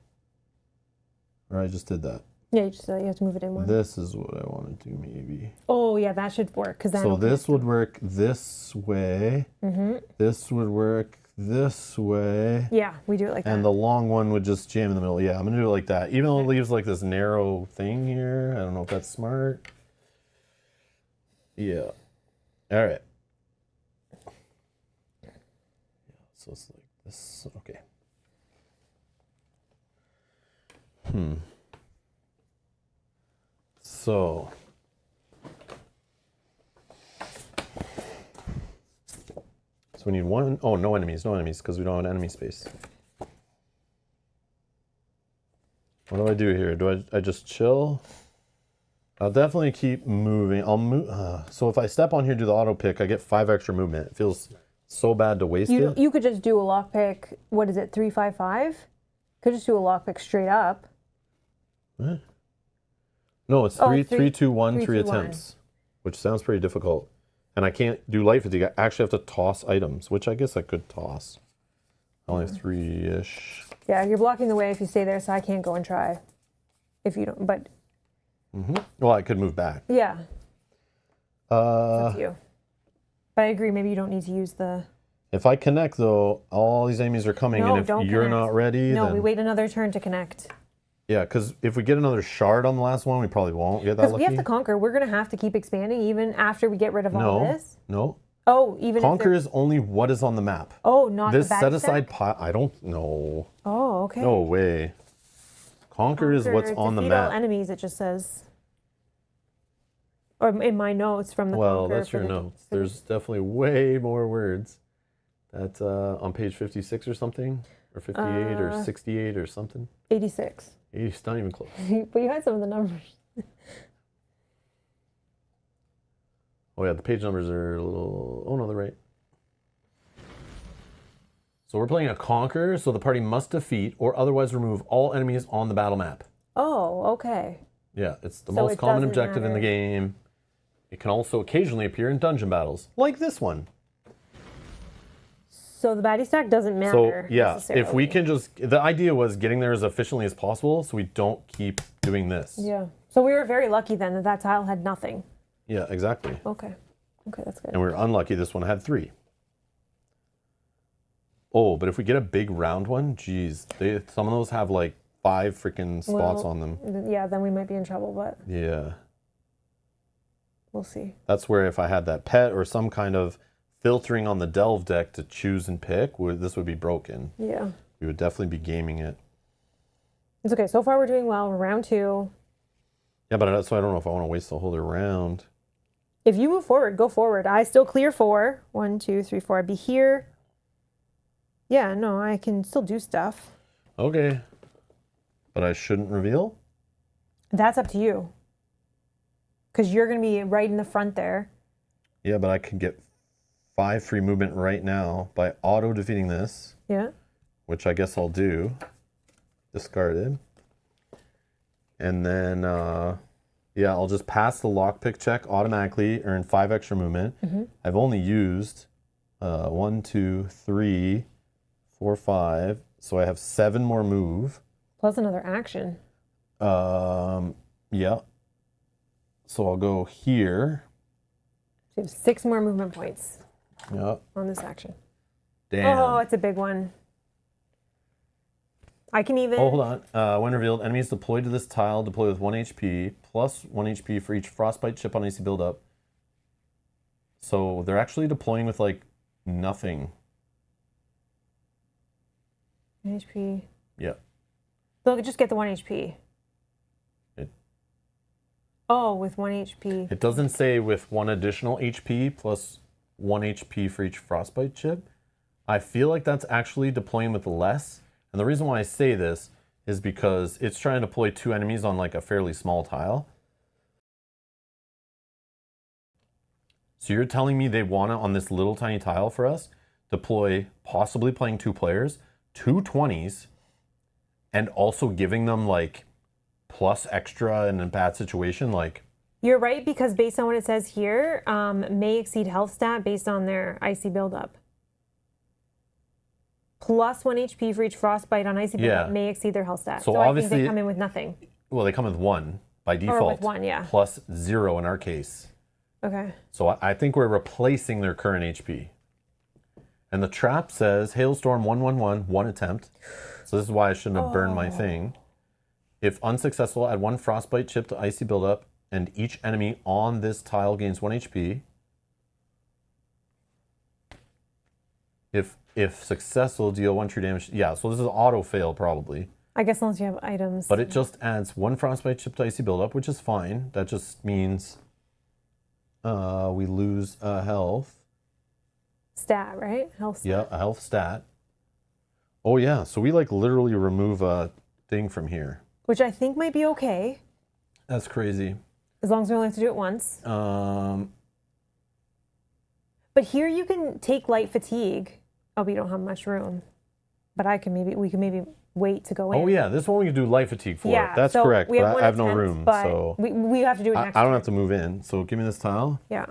Or I just did that. Yeah, you have to move it in one. This is what I want to do maybe. Oh yeah, that should work because So this would work this way. This would work this way. Yeah, we do it like And that. the long one would just jam in the middle. Yeah, I'm gonna do it like that. Even though it leaves like this narrow thing here. I don't know if that's smart. Yeah. All right. So it's like this. Okay. So. So we need one. Oh, no enemies, because we don't have an enemy space. What do I do here? Do I just chill? I'll definitely keep moving. I'll move. So if I step on here, do the auto pick, I get 5 extra movement. It feels so bad to waste it. You could just do a lockpick. What is it? 355. Could just do a lockpick straight up. What? No, it's Oh, 3, 3, 2, 1, 3, 3 2, 1. attempts, which sounds pretty difficult. And I can't do light fatigue. I actually have to toss items, which I guess I could toss. I only have 3-ish. Yeah, you're blocking the way if you stay there, so I can't go and try. If you don't, but Well, I could move back. yeah, it's up to you. But I agree. Maybe you don't need to use the. If I connect, though, all these enemies are coming, No, and if don't you're connect. not ready, No, then... we wait another turn to connect. Yeah, because if we get another shard on the last one, we probably won't get that Because lucky. we have to conquer. We're gonna have to keep expanding even after we get rid of all this. No. Oh, even Conquer if is only what is on the map. oh, not This the set baddie aside stack? pile, I don't know. Oh, okay. No way. Conquer is what's on the defeat all map. enemies. It just says. Or in my notes from the Well, conquer that's for your the- notes. There's definitely way more words. That's on page 56 or something, or 58 or 68 or something. 86. It's not even close. But you had some of the numbers. Oh yeah, the page numbers are a little... Oh no, they're right. So we're playing a conquer, so the party must defeat or otherwise remove all enemies on the battle map. Oh, okay. Yeah, it's the So most it common doesn't objective in the matter. game. It can also occasionally appear in dungeon battles, like this one. So the baddie stack doesn't So matter. yeah, necessarily. if we can just... The idea was getting there as efficiently as possible so we don't keep doing this. Yeah. So we were very lucky then that that tile had nothing. Yeah, exactly. Okay. Okay, that's good. And we were unlucky this one had 3. Oh, but if we get a big round one, geez, some of those have like 5 freaking spots Well, on them. Yeah, then we might be in trouble, but Yeah. we'll see. That's where if I had that pet or some kind of filtering on the delve deck to choose and pick, this would be broken. Yeah. We would definitely be gaming it. It's okay. So far we're doing well. We're round 2. Yeah, but so I don't know if I want to waste the whole other round. If you move forward, go forward. I still clear 4. 1, 2, 3, 4. I'd be here. Yeah, no, I can still do stuff. Okay. But I shouldn't reveal? That's up to you. Because you're going to be right in the front there. Yeah, but I can get 5 free movement right now by auto-defeating this, Yeah. which I guess I'll do. Discarded. And then, yeah, I'll just pass the lockpick check automatically, earn 5 extra movement. I've only used 1, 2, 3, 4, 5. So I have 7 more move. Plus another action. Yeah. So I'll go here. So you have 6 more movement points Yeah. on this action. Damn. Oh, it's a big one. I can even... Oh, hold on. When revealed, enemies deployed to this tile deploy with 1 HP, plus 1 HP for each frostbite chip on icy buildup. So they're actually deploying with, like, nothing. HP. Yeah. They'll just get the 1 HP. Oh, with 1 HP. It doesn't say with 1 additional HP plus 1 HP for each frostbite chip. I feel like that's actually deploying with less. And the reason why I say this is because it's trying to deploy 2 enemies on like a fairly small tile. So you're telling me they want to, on this little tiny tile for us, deploy possibly playing 2 players, 2 20s, and also giving them like plus extra in a bad situation, like... You're right, because based on what it says here, may exceed health stat based on their icy buildup. Plus 1 HP for each frostbite on icy buildup may exceed their health stat. So I obviously, think they come in with nothing. Well, they come with 1 by default. Or with 1, yeah. Plus 0 in our case. Okay. So I think we're replacing their current HP. And the trap says, Hailstorm 111, 1 attempt. So this is why I shouldn't have burned my thing. If unsuccessful, add 1 frostbite chip to icy buildup, and each enemy on this tile gains 1 HP. If successful, deal 1 true damage. Yeah, so this is auto fail probably. I guess unless you have items. But it just adds 1 frostbite chip to icy buildup, which is fine. That just means we lose health. Stat, right? Health stat. Yeah, a health stat. Oh yeah, so we like literally remove a thing from here. Which I think might be okay. That's crazy. As long as we only have to do it once. Um, But here you can take light fatigue. Oh, we don't have much room. But we can maybe wait to go in. oh yeah, this one we can do light fatigue for. Yeah, That's so correct, we have but one I have no attempt, room, but so we have to do it next I don't turn. have to move in. So give me this tile. Yeah.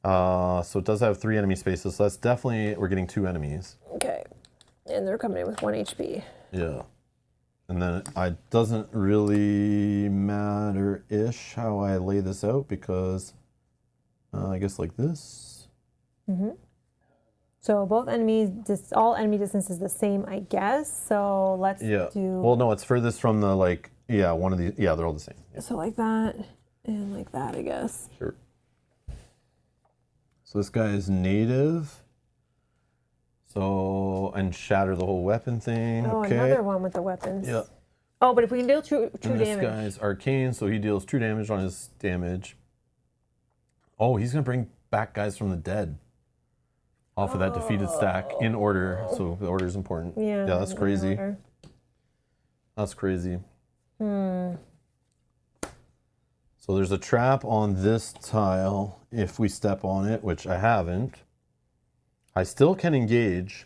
So it does have 3 enemy spaces, so that's definitely, we're getting 2 enemies. Okay. And they're coming in with 1 HP. Yeah. And then it doesn't really matter-ish how I lay this out because I guess like this. Mm-hmm. So both enemies, all enemy distance is the same, I guess. So let's do... Well, no, it's furthest from the, like, yeah, one of these. Yeah, they're all the same. Yeah. So like that and like that, I guess. Sure. So this guy is native. So, and shatter the whole weapon thing. Oh, okay. another one with the weapons. Yeah. Oh, but if we can deal true and damage. This guy's arcane, so he deals true damage on his damage. Oh, he's going to bring back guys from the dead off of that defeated stack in order. So the order is important. Yeah, that's crazy. Order. That's crazy. So there's a trap on this tile if we step on it, which I haven't. I still can engage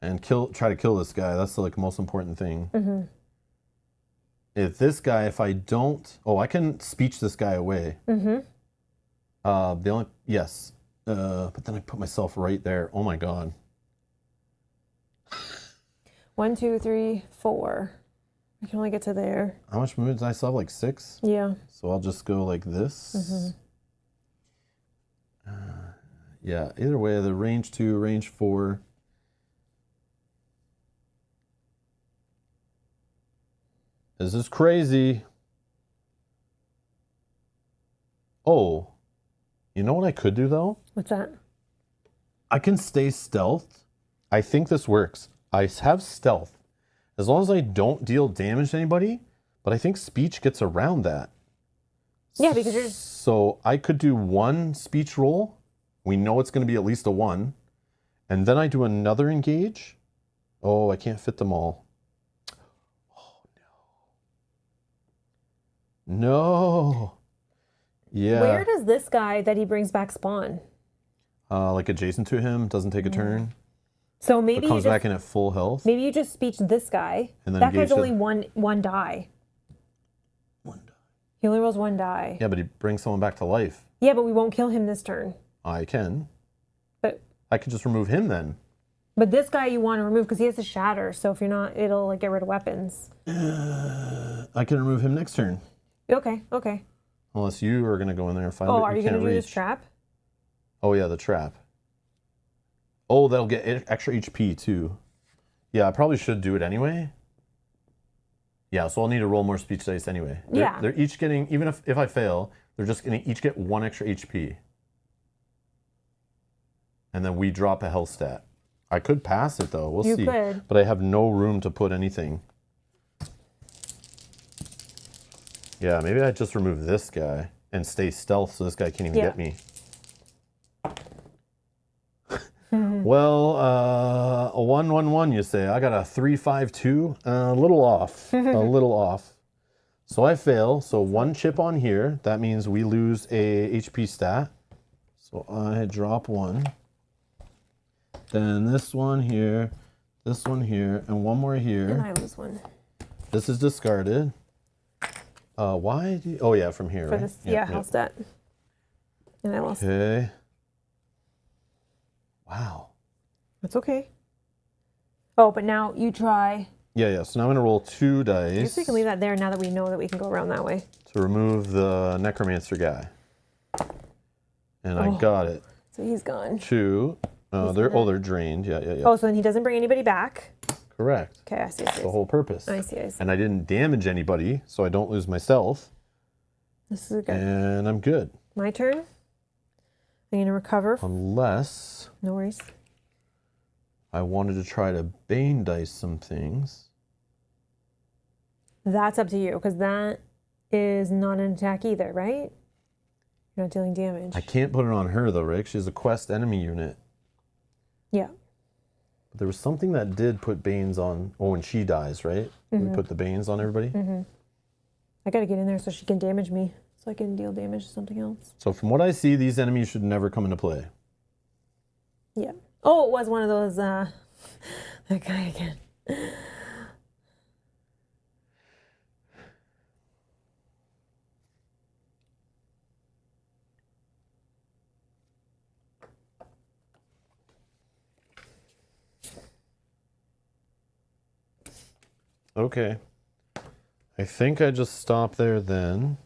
and try to kill this guy. That's like the most important thing. Mm-hmm. If I don't, I can speech this guy away. Mm-hmm. But then I put myself right there. Oh my God. 1, 2, 3, 4. I can only get to there. How much movement did I still have? Like 6? Yeah. So I'll just go like this. Mm-hmm. Yeah, either way, the range 2, range 4. This is crazy. Oh, you know what I could do though? What's that? I can stay stealthed. I think this works. I have stealth. As long as I don't deal damage to anybody, but I think speech gets around that. Yeah, because you're just... So I could do 1 speech roll. We know it's going to be at least a 1. And then I do another engage. Oh, I can't fit them all. Oh, no. No. Yeah. Where does this guy that he brings back spawn? Like adjacent to him, doesn't take a turn. So maybe It comes back in at full health. Maybe you just speech this guy. And then that guy's engage only one die. 1 die. He only rolls 1 die. Yeah, but he brings someone back to life. Yeah, but we won't kill him this turn. I can. But I could just remove him then. But this guy you want to remove because he has a shatter. So if you're not, it'll like get rid of weapons. I can remove him next turn. Okay, okay. Unless you are going to go in there and find it. Oh, are you going to do this trap? Oh, yeah, the trap. Oh, they'll get extra HP too. Yeah, I probably should do it anyway. Yeah, so I'll need to roll more speech dice anyway. They're each getting, even if I fail, they're just going to each get 1 extra HP. And then we drop a health stat. I could pass it though, we'll see. You could. But I have no room to put anything. Yeah, maybe I just remove this guy and stay stealth so this guy can't even get me. Well, a 1-1-1, you say. I got a 3-5-2. A little off. A little off. So I fail. So 1 chip on here. That means we lose a HP stat. So I drop 1. Then this one here, and 1 more here. And I lose 1. This is discarded. Why do you, oh yeah, from here, For right? this, health stat. And I lost. Okay. Wow. That's okay. Oh, but now you try. Yeah. So now I'm going to roll 2 dice. I guess we can leave that there now that we know that we can go around that way. To remove the necromancer guy. And I got it. So he's gone. 2. They're drained. Yeah. Oh, so then he doesn't bring anybody back. Correct. Okay, I see. That's the whole purpose. I see. And I didn't damage anybody, so I don't lose myself. This is good. And I'm good. My turn. I'm going to recover. Unless No worries. I wanted to try to Bane dice some things. That's up to you, because that is not an attack either, right? You're not dealing damage. I can't put it on her, though, Rick. She's a quest enemy unit. Yeah. But there was something that did put Banes on... Oh, when she dies, right? We put the Banes on everybody? I got to get in there so she can damage me, so I can deal damage to something else. So from what I see, these enemies should never come into play. Yeah. Oh, it was one of those, that guy again. Okay. I think I just stop there then.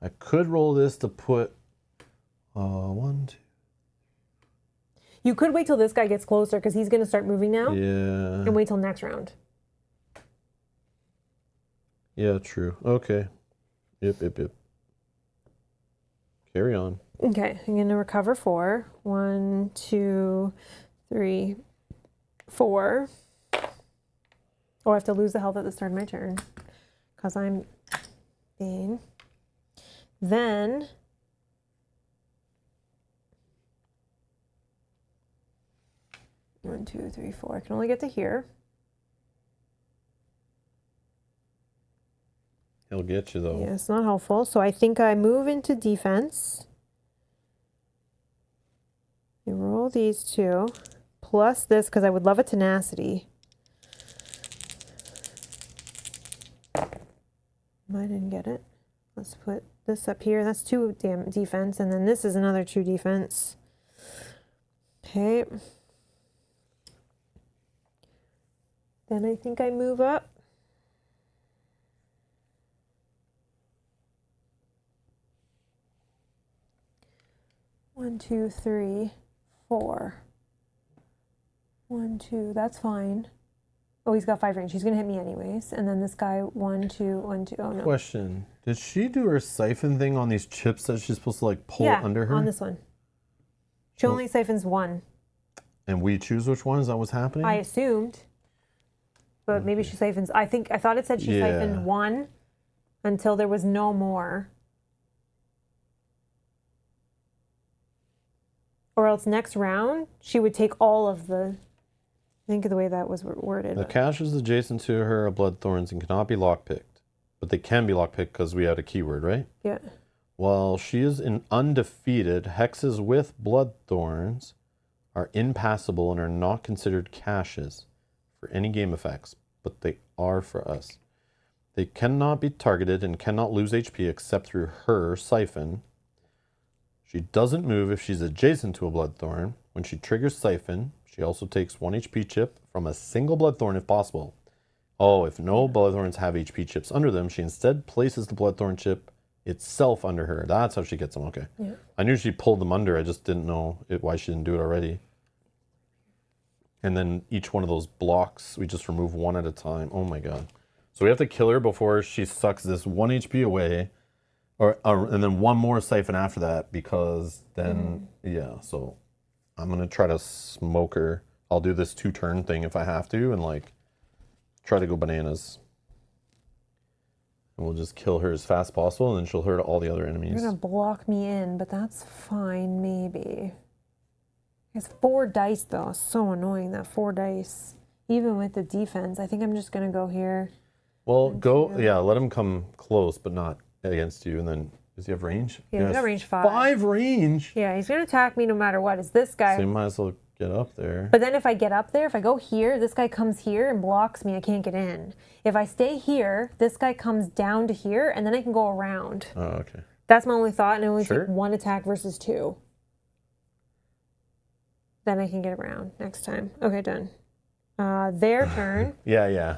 I could roll this to put 1, 2. You could wait till this guy gets closer because he's going to start moving now. Yeah. And wait till next round. Yeah, true. Okay. Yep. Carry on. Okay, I'm going to recover 4. 1, 2, 3, 4. Oh, I have to lose the health at the start of my turn because I'm Bane. Then 1, 2, 3, 4. I can only get to here. He'll get you, though. Yeah, it's not helpful. So I think I move into defense. I roll these 2. Plus this, because I would love a tenacity. I didn't get it. Let's put this up here. That's 2 defense. And then this is another 2 defense. Okay. Then I think I move up. One, 2, 3, 4. 1, 2. That's fine. Oh, he's got 5 range. He's going to hit me anyways. And then this guy, 1, 2, 1, 2. Oh, no. Question. Did she do her siphon thing on these chips that she's supposed to, like, pull under her? On this one. She only siphons 1. And we choose which one? Is that what's happening? I assumed. But maybe she siphons. I thought it said she siphoned 1 until there was no more. Or else next round, she would take all of the... I think of the way that was worded. The caches adjacent to her are blood thorns and cannot be lockpicked. But they can be lockpicked because we had a keyword, right? Yeah. While she is undefeated, hexes with blood thorns are impassable and are not considered caches for any game effects, but they are for us. They cannot be targeted and cannot lose HP except through her siphon. She doesn't move if she's adjacent to a bloodthorn. When she triggers siphon, she also takes 1 HP chip from a single bloodthorn if possible. Oh, if no bloodthorns have HP chips under them, she instead places the bloodthorn chip itself under her. That's how she gets them. Okay. Yeah. I knew she pulled them under. I just didn't know why she didn't do it already. And then each one of those blocks, we just remove one at a time. Oh my god. So we have to kill her before she sucks this 1 HP away. And then one more siphon after that, because then, yeah, so I'm going to try to smoke her. I'll do this 2-turn thing if I have to, and like try to go bananas. And we'll just kill her as fast as possible, and then she'll hurt all the other enemies. You're going to block me in, but that's fine, maybe. It's 4 dice, though. So annoying, that 4 dice. Even with the defense, I think I'm just going to go here. Well, go, yeah, let him come close, but not against you. And then, does he have range? Yeah, he's got range 5. 5 range? Yeah, he's going to attack me no matter what. It's this guy. So you might as well get up there. But then if I get up there, if I go here, this guy comes here and blocks me. I can't get in. If I stay here, this guy comes down to here, and then I can go around. Oh, okay. That's my only thought, and I only Sure. take 1 attack versus 2. Then I can get around next time. Okay, done. Their turn. Yeah.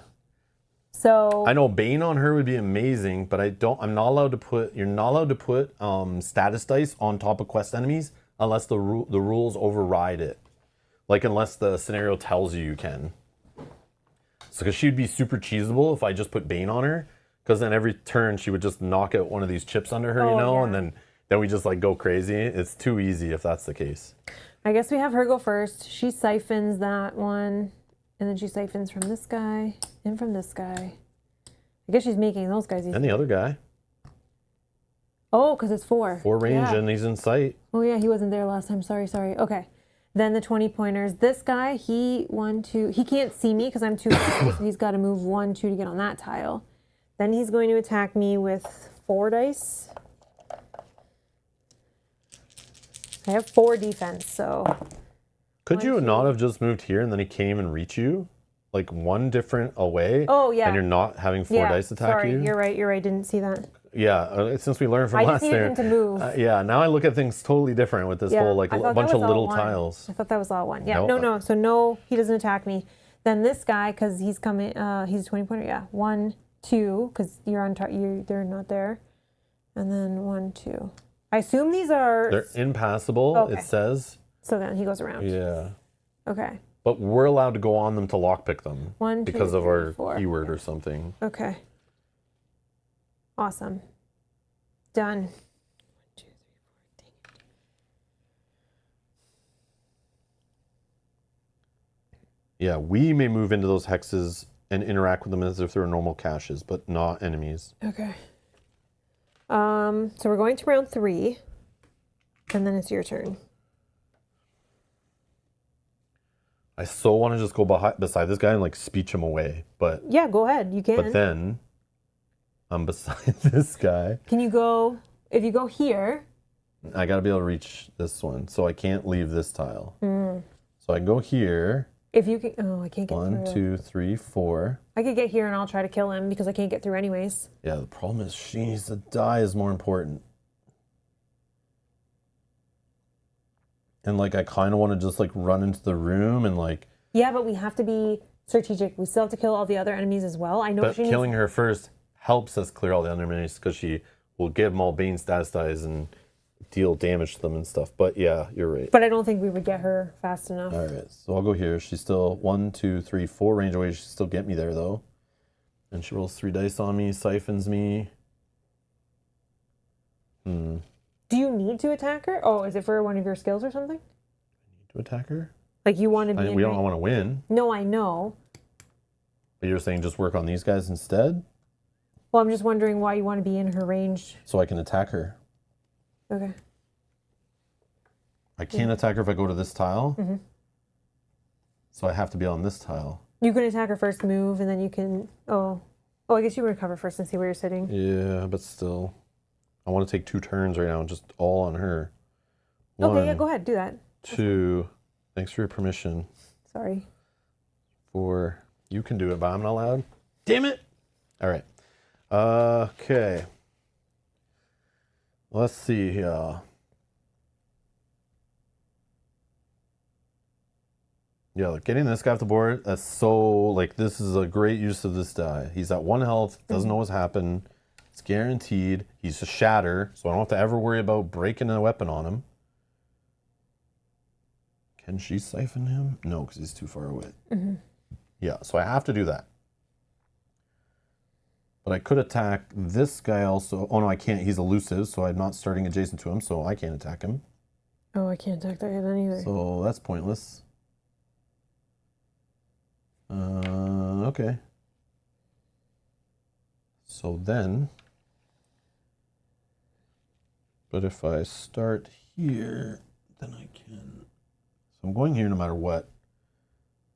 So I know Bane on her would be amazing, but I'm not allowed to put, you're not allowed to put status dice on top of quest enemies unless the rules override it. Like, unless the scenario tells you can. So, because she'd be super cheesable if I just put Bane on her, because then every turn she would just knock out one of these chips under her, yeah. and then we just like go crazy. It's too easy if that's the case. I guess we have her go first. She siphons that one, and then she siphons from this guy and from this guy. I guess she's making those guys easy. And the other guy. Oh, because it's 4. 4 range, and he's in sight. Oh yeah, he wasn't there last time. Sorry. Okay. Then the 20 pointers. This guy, he can't see me because I'm too far, so he's got to move 1, 2 to get on that tile. Then he's going to attack me with 4 dice. I have 4 defense, so. Could you not have just moved here and then he can't even reach you? Like one different away? Oh, yeah. And you're not having 4 dice attack you? Sorry, you're right. Didn't see that. Yeah, since we learned from last I just needed him to move. Yeah, now I look at things totally different with this whole like a bunch of little tiles. I thought that was all 1. Yeah, No. no. So no, he doesn't attack me. Then this guy, because he's coming, he's a 20 pointer. Yeah, 1, 2, because you're on they're not there. And then 1, 2. I assume these are. They're impassable, Okay. it says. So then he goes around. Yeah. Okay. But we're allowed to go on them to lockpick them. 1, 2, because of 3, our 4. keyword or something. Okay. Awesome. Done. 1, 2, 3, 4. Dang it. Yeah, we may move into those hexes and interact with them as if they were normal caches, but not enemies. Okay. So we're going to round 3, and then it's your turn. I so want to just go beside this guy and like speech him away, but Yeah, go ahead. You can. but then I'm beside this guy. Can you go? If you go here. I gotta be able to reach this one, so I can't leave this tile. Mm. So I go here. If you can. Oh, I can't get 1, through. 2, 3, 4. I could get here and I'll try to kill him because I can't get through anyways. Yeah, the problem is she needs to die is more important. And like I kind of want to just like run into the room and like. Yeah, but we have to be strategic. We still have to kill all the other enemies as well. I know But she killing her first helps us clear all the other enemies because she will give them all Bane status dice and deal damage to them and stuff. But yeah, you're right. But I don't think we would get her fast enough. All right, so I'll go here. She's still 1, 2, 3, 4 range away. She still get me there though. And she rolls 3 dice on me, siphons me. Do you need to attack her? Oh, is it for one of your skills or something? Need to attack her? Like you want to be in We don't want to win. No, I know. But you're saying just work on these guys instead? Well, I'm just wondering why you want to be in her range. So I can attack her. Okay. I can't attack her if I go to this tile. Mm-hmm. So I have to be on this tile. You can attack her first move, and then you can. Oh, I guess you recover first and see where you're sitting. Yeah, but still, I want to take 2 turns right now, just all on her. Okay, yeah, go ahead, do that. 2. Thanks for your permission. Sorry. 4. You can do it, but I'm not allowed. Damn it! All right. Okay. Let's see here. Yeah, like getting this guy off the board, that's so, like, this is a great use of this die. He's at 1 health, doesn't know what's happened. It's guaranteed. He's a shatter, so I don't have to ever worry about breaking a weapon on him. Can she siphon him? No, because he's too far away. Mm-hmm. Yeah, so I have to do that. But I could attack this guy also. Oh no, I can't. He's elusive, so I'm not starting adjacent to him, so I can't attack him. Oh, I can't attack that guy then either. So that's pointless. Okay. So then, but if I start here, then I can. So I'm going here no matter what,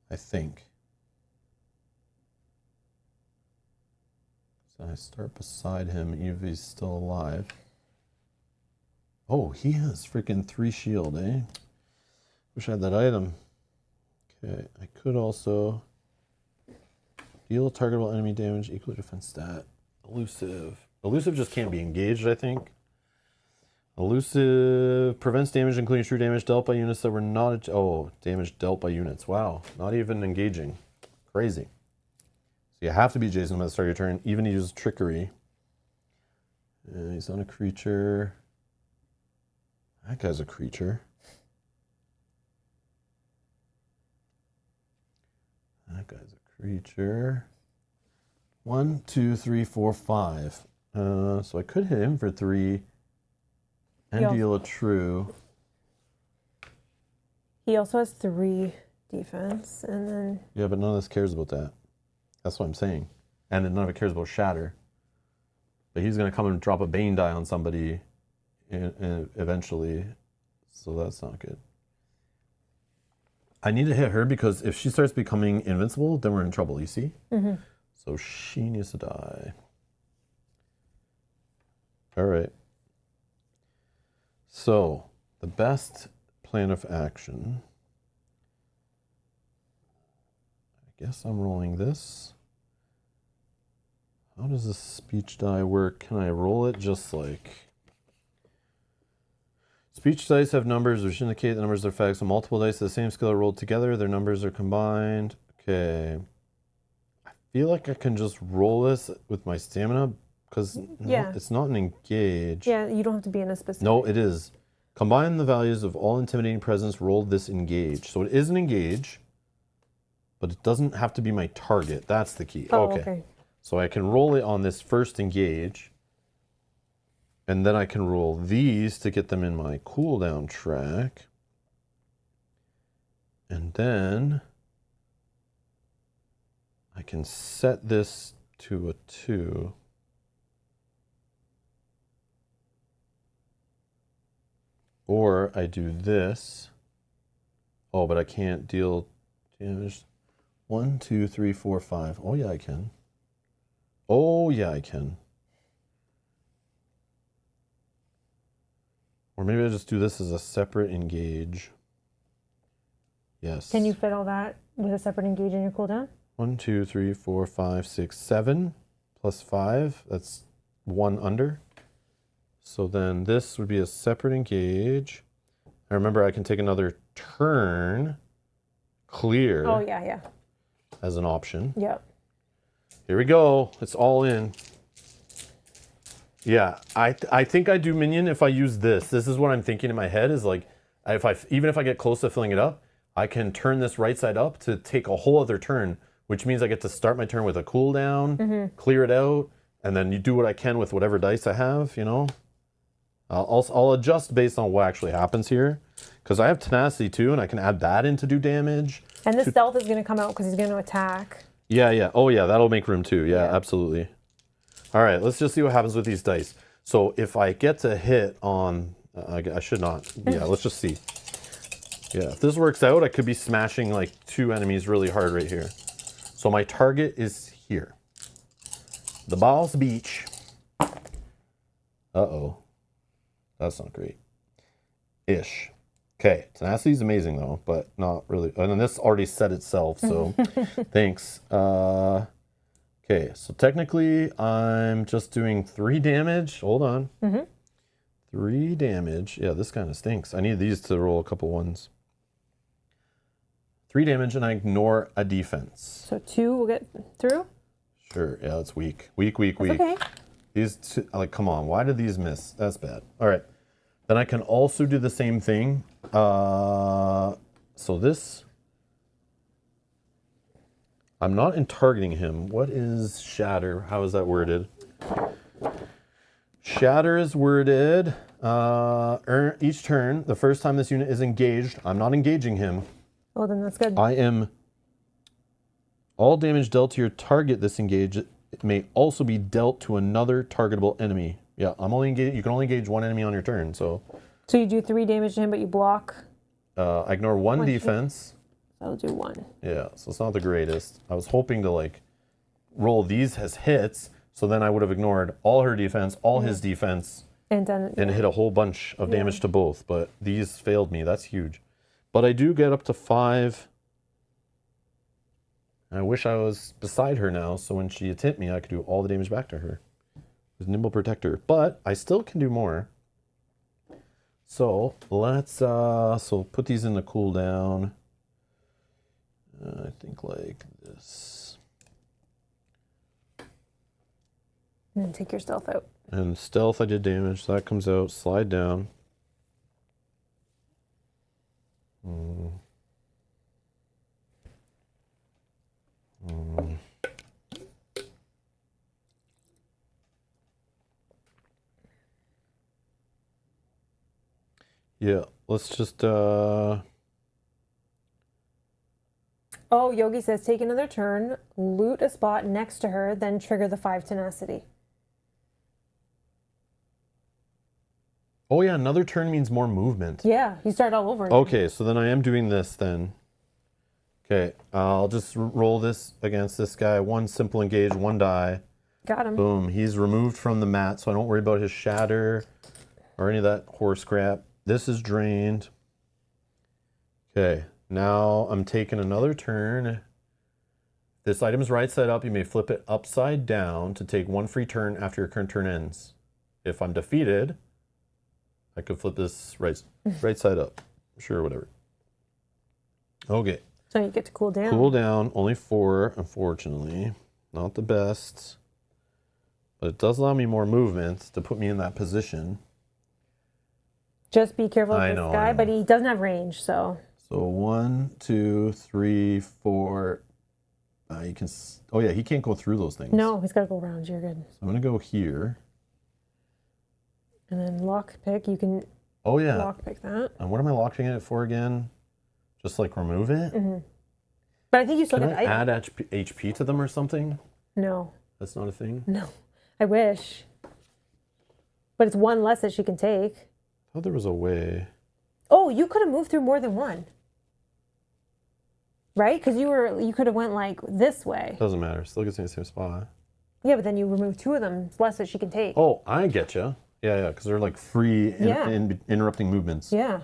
I think. So I start beside him, even if he's still alive. Oh, he has freaking 3 shield, eh? Wish I had that item. Okay, I could also deal targetable enemy damage equal to defense stat. Elusive. Elusive just can't be engaged, I think. Elusive prevents damage, including true damage dealt by units that were not... Oh, damage dealt by units. Wow, not even engaging. Crazy. So you have to be Jason at the start of your turn, even to use trickery. He's not a creature. That guy's a creature. That guy's a creature. 1, 2, 3, 4, 5. So I could hit him for 3 and deal a true. He also has 3 defense, and then... Yeah, but none of this cares about that. That's what I'm saying. And then none of it cares about shatter. But he's going to come and drop a Bane die on somebody eventually. So that's not good. I need to hit her because if she starts becoming invincible, then we're in trouble, you see? Mm-hmm. So she needs to die. All right. So the best plan of action. I guess I'm rolling this. How does this speech die work? Can I roll it just like... Speech dice have numbers which indicate the numbers of effects. So multiple dice of the same skill are rolled together. Their numbers are combined. Okay. I feel like I can just roll this with my stamina because it's not an engage. Yeah, you don't have to be in a specific... No, it is. Combine the values of all intimidating presence, roll this engage. So it is an engage, but it doesn't have to be my target. That's the key. Oh, okay. So I can roll it on this first engage. And then I can roll these to get them in my cooldown track. And then I can set this to a 2. Or I do this. Oh, but I can't deal damage. 1, 2, 3, 4, 5. Oh, yeah, I can. Oh, yeah, I can. Or maybe I just do this as a separate engage. Yes. Can you fit all that with a separate engage in your cooldown? 1, 2, 3, 4, 5, 6, 7 plus 5. That's 1 under. So then this would be a separate engage. I remember I can take another turn clear. Oh, yeah. As an option. Yep. Here we go. It's all in. Yeah, I think I do minion if I use this. This is what I'm thinking in my head is like, even if I get close to filling it up, I can turn this right side up to take a whole other turn, which means I get to start my turn with a cooldown, clear it out, and then you do what I can with whatever dice I have, you know? I'll adjust based on what actually happens here, because I have tenacity too, and I can add that in to do damage. And the stealth is going to come out because he's going to attack. Yeah. Oh yeah, that'll make room too. Yeah, absolutely. All right, let's just see what happens with these dice. So if I get to hit on, I should not. Yeah, let's just see. Yeah, if this works out, I could be smashing like 2 enemies really hard right here. So my target is here. The Boss Beach. Uh-oh. That's not great. Ish. Okay, tenacity is amazing though, but not really. And then this already set itself, so thanks. Okay, so technically I'm just doing 3 damage. Hold on. 3 damage. Yeah, this kind of stinks. I need these to roll a couple ones. 3 damage and I ignore a defense. So 2 will get through? Sure, yeah, that's weak. Weak. Okay. These two, like, come on, why did these miss? That's bad. All right, then I can also do the same thing. So this, I'm not in targeting him. What is shatter? How is that worded? Shatter is worded, each turn, the first time this unit is engaged, I'm not engaging him. Oh, then that's good. I am, all damage dealt to your target this engage, it may also be dealt to another targetable enemy. Yeah, I'm only engaged, you can only engage one enemy on your turn, so. So you do 3 damage to him, but you block? I ignore one defense. I'll do 1. Yeah, so it's not the greatest. I was hoping to like roll these as hits, so then I would have ignored all her defense, all his defense, and done it. and hit a whole bunch of damage to both. But these failed me. That's huge. But I do get up to 5. I wish I was beside her now, so when she hit me, I could do all the damage back to her with Nimble Protector. But I still can do more. So let's so put these in the cooldown. I think like this. And then take your stealth out. And stealth, I did damage. So that comes out. Slide down. Yeah, let's just Oh, Yogi says take another turn, loot a spot next to her, then trigger the 5 tenacity. Oh yeah, another turn means more movement. Yeah, you start all over again. Okay, so then I am doing this then. Okay, I'll just roll this against this guy. 1 simple engage, 1 die. Got him. Boom, he's removed from the mat, so I don't worry about his shatter or any of that horse crap. This is drained. Okay, now I'm taking another turn. This item is right side up. You may flip it upside down to take 1 free turn after your current turn ends. If I'm defeated, I could flip this right side up. Sure, whatever. Okay. So you get to cool down. Cool down, only 4, unfortunately. Not the best. But it does allow me more movement to put me in that position. Just be careful of I this know, guy, but he doesn't have range, so. So 1, 2, 3, 4. You can. Oh yeah, he can't go through those things. No, he's got to go around. You're good. So I'm gonna go here. And then lockpick, you can. Oh yeah. Lockpick that. And what am I locking it for again? Just like remove it. Mm-hmm. But I think you still Can get I add HP to them or something? No. That's not a thing. No, I wish. But it's 1 less that she can take. I thought there was a way. Oh, you could have moved through more than 1. Right? Because you could have went like this way. Doesn't matter. Still gets me in the same spot. Yeah, but then you remove 2 of them. It's less that she can take. Oh, I get you. Yeah, because they're like free Yeah. interrupting movements. Yeah.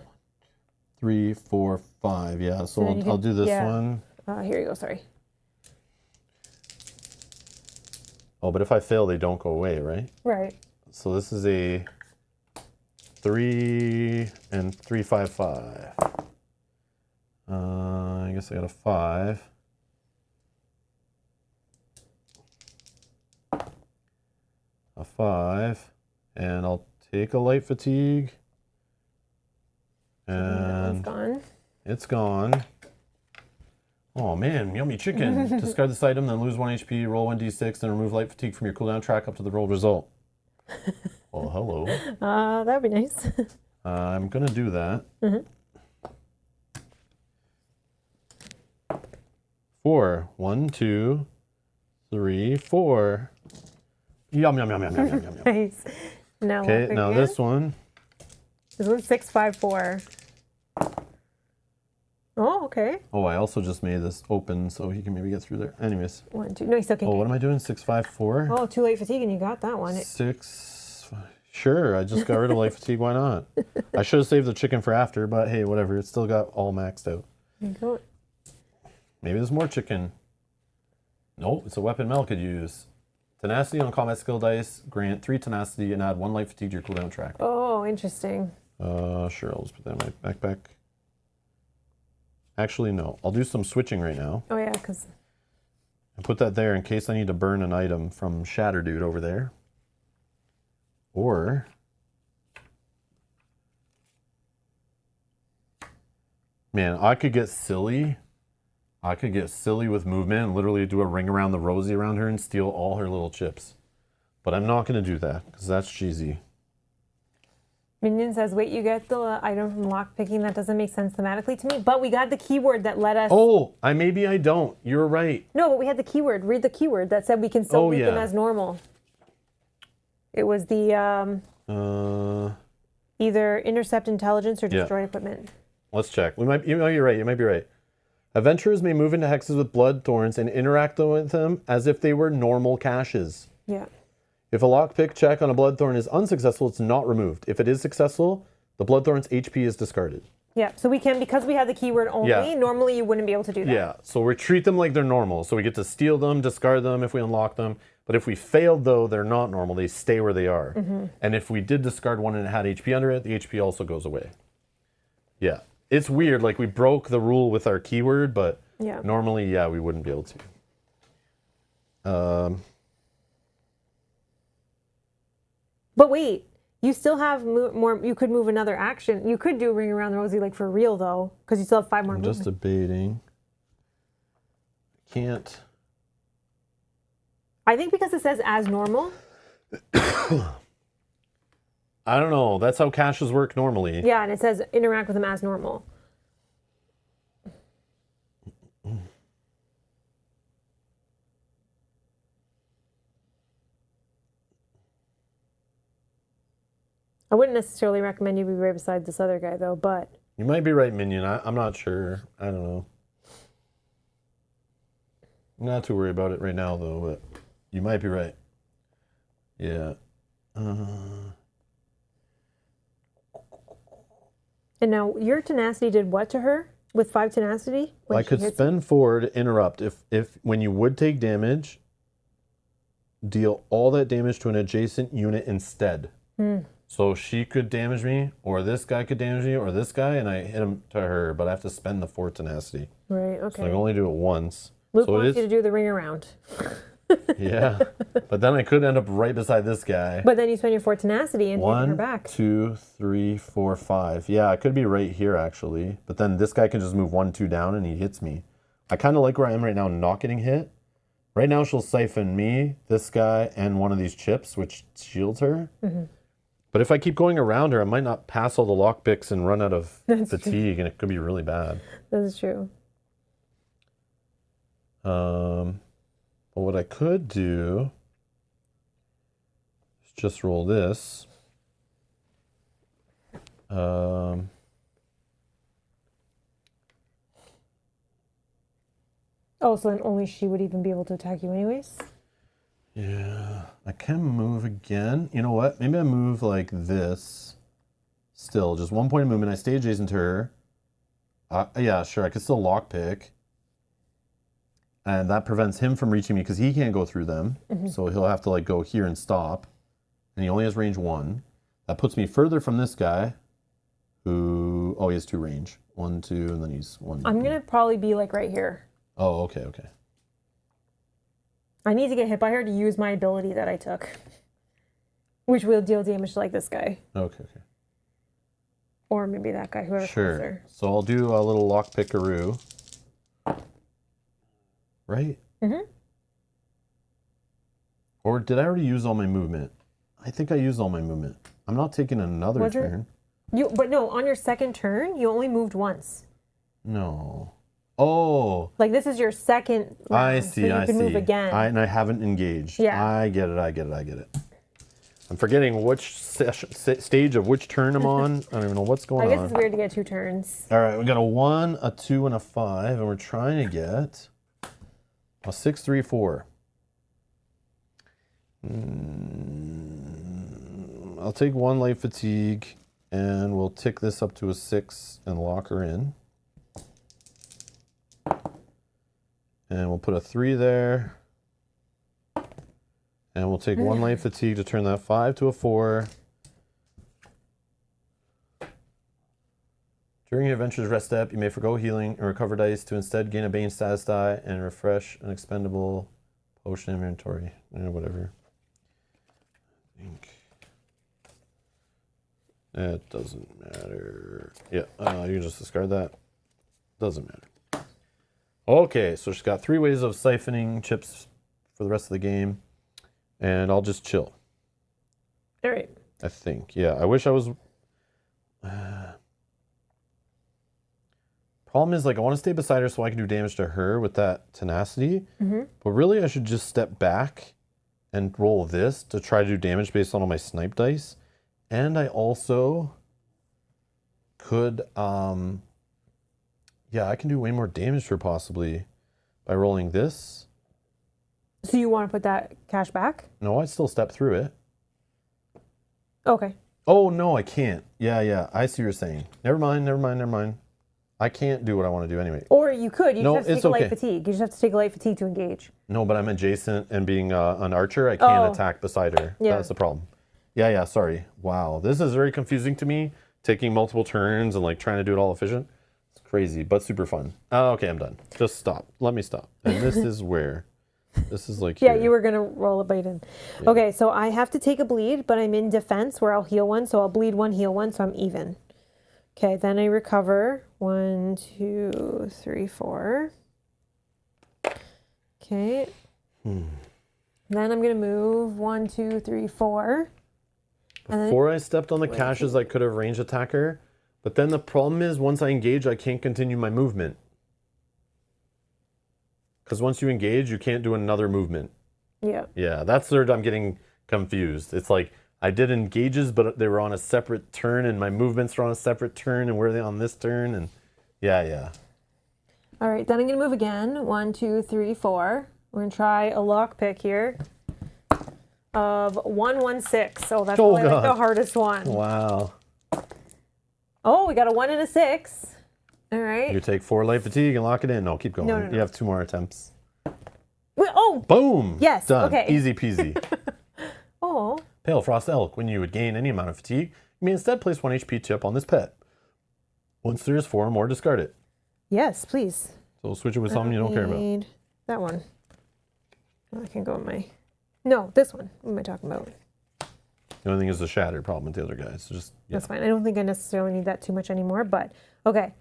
3, 4, 5. Yeah, so I'll do this one. Here you go. Sorry. Oh, but if I fail, they don't go away, right? Right. So this is a 3 and 3, 5, 5. I guess I got a 5. A 5. And I'll take a light fatigue. And It's gone. it's gone. Oh man, yummy chicken. Discard this item, then lose 1 HP, roll 1d6, then remove light fatigue from your cooldown track up to the rolled result. Well, hello. That'd be nice. I'm gonna do that. 4. 1, 2, 3, 4. Yum, yum, yum, yum, yum, yum, yum, yum. Nice. Now Okay, now this one. This one's 6, 5, 4. Oh, okay. Oh, I also just made this open so he can maybe get through there. Anyways. 1, 2. No, he's okay. Oh, what am I doing? 6, 5, 4? Oh, 2 late fatigue, and you got that one. 6. Sure, I just got rid of light fatigue. Why not? I should have saved the chicken for after, but hey, whatever. It's still got all maxed out. There you go. Maybe there's more chicken. Nope, it's a weapon Mel could use. Tenacity on combat skill dice. Grant 3 tenacity and add 1 light fatigue to your cooldown track. Oh, interesting. Sure, I'll just put that in my backpack. Actually, no. I'll do some switching right now. Oh, yeah, because... And put that there in case I need to burn an item from Shatter Dude over there. Or... Man, I could get silly. I could get silly with movement and literally do a ring around the rosy around her and steal all her little chips. But I'm not going to do that because that's cheesy. Minion says, wait, you get the item from lockpicking. That doesn't make sense thematically to me. But we got the keyword that let us... Oh, maybe I don't. You're right. No, but we had the keyword. Read the keyword that said we can still leave them as normal. It was the... either intercept intelligence or destroy equipment. Let's check. You're right. You might be right. Adventurers may move into hexes with blood thorns and interact with them as if they were normal caches. Yeah. If a lockpick check on a bloodthorn is unsuccessful, it's not removed. If it is successful, the bloodthorn's HP is discarded. Yeah, so we can, because we have the keyword only, normally you wouldn't be able to do that. Yeah, so we treat them like they're normal. So we get to steal them, discard them if we unlock them. But if we failed, though, they're not normal. They stay where they are. And if we did discard one and it had HP under it, the HP also goes away. Yeah. It's weird. Like, we broke the rule with our keyword, but normally, we wouldn't be able to. But wait, you still have more. You could move another action. You could do ring around the rosy like for real though, because you still have 5 more. I'm just debating. Can't. I think because it says as normal. I don't know. That's how caches work normally. Yeah, and it says interact with them as normal. I wouldn't necessarily recommend you be right beside this other guy, though, but... You might be right, Minion. I'm not sure. I don't know. I'm not too worried about it right now, though, but you might be right. Yeah. And now, your tenacity did what to her with 5 tenacity? I could spend 4 to interrupt. If when you would take damage, deal all that damage to an adjacent unit instead. So she could damage me, or this guy could damage me, or this guy, and I hit him to her, but I have to spend the 4 tenacity. Right, okay. So I can only do it once. Luke wants you to do the ring around. Yeah, but then I could end up right beside this guy. But then you spend your 4 tenacity and hit her back. 1, 2, 3, 4, 5. Yeah, I could be right here, actually. But then this guy can just move 1, 2 down, and he hits me. I kind of like where I am right now, not getting hit. Right now, she'll siphon me, this guy, and one of these chips, which shields her. But if I keep going around her, I might not pass all the lockpicks and run out of fatigue, and it could be really bad. That's true. But what I could do is just roll this. Oh, so then only she would even be able to attack you anyways? Yeah, I can move again. You know what? Maybe I move like this. Still, just 1 point of movement. I stay adjacent to her. Yeah, sure. I could still lockpick. And that prevents him from reaching me because he can't go through them. So he'll have to like go here and stop. And he only has range 1. That puts me further from this guy who... Oh, he has 2 range. 1, 2, and then he's 1. I'm going to probably be like right here. Oh, okay, okay. I need to get hit by her to use my ability that I took. Which will deal damage to like this guy. Okay, okay. Or maybe that guy, whoever. Sure. So I'll do a little lockpickaroo. Right? Or did I already use all my movement? I think I used all my movement. I'm not taking another turn. But no, on your second turn, you only moved once. No. Oh. Like this is your second round, I see, so you can move again. And I haven't engaged. Yeah. I get it. I'm forgetting which stage of which turn I'm on. I don't even know what's going on. I guess it's weird to get 2 turns. All right, we got a 1, a 2, and a 5, and we're trying to get a 6, 3, 4. I'll take 1 light fatigue, and we'll tick this up to a 6 and lock her in. And we'll put a 3 there. And we'll take 1 light fatigue to turn that 5 to a 4. During your adventure's rest step, you may forgo healing and recover dice to instead gain a Bane status die and refresh an expendable potion inventory. Whatever. I think it doesn't matter. Yeah, you can just discard that. Doesn't matter. Okay, so she's got 3 ways of siphoning chips for the rest of the game. And I'll just chill. All right. I think. Yeah, I wish I was... Problem is, like, I want to stay beside her so I can do damage to her with that tenacity. Mm-hmm. But really, I should just step back and roll this to try to do damage based on all my snipe dice. And I also could... Yeah, I can do way more damage to her possibly by rolling this. So you want to put that cash back? No, I'd still step through it. Okay. Oh, no, I can't. Yeah. I see what you're saying. Never mind. I can't do what I want to do anyway. Or you could. You No, just have to it's take a light okay. fatigue. You just have to take a light fatigue to engage. No, but I'm adjacent and being an archer, I can't attack beside her. Yeah. That's the problem. Yeah, sorry. Wow, this is very confusing to me, taking multiple turns and like trying to do it all efficient. It's crazy, but super fun. Okay, I'm done. Just stop. Let me stop. And this is where... This is like Yeah, here. you were going to roll a bite in. Yeah. Okay, so I have to take a bleed, but I'm in defense where I'll heal 1. So I'll bleed 1, heal 1, so I'm even. Okay, then I recover. 1, 2, 3, 4. Okay. Then I'm going to move 1, 2, 3, 4. Before I stepped on the caches, I could have range attack her. But then the problem is, once I engage, I can't continue my movement. Because once you engage, you can't do another movement. Yeah. Yeah, that's where I'm getting confused. It's like, I did engages, but they were on a separate turn, and my movements are on a separate turn, and were they on this turn? And yeah. All right, then I'm going to move again. 1, 2, 3, 4. We're going to try a lockpick here of 1, 1, 6. So that's probably like the hardest one. Wow. Oh, we got a 1 and a 6. All right. You take 4 light fatigue and lock it in. No, keep going. No. You have 2 more attempts. Oh! Boom! Yes, Done. okay. Easy peasy. Oh. Pale Frost Elk. When you would gain any amount of fatigue, you may instead place 1 HP chip on this pet. Once there's 4 or more, discard it. Yes, please. So switch it with something you don't care about. Need that one. I can go in my... No, this one. What am I talking about? The only thing is the shattered problem with the other guys. So just, yeah. That's fine. I don't think I necessarily need that too much anymore, but okay.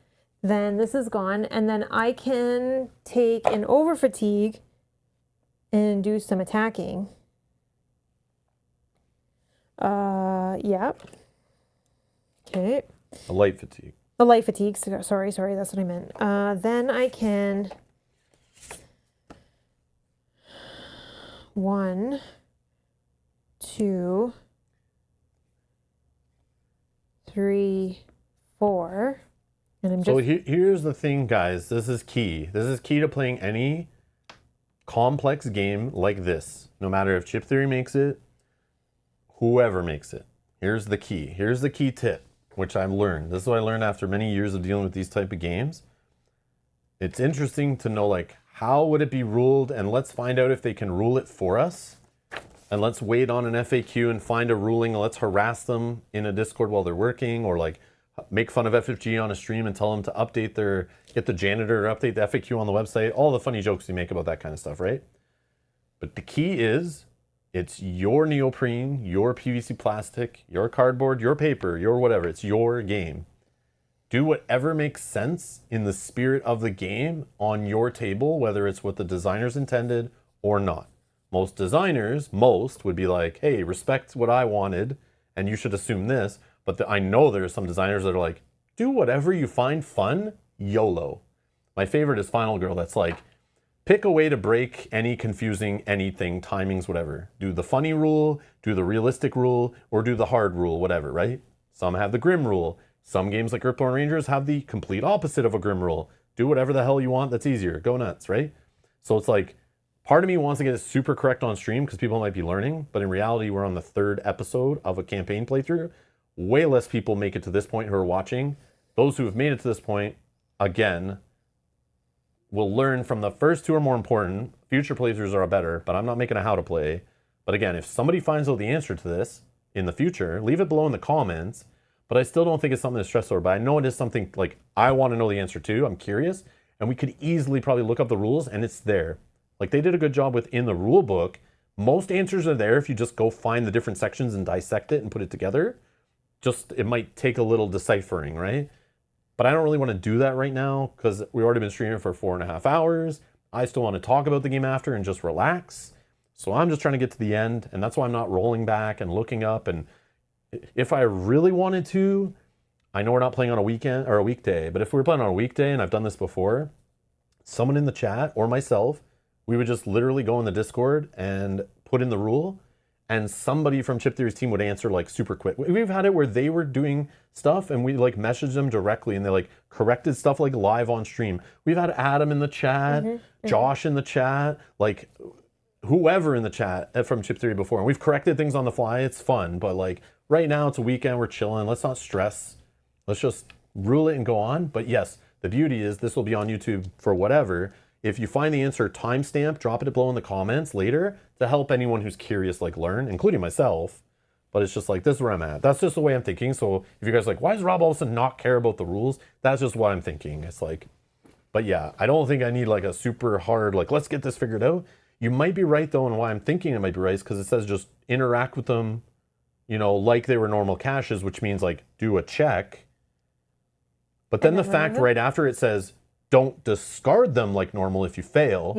Then this is gone, and then I can take an over fatigue and do some attacking. Yep. Okay. A light fatigue. A light fatigue. Sorry, that's what I meant. Then I can 1, 2, 3, 4. And I'm just... So here's the thing, guys. This is key. This is key to playing any complex game like this. No matter if Chip Theory makes it, whoever makes it. Here's the key. Here's the key tip, which I've learned. This is what I learned after many years of dealing with these type of games. It's interesting to know, like, how would it be ruled? And let's find out if they can rule it for us. And let's wait on an FAQ and find a ruling. And let's harass them in a Discord while they're working, or like make fun of FFG on a stream and tell them to update get the janitor to update the FAQ on the website. All the funny jokes you make about that kind of stuff, right? But the key is, it's your neoprene, your PVC plastic, your cardboard, your paper, your whatever. It's your game. Do whatever makes sense in the spirit of the game on your table, whether it's what the designers intended or not. Most designers, would be like, hey, respect what I wanted, and you should assume this. But I know there are some designers that are like, do whatever you find fun, YOLO. My favorite is Final Girl. That's like, pick a way to break any confusing anything, timings, whatever. Do the funny rule, do the realistic rule, or do the hard rule, whatever, right? Some have the grim rule. Some games like Earthborn Rangers have the complete opposite of a grim rule. Do whatever the hell you want that's easier. Go nuts, right? So it's like, part of me wants to get it super correct on stream because people might be learning, but in reality, we're on the 3rd episode of a campaign playthrough. Way less people make it to this point who are watching. Those who have made it to this point, again, will learn from the first 2 are more important. Future playthroughs are better, but I'm not making a how to play. But again, if somebody finds out the answer to this in the future, leave it below in the comments. But I still don't think it's something to stress over. But I know it is something like I want to know the answer to. I'm curious. And we could easily probably look up the rules and it's there. Like they did a good job within the rule book. Most answers are there if you just go find the different sections and dissect it and put it together. Just, it might take a little deciphering, right? but I don't really want to do that right now because we've already been streaming for 4.5 hours. I still want to talk about the game after and just relax. So I'm just trying to get to the end, and that's why I'm not rolling back and looking up. And if I really wanted to, I know we're not playing on a weekend or a weekday, but if we were playing on a weekday, and I've done this before, someone in the chat or myself, we would just literally go in the Discord and put in the rule, and somebody from Chip Theory's team would answer like super quick. We've had it where they were doing stuff and we like messaged them directly and they like corrected stuff like live on stream. We've had Adam in the chat, Josh in the chat, like whoever in the chat from Chip Theory before. And we've corrected things on the fly. It's fun, but like right now it's a weekend, we're chilling. Let's not stress. Let's just rule it and go on. But yes, the beauty is this will be on YouTube for whatever. If you find the answer timestamp, drop it below in the comments later to help anyone who's curious like learn, including myself. But it's just like, this is where I'm at. That's just the way I'm thinking. So if you guys are like, why does Rob all of a sudden not care about the rules? That's just what I'm thinking. It's like, but yeah, I don't think I need like a super hard, like, let's get this figured out. You might be right though, and why I'm thinking it might be right is because it says just interact with them, you know, like they were normal caches, which means like do a check. But then the fact right after it says, don't discard them like normal if you fail,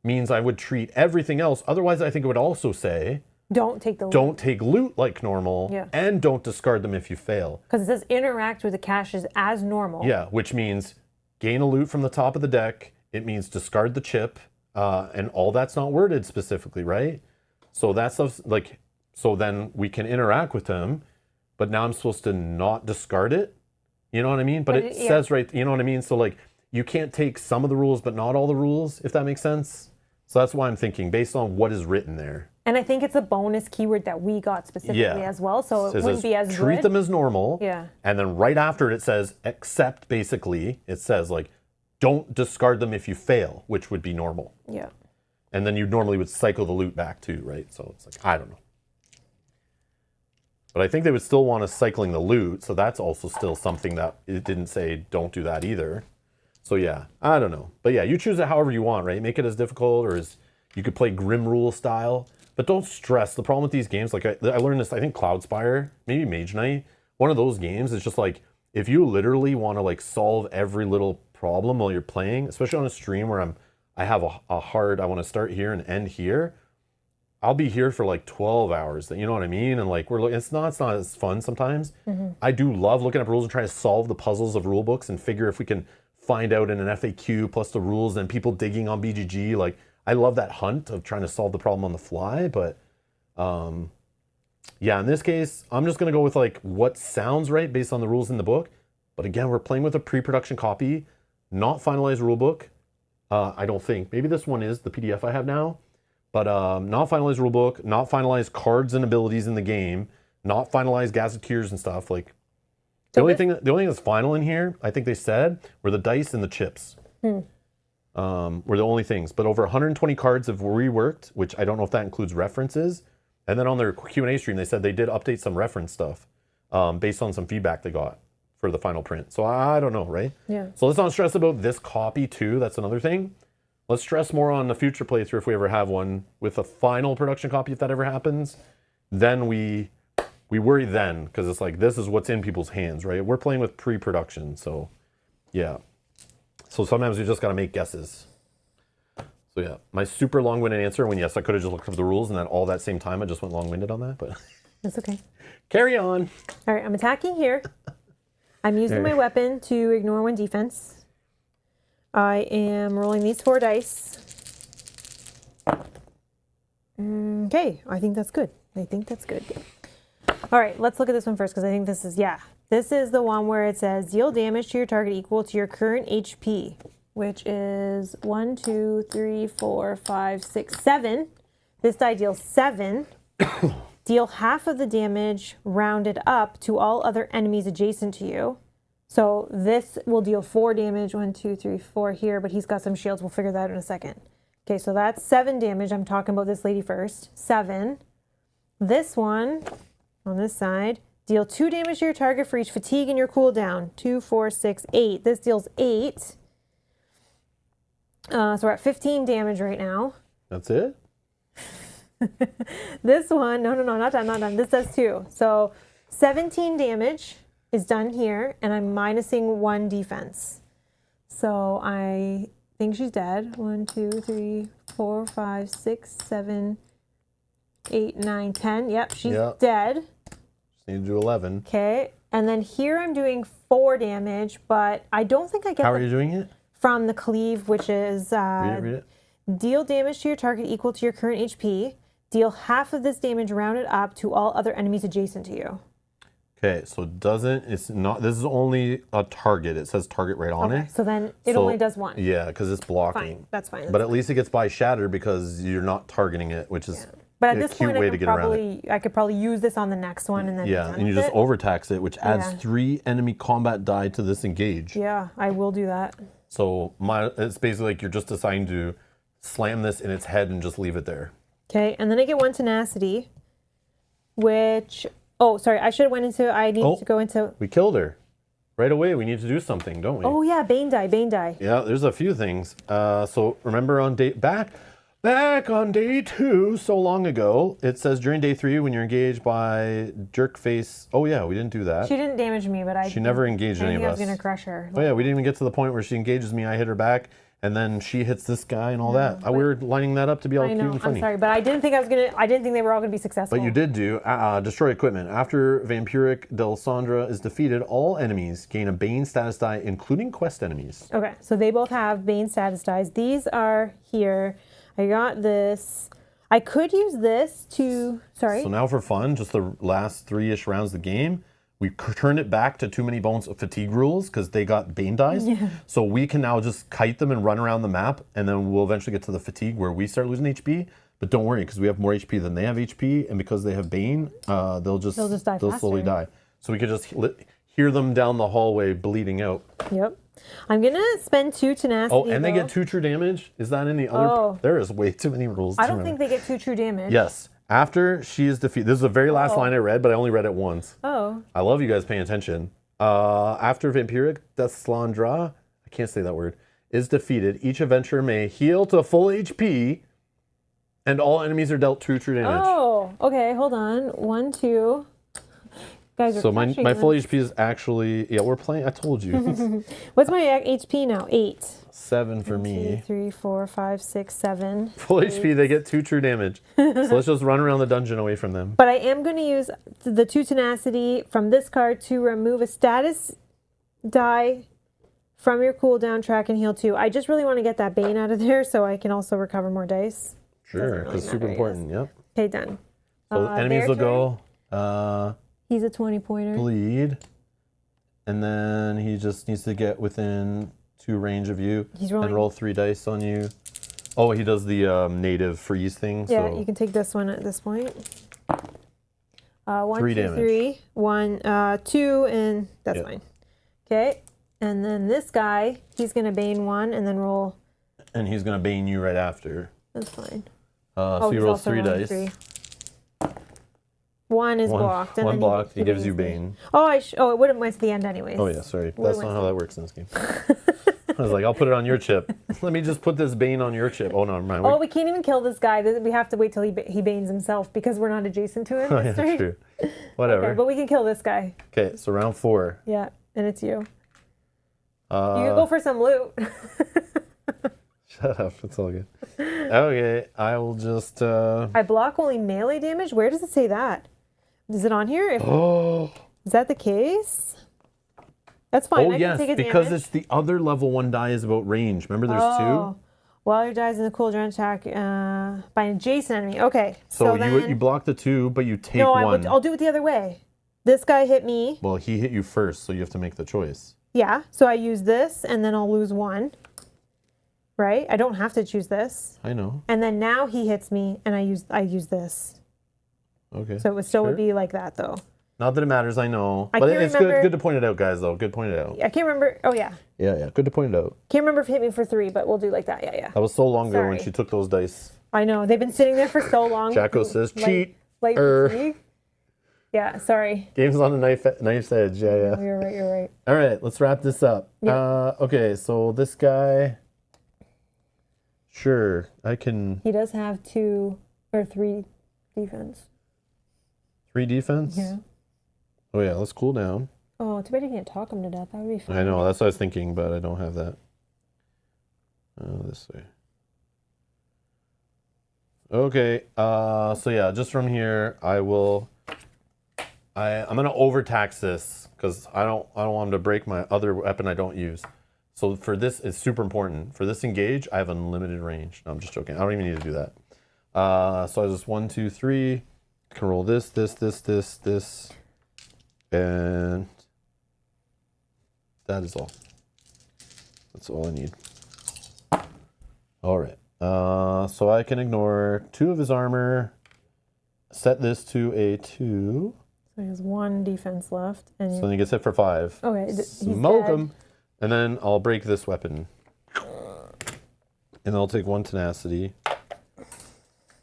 means I would treat everything else. Otherwise, I think it would also say, don't take the loot. Don't take loot like normal, and don't discard them if you fail. Because it says interact with the caches as normal. Yeah, which means gain a loot from the top of the deck. It means discard the chip, and all that's not worded specifically, right? So that stuff's like, so then we can interact with them, but now I'm supposed to not discard it. You know what I mean? But it says right, you know what I mean? So like, you can't take some of the rules, but not all the rules, if that makes sense. So that's why I'm thinking, based on what is written there. And I think it's a bonus keyword that we got specifically as well, so it wouldn't be as treat good. them as normal. Yeah. And then right after it says, except basically, it says like, don't discard them if you fail, which would be normal. Yeah. And then you normally would cycle the loot back too, right? So it's like, I don't know. But I think they would still want us cycling the loot, so that's also still something that it didn't say don't do that either. So yeah, I don't know. But yeah, you choose it however you want, right? Make it as difficult or as you could play Grim Rule style. But don't stress. The problem with these games, like I learned this, I think Cloudspire, maybe Mage Knight, one of those games is just like, if you literally want to like solve every little problem while you're playing, especially on a stream where I have a hard, I want to start here and end here, I'll be here for like 12 hours. You know what I mean? And like it's not as fun sometimes. I do love looking up rules and trying to solve the puzzles of rule books and figure if we can find out in an FAQ plus the rules and people digging on BGG. Like I love that hunt of trying to solve the problem on the fly. But yeah, in this case, I'm just going to go with like what sounds right based on the rules in the book. But again, we're playing with a pre-production copy, not finalized rule book. I don't think. Maybe this one is the PDF I have now. But not finalized rulebook, not finalized cards and abilities in the game, not finalized gazetteers and stuff. Like the only thing that's final in here, I think they said, were the dice and the chips. Were the only things. But over 120 cards have reworked, which I don't know if that includes references. And then on their Q&A stream, they said they did update some reference stuff based on some feedback they got for the final print. So I don't know, right? Yeah. So let's not stress about this copy too. That's another thing. Let's stress more on the future playthrough if we ever have one with a final production copy, if that ever happens. Then we worry then, because it's like, this is what's in people's hands, right? We're playing with pre-production, so yeah. So sometimes we just got to make guesses. So yeah, my super long-winded answer, when yes, I could have just looked up the rules and then all that same time I just went long-winded on that, but that's okay. Carry on. All right, I'm attacking here. I'm using my weapon to ignore one defense. I am rolling these 4 dice. Okay, I think that's good. All right, let's look at this one first because I think this is, this is the one where it says deal damage to your target equal to your current HP, which is 1, 2, 3, 4, 5, 6, 7. This die deals 7. Deal half of the damage rounded up to all other enemies adjacent to you. So this will deal 4 damage, 1, 2, 3, 4 here, but he's got some shields. We'll figure that out in a second. Okay, so that's 7 damage. I'm talking about this lady first. 7. This one, on this side, deal 2 damage to your target for each fatigue and your cooldown. 2, 4, 6, 8. This deals 8. So we're at 15 damage right now. That's it? This one, no, not done. This does 2. So 17 damage. is done here, and I'm minusing 1 defense. So I think she's dead. 1, 2, 3, 4, 5, 6, 7, 8, 9, 10. Yep, she's dead. Just need to do 11. Okay, and then here I'm doing 4 damage, but I don't think I get. How are you doing it? From the cleave, which is Read it. deal damage to your target equal to your current HP. Deal half of this damage rounded up to all other enemies adjacent to you. Okay, so it's not, this is only a target. It says target right on it. So then it only does 1. Yeah, because it's blocking. Fine, that's fine. But at least it gets by shatter because you're not targeting it, which is but at a this cute point, way to get around it. I could probably use this on the next one and then and you just overtax it, which adds 3 enemy combat die to this engage. Yeah, I will do that. So it's basically like you're just assigned to slam this in its head and just leave it there. Okay, and then I get 1 tenacity, which... Oh, sorry, I should have went into... I need to go into... We killed her. Right away, we need to do something, don't we? Oh, yeah, Bane die. Yeah, there's a few things. So remember on back on day 2, so long ago, it says during day 3 when you're engaged by Jerkface. Oh yeah, we didn't do that. She didn't damage me, but She never engaged any of us. I was going to crush her. Oh yeah, we didn't even get to the point where she engages me, I hit her back, and then she hits this guy and all that. We were lining that up to be all cute and funny. I'm sorry, but I didn't think they were all going to be successful. But you did do destroy equipment. After Vampiric Delisandra is defeated, all enemies gain a Bane status die, including quest enemies. Okay, so they both have Bane status dies. These are here. I got this. I could use this to... Sorry. So now for fun, just the last 3-ish rounds of the game, we turned it back to Too Many Bones of Fatigue rules because they got Bane dies. Yeah. So we can now just kite them and run around the map, and then we'll eventually get to the Fatigue where we start losing HP. But don't worry, because we have more HP than they have HP, and because they have Bane, they'll slowly die. So we could just hear them down the hallway bleeding out. Yep. I'm going to spend 2 tenacity. Oh, and they get 2 true damage? Is that in the other? Oh. There is way too many rules. I don't think they get 2 true damage. Yes. After she is defeated, this is the very last line I read, but I only read it once. Oh. I love you guys paying attention. After Vampiric Delisandra, I can't say that word, is defeated, each adventurer may heal to full HP, and all enemies are dealt 2 true damage. Oh, okay, hold on. 1, 2. Guys are so my full HP is actually, we're playing, I told you. What's my HP now? 8. 7 for me. 2, 3, 4, 5, 6, 7. Full 8. HP, they get 2 true damage. So let's just run around the dungeon away from them. But I am going to use the 2 tenacity from this card to remove a status die from your cooldown track and heal 2. I just really want to get that Bane out of there so I can also recover more dice. Sure, because it's super important. Yep. Okay, done. So enemies will go... He's a 20-pointer. Bleed. And then he just needs to get within 2 range of you. He's rolling. And roll 3 dice on you. Oh, he does the native freeze thing. Yeah, so. You can take this one at this point. 1, 3 2, damage. 3. 1, 2, and that's fine. Okay, and then this guy, he's going to Bane 1 and then roll. And he's going to Bane you right after. That's fine. So he rolls 3 dice. 3. 1 is blocked. And one then blocked. He gives you Bane. Oh, it would have went to the end anyways. Oh yeah, sorry. That's not how that works in this game. I was like, I'll put it on your chip. Let me just put this Bane on your chip. Oh no, never mind. Oh, we can't even kill this guy. We have to wait till he Banes himself because we're not adjacent to him. Oh yeah, true. Whatever. Okay, but we can kill this guy. Okay, so round 4. Yeah, and it's you. You can go for some loot. Shut up. It's all good. Okay, I will just... I block only melee damage? Where does it say that? Is it on here? Is that the case? That's fine. Oh, I yes, can take because it's the other level 1 die is about range. Remember there's 2? While your dies in the cooldown attack by an adjacent enemy. Okay. So you block the 2, but you take 1. No, I'll do it the other way. This guy hit me. Well, he hit you first, so you have to make the choice. Yeah, so I use this, and then I'll lose 1. Right? I don't have to choose this. I know. And then now he hits me, and I use this. Okay. So it still would be like that, though. Not that it matters, I know. I but can't it's remember, good to point it out, guys, though. Good to point it out. I can't remember. Oh, yeah. Yeah. Good to point it out. Can't remember if it hit me for 3, but we'll do like that. Yeah. That was so long ago when she took those dice. I know. They've been sitting there for so long. Jacko says, cheat. Fatigue. Yeah, sorry. Game's on the knife's edge. Yeah. You're right. All right, let's wrap this up. Yeah. Okay, so this guy... Sure, I can... He does have 2 or 3 defense. 3 defense? Yeah. Oh yeah, let's cool down. Oh, too bad you can't talk him to death. That would be fun. I know, that's what I was thinking, but I don't have that. This way. Okay, so yeah, just from here, I'm gonna overtax this because I don't want him to break my other weapon I don't use. So for this, it's super important. For this engage, I have unlimited range. No, I'm just joking. I don't even need to do that. So I just 1, 2, 3. I can roll this, and that is all. That's all I need. All right. So I can ignore 2 of his armor. Set this to a 2. So he has 1 defense left, and So then he gets hit for 5. okay, he's Smoke dead. him. And then I'll break this weapon. And I'll take 1 tenacity.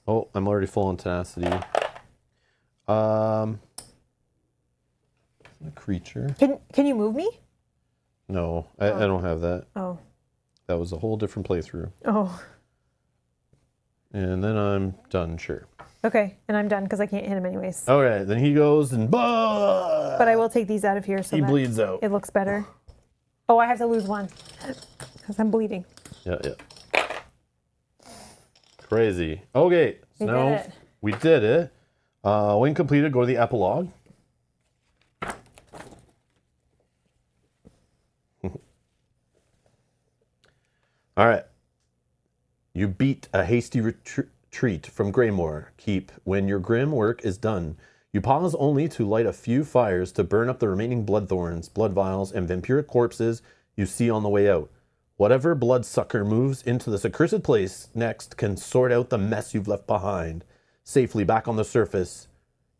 Oh, I'm already full on tenacity. A creature. Can you move me? No, I don't have that. Oh. That was a whole different playthrough. Oh. And then I'm done, sure. Okay, and I'm done because I can't hit him anyways. All right, then he goes and But I will take these out of here so he that bleeds out. it looks better. Oh, I have to lose 1 because I'm bleeding. Yeah. Crazy. Okay, so We now did it. we did it. When completed, go to the epilogue. All right. You beat a hasty retreat from Greymoor Keep. When your grim work is done, you pause only to light a few fires to burn up the remaining bloodthorns, blood vials, and vampiric corpses you see on the way out. Whatever bloodsucker moves into this accursed place next can sort out the mess you've left behind. Safely back on the surface,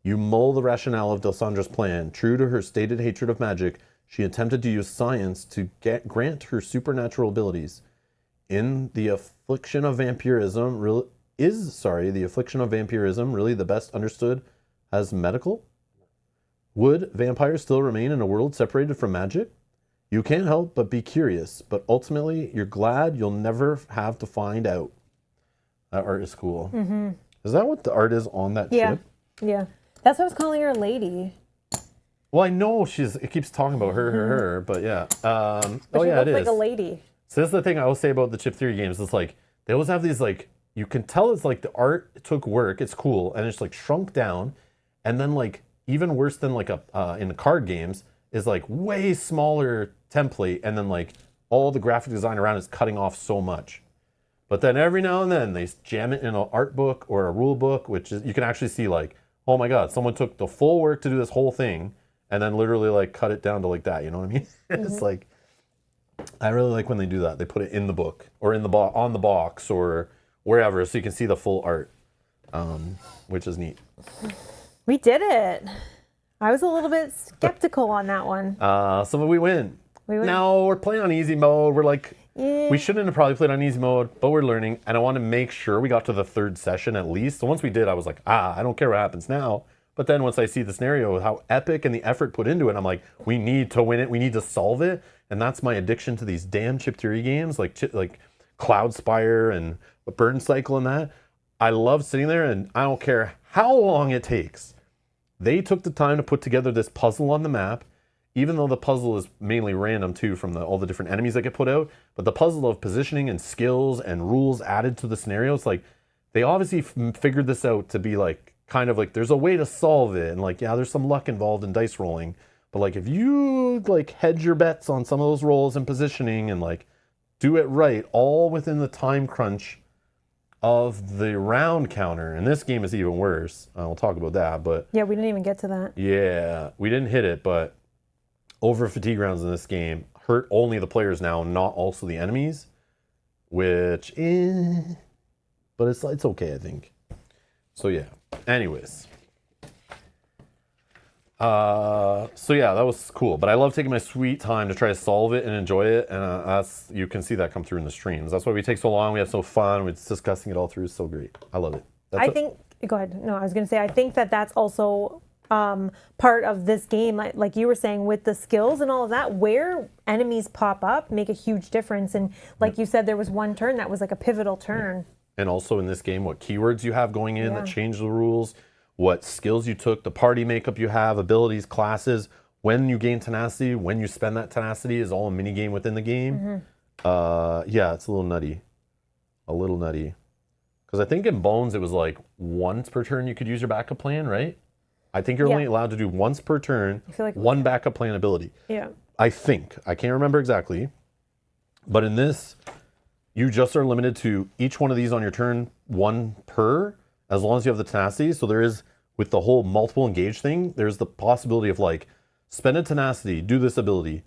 you mull the rationale of Delsandra's plan. True to her stated hatred of magic, she attempted to use science to grant her supernatural abilities. The affliction of vampirism really the best understood as medical? Would vampires still remain in a world separated from magic? You can't help but be curious, but ultimately you're glad you'll never have to find out. That art is cool. Mm-hmm. Is that what the art is on that chip? Yeah. That's what I was calling her a lady. Well, I know it keeps talking about her, but yeah. But oh she yeah, it looks is. like a lady. So that's the thing I will say about the chip theory games. It's like they always have these like you can tell it's like the art took work. It's cool and it's like shrunk down, and then like even worse than like in the card games is like way smaller template, and then like all the graphic design around is cutting off so much. But then every now and then they jam it in an art book or a rule book, which is you can actually see like, oh my god, someone took the full work to do this whole thing and then literally like cut it down to like that. You know what I mean? It's like. I really like when they do that. They put it in the book or in the on the box or wherever, so you can see the full art, which is neat. We did it. I was a little bit skeptical on that one. So we win. We win. Now we're playing on easy mode. We're like, Yeah. we shouldn't have probably played on easy mode, but we're learning, and I want to make sure we got to the 3rd session at least. So once we did, I was like, I don't care what happens now. But then once I see the scenario, how epic and the effort put into it, I'm like, we need to win it. We need to solve it. And that's my addiction to these damn chip theory games, like Cloud Spire and Burn Cycle and that. I love sitting there, and I don't care how long it takes. They took the time to put together this puzzle on the map, even though the puzzle is mainly random too from all the different enemies that get put out. But the puzzle of positioning and skills and rules added to the scenarios, like they obviously figured this out to be like, kind of like there's a way to solve it, and like yeah, there's some luck involved in dice rolling, but like if you like hedge your bets on some of those rolls and positioning and like do it right, all within the time crunch of the round counter. And this game is even worse. I'll talk about that, but Yeah, we didn't even get to that. yeah, we didn't hit it, but over fatigue rounds in this game hurt only the players now, not also the enemies, which but it's okay, I think. So yeah. Anyways. So yeah, that was cool. But I love taking my sweet time to try to solve it and enjoy it. And you can see that come through in the streams. That's why we take so long. We have so fun. We're discussing it all through. It's so great. I love it. Go ahead. No, I was going to say, I think that's also part of this game, like you were saying, with the skills and all of that, where enemies pop up make a huge difference. And like you said, there was one turn that was like a pivotal turn. And also in this game, what keywords you have going in that change the rules, what skills you took, the party makeup you have, abilities, classes, when you gain tenacity, when you spend that tenacity is all a mini game within the game. Yeah, it's a little nutty. A little nutty. Because I think in Bones, it was like once per turn you could use your backup plan, right? I think you're only allowed to do once per turn, I feel like one backup plan ability. Yeah. I think. I can't remember exactly. But in this, you just are limited to each one of these on your turn, one per, as long as you have the tenacity. So there is, with the whole multiple engage thing, there's the possibility of like, spend a tenacity, do this ability,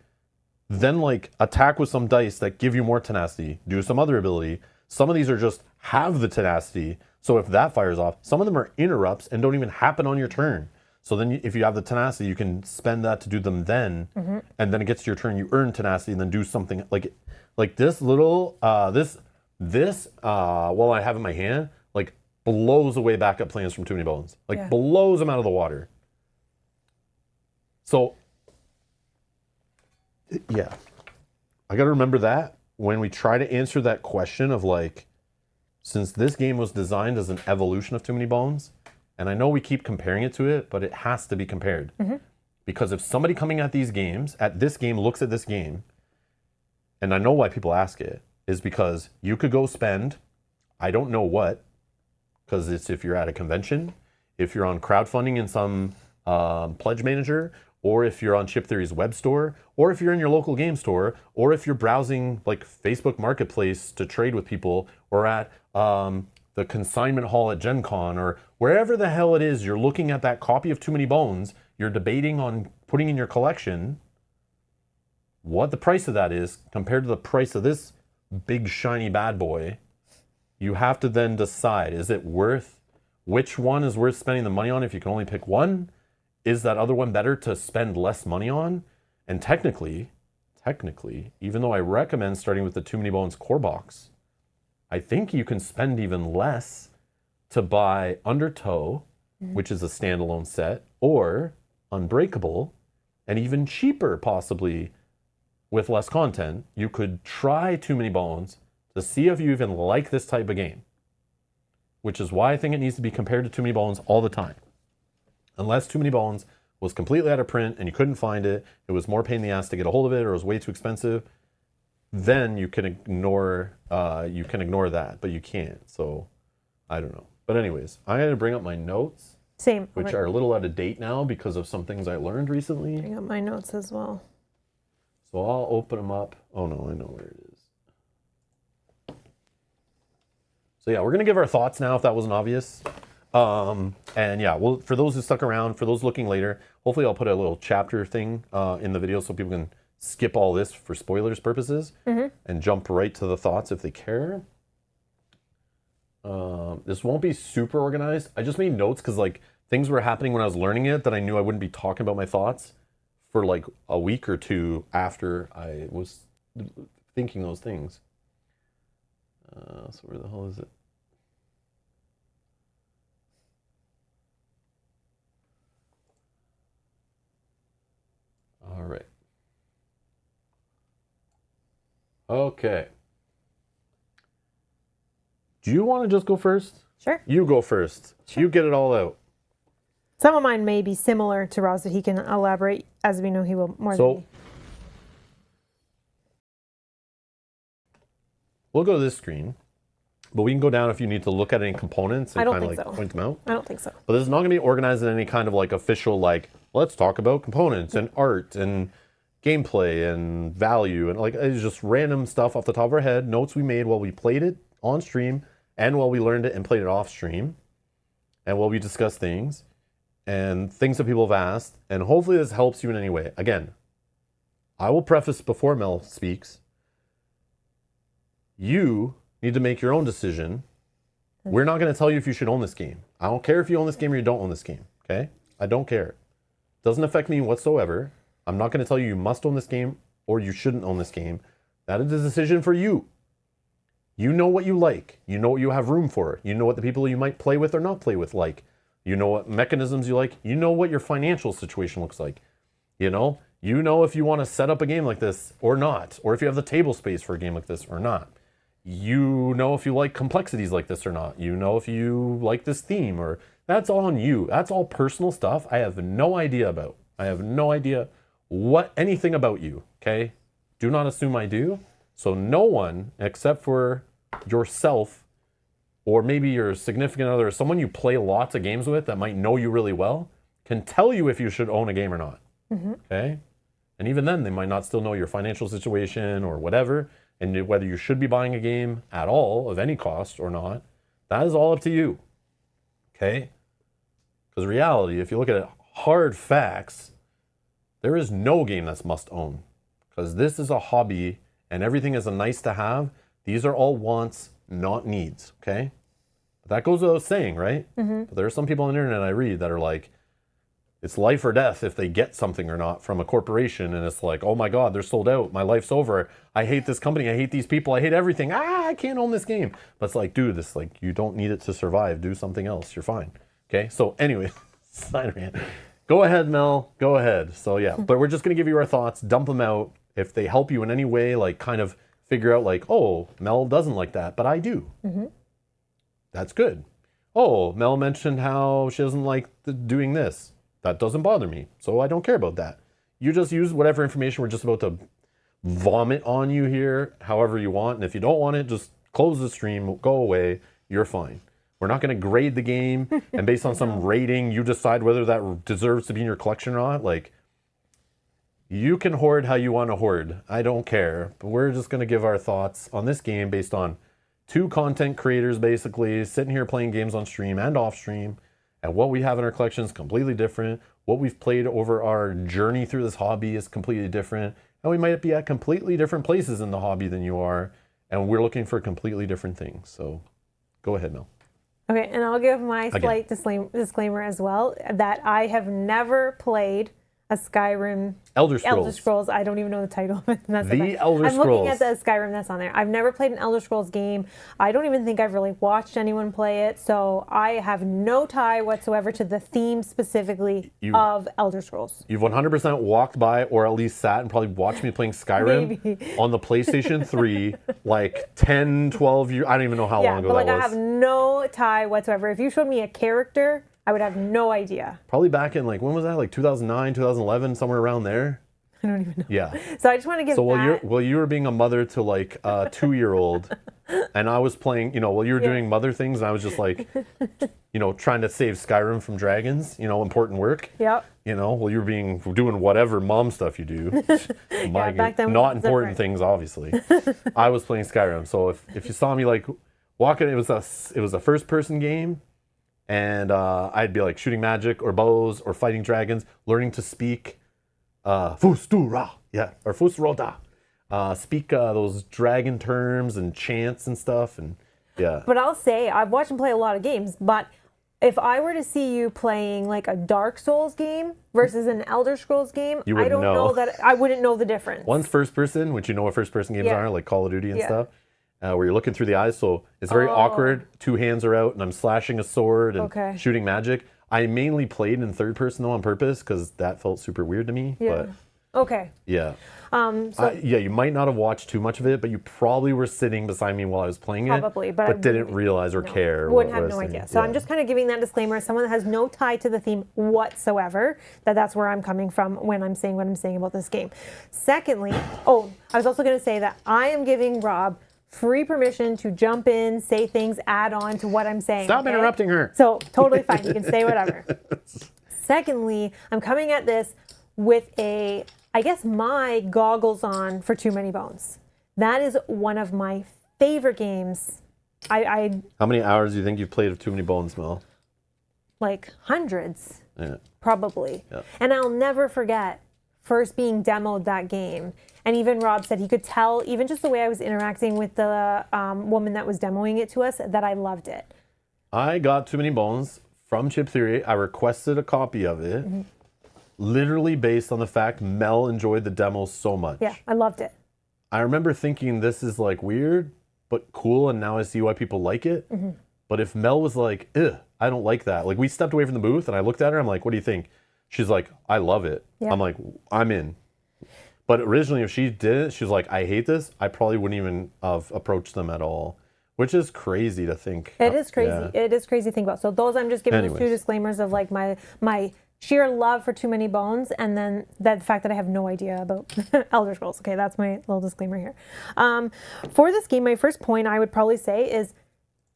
then like attack with some dice that give you more tenacity, do some other ability. Some of these are just have the tenacity. So if that fires off, some of them are interrupts and don't even happen on your turn. So then if you have the tenacity, you can spend that to do them then, and then it gets to your turn, you earn tenacity and then do something like this little, while I have in my hand, like blows away backup plans from Too Many Bones. Like blows them out of the water. So, yeah, I got to remember that when we try to answer that question of like, since this game was designed as an evolution of Too Many Bones, and I know we keep comparing it to it, but it has to be compared. Because if somebody coming at this game looks at this game, and I know why people ask it, is because you could go spend, I don't know what, because it's if you're at a convention, if you're on crowdfunding in some pledge manager, or if you're on Chip Theory's web store, or if you're in your local game store, or if you're browsing like Facebook Marketplace to trade with people, or at the consignment hall at Gen Con, or wherever the hell it is, you're looking at that copy of Too Many Bones, you're debating on putting in your collection, what the price of that is compared to the price of this big shiny bad boy, you have to then decide, is it worth, which one is worth spending the money on if you can only pick one? Is that other one better to spend less money on? And technically, even though I recommend starting with the Too Many Bones core box, I think you can spend even less to buy Undertow, which is a standalone set, or Unbreakable, and even cheaper possibly with less content. You could try Too Many Bones to see if you even like this type of game, which is why I think it needs to be compared to Too Many Bones all the time. Unless Too Many Bones was completely out of print and you couldn't find it, it was more pain in the ass to get a hold of it, or it was way too expensive, then you can ignore that, but you can't. So I don't know. But anyways, I'm going to bring up my notes. Same. Which are a little out of date now because of some things I learned recently. Bring up my notes as well. So I'll open them up. Oh no, I know where it is. So yeah, we're going to give our thoughts now if that wasn't obvious. And yeah, well, for those who stuck around, for those looking later, hopefully I'll put a little chapter thing in the video so people can skip all this for spoilers purposes and jump right to the thoughts if they care. This won't be super organized. I just made notes because like things were happening when I was learning it that I knew I wouldn't be talking about my thoughts for like a week or two after I was thinking those things. So where the hell is it? All right. Okay. Do you want to just go first? Sure. You go first. Sure. You get it all out. Some of mine may be similar to Ross, but he can elaborate as we know he will more than me. We'll go to this screen, but we can go down if you need to look at any components and kind of like point them out. I don't think so. But this is not going to be organized in any kind of like official, like, let's talk about components and art and gameplay and value. And like, it's just random stuff off the top of our head, notes we made while we played it on stream and while we learned it and played it off stream and while we discussed things and things that people have asked. And hopefully this helps you in any way. Again, I will preface before Mel speaks. You need to make your own decision. We're not going to tell you if you should own this game. I don't care if you own this game or you don't own this game. Okay? I don't care. It doesn't affect me whatsoever. I'm not going to tell you must own this game or you shouldn't own this game. That is a decision for you. You know what you like. You know what you have room for. You know what the people you might play with or not play with like. You know what mechanisms you like. You know what your financial situation looks like. You know if you want to set up a game like this or not, or if you have the table space for a game like this or not. You know if you like complexities like this or not. You know if you like this theme or that's all on you. That's all personal stuff I have no idea about. I have no idea anything about you, okay? Do not assume I do. So no one except for yourself or maybe your significant other, someone you play lots of games with that might know you really well, can tell you if you should own a game or not. Okay? And even then, they might not still know your financial situation or whatever, and whether you should be buying a game at all of any cost or not. That is all up to you. Okay? Because reality, if you look at it, hard facts, there is no game that's must own. Because this is a hobby and everything is a nice to have. These are all wants, not needs. Okay? But that goes without saying, right? But there are some people on the internet I read that are like, it's life or death if they get something or not from a corporation. And it's like, oh my God, they're sold out. My life's over. I hate this company. I hate these people. I hate everything. I can't own this game. But it's like, dude, this like, you don't need it to survive. Do something else. You're fine. Okay. So anyway, go ahead, Mel. Go ahead. So yeah, but we're just going to give you our thoughts, dump them out. If they help you in any way, like kind of figure out like, oh, Mel doesn't like that, but I do. That's good. Oh, Mel mentioned how she doesn't like doing this. That doesn't bother me, so I don't care about that. You just use whatever information we're just about to vomit on you here, however you want. And if you don't want it, just close the stream, go away. You're fine. We're not going to grade the game, and based on some rating, you decide whether that deserves to be in your collection or not. Like, you can hoard how you want to hoard. I don't care. But we're just going to give our thoughts on this game based on two content creators, basically, sitting here playing games on stream and off stream. And what we have in our collection is completely different. What we've played over our journey through this hobby is completely different. And we might be at completely different places in the hobby than you are. And we're looking for completely different things. So go ahead, Mel. Okay, and I'll give my slight disclaimer as well, that I have never played a Skyrim. Elder Scrolls. Elder Scrolls. I don't even know the title of it. That's The Elder I'm Scrolls. looking at the Skyrim that's on there. I've never played an Elder Scrolls game. I don't even think I've really watched anyone play it. So I have no tie whatsoever to the theme specifically of Elder Scrolls. You've 100% walked by or at least sat and probably watched me playing Skyrim Maybe. on the PlayStation 3 like 10, 12 years. I don't even know how long ago but like that was. I have no tie whatsoever. If you showed me a character, I would have no idea. Probably back in like, when was that? Like 2009, 2011, somewhere around there. I don't even know. Yeah. So I just want to give So that. while you were being a mother to like a 2-year-old, and I was playing, while you were doing mother things, and I was just like, trying to save Skyrim from dragons, important work. Yep. While you were doing whatever mom stuff you do. Back then not was important different. things, obviously. I was playing Skyrim. So if you saw me like walking, it was a first person game. And I'd be like shooting magic or bows or fighting dragons, learning to speak Fustura, or Fusroda. Speak those dragon terms and chants and stuff, and yeah. But I'll say, I've watched him play a lot of games, but if I were to see you playing like a Dark Souls game versus an Elder Scrolls game, You I wouldn't don't know that I wouldn't know the difference. One's first person, which you know what first person games are, like Call of Duty and stuff, where you're looking through the eyes. So it's very awkward. 2 hands are out, and I'm slashing a sword and shooting magic. I mainly played in third person though on purpose because that felt super weird to me. Yeah. But Okay. yeah. So You might not have watched too much of it, but you probably were sitting beside me while I was playing Probably, it, but I didn't realize or care. wouldn't what have I no was idea. saying. So I'm just kind of giving that disclaimer as someone that has no tie to the theme whatsoever, that's where I'm coming from when I'm saying what I'm saying about this game. Secondly, I was also going to say that I am giving Rob free permission to jump in, say things, add on to what I'm saying. Stop interrupting her. So totally fine. You can say whatever. Secondly, I'm coming at this with my goggles on for Too Many Bones. That is one of my favorite games. I How many hours do you think you've played of Too Many Bones, Mel? like hundreds, Yeah. probably. Yeah. And I'll never forget first being demoed that game. And even Rob said he could tell, even just the way I was interacting with the woman that was demoing it to us, that I loved it. I got Too Many Bones from Chip Theory. I requested a copy of it, literally based on the fact Mel enjoyed the demo so much. Yeah, I loved it. I remember thinking this is like weird, but cool, and now I see why people like it. But if Mel was like, ugh, I don't like that. Like, we stepped away from the booth, and I looked at her, I'm like, what do you think? She's like, I love it. Yeah. I'm like, I'm in. But originally, if she did it, she was like, I hate this, I probably wouldn't even have approached them at all, which is crazy to think. It is crazy. Yeah. It is crazy to think about. So those, I'm just giving those two Anyways. disclaimers of like my sheer love for Too Many Bones, and then the fact that I have no idea about Elder Scrolls. Okay, that's my little disclaimer here. For this game, my first point I would probably say is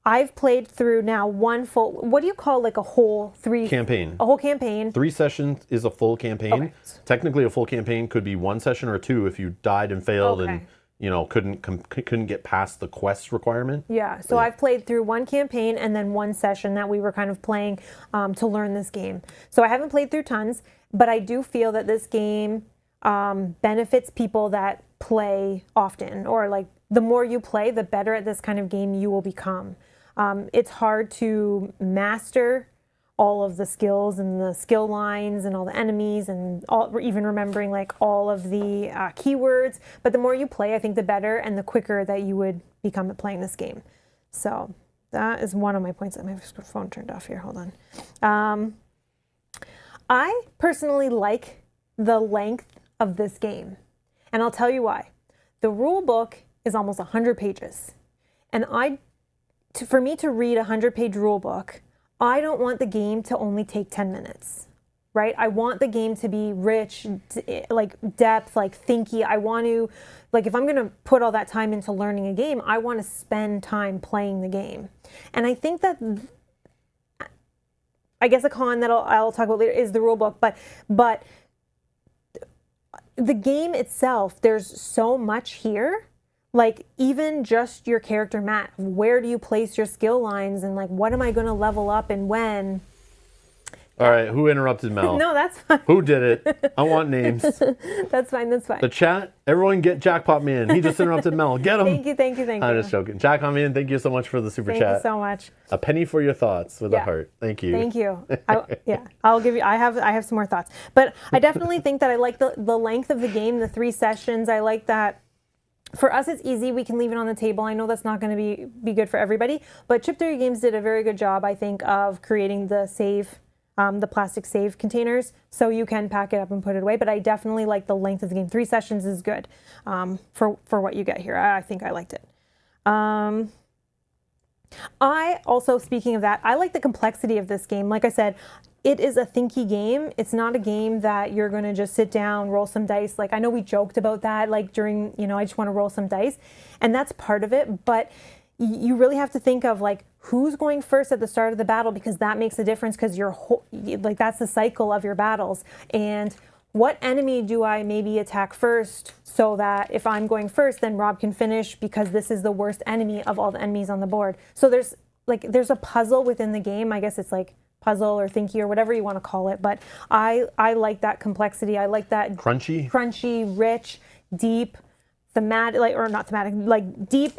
I've played through now one full, what do you call like a whole campaign? A whole campaign. 3 sessions is a full campaign. Okay. Technically, a full campaign could be 1 session or 2 if you died and failed Okay. and couldn't get past the quest requirement. Yeah, so I've played through one campaign and then one session that we were kind of playing to learn this game. So I haven't played through tons, but I do feel that this game benefits people that play often, or like the more you play, the better at this kind of game you will become. It's hard to master all of the skills and the skill lines and all the enemies and even remembering like all of the keywords. But the more you play, I think the better and the quicker that you would become at playing this game. So that is one of my points. My phone turned off here. Hold on. I personally like the length of this game. And I'll tell you why. The rule book is almost 100 pages. And for me to read a 100-page rule book, I don't want the game to only take 10 minutes, right? I want the game to be rich, like depth, like thinky. I want to, like if I'm going to put all that time into learning a game, I want to spend time playing the game. And I think that, I guess a con that I'll talk about later is the rule book, but the game itself, there's so much here. Like even just your character mat, where do you place your skill lines and like what am I going to level up and when? All right, who interrupted Mel? No, that's fine. Who did it? I want names. That's fine, that's fine. The chat, everyone get Jackpot Man. He just interrupted Mel. Get him. Thank you. I'm just joking. Jackpot Man, thank you so much for the super chat. Thank you so much. A penny for your thoughts with a heart. Thank you. Thank you. I'll give you, I have some more thoughts. But I definitely think that I like the length of the game, the 3 sessions. I like that. For us, it's easy. We can leave it on the table. I know that's not going to be good for everybody, but Chip Theory Games did a very good job, I think, of creating the plastic save containers, so you can pack it up and put it away. But I definitely like the length of the game. 3 sessions is good for what you get here. I think I liked it. I also, speaking of that, I like the complexity of this game. Like I said, it is a thinky game. It's not a game that you're going to just sit down, roll some dice. Like I know we joked about that, like during, I just want to roll some dice. And that's part of it. But you really have to think of like who's going first at the start of the battle, because that makes a difference, because like that's the cycle of your battles. And what enemy do I maybe attack first, so that if I'm going first, then Rob can finish, because this is the worst enemy of all the enemies on the board. So there's a puzzle within the game. I guess it's like puzzle or thinky or whatever you want to call it. But I like that complexity. I like that crunchy, rich, deep, thematic, like deep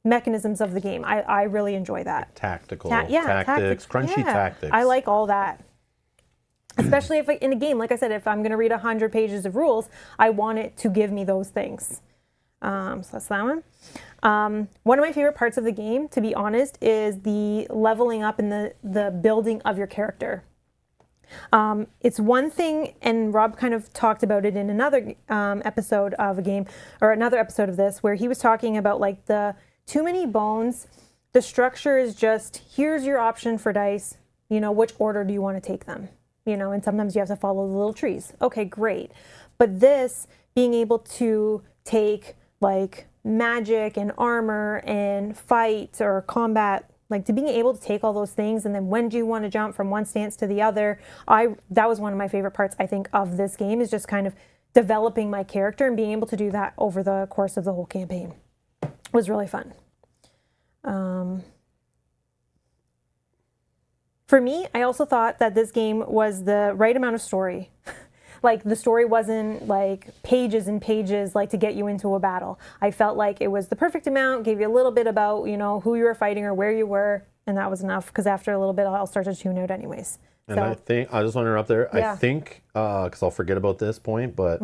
mechanisms of the game. I really enjoy that. Tactics, tactics. crunchy tactics. I like all that. Especially if in a game, like I said, if I'm going to read 100 pages of rules, I want it to give me those things. So that's that one. One of my favorite parts of the game, to be honest, is the leveling up and the building of your character. It's one thing, and Rob kind of talked about it in another episode of a game, or another episode of this, where he was talking about like the Too Many Bones. The structure is just, here's your option for dice, which order do you want to take them? And sometimes you have to follow the little trees. Okay, great. But this, being able to take like magic and armor and fight or combat, like to being able to take all those things, and then when do you want to jump from one stance to the other? That was one of my favorite parts, I think, of this game, is just kind of developing my character and being able to do that over the course of the whole campaign. It was really fun. For me, I also thought that this game was the right amount of story. Like the story wasn't like pages and pages like to get you into a battle. I felt like it was the perfect amount, gave you a little bit about, who you were fighting or where you were, and that was enough, because after a little bit I'll start to tune out anyways. And I think, I just want to interrupt there. Yeah. I think, because I'll forget about this point, but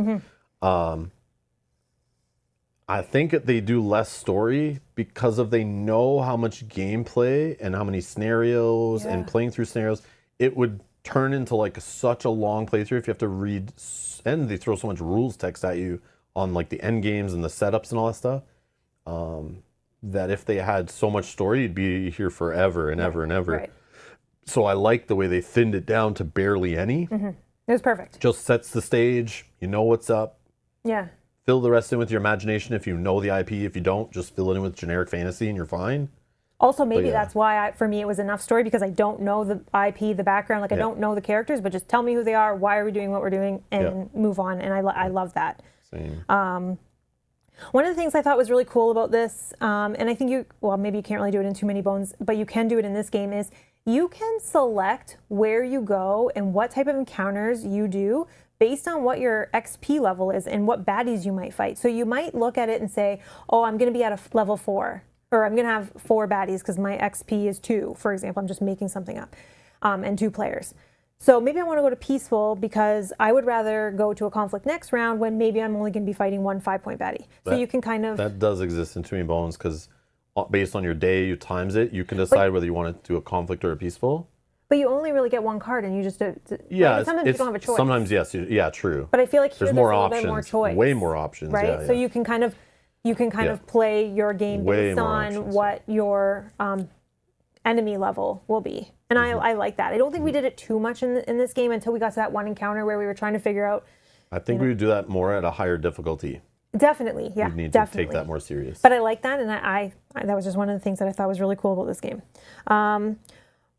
I think they do less story because they know how much gameplay and how many scenarios and playing through scenarios it would turn into like such a long playthrough if you have to read, and they throw so much rules text at you on like the end games and the setups and all that stuff, that if they had so much story, you'd be here forever and ever and ever. Right. So I like the way they thinned it down to barely any. It was perfect. Just sets the stage. You know what's up. Yeah. Fill the rest in with your imagination if you know the IP. If you don't, just fill it in with generic fantasy and you're fine. Also, maybe yeah. that's why, for me, it was enough story because I don't know the IP, the background. Like, I don't know the characters, but just tell me who they are, why are we doing what we're doing, and move on. And I love that. Same. One of the things I thought was really cool about this, and I think maybe you can't really do it in Too Many Bones, but you can do it in this game, is you can select where you go and what type of encounters you do based on what your XP level is and what baddies you might fight. So you might look at it and say, oh, I'm going to be at a level 4. Or I'm going to have 4 baddies because my XP is 2, for example. I'm just making something up. And 2 players. So maybe I want to go to Peaceful because I would rather go to a conflict next round when maybe I'm only going to be fighting 1 5-point baddie. So you can kind of... That does exist in Too Many Bones because based on your day, you times it. You can decide whether you want to do a conflict or a Peaceful. But you only really get 1 card and you just... Yeah. Sometimes you don't have a choice. Sometimes, yes. Yeah, true. But I feel like there's here more there's a options. little bit more choice. Way more options. Right? Yeah, So you can kind of play your game based on what your enemy level will be. And I like that. I don't think we did it too much in this game until we got to that one encounter where we were trying to figure out. I think we would do that more at a higher difficulty. Definitely, yeah. You'd need definitely. to take that more serious. But I like that, and I that was just one of the things that I thought was really cool about this game.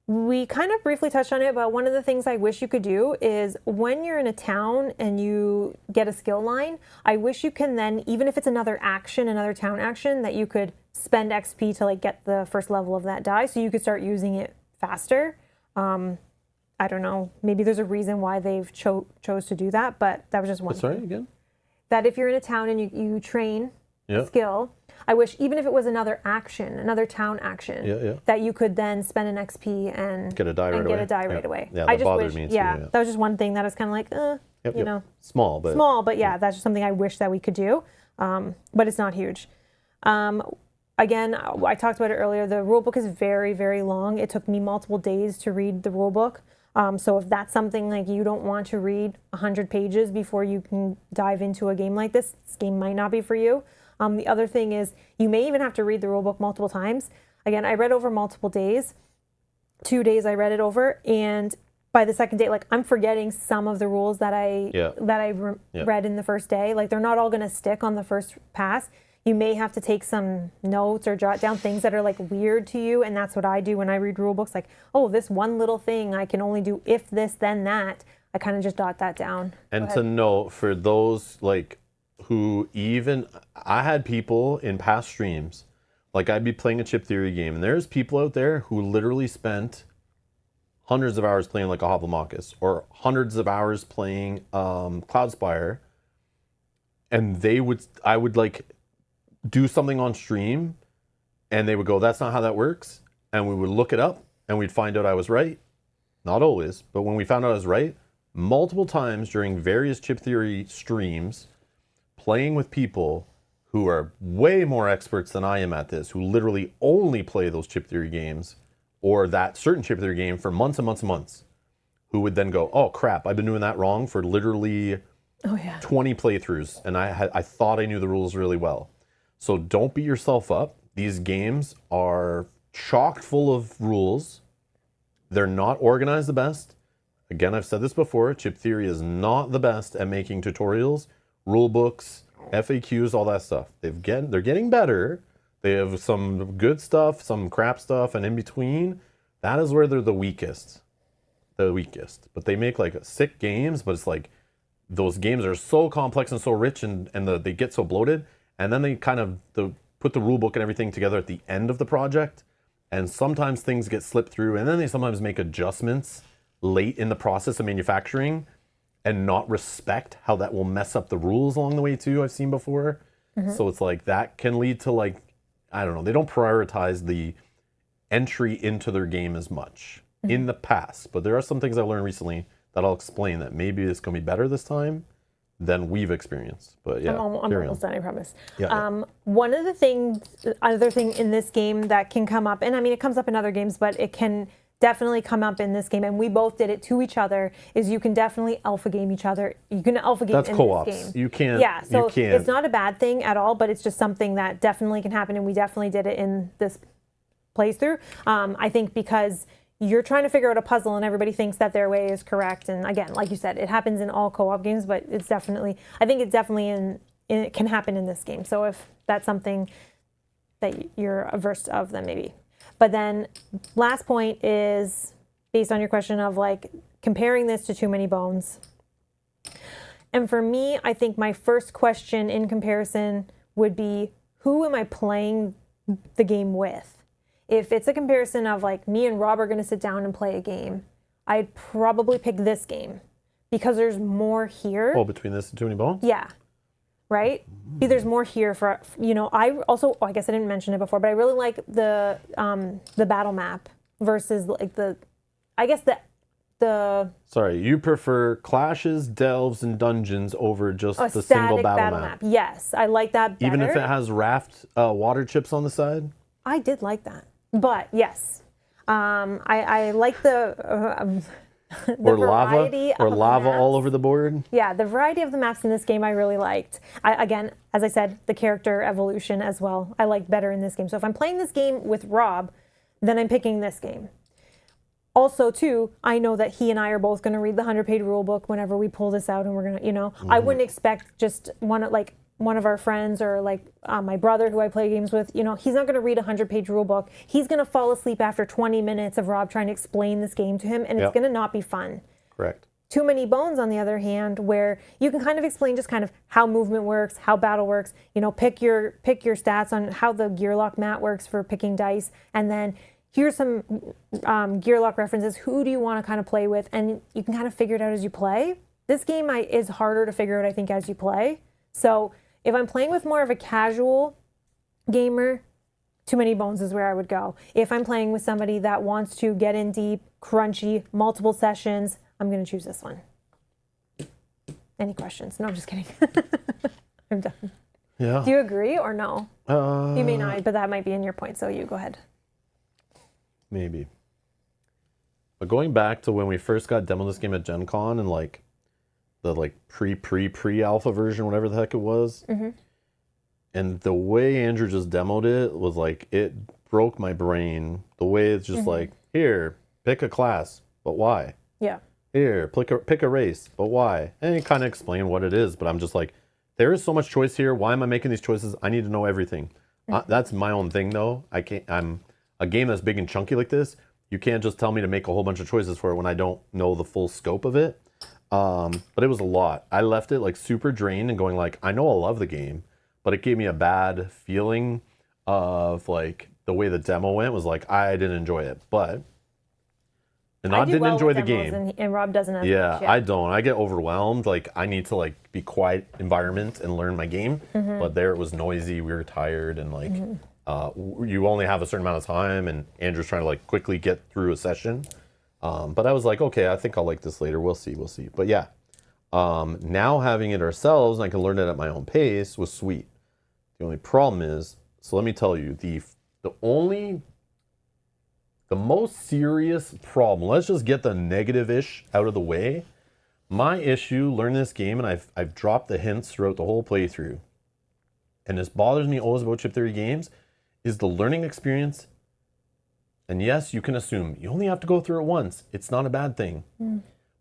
We kind of briefly touched on it, but one of the things I wish you could do is when you're in a town and you get a skill line, I wish you can then, even if it's another action, another town action, that you could spend XP to like get the first level of that die so you could start using it faster. I don't know. Maybe there's a reason why they've chose to do that, but that was just one. Sorry, again? That if you're in a town and you train skill, I wish even if it was another action, another town action, that you could then spend an XP and get a die right away. Get a die right away. Yeah, that bothered me too. Yeah, that was just one thing that was kind of like, you know, small, but yeah, that's just something I wish that we could do, but it's not huge. Again, I talked about it earlier. The rule book is very, very long. It took me multiple days to read the rule book. So if that's something like you don't want to read 100 pages before you can dive into a game like this game might not be for you. The other thing is you may even have to read the rule book multiple times. Again, I read over multiple days. 2 days I read it over, and by the second day, like I'm forgetting some of the rules that I read in the first day. Like they're not all going to stick on the first pass. You may have to take some notes or jot down things that are like weird to you, and that's what I do when I read rule books. Like, oh, this one little thing I can only do if this, then that. I kind of just jot that down. And to note for those like who I had people in past streams, like I'd be playing a chip theory game, and there's people out there who literally spent hundreds of hours playing like a Hoplomachus or hundreds of hours playing Cloudspire, and I would like do something on stream and they would go, that's not how that works, and we would look it up and we'd find out I was right. Not always, but when we found out I was right, multiple times during various chip theory streams, playing with people who are way more experts than I am at this, who literally only play those chip theory games or that certain chip theory game for months and months and months, who would then go, oh crap, I've been doing that wrong for literally 20 playthroughs, and I thought I knew the rules really well. So don't beat yourself up. These games are chock full of rules. They're not organized the best. Again, I've said this before, chip theory is not the best at making tutorials, rule books, FAQs, all that stuff. They're getting better. They have some good stuff, some crap stuff, and in between, that is where they're the weakest. But they make like sick games, but it's like those games are so complex and so rich and they get so bloated. And then they kind of put the rule book and everything together at the end of the project. And sometimes things get slipped through. And then they sometimes make adjustments late in the process of manufacturing and not respect how that will mess up the rules along the way too, I've seen before. Mm-hmm. So it's like that can lead to like, I don't know, they don't prioritize the entry into their game as much in the past. But there are some things I learned recently that I'll explain that maybe it's going to be better this time than we've experienced. But yeah, I'm almost done, I promise. Yeah. One of the things, other thing in this game that can come up, and I mean it comes up in other games, but it can definitely come up in this game, and we both did it to each other, is you can definitely alpha game each other. You can alpha game in co-ops. This game. You can't. Yeah, so you can't. It's not a bad thing at all, but it's just something that definitely can happen, and we definitely did it in this playthrough. I think because you're trying to figure out a puzzle and everybody thinks that their way is correct. And again, like you said, it happens in all co-op games, but I think it's definitely it can happen in this game. So if that's something that you're averse of, then maybe. But then last point is based on your question of like comparing this to Too Many Bones. And for me, I think my first question in comparison would be, who am I playing the game with? If it's a comparison of like me and Rob are going to sit down and play a game, I'd probably pick this game because there's more here. Oh, between this and Too Many Bones? Yeah. Right? There's more here for, I guess I didn't mention it before, but I really like the battle map versus like the Sorry, you prefer clashes, delves, and dungeons over just the static single battle map. Yes, I like that better. Even if it has raft water chips on the side? I did like that. But yes, I like the or variety lava all over the board. Yeah, the variety of the maps in this game I really liked. Again, as I said, the character evolution as well I liked better in this game. So if I'm playing this game with Rob, then I'm picking this game. Also, too, I know that he and I are both going to read the 100-page rule book whenever we pull this out, and we're going to, I wouldn't expect just one of our friends or like my brother who I play games with, he's not going to read a 100-page rule book. He's going to fall asleep after 20 minutes of Rob trying to explain this game to him, and it's going to not be fun. Correct. Too Many Bones, on the other hand, where you can kind of explain just kind of how movement works, how battle works, pick your stats on how the gear lock mat works for picking dice, and then here's some gear lock references. Who do you want to kind of play with? And you can kind of figure it out as you play. This game is harder to figure out, I think, as you play. So if I'm playing with more of a casual gamer, Too Many Bones is where I would go. If I'm playing with somebody that wants to get in deep, crunchy, multiple sessions, I'm going to choose this one. Any questions? No, I'm just kidding. I'm done. Yeah. Do you agree or no? You may not, but that might be in your point, so you go ahead. Maybe. But going back to when we first got demoed this game at Gen Con and like the like pre-alpha version, whatever the heck it was. Mm-hmm. And the way Andrew just demoed it was like, it broke my brain. The way it's just like, here, pick a class, but why? Yeah. Here, pick a race, but why? And he kind of explained what it is, but I'm just like, there is so much choice here. Why am I making these choices? I need to know everything. That's my own thing though. I'm a game that's big and chunky like this. You can't just tell me to make a whole bunch of choices for it when I don't know the full scope of it. But it was a lot. I left it like super drained and going like, I know I love the game, but it gave me a bad feeling of like the way the demo went was like, I didn't enjoy it, but I didn't enjoy the game. And Rob doesn't have much, I don't. I get overwhelmed. Like I need to like be quiet environment and learn my game. But there it was noisy. We were tired and like you only have a certain amount of time. And Andrew's trying to like quickly get through a session. But I was like, okay, I think I'll like this later. We'll see. But yeah, now having it ourselves and I can learn it at my own pace was sweet. The only problem is, so let me tell you, the most serious problem, let's just get the negative-ish out of the way. My issue learning this game, and I've dropped the hints throughout the whole playthrough, and this bothers me always about chip theory games, is the learning experience. And yes, you can assume you only have to go through it once. It's not a bad thing.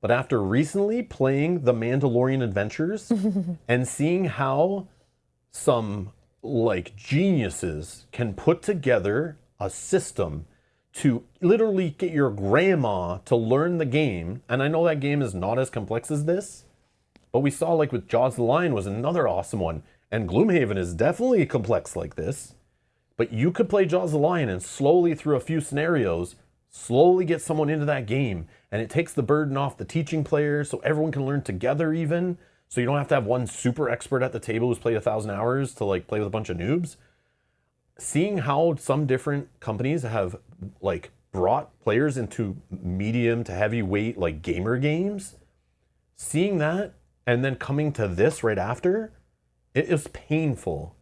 But after recently playing The Mandalorian Adventures and seeing how some like geniuses can put together a system to literally get your grandma to learn the game. And I know that game is not as complex as this, but we saw like with Jaws the Lion was another awesome one. And Gloomhaven is definitely complex like this. But you could play Jaws the Lion and slowly through a few scenarios, slowly get someone into that game. And it takes the burden off the teaching player so everyone can learn together even. So you don't have to have one super expert at the table who's played 1,000 hours to like play with a bunch of noobs. Seeing how some different companies have like brought players into medium to heavyweight like gamer games, seeing that and then coming to this right after, it is painful.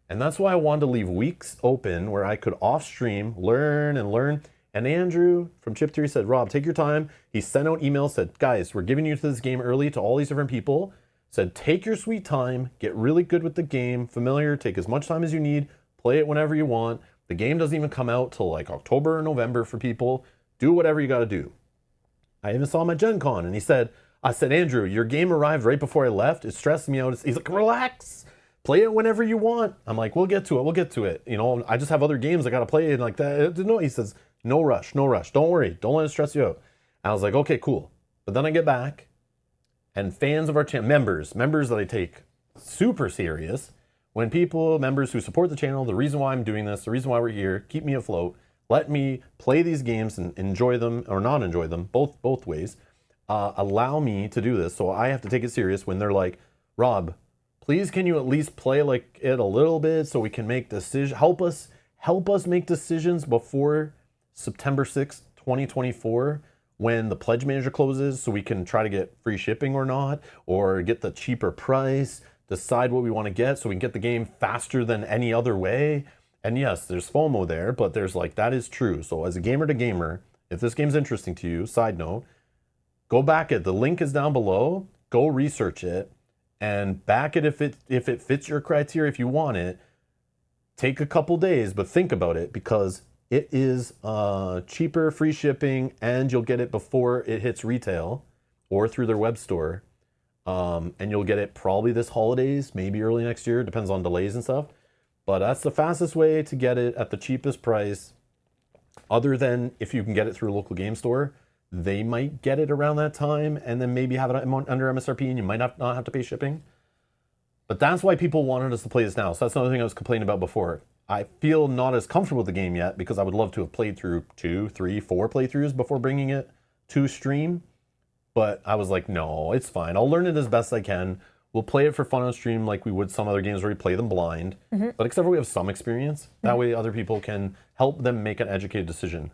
And that's why I wanted to leave weeks open where I could off stream learn. And Andrew from Chip Theory said, Rob, take your time. He sent out emails, said, guys, we're giving you to this game early to all these different people. Said, take your sweet time, get really good with the game, familiar, take as much time as you need, play it whenever you want. The game doesn't even come out till like October or November for people. Do whatever you got to do. I even saw him at Gen Con, and I said, Andrew, your game arrived right before I left. It stressed me out. He's like, relax. Play it whenever you want. I'm like, we'll get to it. You know, I just have other games I got to play and like that. No, he says, no rush. Don't worry. Don't let it stress you out. And I was like, okay, cool. But then I get back, and fans of our channel, members that I take super serious, members who support the channel, the reason why I'm doing this, the reason why we're here, keep me afloat, let me play these games and enjoy them or not enjoy them, both ways, allow me to do this. So I have to take it serious when they're like, Rob, please can you at least play like it a little bit so we can make decisions, help us make decisions before September 6th, 2024, when the pledge manager closes, so we can try to get free shipping or not, or get the cheaper price, decide what we want to get so we can get the game faster than any other way. And yes, there's FOMO there, but there's like, that is true. So as a gamer to gamer, if this game's interesting to you, side note, go back it. The link is down below. Go research it and back it if it fits your criteria, if you want it. Take a couple days, but think about it, because it is cheaper, free shipping, and you'll get it before it hits retail or through their web store. And you'll get it probably this holidays, maybe early next year, depends on delays and stuff. But that's the fastest way to get it at the cheapest price. Other than if you can get it through a local game store, they might get it around that time and then maybe have it under MSRP, and you might not have to pay shipping. But that's why people wanted us to play this now. So that's another thing I was complaining about before. I feel not as comfortable with the game yet because I would love to have played through 2, 3, 4 playthroughs before bringing it to stream. But I was like, no, it's fine. I'll learn it as best I can. We'll play it for fun on stream like we would some other games where we play them blind. Mm-hmm. But except for we have some experience. That way other people can help them make an educated decision.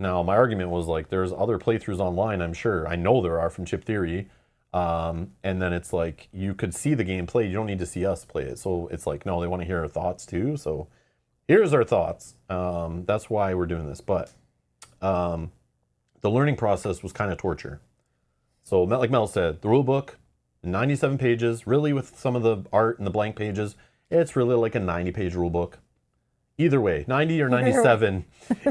Now, my argument was like, there's other playthroughs online, I'm sure. I know there are from Chip Theory. And then it's like, you could see the game played. You don't need to see us play it. So it's like, no, they want to hear our thoughts too. So here's our thoughts. That's why we're doing this. But the learning process was kind of torture. So like Mel said, the rule book, 97 pages, really with some of the art and the blank pages, it's really like a 90-page rule book. Either way, 90 or 97,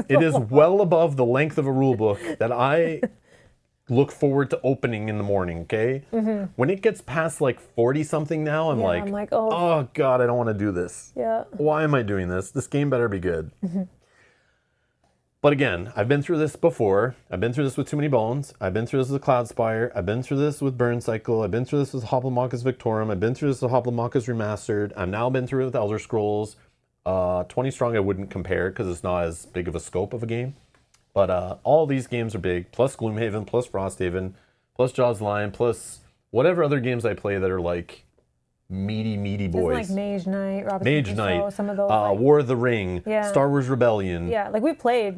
it is well above the length of a rule book that I look forward to opening in the morning, okay? Mm-hmm. When it gets past like 40-something now, I'm like, oh God, I don't want to do this. Yeah. Why am I doing this? This game better be good. Mm-hmm. But again, I've been through this before. I've been through this with Too Many Bones. I've been through this with Cloudspire. I've been through this with Burn Cycle. I've been through this with Hoplomachus Victorum. I've been through this with Hoplomachus Remastered. I've now been through it with Elder Scrolls. 20 Strong I wouldn't compare because it's not as big of a scope of a game. But all these games are big, plus Gloomhaven, plus Frosthaven, plus Jaws Lion, plus whatever other games I play that are like meaty boys. Like Mage Knight, Mage Knight, some of those. War of the Ring, Star Wars Rebellion. Yeah, like we play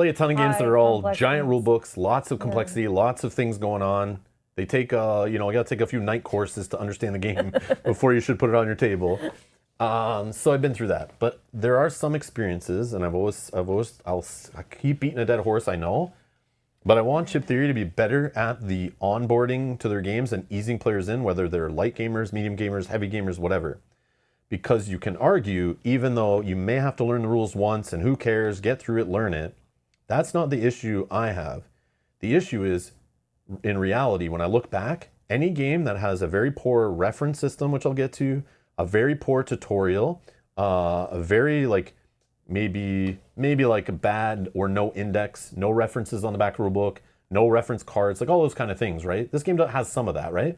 a ton of games that are all giant games. Rule books, lots of complexity, lots of things going on. They take, you got to take a few night courses to understand the game before you should put it on your table. So I've been through that, but there are some experiences, and I'll keep beating a dead horse, I know, but I want Chip Theory to be better at the onboarding to their games and easing players in, whether they're light gamers, medium gamers, heavy gamers, whatever. Because you can argue, even though you may have to learn the rules once, and who cares, get through it, learn it. That's not the issue I have. The issue is, in reality, when I look back, any game that has a very poor reference system, which I'll get to, a very poor tutorial, a very like maybe like a bad or no index, no references on the back of the rule book, no reference cards, like all those kind of things, right? This game has some of that, right?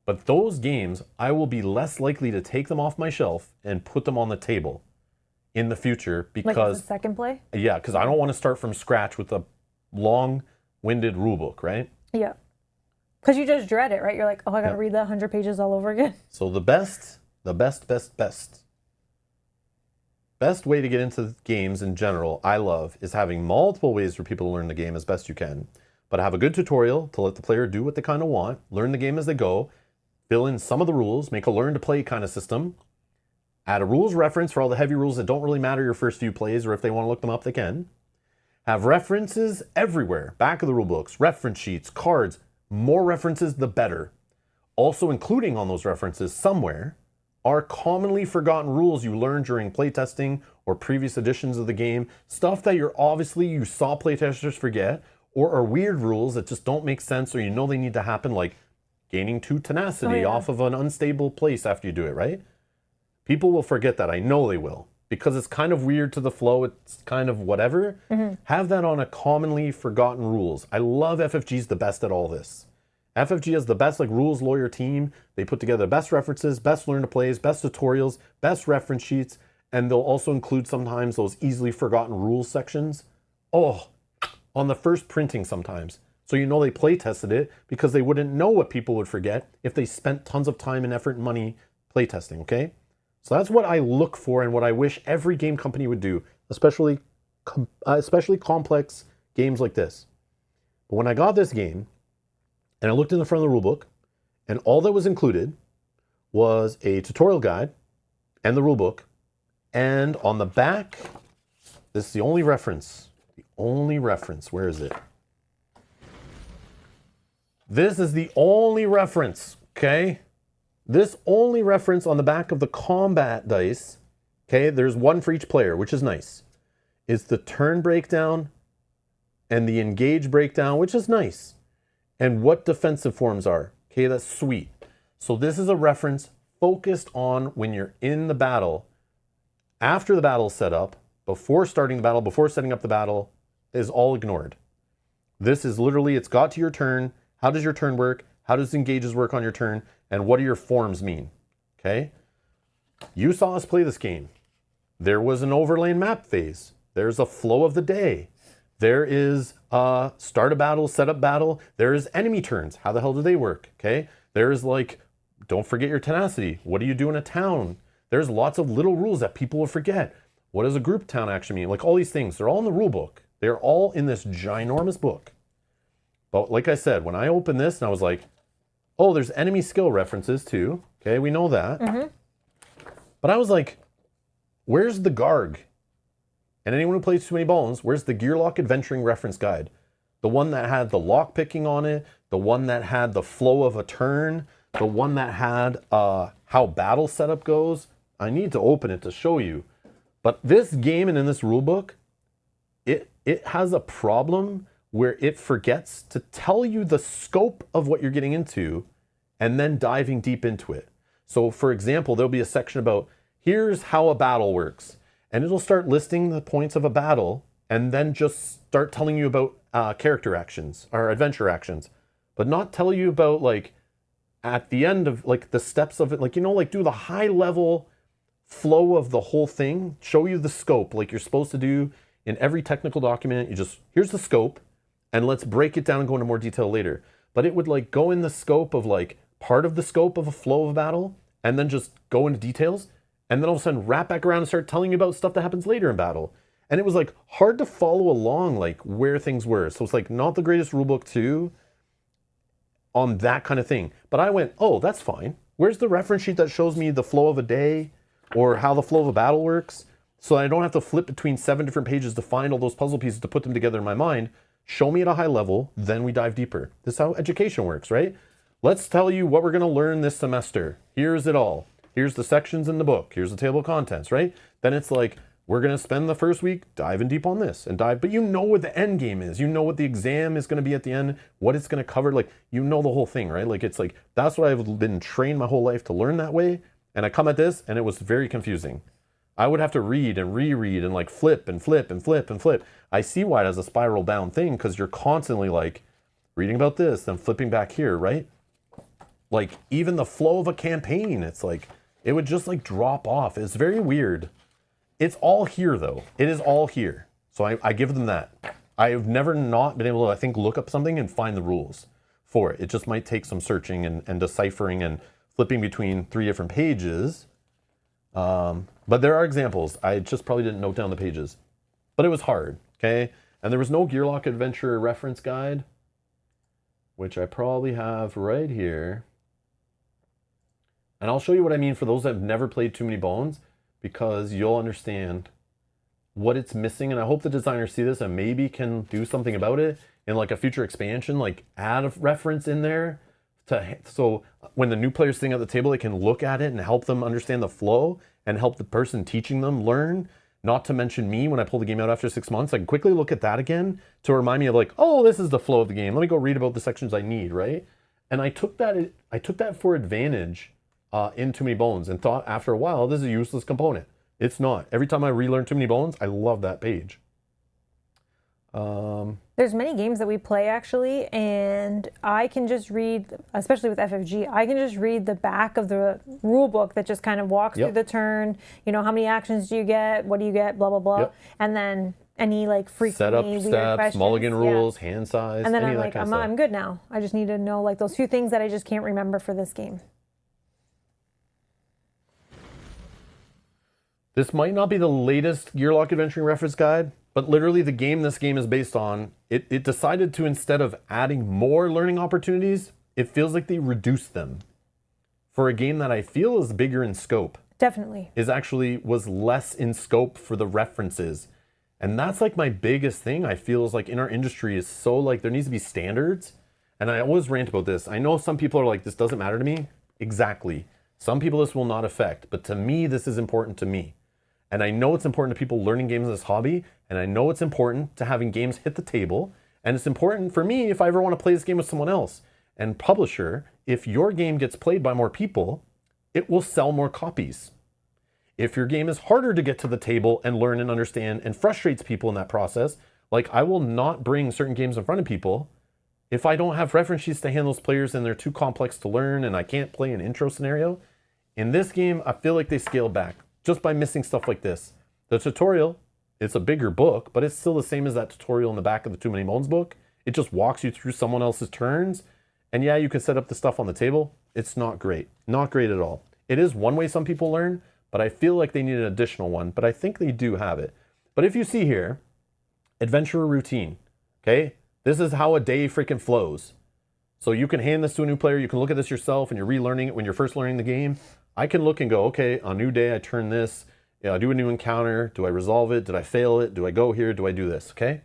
But those games, I will be less likely to take them off my shelf and put them on the table in the future because... Like as a second play? Yeah, because I don't want to start from scratch with a long-winded rule book, right? Yeah. Because you just dread it, right? You're like, oh, I got to read that 100 pages all over again. So the best way to get into games in general, I love, is having multiple ways for people to learn the game as best you can. But have a good tutorial to let the player do what they kind of want, learn the game as they go, fill in some of the rules, make a learn to play kind of system, add a rules reference for all the heavy rules that don't really matter your first few plays, or if they want to look them up, they can. Have references everywhere, back of the rule books, reference sheets, cards, more references the better. Also including on those references somewhere are commonly forgotten rules you learned during playtesting or previous editions of the game, stuff that you saw playtesters forget, or are weird rules that just don't make sense or you know they need to happen, like gaining 2 tenacity off of an unstable place after you do it, right? People will forget that. I know they will. Because it's kind of weird to the flow, it's kind of whatever. Have that on a commonly forgotten rules. I love FFG's the best at all this. FFG has the best like rules lawyer team. They put together best references, best learn to plays, best tutorials, best reference sheets, and they'll also include sometimes those easily forgotten rules sections. Oh, on the first printing sometimes. So you know they play tested it because they wouldn't know what people would forget if they spent tons of time and effort and money play testing, okay? So that's what I look for and what I wish every game company would do, especially complex games like this. But when I got this game, and I looked in the front of the rulebook, and all that was included was a tutorial guide and the rulebook, and on the back, this is the only reference. The only reference. Where is it? This is the only reference, okay? This only reference on the back of the combat dice, okay, there's one for each player, which is nice, is the turn breakdown and the engage breakdown, which is nice, and what defensive forms are. Okay, that's sweet. So this is a reference focused on when you're in the battle, after the battle is set up, before starting the battle, before setting up the battle, is all ignored. This is literally, it's got to your turn. How does your turn work? How does engages work on your turn? And what do your forms mean? Okay? You saw us play this game. There was an overlay map phase. There's a flow of the day. There is start a battle, set up battle. There is enemy turns. How the hell do they work? Okay? There is like, don't forget your tenacity. What do you do in a town? There's lots of little rules that people will forget. What does a group town action mean? Like all these things, they're all in the rule book. They're all in this ginormous book. But like I said, when I opened this and I was like, oh, there's enemy skill references too. Okay, we know that. But I was like, where's the Garg? And anyone who plays Too Many Bones, where's the Gearlock Adventuring Reference Guide? The one that had the lock picking on it, the one that had the flow of a turn, the one that had how battle setup goes. I need to open it to show you. But this game and in this rulebook, it has a problem where it forgets to tell you the scope of what you're getting into and then diving deep into it. So for example, there'll be a section about here's how a battle works. And it'll start listing the points of a battle and then just start telling you about character actions or adventure actions, but not tell you about like at the end of like the steps of it, like, you know, like do the high level flow of the whole thing, show you the scope like you're supposed to do in every technical document. You just, here's the scope and let's break it down and go into more detail later. But it would like go in the scope of like part of the scope of a flow of a battle and then just go into details and then all of a sudden wrap back around and start telling you about stuff that happens later in battle. And it was like hard to follow along like where things were. So it's like not the greatest rulebook too on that kind of thing. But I went, oh, that's fine. Where's the reference sheet that shows me the flow of a day or how the flow of a battle works? So I don't have to flip between 7 different pages to find all those puzzle pieces to put them together in my mind. Show me at a high level, then we dive deeper. This is how education works, right? Let's tell you what we're going to learn this semester. Here's it all. Here's the sections in the book. Here's the table of contents, right? Then it's like, we're going to spend the first week diving deep on this and dive, but you know what the end game is. You know what the exam is going to be at the end, what it's going to cover. Like, you know the whole thing, right? Like, it's like, that's what I've been trained my whole life to learn that way. And I come at this and it was very confusing. I would have to read and reread and like flip and flip and flip and flip. I see why it has a spiral bound thing because you're constantly like reading about this, then flipping back here, right? Like even the flow of a campaign, it's like, it would just like drop off. It's very weird. It's all here though. It is all here. So I give them that. I have never not been able to, I think, look up something and find the rules for it. It just might take some searching and deciphering and flipping between 3 different pages. But there are examples. I just probably didn't note down the pages. But it was hard, okay? And there was no Gearlock Adventure reference guide, which I probably have right here. And I'll show you what I mean for those that have never played Too Many Bones, because you'll understand what it's missing. And I hope the designers see this and maybe can do something about it in like a future expansion, like add a reference in there so when the new player's sitting at the table, they can look at it and help them understand the flow and help the person teaching them learn. Not to mention me, when I pull the game out after 6 months, I can quickly look at that again to remind me of like, oh, this is the flow of the game. Let me go read about the sections I need, right? And I took that for advantage in Too Many Bones and thought after a while, this is a useless component. It's not. Every time I relearn Too Many Bones, I love that page. There's many games that we play actually, and I can just read, especially with FFG, I can just read the back of the rule book that just kind of walks through the turn. You know, how many actions do you get? What do you get? Blah, blah, blah. And then any like frequently Setup weird steps, questions. mulligan rules, hand size, and then any I'm of that like, kind of stuff. I'm good now. I just need to know like those few things that I just can't remember for this game. This might not be the latest Gearlock Adventuring reference guide, but literally the game this game is based on, it decided to, instead of adding more learning opportunities, it feels like they reduced them. For a game that I feel is bigger in scope. Definitely. Was less in scope for the references. And that's like my biggest thing I feel is like in our industry is so like there needs to be standards. And I always rant about this. I know some people are like, this doesn't matter to me. Exactly. Some people this will not affect, but to me, this is important to me. And I know it's important to people learning games in this hobby, and I know it's important to having games hit the table, and it's important for me if I ever want to play this game with someone else. And publisher, if your game gets played by more people, it will sell more copies. If your game is harder to get to the table and learn and understand and frustrates people in that process, like I will not bring certain games in front of people if I don't have reference sheets to hand those players and they're too complex to learn and I can't play an intro scenario. In this game, I feel like they scaled back. Just by missing stuff like this. The tutorial, it's a bigger book, but it's still the same as that tutorial in the back of the Too Many Bones book. It just walks you through someone else's turns. And yeah, you can set up the stuff on the table. It's not great. Not great at all. It is one way some people learn, but I feel like they need an additional one, but I think they do have it. But if you see here, adventurer routine, okay? This is how a day freaking flows. So you can hand this to a new player. You can look at this yourself and you're relearning it when you're first learning the game. I can look and go, okay, on a new day, I turn this, I do a new encounter. Do I resolve it? Did I fail it? Do I go here? Do I do this? Okay.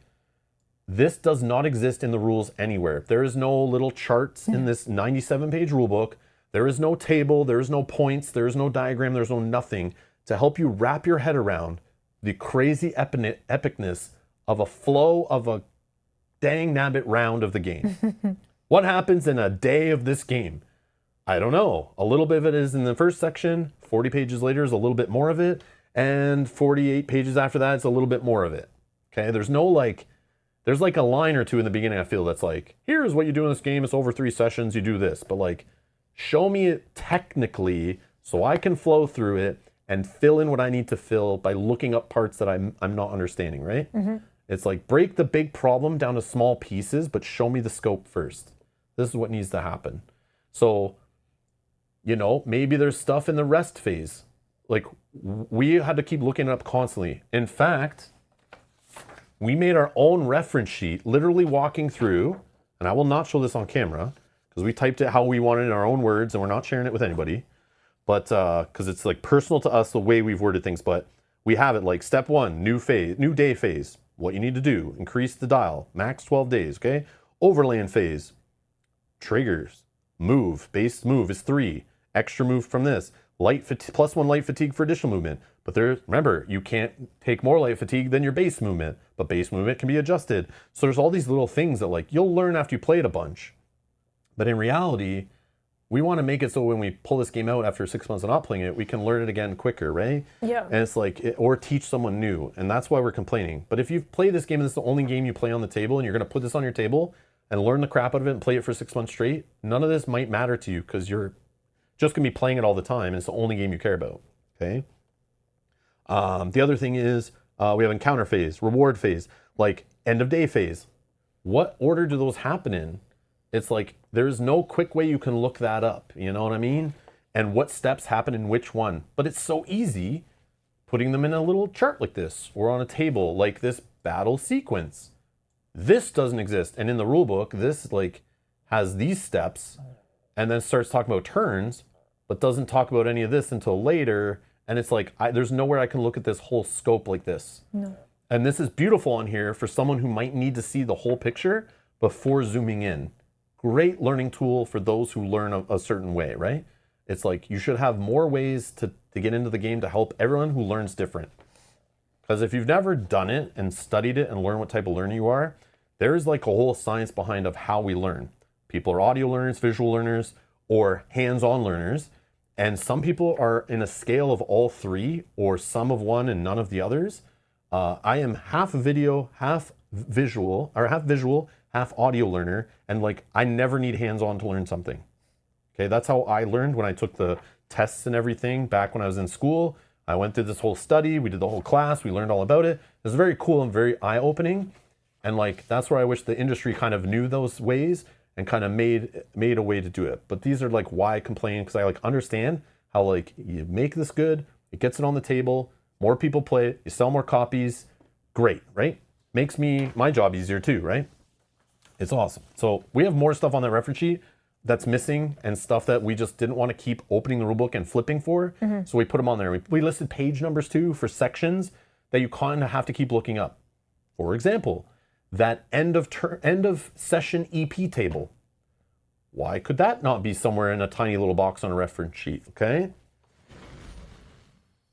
This does not exist in the rules anywhere. There is no little charts in this 97-page rule book. There is no table. There is no points. There is no diagram. There's no nothing to help you wrap your head around the crazy epicness of a flow of a dang nabbit round of the game. What happens in a day of this game? I don't know. A little bit of it is in the first section. 40 pages later is a little bit more of it. And 48 pages after that, it's a little bit more of it. Okay, there's no like, there's like a line or two in the beginning I feel that's like, here's what you do in this game. It's over 3 sessions. You do this. But like, show me it technically so I can flow through it and fill in what I need to fill by looking up parts that I'm not understanding, right? Mm-hmm. It's like break the big problem down to small pieces, but show me the scope first. This is what needs to happen. So, you know, maybe there's stuff in the rest phase. Like we had to keep looking it up constantly. In fact, we made our own reference sheet, literally walking through, and I will not show this on camera because we typed it how we wanted in our own words and we're not sharing it with anybody. But because it's like personal to us, the way we've worded things, but we have it like step 1, new day phase. What you need to do, increase the dial, max 12 days, okay? Overland phase, triggers, move, base move is 3. Extra move from this, plus 1 light fatigue for additional movement. But remember, you can't take more light fatigue than your base movement, but base movement can be adjusted. So there's all these little things that like you'll learn after you play it a bunch. But in reality, we want to make it so when we pull this game out after 6 months of not playing it, we can learn it again quicker, right? Yeah. And it's like, or teach someone new. And that's why we're complaining. But if you've played this game and this is the only game you play on the table and you're going to put this on your table and learn the crap out of it and play it for 6 months straight, none of this might matter to you because you're just going to be playing it all the time and it's the only game you care about, okay? The other thing is we have encounter phase, reward phase, like end of day phase. What order do those happen in? It's like there's no quick way you can look that up, you know what I mean? And what steps happen in which one. But it's so easy putting them in a little chart like this or on a table like this battle sequence. This doesn't exist. And in the rule book, this like has these steps and then starts talking about turns, but doesn't talk about any of this until later. And it's like, there's nowhere I can look at this whole scope like this. No. And this is beautiful on here for someone who might need to see the whole picture before zooming in. great learning tool for those who learn a certain way, right? It's like you should have more ways to get into the game to help everyone who learns different. Because if you've never done it and studied it and learned what type of learner you are, there is like a whole science behind of how we learn. People are audio learners, visual learners, or hands-on learners. And some people are in a scale of all three, or some of one and none of the others. I am half video, half visual, half audio learner. And like, I never need hands-on to learn something. Okay, that's how I learned when I took the tests and everything back when I was in school. I went through this whole study, we did the whole class, we learned all about it. It was very cool and very eye-opening. And like, that's where I wish the industry kind of knew those ways and kind of made a way to do it. But these are like why I complain, because I like understand how like you make this good, it gets it on the table, more people play it, you sell more copies, great, right? Makes my job easier too, right? It's awesome. So we have more stuff on that reference sheet that's missing and stuff that we just didn't want to keep opening the rulebook and flipping for. So we put them on there. We listed page numbers too for sections that you kind of have to keep looking up. For example, that end of session EP table. Why could that not be somewhere in a tiny little box on a reference sheet? Okay.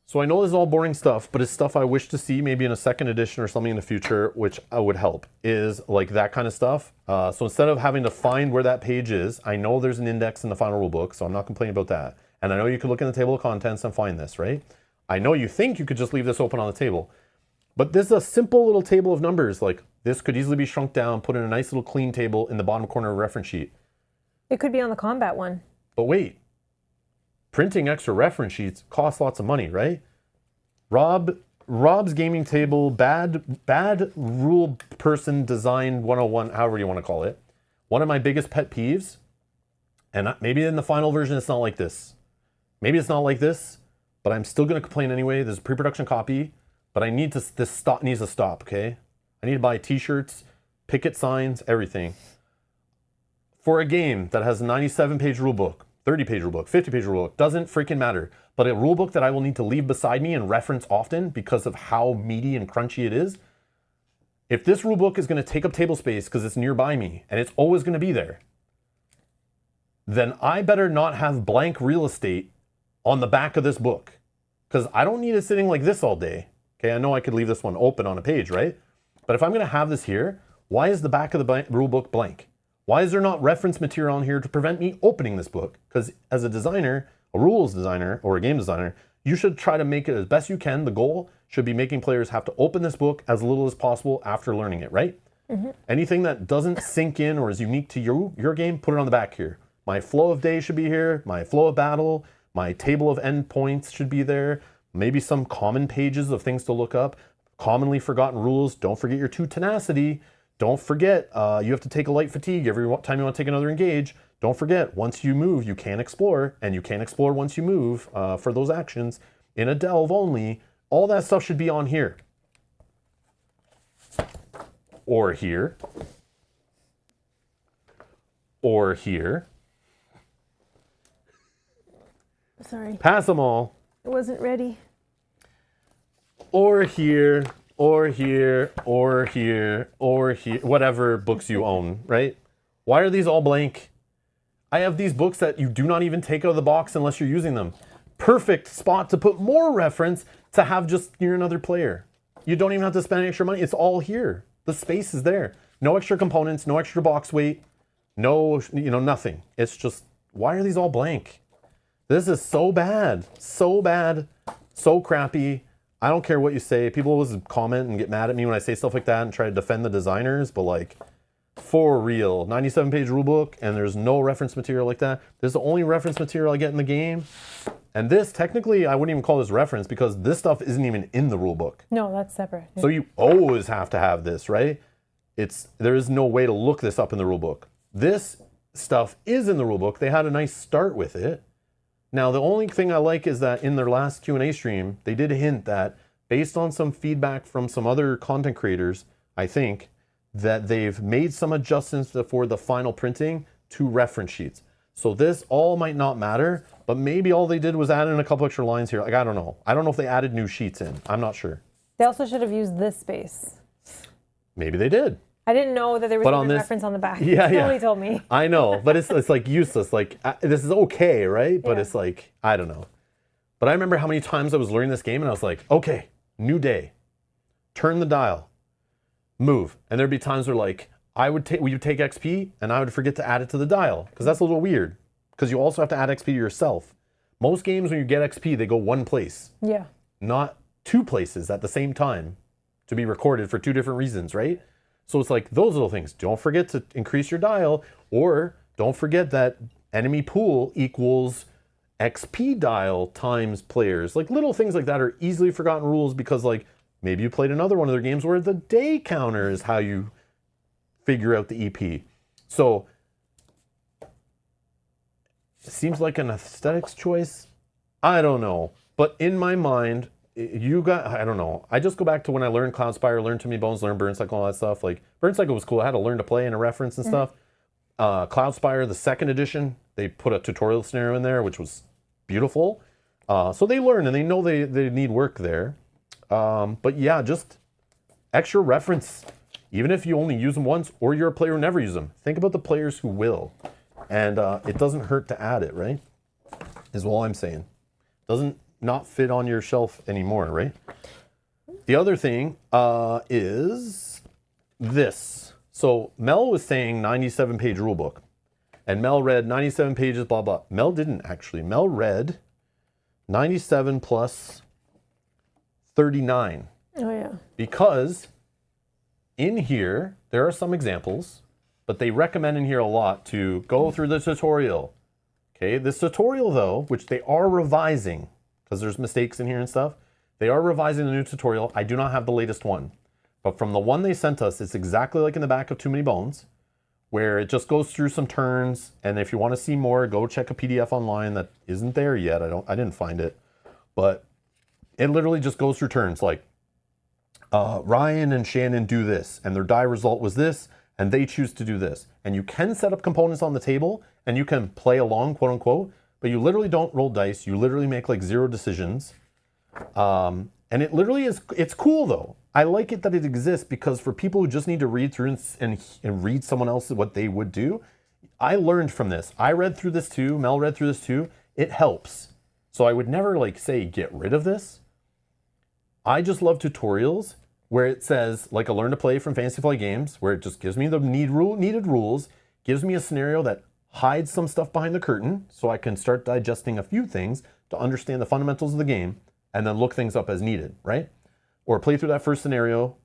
So I know this is all boring stuff, but it's stuff I wish to see maybe in a second edition or something in the future, which would help, is like that kind of stuff. So instead of having to find where that page is, I know there's an index in the final rulebook, so I'm not complaining about that. And I know you could look in the table of contents and find this, right? I know you think you could just leave this open on the table, but this is a simple little table of numbers. Like this could easily be shrunk down, put in a nice little clean table in the bottom corner of a reference sheet. It could be on the combat one. But wait, printing extra reference sheets costs lots of money, right? Rob's gaming table, bad rule person design 101, however you want to call it. One of my biggest pet peeves, and maybe in the final version it's not like this. Maybe it's not like this, but I'm still going to complain anyway. There's a pre-production copy, but I need to, this stop needs to stop, okay? I need to buy t-shirts, picket signs, everything. For a game that has a 97-page rulebook, 30-page rulebook, 50-page rulebook, doesn't freaking matter. But a rulebook that I will need to leave beside me and reference often because of how meaty and crunchy it is. If this rulebook is going to take up table space because it's nearby me and it's always going to be there, then I better not have blank real estate on the back of this book, because I don't need it sitting like this all day. Okay, I know I could leave this one open on a page, right? But if I'm going to have this here, why is the back of the rulebook blank? Why is there not reference material on here to prevent me opening this book? Because as a designer, a rules designer or a game designer, you should try to make it as best you can. The goal should be making players have to open this book as little as possible after learning it, right? Anything that doesn't sink in or is unique to your game, put it on the back here. My flow of day should be here. My flow of battle, my table of endpoints should be there. Maybe some common pages of things to look up. Commonly forgotten rules. Don't forget your 2 tenacity. Don't forget, you have to take a light fatigue every time you want to take another engage. Don't forget, once you move, you can explore, and you can explore once you move for those actions in a delve only. All that stuff should be on here. Or here. Or here. Sorry. Pass them all. I wasn't ready. Or here. Or here, or here, or here, whatever books you own, right? Why are these all blank? I have these books that you do not even take out of the box unless you're using them. Perfect spot to put more reference to have just near another player. You don't even have to spend any extra money. It's all here. The space is there. No extra components, no extra box weight, no, nothing. It's just, why are these all blank? This is so bad, so crappy. I don't care what you say. People always comment and get mad at me when I say stuff like that and try to defend the designers, but like, for real, 97-page rulebook and there's no reference material like that. This is the only reference material I get in the game. And this, technically, I wouldn't even call this reference because this stuff isn't even in the rulebook. No, that's separate. So you always have to have this, right? There is no way to look this up in the rulebook. This stuff is in the rulebook. They had a nice start with it. Now, the only thing I like is that in their last Q&A stream, they did hint that based on some feedback from some other content creators, I think, that they've made some adjustments for the final printing to reference sheets. So this all might not matter, but maybe all they did was add in a couple extra lines here. Like, I don't know. I don't know if they added new sheets in. I'm not sure. They also should have used this space. Maybe they did. I didn't know that there was But a on this- reference on the back. Yeah, yeah. Nobody told me. I know, but it's like useless. Like this is okay, right? But Yeah. it's like, I don't know. But I remember how many times I was learning this game and I was like, okay, new day, turn the dial, move. And there'd be times where like, we would take XP and I would forget to add it to the dial because that's a little weird because you also have to add XP to yourself. Most games when you get XP, they go one place, Yeah. not two places at the same time to be recorded for two different reasons, right? So it's like those little things. Don't forget to increase your dial, or don't forget that enemy pool equals XP dial times players. Like little things like that are easily forgotten rules because like maybe you played another one of their games where the day counter is how you figure out the EP. So it seems like an aesthetics choice. I don't know. But in my mind, I don't know. I just go back to when I learned Cloudspire, learned Too Many Bones, learned Burn Cycle, all that stuff. Like Burn Cycle was cool. I had to learn to play and a reference and stuff. Cloudspire, the second edition, they put a tutorial scenario in there, which was beautiful. So they learn and they know they need work there. But yeah, just extra reference. Even if you only use them once or you're a player who never use them. Think about the players who will. And it doesn't hurt to add it, right? Is all I'm saying. Doesn't not fit on your shelf anymore, right? The other thing is this. So Mel was saying 97-page rulebook. And Mel read 97 pages, blah, blah. Mel didn't actually. Mel read 97 plus 39. Oh, yeah. Because in here, there are some examples, but they recommend in here a lot to go through the tutorial. Okay, this tutorial though, which they are revising, because there's mistakes in here and stuff, they are revising the new tutorial. I do not have the latest one. But from the one they sent us, it's exactly like in the back of Too Many Bones, where it just goes through some turns, and if you want to see more, go check a PDF online that isn't there yet. I didn't find it. But it literally just goes through turns, like Ryan and Shannon do this, and their die result was this, and they choose to do this. And you can set up components on the table, and you can play along, quote unquote, but you literally don't roll dice. You literally make like 0 decisions. And it literally is, it's cool though. I like it that it exists because for people who just need to read through and read someone else what they would do, I learned from this. I read through this too. Mel read through this too. It helps. So I would never like say, get rid of this. I just love tutorials where it says, like a Learn to Play from Fantasy Flight Games, where it just gives me the needed rules, gives me a scenario that hides some stuff behind the curtain so I can start digesting a few things to understand the fundamentals of the game and then look things up as needed, right? Or play through that first scenario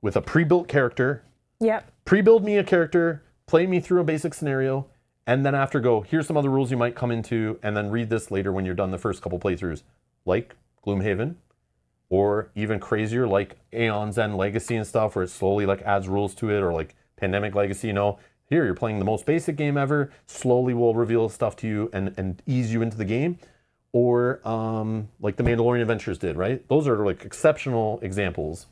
with a pre-built character. Yep. Pre-build me a character, play me through a basic scenario, and then after go, here's some other rules you might come into, and then read this later when you're done the first couple playthroughs, like Gloomhaven, or even crazier like Aeon's End Legacy and stuff, where it slowly like adds rules to it, or like Pandemic Legacy, here you're playing the most basic game ever, slowly will reveal stuff to you and ease you into the game. Or like the Mandalorian Adventures did, right? Those are like exceptional examples.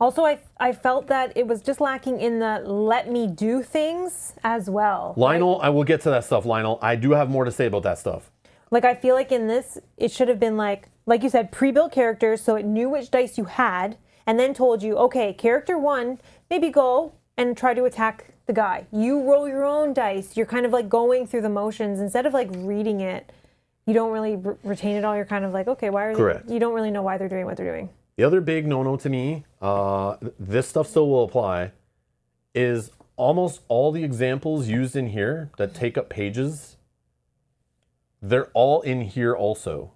Also, I felt that it was just lacking in the let me do things as well. Lionel, I will get to that stuff, Lionel. I do have more to say about that stuff. Like, I feel like in this, it should have been like you said, pre-built characters, so it knew which dice you had, and then told you, okay, character 1, maybe go and try to attack the guy. You roll your own dice. You're kind of like going through the motions instead of like reading it. You don't really retain it all. You're kind of like, okay, why are Correct. they? You don't really know why they're doing what they're doing. The other big no-no to me, this stuff still will apply, is almost all the examples used in here that take up pages, they're all in here also.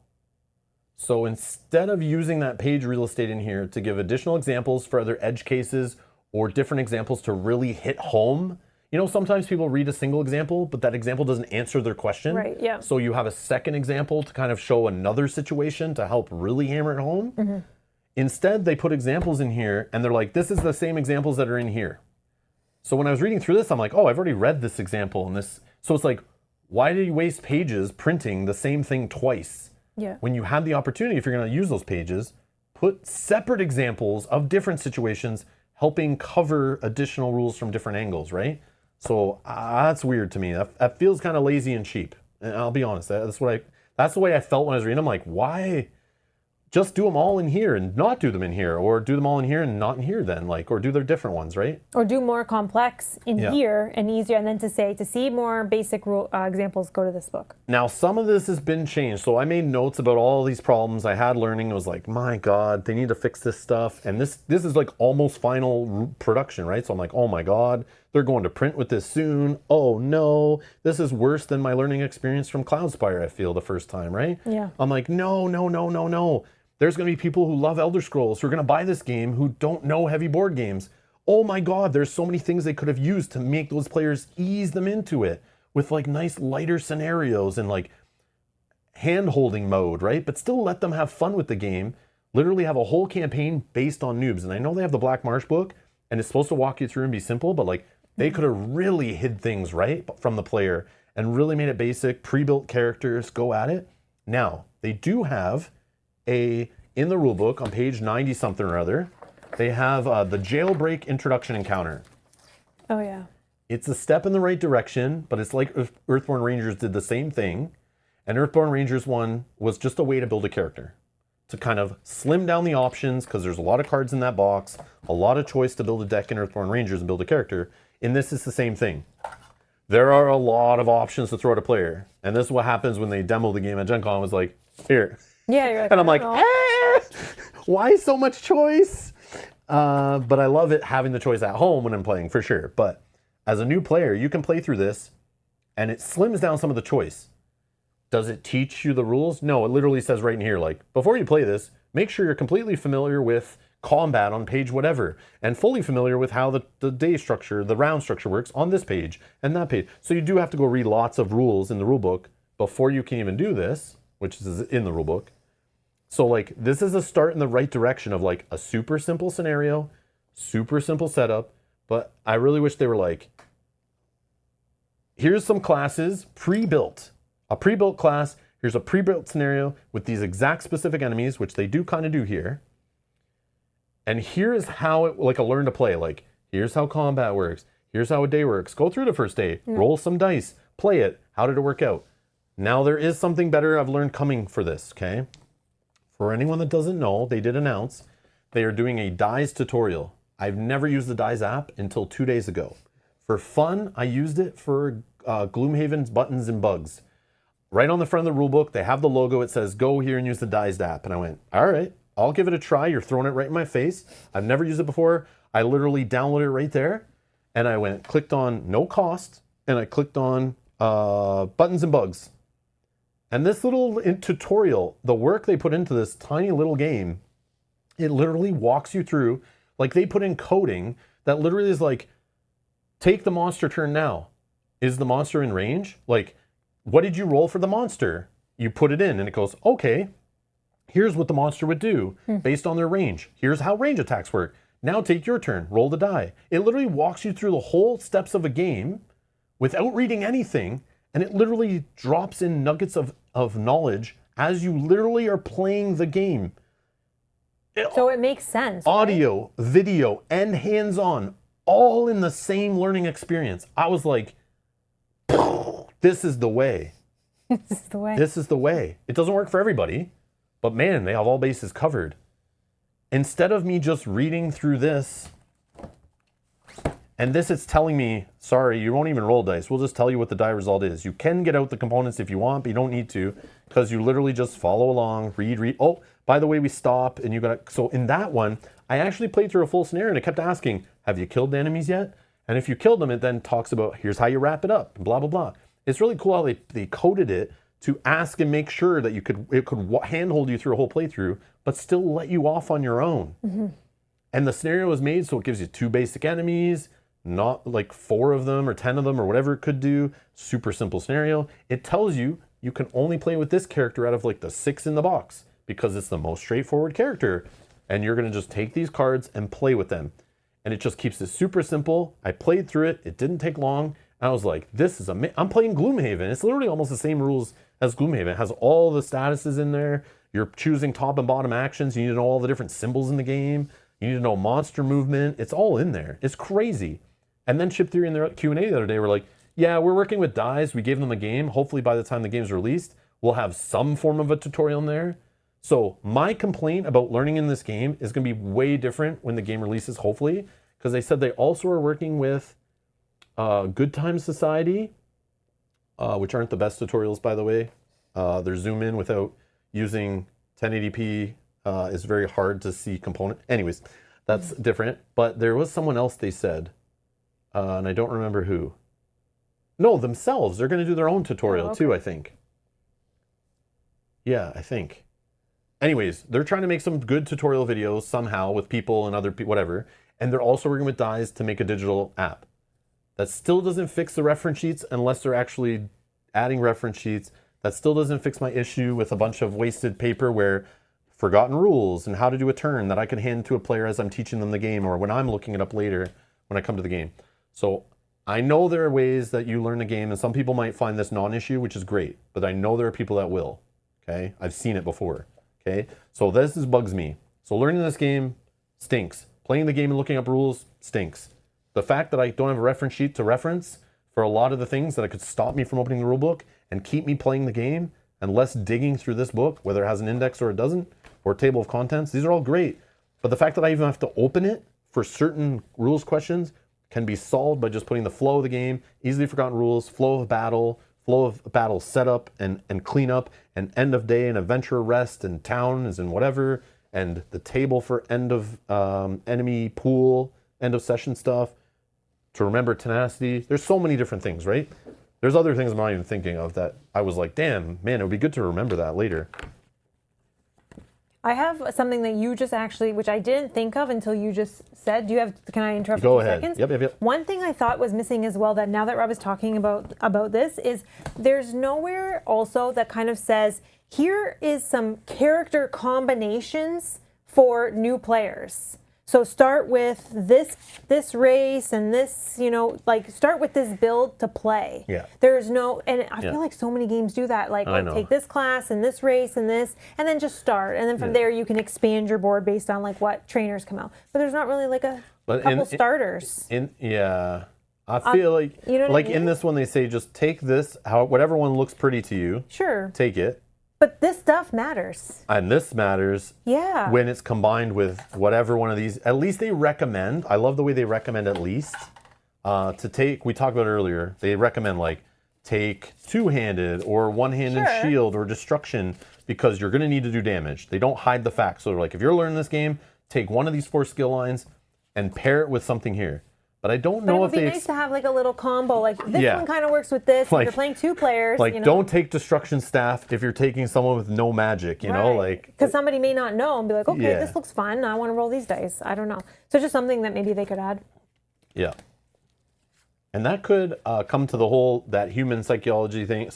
So instead of using that page real estate in here to give additional examples for other edge cases or different examples to really hit home, sometimes people read a single example, but that example doesn't answer their question. Right, yeah. So you have a second example to kind of show another situation to help really hammer it home. Mm-hmm. Instead, they put examples in here, and they're like, this is the same examples that are in here. So when I was reading through this, I'm like, oh, I've already read this example. And this. So it's like, why do you waste pages printing the same thing twice? Yeah. When you have the opportunity, if you're going to use those pages, put separate examples of different situations helping cover additional rules from different angles, right? So that's weird to me. That feels kind of lazy and cheap. And I'll be honest, that's the way I felt when I was reading. I'm like, why just do them all in here and not do them in here, or do them all in here and not in here then, like, or do their different ones, right? Or do more complex in here and easier, and then to see more basic rule examples, go to this book. Now, some of this has been changed. So I made notes about all these problems I had learning. It was like, my God, they need to fix this stuff. And this is like almost final production, right? So I'm like, oh my God, they're going to print with this soon. Oh no, this is worse than my learning experience from Cloudspire, I feel, the first time, right? Yeah. I'm like, no, no, no, no, no. There's going to be people who love Elder Scrolls who are going to buy this game who don't know heavy board games. Oh my God, there's so many things they could have used to make those players ease them into it with like nice lighter scenarios and like hand-holding mode, right? But still let them have fun with the game. Literally have a whole campaign based on noobs. And I know they have the Black Marsh book and it's supposed to walk you through and be simple, but like they could have really hid things right from the player and really made it basic, pre-built characters, go at it. Now, they do have in the rulebook on page 90 something or other, they have the Jailbreak Introduction Encounter. Oh yeah. It's a step in the right direction, but it's like Earthborn Rangers did the same thing. And Earthborn Rangers 1 was just a way to build a character, to kind of slim down the options, because there's a lot of cards in that box, a lot of choice to build a deck in Earthborn Rangers and build a character. In this, it's the same thing. There are a lot of options to throw at a player. And this is what happens when they demo the game at Gen Con. Was like, here. Yeah, you're like, and I'm like, why so much choice? But I love it having the choice at home when I'm playing, for sure. But as a new player, you can play through this, and it slims down some of the choice. Does it teach you the rules? No, it literally says right in here, like, before you play this, make sure you're completely familiar with combat on page whatever, and fully familiar with how the day structure, the round structure works on this page and that page. So you do have to go read lots of rules in the rulebook before you can even do this, which is in the rulebook. So like, this is a start in the right direction of like a super simple scenario, super simple setup, but I really wish they were like, here's some classes pre-built. A pre-built class, here's a pre-built scenario with these exact specific enemies, which they do kind of do here. And here's how it, like a learn to play, like here's how combat works, here's how a day works. Go through the first day, roll some dice, play it. How did it work out? Now there is something better I've learned coming for this, okay? For anyone that doesn't know, they did announce they are doing a Dice tutorial. I've never used the Dice app until 2 days ago. For fun, I used it for Gloomhaven's Buttons and Bugs. Right on the front of the rulebook, they have the logo. It says, go here and use the Dice app. And I went, all right, I'll give it a try. You're throwing it right in my face. I've never used it before. I literally downloaded it right there. And I went, clicked on no cost, and I clicked on Buttons and Bugs. And this little tutorial, the work they put into this tiny little game, it literally walks you through, like they put in coding that literally is like, take the monster turn now. Is the monster in range? Like, what did you roll for the monster? You put it in and it goes, okay, here's what the monster would do based on their range. Here's how range attacks work. Now take your turn, roll the die. It literally walks you through the whole steps of a game without reading anything. And it literally drops in nuggets of knowledge as you literally are playing the game. So it makes sense. Audio, right? video, and hands-on, all in the same learning experience. I was like, this is the way. This is the way. This is the way. It doesn't work for everybody, but man, they have all bases covered. Instead of me just reading through this, and this is telling me, sorry, you won't even roll dice. We'll just tell you what the die result is. You can get out the components if you want, but you don't need to, because you literally just follow along, read. Oh, by the way, we stop, and you got to... So in that one, I actually played through a full scenario, and it kept asking, have you killed the enemies yet? And if you killed them, it then talks about, here's how you wrap it up, blah, blah, blah. It's really cool how they coded it to ask and make sure that it could handhold you through a whole playthrough, but still let you off on your own. Mm-hmm. And the scenario was made so it gives you 2 basic enemies, not like 4 of them or 10 of them or whatever it could do. Super simple scenario. It tells you you can only play with this character out of like the 6 in the box because it's the most straightforward character. And you're going to just take these cards and play with them. And it just keeps it super simple. I played through it. It didn't take long. I was like, this is amazing. I'm playing Gloomhaven. It's literally almost the same rules as Gloomhaven. It has all the statuses in there. You're choosing top and bottom actions. You need to know all the different symbols in the game. You need to know monster movement. It's all in there. It's crazy. And then Chip Theory in their Q&A the other day were like, yeah, we're working with Dice. We gave them a game. Hopefully by the time the game's released, we'll have some form of a tutorial in there. So my complaint about learning in this game is going to be way different when the game releases, hopefully, because they said they also are working with Good Time Society, which aren't the best tutorials, by the way. Their zoom in without using 1080p is very hard to see component. Anyways, that's different. But there was someone else they said, and I don't remember who. No, themselves. They're going to do their own tutorial too, I think. Yeah, I think. Anyways, they're trying to make some good tutorial videos somehow with people and other people, whatever. And they're also working with Dice to make a digital app. That still doesn't fix the reference sheets unless they're actually adding reference sheets. That still doesn't fix my issue with a bunch of wasted paper where forgotten rules and how to do a turn that I could hand to a player as I'm teaching them the game or when I'm looking it up later when I come to the game. So I know there are ways that you learn the game, and some people might find this non-issue, which is great, but I know there are people that will. Okay, I've seen it before. Okay, so this bugs me. So learning this game stinks. Playing the game and looking up rules stinks. The fact that I don't have a reference sheet to reference for a lot of the things that could stop me from opening the rule book and keep me playing the game and less digging through this book, whether it has an index or it doesn't, or table of contents, these are all great. But the fact that I even have to open it for certain rules questions can be solved by just putting the flow of the game, easily forgotten rules, flow of battle setup and cleanup, and end of day and adventure rest and towns and whatever, and the table for end of enemy pool, end of session stuff, to remember tenacity. There's so many different things, right? There's other things I'm not even thinking of that I was like, damn, man, it would be good to remember that later. I have something that you just actually, which I didn't think of until you just said. Can I interrupt Go for 2 ahead. seconds? Yep. One thing I thought was missing as well, that now that Rob is talking about this, is there's nowhere also that kind of says, here is some character combinations for new players. So start with this race and this, like start with this build to play. Yeah. There's no, and I feel like so many games do that. Like, take this class and this race and this, and then just start. And then from there you can expand your board based on like what trainers come out. But there's not really like a couple starters. I feel like, like in this one they say just take this, whatever one looks pretty to you. Sure. Take it. But this stuff matters. And this matters when it's combined with whatever one of these. At least they recommend, I love the way they recommend at least, to take, we talked about it earlier, they recommend like take two-handed or one-handed shield or destruction because you're going to need to do damage. They don't hide the facts. So they're like, if you're learning this game, take one of these 4 skill lines and pair it with something here. But I don't know if it would be nice to have like a little combo. Like this one kind of works with this. Like, if you're playing 2 players. Like don't take destruction staff if you're taking someone with no magic. You know, like because somebody may not know and be like, okay, this looks fun. I want to roll these dice. I don't know. So just something that maybe they could add. Yeah. And that could come to the whole that human psychology thing,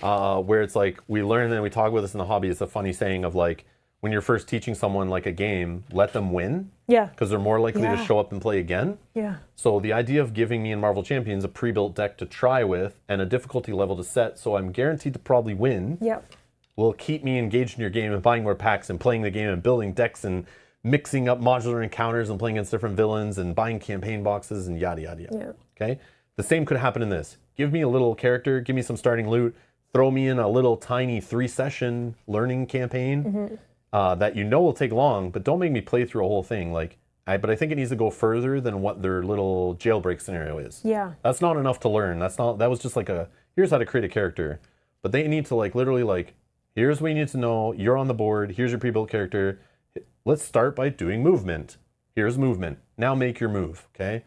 where it's like we learn and we talk about this in the hobby. It's a funny saying of like, when you're first teaching someone like a game, let them win. Yeah. Because they're more likely to show up and play again. Yeah. So the idea of giving me in Marvel Champions a pre-built deck to try with and a difficulty level to set, so I'm guaranteed to probably win, will keep me engaged in your game and buying more packs and playing the game and building decks and mixing up modular encounters and playing against different villains and buying campaign boxes and yada, yada, yada. Yeah. Okay? The same could happen in this. Give me a little character, give me some starting loot, throw me in a little tiny 3-session learning campaign. That will take long, but don't make me play through a whole thing. But I think it needs to go further than what their little jailbreak scenario is. Yeah. That's not enough to learn. That was just like here's how to create a character. But they need to literally here's what you need to know. You're on the board. Here's your pre-built character. Let's start by doing movement. Here's movement. Now make your move, okay?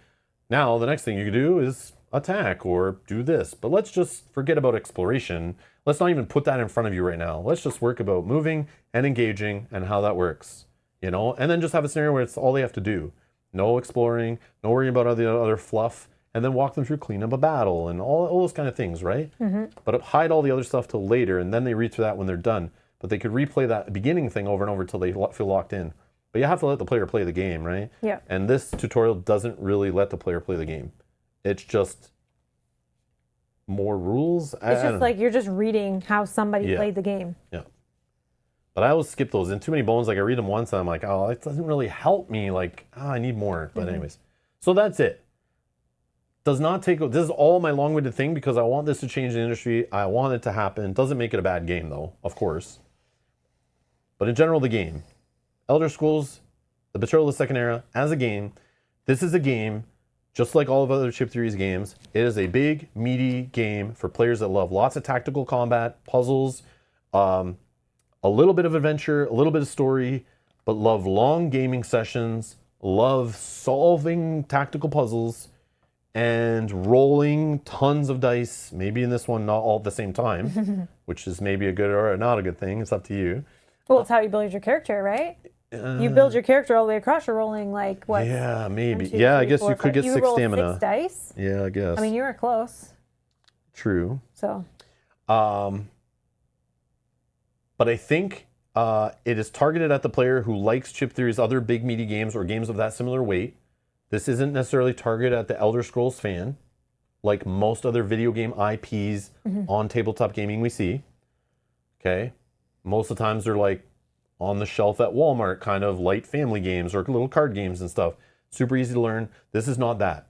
Now the next thing you can do is attack or do this. But let's just forget about exploration. Let's not even put that in front of you right now. Let's just work about moving and engaging and how that works, and then just have a scenario where it's all they have to do. No exploring, no worrying about other fluff, and then walk them through clean up a battle and all those kind of things, right? Mm-hmm. But hide all the other stuff till later, and then they read through that when they're done. But they could replay that beginning thing over and over till they feel locked in. But you have to let the player play the game, right? Yeah. And this tutorial doesn't really let the player play the game. It's just more rules. It's just like you're just reading how somebody played the game. Yeah. But I always skip those. In Too Many Bones, I read them once and I'm like, oh, it doesn't really help me. I need more. But anyways, so that's it. Does not take, this is all my long-winded thing because I want this to change the industry. I want it to happen. Doesn't make it a bad game though, of course. But in general, the game. Elder Scrolls, the Betrayal of the Second Era, as a game, this is a game, just like all of other Chip Theory's games, it is a big, meaty game for players that love lots of tactical combat, puzzles, a little bit of adventure, a little bit of story, but love long gaming sessions, love solving tactical puzzles, and rolling tons of dice, maybe in this one not all at the same time, which is maybe a good or not a good thing. It's up to you. Well, it's how you build your character, right? You build your character all the way across. You're rolling like what? Yeah, maybe. 1, 2, yeah, I 3, guess 4, you could 5. get You 6 rolled stamina. 6 dice. Yeah, I guess. I mean, you were close. True. So. But I think it is targeted at the player who likes Chip Theory's other big meaty games or games of that similar weight. This isn't necessarily targeted at the Elder Scrolls fan, like most other video game IPs on tabletop gaming we see. Okay? Most of the times they're like on the shelf at Walmart, kind of light family games or little card games and stuff. Super easy to learn. This is not that.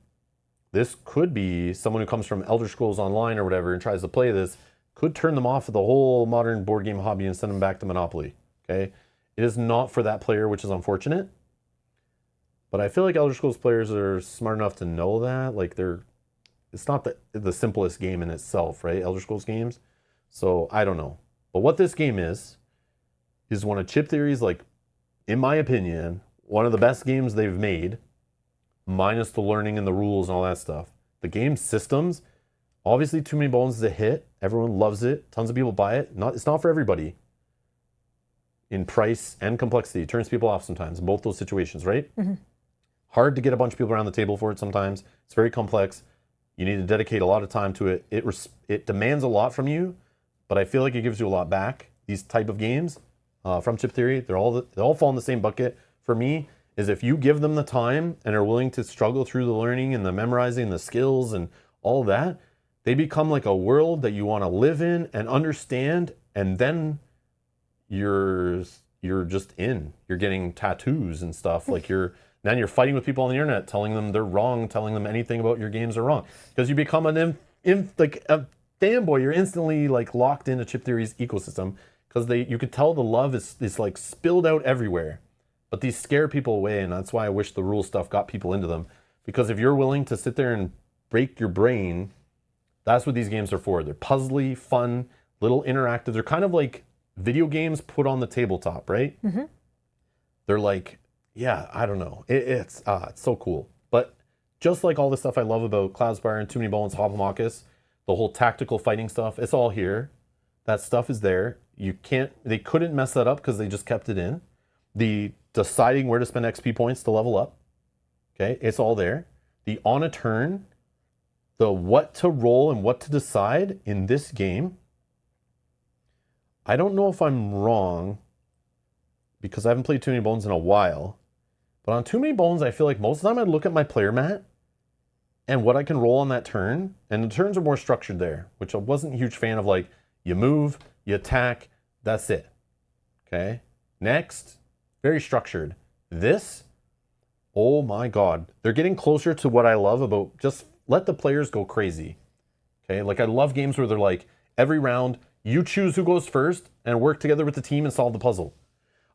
This could be someone who comes from Elder Scrolls Online or whatever and tries to play this, could turn them off of the whole modern board game hobby and send them back to Monopoly. Okay? It is not for that player, which is unfortunate. But I feel like Elder Scrolls players are smart enough to know that. Like it's not the simplest game in itself, right? Elder Scrolls games. So I don't know. But what this game is one of Chip Theory's, like, in my opinion, one of the best games they've made, minus the learning and the rules and all that stuff. The game systems, obviously Too Many Bones is a hit. Everyone loves it. Tons of people buy it. It's not for everybody. In price and complexity. It turns people off sometimes in both those situations, right? Mm-hmm. Hard to get a bunch of people around the table for it sometimes. It's very complex. You need to dedicate a lot of time to it. It demands a lot from you, but I feel like it gives you a lot back. These type of games from Chip Theory, they all fall in the same bucket. For me, is if you give them the time and are willing to struggle through the learning and the memorizing, the skills and all that, they become like a world that you want to live in and understand, and then you're just in. You're getting tattoos and stuff. Like then you're fighting with people on the internet, telling them they're wrong, telling them anything about your games are wrong, because you become like a fanboy. You're instantly like locked into Chip Theory's ecosystem, because you could tell the love is like spilled out everywhere. But these scare people away, and that's why I wish the rule stuff got people into them. Because if you're willing to sit there and break your brain, that's what these games are for. They're puzzly, fun, little interactive. They're kind of like video games put on the tabletop, right? Mm-hmm. They're like, yeah, I don't know. It's so cool. But just like all the stuff I love about Cloudspire and Too Many Bones, Hoplomachus, the whole tactical fighting stuff, it's all here. That stuff is there. They couldn't mess that up because they just kept it in. The deciding where to spend XP points to level up, okay, it's all there. The on a turn, the what to roll and what to decide in this game. I don't know if I'm wrong, because I haven't played Too Many Bones in a while, but on Too Many Bones, I feel like most of the time I'd look at my player mat and what I can roll on that turn, and the turns are more structured there, which I wasn't a huge fan of. Like, you move, you attack, that's it. Okay? Next, very structured. This, oh my God. They're getting closer to what I love about just let the players go crazy. Okay? Like, I love games where they're like, every round, you choose who goes first and work together with the team and solve the puzzle.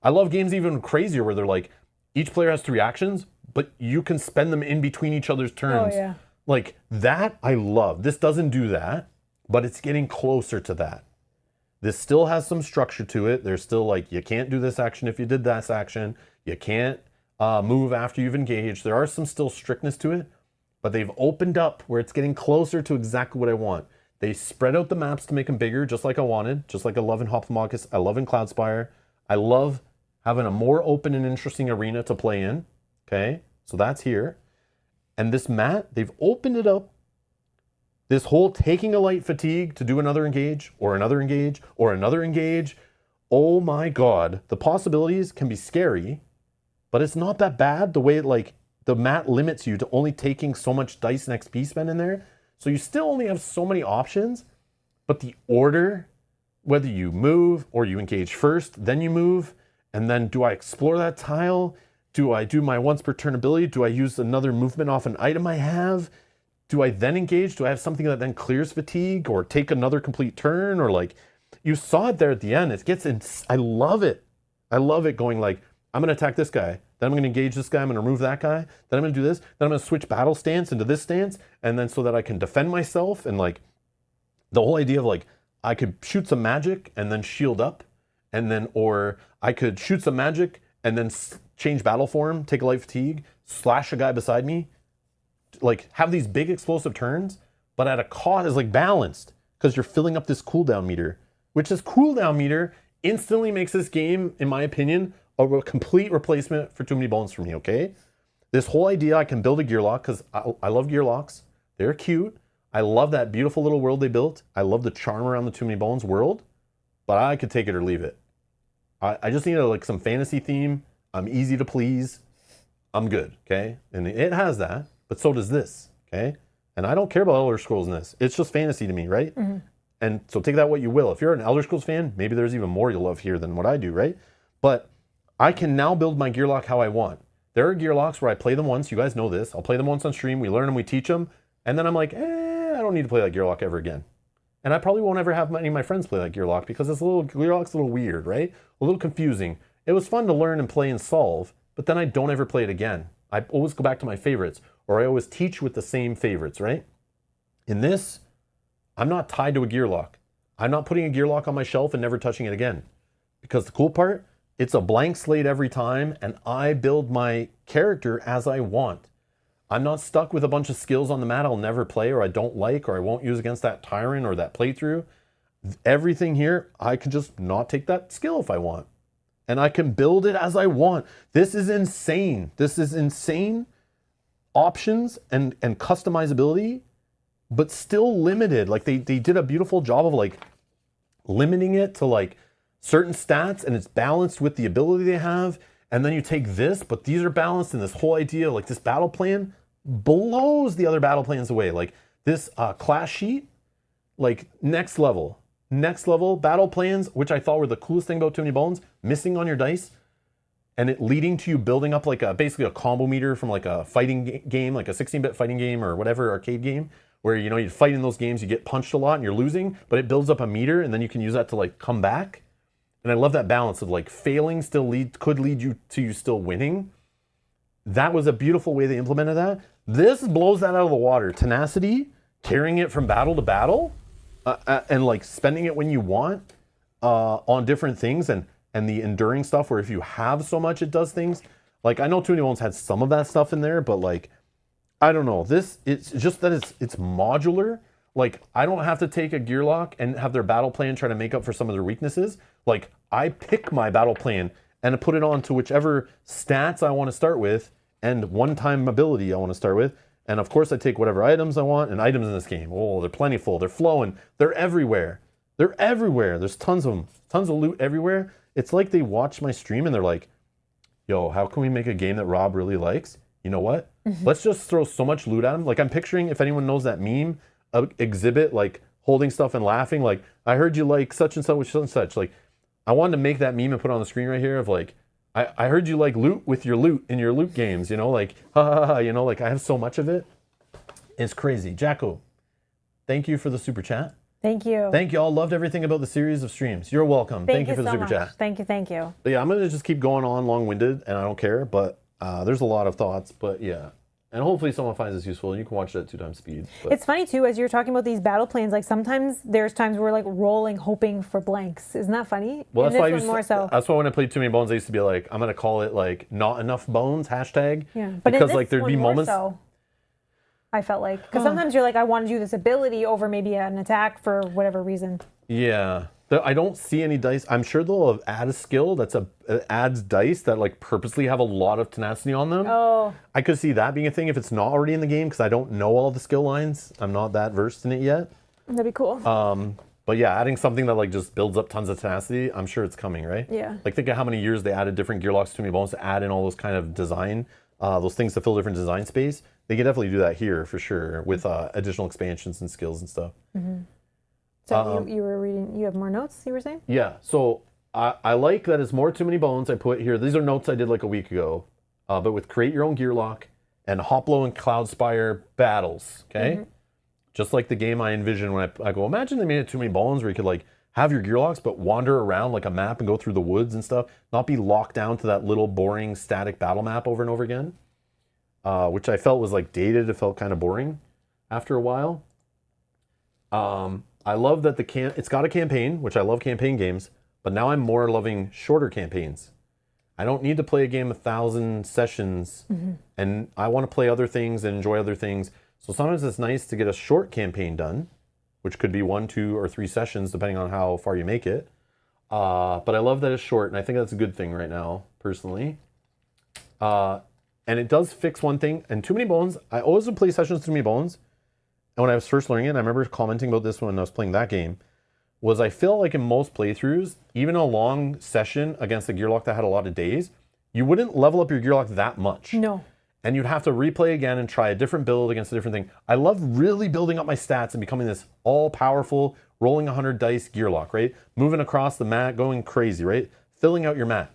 I love games even crazier where they're like, each player has 3 actions, but you can spend them in between each other's turns. Oh, yeah. Like, that I love. This doesn't do that, but it's getting closer to that. This still has some structure to it. There's still like, you can't do this action if you did this action. You can't move after you've engaged. There are some still strictness to it, but they've opened up where it's getting closer to exactly what I want. They spread out the maps to make them bigger, just like I wanted, just like I love in Hoplomachus. I love in Cloudspire. I love having a more open and interesting arena to play in. Okay, so that's here. And this mat, they've opened it up. This whole taking a light fatigue to do another engage, or another engage, or another engage. Oh my God, the possibilities can be scary, but it's not that bad the way the mat limits you to only taking so much dice and XP spend in there. So you still only have so many options, but the order, whether you move or you engage first, then you move, and then do I explore that tile? Do I do my once per turn ability? Do I use another movement off an item I have? Do I then engage? Do I have something that then clears fatigue or take another complete turn? Or like, you saw it there at the end. It gets in. I love it. I love it going like, I'm going to attack this guy, then I'm going to engage this guy, I'm going to remove that guy, then I'm going to do this, then I'm going to switch battle stance into this stance, and then so that I can defend myself. And like the whole idea of like, I could shoot some magic and then shield up, and then, or I could shoot some magic and then change battle form, take a light fatigue, slash a guy beside me, like have these big explosive turns, but at a cost is like balanced because you're filling up this cooldown meter, which this cooldown meter instantly makes this game, in my opinion, a complete replacement for Too Many Bones for me, okay? This whole idea I can build a gear lock, because I love gear locks. They're cute. I love that beautiful little world they built. I love the charm around the Too Many Bones world, but I could take it or leave it. I just need like some fantasy theme. I'm easy to please. I'm good, okay? And it has that, but so does this, okay? And I don't care about Elder Scrolls in this. It's just fantasy to me, right? Mm-hmm. And so take that what you will. If you're an Elder Scrolls fan, maybe there's even more you'll love here than what I do, right? But I can now build my gear lock how I want. There are gear locks where I play them once. You guys know this. I'll play them once on stream. We learn them, we teach them. And then I'm like, I don't need to play that gear lock ever again. And I probably won't ever have any of my friends play that gear lock because this little gear lock's a little weird, right? A little confusing. It was fun to learn and play and solve, but then I don't ever play it again. I always go back to my favorites, or I always teach with the same favorites, right? In this, I'm not tied to a gear lock. I'm not putting a gear lock on my shelf and never touching it again. Because the cool part, it's a blank slate every time, and I build my character as I want. I'm not stuck with a bunch of skills on the mat I'll never play, or I don't like, or I won't use against that tyrant or that playthrough. Everything here, I can just not take that skill if I want. And I can build it as I want. This is insane. This is insane options and customizability, but still limited. Like they did a beautiful job of like limiting it to like certain stats, and it's balanced with the ability they have. And then you take this, but these are balanced, and this whole idea of like this battle plan blows the other battle plans away. Like this class sheet, like next level battle plans, which I thought were the coolest thing about Too Many Bones, missing on your dice, and it leading to you building up like basically a combo meter from like a fighting game, like a 16-bit fighting game or whatever arcade game, where you fight in those games, you get punched a lot and you're losing, but it builds up a meter, and then you can use that to like come back. And I love that balance of like failing could lead you to you still winning. That was a beautiful way they implemented that. This blows that out of the water. Tenacity, carrying it from battle to battle, and like spending it when you want on different things, and the enduring stuff where if you have so much it does things. Like I know Too Many Bones had some of that stuff in there, but like I don't know. It's just that it's modular. Like I don't have to take a gear lock and have their battle plan try to make up for some of their weaknesses. Like I pick my battle plan and put it on to whichever stats I want to start with and one-time ability I want to start with. And of course I take whatever items I want, and items in this game, oh, they're plentiful, they're flowing, they're everywhere. They're everywhere. There's tons of them, tons of loot everywhere. It's like they watch my stream and they're like, yo, how can we make a game that Rob really likes? You know what? Let's just throw so much loot at him. Like I'm picturing, if anyone knows that meme, exhibit like holding stuff and laughing, like I heard you like such and such and such. Like I wanted to make that meme and put it on the screen right here of like, I heard you like loot with your loot in your loot games, like ha ha ha, like I have so much of it. It's crazy. Jacko, thank you for the super chat. Thank you. Thank you all. Loved everything about the series of streams. You're welcome. Thank you for the super chat. Thank you. But yeah, I'm gonna just keep going on long-winded, and I don't care, but there's a lot of thoughts, but yeah. And hopefully someone finds this useful, and you can watch it at 2x speed. But. It's funny too, as you're talking about these battle plans, like sometimes there's times where we're like rolling, hoping for blanks. Isn't that funny? Well, that's why when I played Too Many Bones, I used to be like, I'm gonna call it like not enough bones hashtag. Yeah, but because like there'd be moments. I felt like because sometimes you're like, I want to do this ability over maybe an attack for whatever reason. Yeah. I don't see any dice. I'm sure they'll add a skill that's adds dice that like purposely have a lot of tenacity on them. Oh. I could see that being a thing if it's not already in the game, because I don't know all the skill lines. I'm not that versed in it yet. That'd be cool. But yeah, adding something that like just builds up tons of tenacity, I'm sure it's coming, right? Yeah. Like think of how many years they added different gear locks to Too Many Bones to add in all those kind of design, those things to fill different design space. They could definitely do that here for sure with additional expansions and skills and stuff. Mm-hmm. So you were reading, you have more notes you were saying? Yeah, so I like that it's more Too Many Bones I put here. These are notes I did like a week ago, but with create your own gear lock and Hoplo and Cloudspire battles, okay? Mm-hmm. Just like the game I envisioned when I go, imagine they made it Too Many Bones where you could like have your gear locks, but wander around like a map and go through the woods and stuff. Not be locked down to that little boring static battle map over and over again, which I felt was like dated. It felt kind of boring after a while. I love that it's got a campaign, which I love campaign games, but now I'm more loving shorter campaigns. I don't need to play a game 1,000 sessions, and I want to play other things and enjoy other things. So sometimes it's nice to get a short campaign done, which could be 1, 2, or 3 sessions, depending on how far you make it. But I love that it's short, and I think that's a good thing right now, personally. And it does fix one thing. And Too Many Bones, I always would play sessions Too Many Bones. And when I was first learning it, I remember commenting about this when I was playing that game, was I feel like in most playthroughs, even a long session against a gear lock that had a lot of days, you wouldn't level up your gear lock that much. No. And you'd have to replay again and try a different build against a different thing. I love really building up my stats and becoming this all-powerful, rolling 100 dice gear lock, right? Moving across the mat, going crazy, right? Filling out your mat.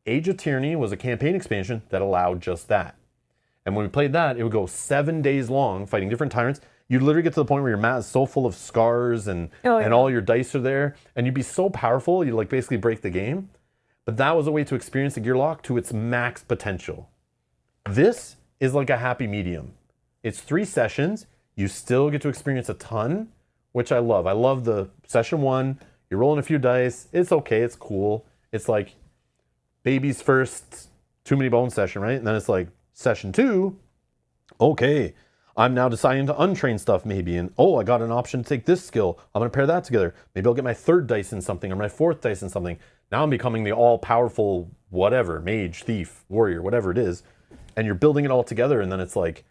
Age of Tyranny was a campaign expansion that allowed just that. And when we played that, it would go 7 days long fighting different tyrants. You'd literally get to the point where your mat is so full of scars and all your dice are there. And you'd be so powerful, you'd like basically break the game. But that was a way to experience the gear lock to its max potential. This is like a happy medium. It's 3 sessions. You still get to experience a ton, which I love. I love the session 1. You're rolling a few dice. It's okay. It's cool. It's like baby's first Too Many Bones session, right? And then it's like session 2. Okay, I'm now deciding to untrain stuff maybe. And I got an option to take this skill. I'm going to pair that together. Maybe I'll get my 3rd dice in something or my 4th dice in something. Now I'm becoming the all-powerful whatever, mage, thief, warrior, whatever it is. And you're building it all together, and then it's like,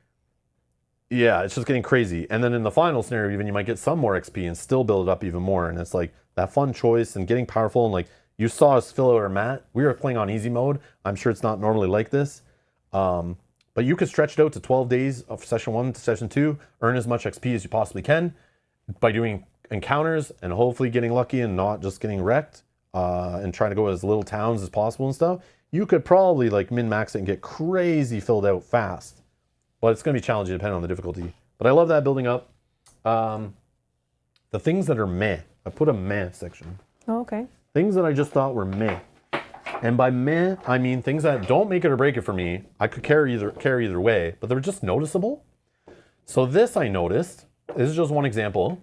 yeah, it's just getting crazy. And then in the final scenario, even you might get some more XP and still build it up even more. And it's like that fun choice and getting powerful. And like you saw us fill out our mat. We were playing on easy mode. I'm sure it's not normally like this. But you could stretch it out to 12 days of session 1 to session 2, earn as much XP as you possibly can by doing encounters and hopefully getting lucky and not just getting wrecked, and trying to go as little towns as possible and stuff. You could probably like min-max it and get crazy filled out fast. But it's going to be challenging depending on the difficulty. But I love that building up. The things that are meh. I put a meh section. Oh, okay. Things that I just thought were meh. And by meh, I mean things that don't make it or break it for me. I could care either way, but they're just noticeable. So this I noticed. This is just one example.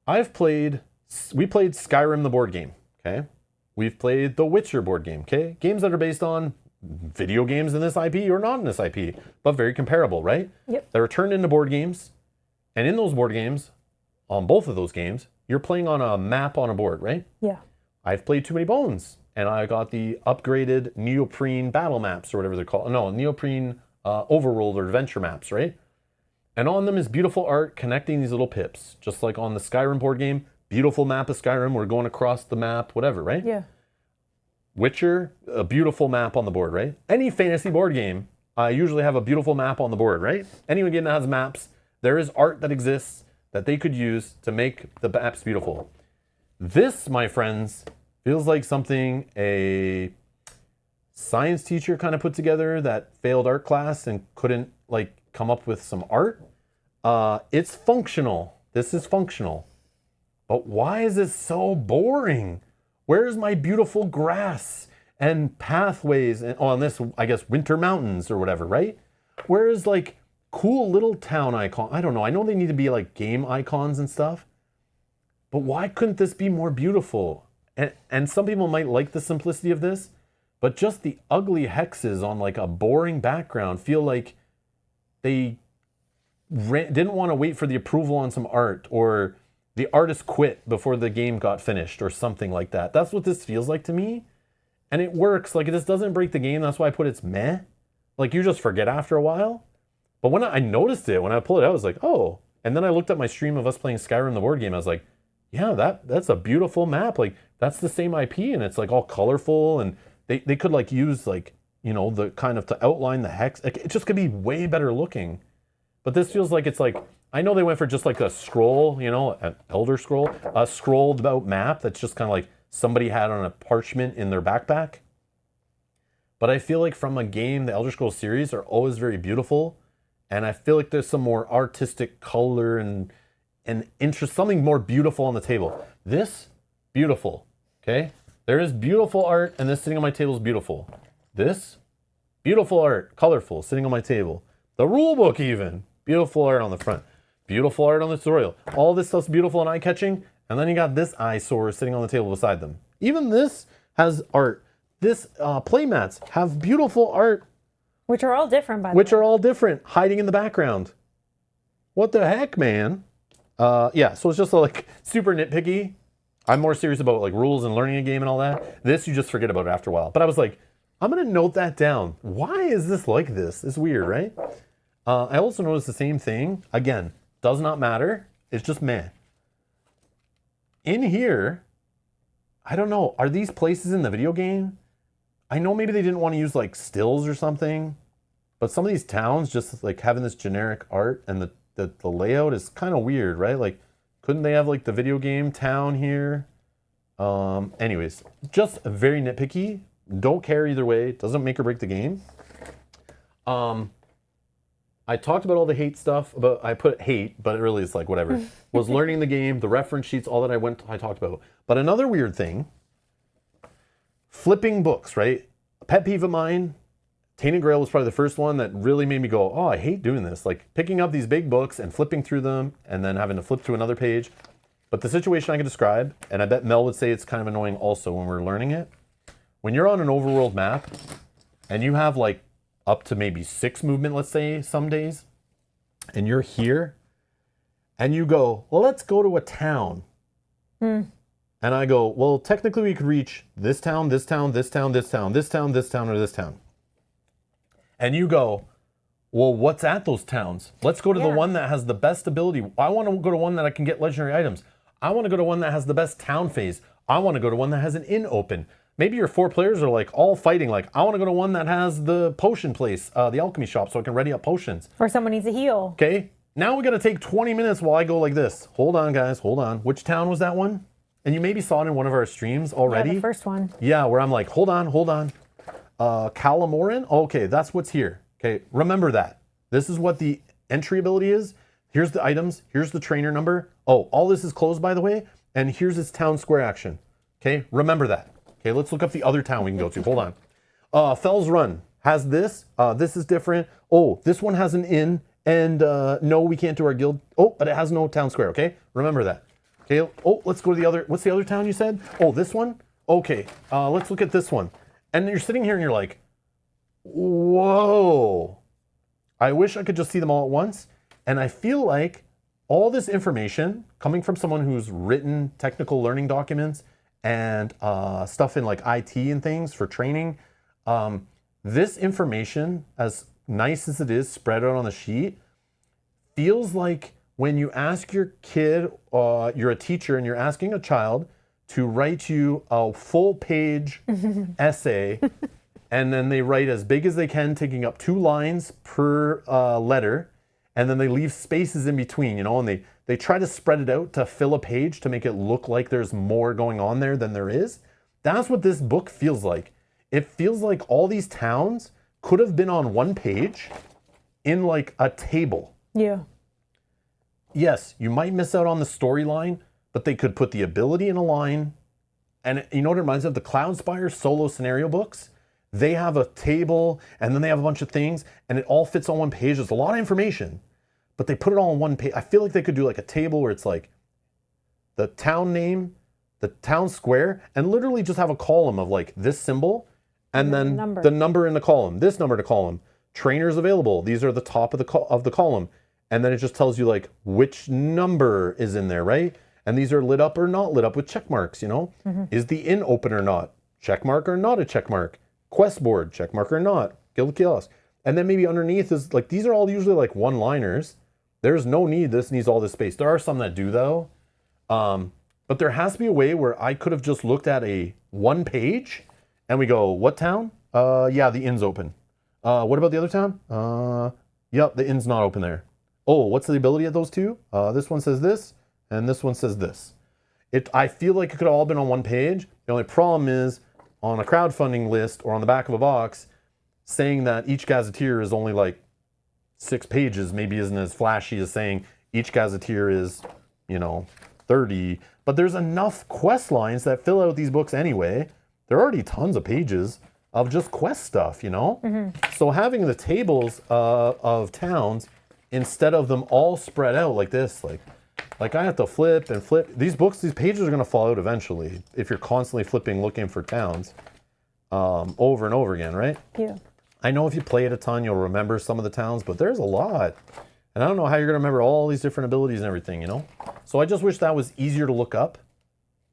We played Skyrim the board game, okay? We've played The Witcher board game, okay? Games that are based on video games in this IP or not in this IP, but very comparable, right? Yep. They're turned into board games. And in those board games, on both of those games, you're playing on a map on a board, right? Yeah. I've played Too Many Bones, and I got the upgraded neoprene battle maps or whatever they're called. No, neoprene overworld or adventure maps, right? And on them is beautiful art connecting these little pips, just like on the Skyrim board game. Beautiful map of Skyrim. We're going across the map, whatever, right? Yeah. Witcher, a beautiful map on the board, right? Any fantasy board game, I usually have a beautiful map on the board, right? Any game that has maps, there is art that exists that they could use to make the maps beautiful. This, my friends, feels like something a science teacher kind of put together that failed art class and couldn't like come up with some art. It's functional. This is functional. But why is it so boring? Where's my beautiful grass and pathways and on this, I guess, winter mountains or whatever, right? Where's like cool little town icon? I don't know. I know they need to be like game icons and stuff. But why couldn't this be more beautiful? And some people might like the simplicity of this, but just the ugly hexes on like a boring background feel like they didn't want to wait for the approval on some art, or the artist quit before the game got finished or something like that. That's what this feels like to me. And it works. Like, this doesn't break the game. That's why I put it's meh. Like, you just forget after a while. But when I noticed it, when I pulled it out, I was like, oh. And then I looked at my stream of us playing Skyrim the board game. I was like, yeah, that's a beautiful map. Like, that's the same IP, and it's like all colorful. And they could like use like, you know, the kind of to outline the hex. Like, it just could be way better looking. But this feels like it's like, I know they went for just like a scroll, you know, an Elder Scroll, a scrolled out map that's just kind of like somebody had on a parchment in their backpack. But I feel like from a game, the Elder Scrolls series are always very beautiful. And I feel like there's some more artistic color and something more beautiful on the table. This, beautiful, okay? There is beautiful art, and this sitting on my table is beautiful. This, beautiful art, colorful, sitting on my table. The rule book even, beautiful art on the front. Beautiful art on the tutorial. All this stuff's beautiful and eye-catching, and then you got this eyesore sitting on the table beside them. Even this has art. This play mats have beautiful art. Which are all different, by the way. Which are all different, hiding in the background. What the heck, man? Yeah, so it's just like super nitpicky. I'm more serious about like rules and learning a game and all that. This you just forget about after a while. But I was like, I'm gonna note that down. Why is this like this? It's weird, right? I also noticed the same thing. Again, does not matter. It's just meh. In here, I don't know. Are these places in the video game? I know maybe they didn't want to use like stills or something, but some of these towns just like having this generic art and the layout is kind of weird, right? Like, couldn't they have like the video game town here? Anyways, just very nitpicky. Don't care either way. Doesn't make or break the game. I talked about all the hate stuff, I put hate, but it really is like whatever. Was learning the game, the reference sheets, all that I talked about. But another weird thing, flipping books, right? A pet peeve of mine, Tainted Grail was probably the first one that really made me go, oh, I hate doing this. Like picking up these big books and flipping through them and then having to flip to another page. But the situation I can describe, and I bet Mel would say it's kind of annoying also when we're learning it, when you're on an overworld map and you have like up to maybe 6 movement, let's say some days, and you're here and you go, well, let's go to a town. And I go, well, technically we could reach this town, this town, this town, this town, this town, this town, or this town. And you go, well, what's at those towns? Let's go to the one that has the best ability. I want to go to one that I can get legendary items. I want to go to one that has the best town phase. I want to go to one that has an inn open. Maybe your 4 players are like all fighting. Like, I want to go to one that has the potion place, the alchemy shop, so I can ready up potions. Or someone needs a heal. Okay. Now we got to take 20 minutes while I go like this. Hold on, guys. Hold on. Which town was that one? And you maybe saw it in one of our streams already. Yeah, the first one. Yeah, where I'm like, hold on. Calamoran? Okay, that's what's here. Okay, remember that. This is what the entry ability is. Here's the items. Here's the trainer number. Oh, all this is closed, by the way. And here's its town square action. Okay, remember that. Okay, let's look up the other town we can go to. Hold on. Fell's Run has this. This is different. Oh, this one has an inn. And no, we can't do our guild. Oh, but it has no town square. Okay, remember that. Okay, oh, let's go to the other. What's the other town you said? Oh, this one? Okay, let's look at this one. And you're sitting here and you're like, whoa. I wish I could just see them all at once. And I feel like all this information coming from someone who's written technical learning documents and stuff in like IT and things for training, this information, as nice as it is spread out on the sheet, feels like when you ask your kid, you're a teacher and you're asking a child to write you a full page essay, and then they write as big as they can, taking up 2 lines per letter, and then they leave spaces in between, and they try to spread it out to fill a page to make it look like there's more going on there than there is. That's what this book feels like. It feels like all these towns could have been on one page in like a table. Yeah. Yes, you might miss out on the storyline, but they could put the ability in a line. And you know what it reminds me of? The Cloudspire solo scenario books. They have a table, and then they have a bunch of things, and it all fits on one page. There's a lot of information, but they put it all on one page. I feel like they could do like a table where it's like the town name, the town square, and literally just have a column of like this symbol, and then the number in the column, this number to column, trainers available. These are the top of the column. And then it just tells you like which number is in there, right? And these are lit up or not lit up with check marks, Is the inn open or not? Check mark or not a check mark? Quest board, check mark or not? Guild kiosk. And then maybe underneath is like, these are all usually like one-liners. There's no need, this needs all this space. There are some that do though. But there has to be a way where I could have just looked at a 1 page and we go, what town? Yeah, the inn's open. What about the other town? Yep, the inn's not open there. Oh, what's the ability of those 2? This one says this, and this one says this. I feel like it could have all been on one page. The only problem is on a crowdfunding list or on the back of a box, saying that each gazetteer is only like 6 pages maybe isn't as flashy as saying each gazetteer is 30. But there's enough quest lines that fill out these books anyway. There are already tons of pages of just quest stuff, So having the tables of towns instead of them all spread out like this, like I have to flip and flip. These pages are going to fall out eventually if you're constantly flipping looking for towns over and over again, right? Yeah. I know if you play it a ton, you'll remember some of the towns, but there's a lot. And I don't know how you're going to remember all these different abilities and everything, So I just wish that was easier to look up.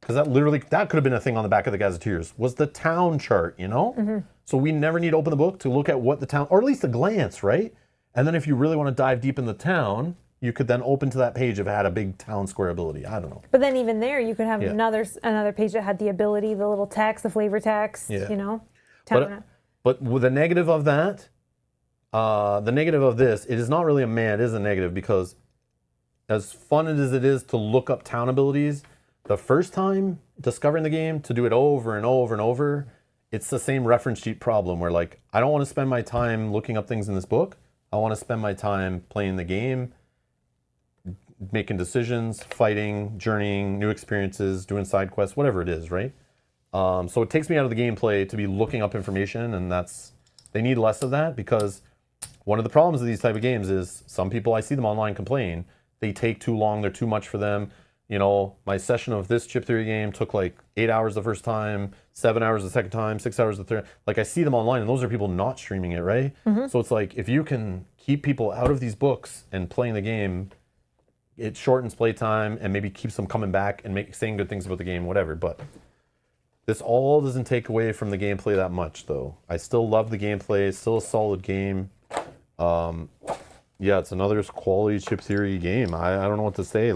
Because that could have been a thing on the back of the Gazetteers, was the town chart, So we never need to open the book to look at what the town, or at least a glance, right? And then if you really want to dive deep in the town, you could then open to that page if it had a big town square ability. I don't know. But then even there, you could have another page that had the ability, the little text, the flavor text, But with the negative of that, the negative of this, it is not really it is a negative, because as fun as it is to look up town abilities, the first time discovering the game, to do it over and over and over, it's the same reference sheet problem where I don't want to spend my time looking up things in this book. I want to spend my time playing the game, making decisions, fighting, journeying, new experiences, doing side quests, whatever it is, right? So it takes me out of the gameplay to be looking up information, and they need less of that, because one of the problems of these type of games is some people, I see them online complain, they take too long, they're too much for them. My session of this chip theory game took 8 hours the first time, 7 hours the second time, 6 hours the third. I see them online, and those are people not streaming it, right? Mm-hmm. So it's if you can keep people out of these books and playing the game, it shortens playtime and maybe keeps them coming back and saying good things about the game, whatever. But this all doesn't take away from the gameplay that much, though. I still love the gameplay. It's still a solid game. It's another quality chip theory game. I don't know what to say.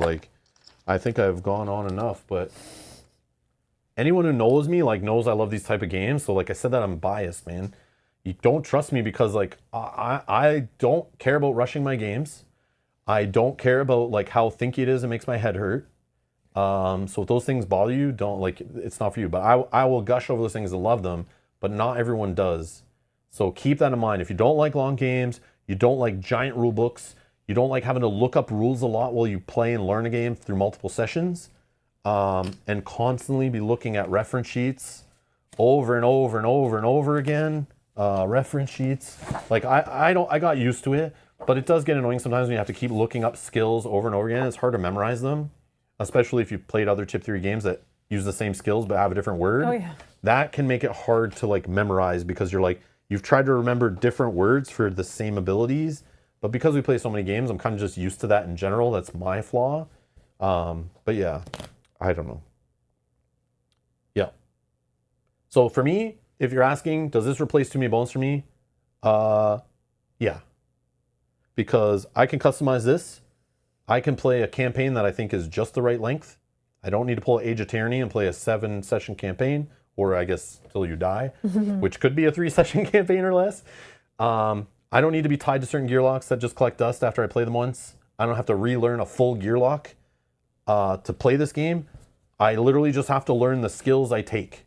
I think I've gone on enough, but anyone who knows me knows I love these type of games. So I said that I'm biased, man. You don't trust me because I don't care about rushing my games. I don't care about how thinky it is. It makes my head hurt. So if those things bother you, don't it's not for you. But I will gush over those things and love them, but not everyone does. So keep that in mind. If you don't like long games, you don't like giant rule books, you don't like having to look up rules a lot while you play and learn a game through multiple sessions, and constantly be looking at reference sheets over and over and over and over again. Reference sheets. I got used to it, but it does get annoying sometimes when you have to keep looking up skills over and over again. It's hard to memorize them, especially if you've played other chip theory games that use the same skills but have a different word. Oh, yeah. That can make it hard to memorize, because you've tried to remember different words for the same abilities. But because we play so many games, I'm kind of just used to that in general. That's my flaw. But yeah, I don't know. Yeah. So for me, if you're asking, does this replace Too Many Bones for me? Yeah. Because I can customize this. I can play a campaign that I think is just the right length. I don't need to pull Age of Tyranny and play a 7-session campaign, or I guess till you die, which could be a 3-session campaign or less. I don't need to be tied to certain gear locks that just collect dust after I play them once. I don't have to relearn a full gear lock to play this game. I literally just have to learn the skills I take.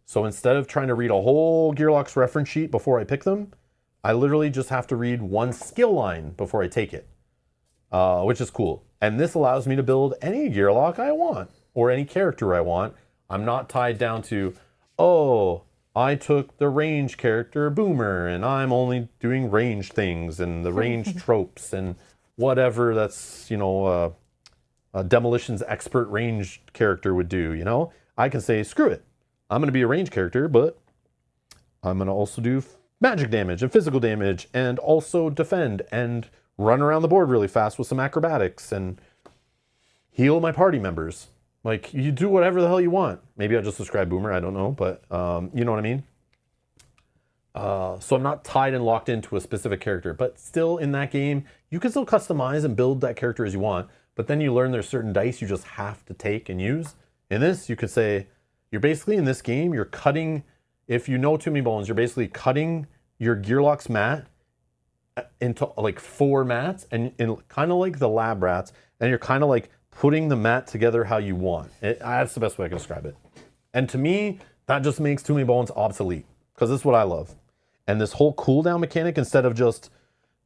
So instead of trying to read a whole gear locks reference sheet before I pick them, I literally just have to read one skill line before I take it, which is cool. And this allows me to build any gear lock I want or any character I want. I'm not tied down to, I took the range character Boomer and I'm only doing range things and the range tropes and whatever that's, a demolitions expert range character would do, I can say, screw it. I'm going to be a range character, but I'm going to also do magic damage and physical damage and also defend and run around the board really fast with some acrobatics and heal my party members. You do whatever the hell you want. Maybe I just described Boomer, I don't know, but you know what I mean? So I'm not tied and locked into a specific character, but still in that game, you can still customize and build that character as you want, but then you learn there's certain dice you just have to take and use. In this, you could say, you're basically in this game, you're cutting, if you know Too Many Bones, you're basically cutting your Gearlox mat into 4 mats and kind of like the lab rats, and you're kind of putting the mat together how you want. That's the best way I can describe it. And to me, that just makes Too Many Bones obsolete, because this is what I love. And this whole cooldown mechanic, instead of just,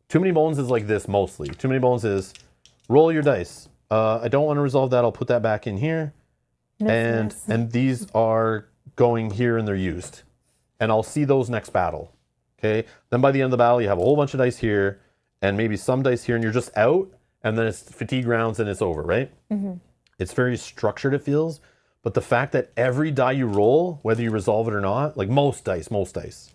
Too Many Bones is like this mostly. Too Many Bones is roll your dice. I don't want to resolve that. I'll put that back in here. Nice. And these are going here and they're used. And I'll see those next battle. Okay. Then by the end of the battle, you have a whole bunch of dice here and maybe some dice here, and you're just out. And then it's fatigue rounds and it's over, right? Mm-hmm. It's very structured, it feels. But the fact that every die you roll, whether you resolve it or not, like most dice,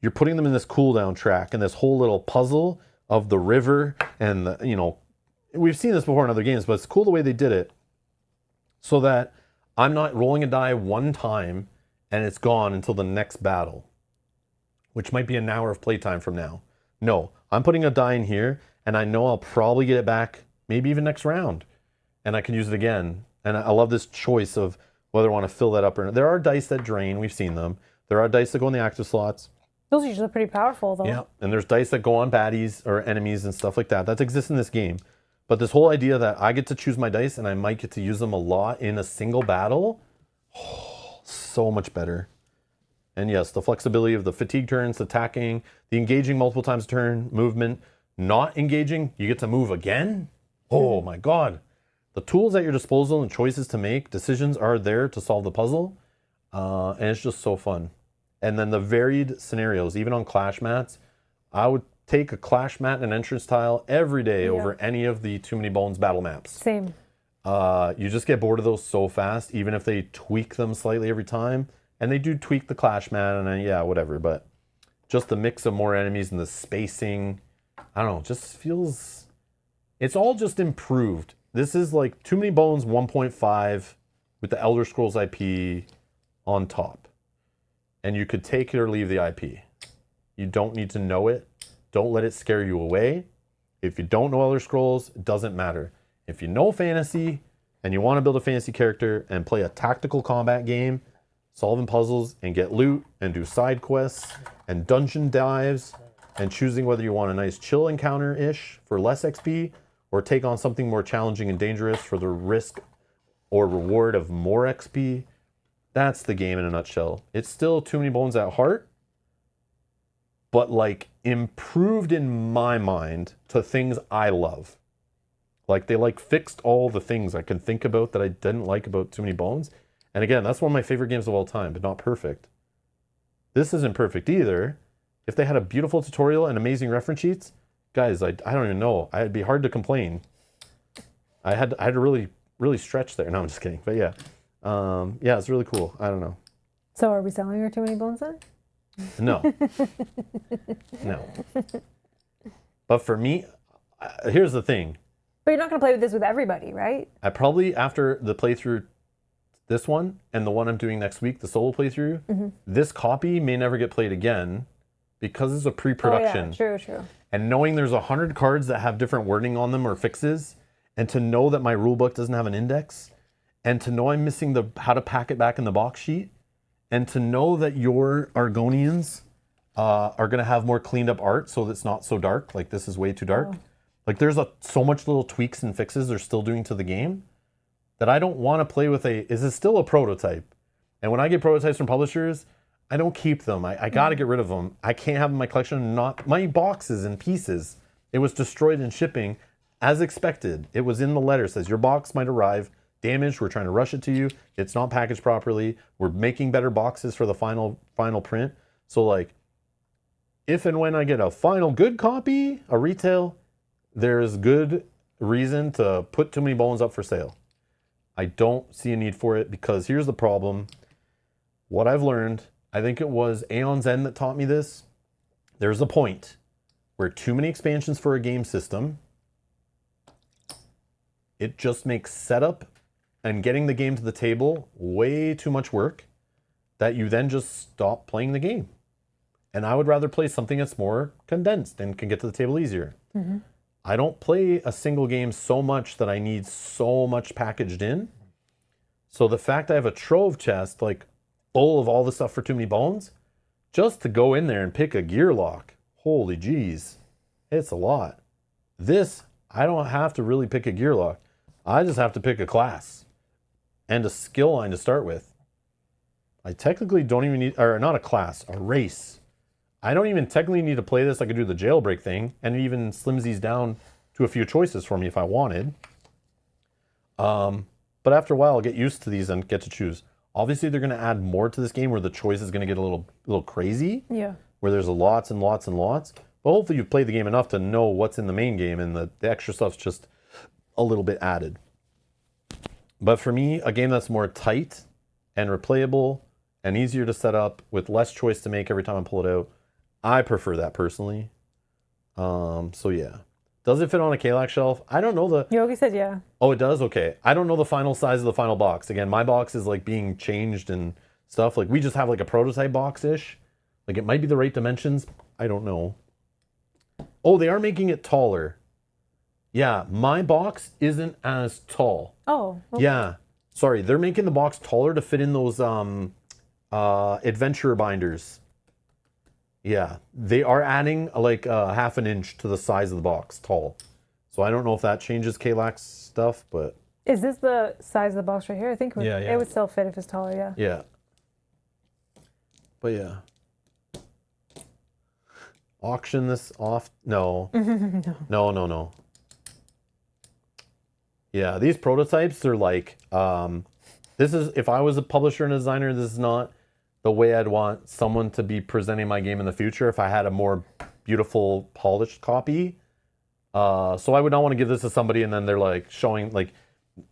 you're putting them in this cooldown track and this whole little puzzle of the river and the, you know, we've seen this before in other games, but it's cool the way they did it so that I'm not rolling a die one time and it's gone until the next battle, which might be an hour of playtime from now. No, I'm putting a die in here and I know I'll probably get it back maybe even next round and I can use it again. And I love this choice of whether I want to fill that up or not. There are dice that drain. We've seen them. There are dice that go in the active slots. Those are usually pretty powerful, though. Yeah, and there's dice that go on baddies or enemies and stuff like that. That exists in this game. But this whole idea that I get to choose my dice and I might get to use them a lot in a single battle, so much better. And yes, the flexibility of the fatigue turns, attacking, the engaging multiple times a turn, movement, not engaging, you get to move again. Oh my God. The tools at your disposal and choices to make, decisions are there to solve the puzzle. And it's just so fun. And then the varied scenarios, even on clash mats, I would take a clash mat and an entrance tile every day over any of the Too Many Bones battle maps. Same. You just get bored of those so fast, even if they tweak them slightly every time. And they do tweak the clash mat and yeah, whatever. But just the mix of more enemies and the spacing, I don't know, just feels, it's all just improved. This is like Too Many Bones 1.5 with the Elder Scrolls IP on top. And you could take it or leave the IP. You don't need to know it. Don't let it scare you away. If you don't know Elder Scrolls, it doesn't matter. If you know fantasy and you want to build a fantasy character and play a tactical combat game, solving puzzles and get loot and do side quests and dungeon dives and choosing whether you want a nice chill encounter-ish for less XP or take on something more challenging and dangerous for the risk or reward of more XP, that's the game in a nutshell. It's still Too Many Bones at heart, but like improved in my mind to things I love. Like they like fixed all the things I can think about that I didn't like about Too Many Bones. And again, that's one of my favorite games of all time, but not perfect. This isn't perfect either. If they had a beautiful tutorial and amazing reference sheets, guys, I don't even know. It'd be hard to complain. I had to really stretch there. No, I'm just kidding. But yeah. Yeah, it's really cool. I don't know. So are we selling our Too Many Bones then? No. No. But for me, here's the thing. But you're not going to play this with everybody, right? I probably, after the playthrough, this one and the one I'm doing next week, the solo playthrough, this copy may never get played again because it's a pre-production. Oh, yeah, true. And knowing there's 100 cards that have different wording on them or fixes, and to know that my rulebook doesn't have an index, and to know I'm missing the how to pack it back in the box sheet, and to know that your Argonians are going to have more cleaned up art so that it's not so dark, like this is way too dark. Oh. Like there's so much little tweaks and fixes they're still doing to the game that I don't want to play with is it still a prototype? And when I get prototypes from publishers, I don't keep them. I got to get rid of them. I can't have them in my collection. Not my boxes in pieces. It was destroyed in shipping as expected. It was in the letter. It says your box might arrive damaged. We're trying to rush it to you. It's not packaged properly. We're making better boxes for the final print. So like, if and when I get a final good copy, a retail, there's good reason to put Too Many Bones up for sale. I don't see a need for it because here's the problem. What I've learned, I think it was Aeon's End that taught me this. There's a point where too many expansions for a game system, it just makes setup and getting the game to the table way too much work that you then just stop playing the game. And I would rather play something that's more condensed and can get to the table easier. Mm-hmm. I don't play a single game so much that I need so much packaged in. So the fact I have a trove chest, like full of all the stuff for Too Many Bones, just to go in there and pick a gear lock, holy geez, it's a lot. This, I don't have to really pick a gear lock. I just have to pick a class and a skill line to start with. I technically don't even need, or not a class, a race. I don't even technically need to play this. I could do the jailbreak thing and it even slims these down to a few choices for me if I wanted. But after a while, I'll get used to these and get to choose. Obviously, they're going to add more to this game where the choice is going to get a little crazy. Yeah. Where there's lots and lots and lots. But hopefully you've played the game enough to know what's in the main game, and the extra stuff's just a little bit added. But for me, a game that's more tight and replayable and easier to set up with less choice to make every time I pull it out, I prefer that personally. So yeah. Does it fit on a Kalak shelf? I don't know the... Yogi said yeah. Oh, it does? Okay. I don't know the final size of the final box. Again, my box is like being changed and stuff. Like we just have like a prototype box-ish. Like it might be the right dimensions. I don't know. Oh, they are making it taller. Yeah, my box isn't as tall. Oh. Okay. Yeah. Sorry, they're making the box taller to fit in those adventurer binders. Yeah, they are adding like half an inch to the size of the box, tall. So I don't know if that changes Kalak's stuff, but... Is this the size of the box right here? I think it would still fit if it's taller, yeah. Yeah. But yeah. Auction this off? No. No. Yeah, these prototypes are like... this is, if I was a publisher and a designer, this is not the way I'd want someone to be presenting my game in the future if I had a more beautiful, polished copy. So I would not want to give this to somebody and then they're like showing, like,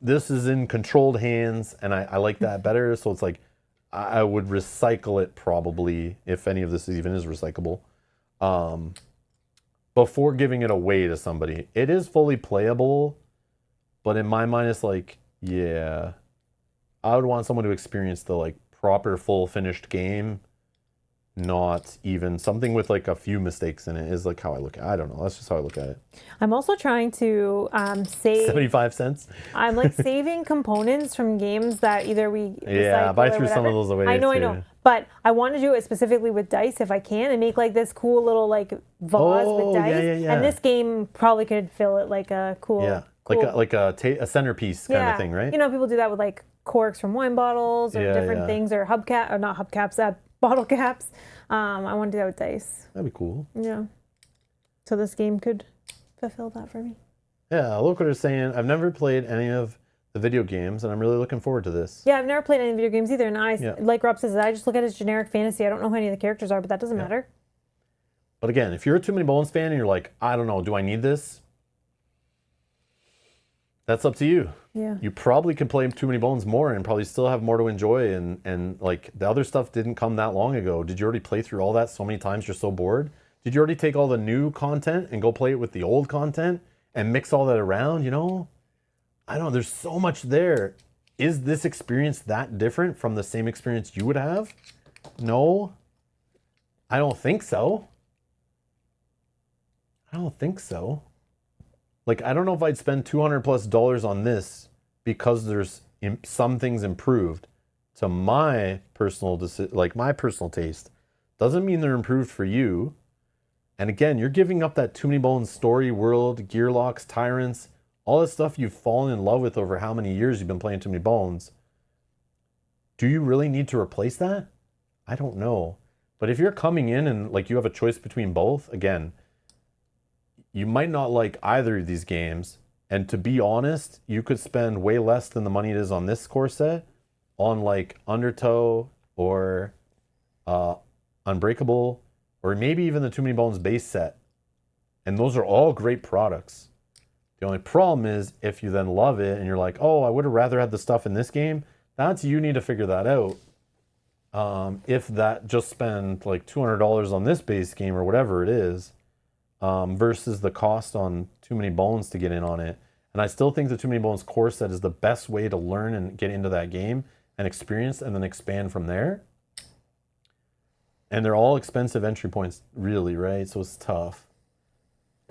this is in controlled hands and I like that better. So it's like, I would recycle it probably, if any of this even is recyclable, before giving it away to somebody. It is fully playable, but in my mind, it's like, yeah, I would want someone to experience the like proper full finished game, not even something with like a few mistakes in it is like how I look at it. I don't know. That's just how I look at it. I'm also trying to save 75 cents. I'm like saving components from games that either we buy through some of those away. I know. But I want to do it specifically with dice if I can and make like this cool little like vase with dice. Yeah. And this game probably could fill it like a cool like a centerpiece kind of thing, right? You know, people do that with like corks from wine bottles or different things, or not hubcaps, bottle caps. I want to do that with dice. That'd be cool. Yeah. So this game could fulfill that for me. Yeah, look what they're saying. I've never played any of the video games, and I'm really looking forward to this. Yeah, I've never played any video games either, and like Rob says, I just look at it as generic fantasy. I don't know who any of the characters are, but that doesn't matter. But again, if you're a Too Many Bones fan and you're like, I don't know, do I need this? That's up to you. Yeah. You probably can play Too Many Bones more and probably still have more to enjoy. And like the other stuff didn't come that long ago. Did you already play through all that so many times you're so bored? Did you already take all the new content and go play it with the old content and mix all that around, you know? I don't know. There's so much there. Is this experience that different from the same experience you would have? No. I don't think so. Like, I don't know if I'd spend $200+ on this because there's some things improved to my personal taste. Doesn't mean they're improved for you. And again, you're giving up that Too Many Bones story, world, Gearlocks, Tyrants, all this stuff you've fallen in love with over how many years you've been playing Too Many Bones. Do you really need to replace that? I don't know. But if you're coming in and like you have a choice between both, again, you might not like either of these games. And to be honest, you could spend way less than the money it is on this core set on like Undertow or Unbreakable or maybe even the Too Many Bones base set. And those are all great products. The only problem is if you then love it and you're like, oh, I would have rather had the stuff in this game, that's you need to figure that out. If that just spend like $200 on this base game or whatever it is, versus the cost on Too Many Bones to get in on it. And I still think the Too Many Bones core set is the best way to learn and get into that game and experience and then expand from there. And they're all expensive entry points, really, right? So it's tough.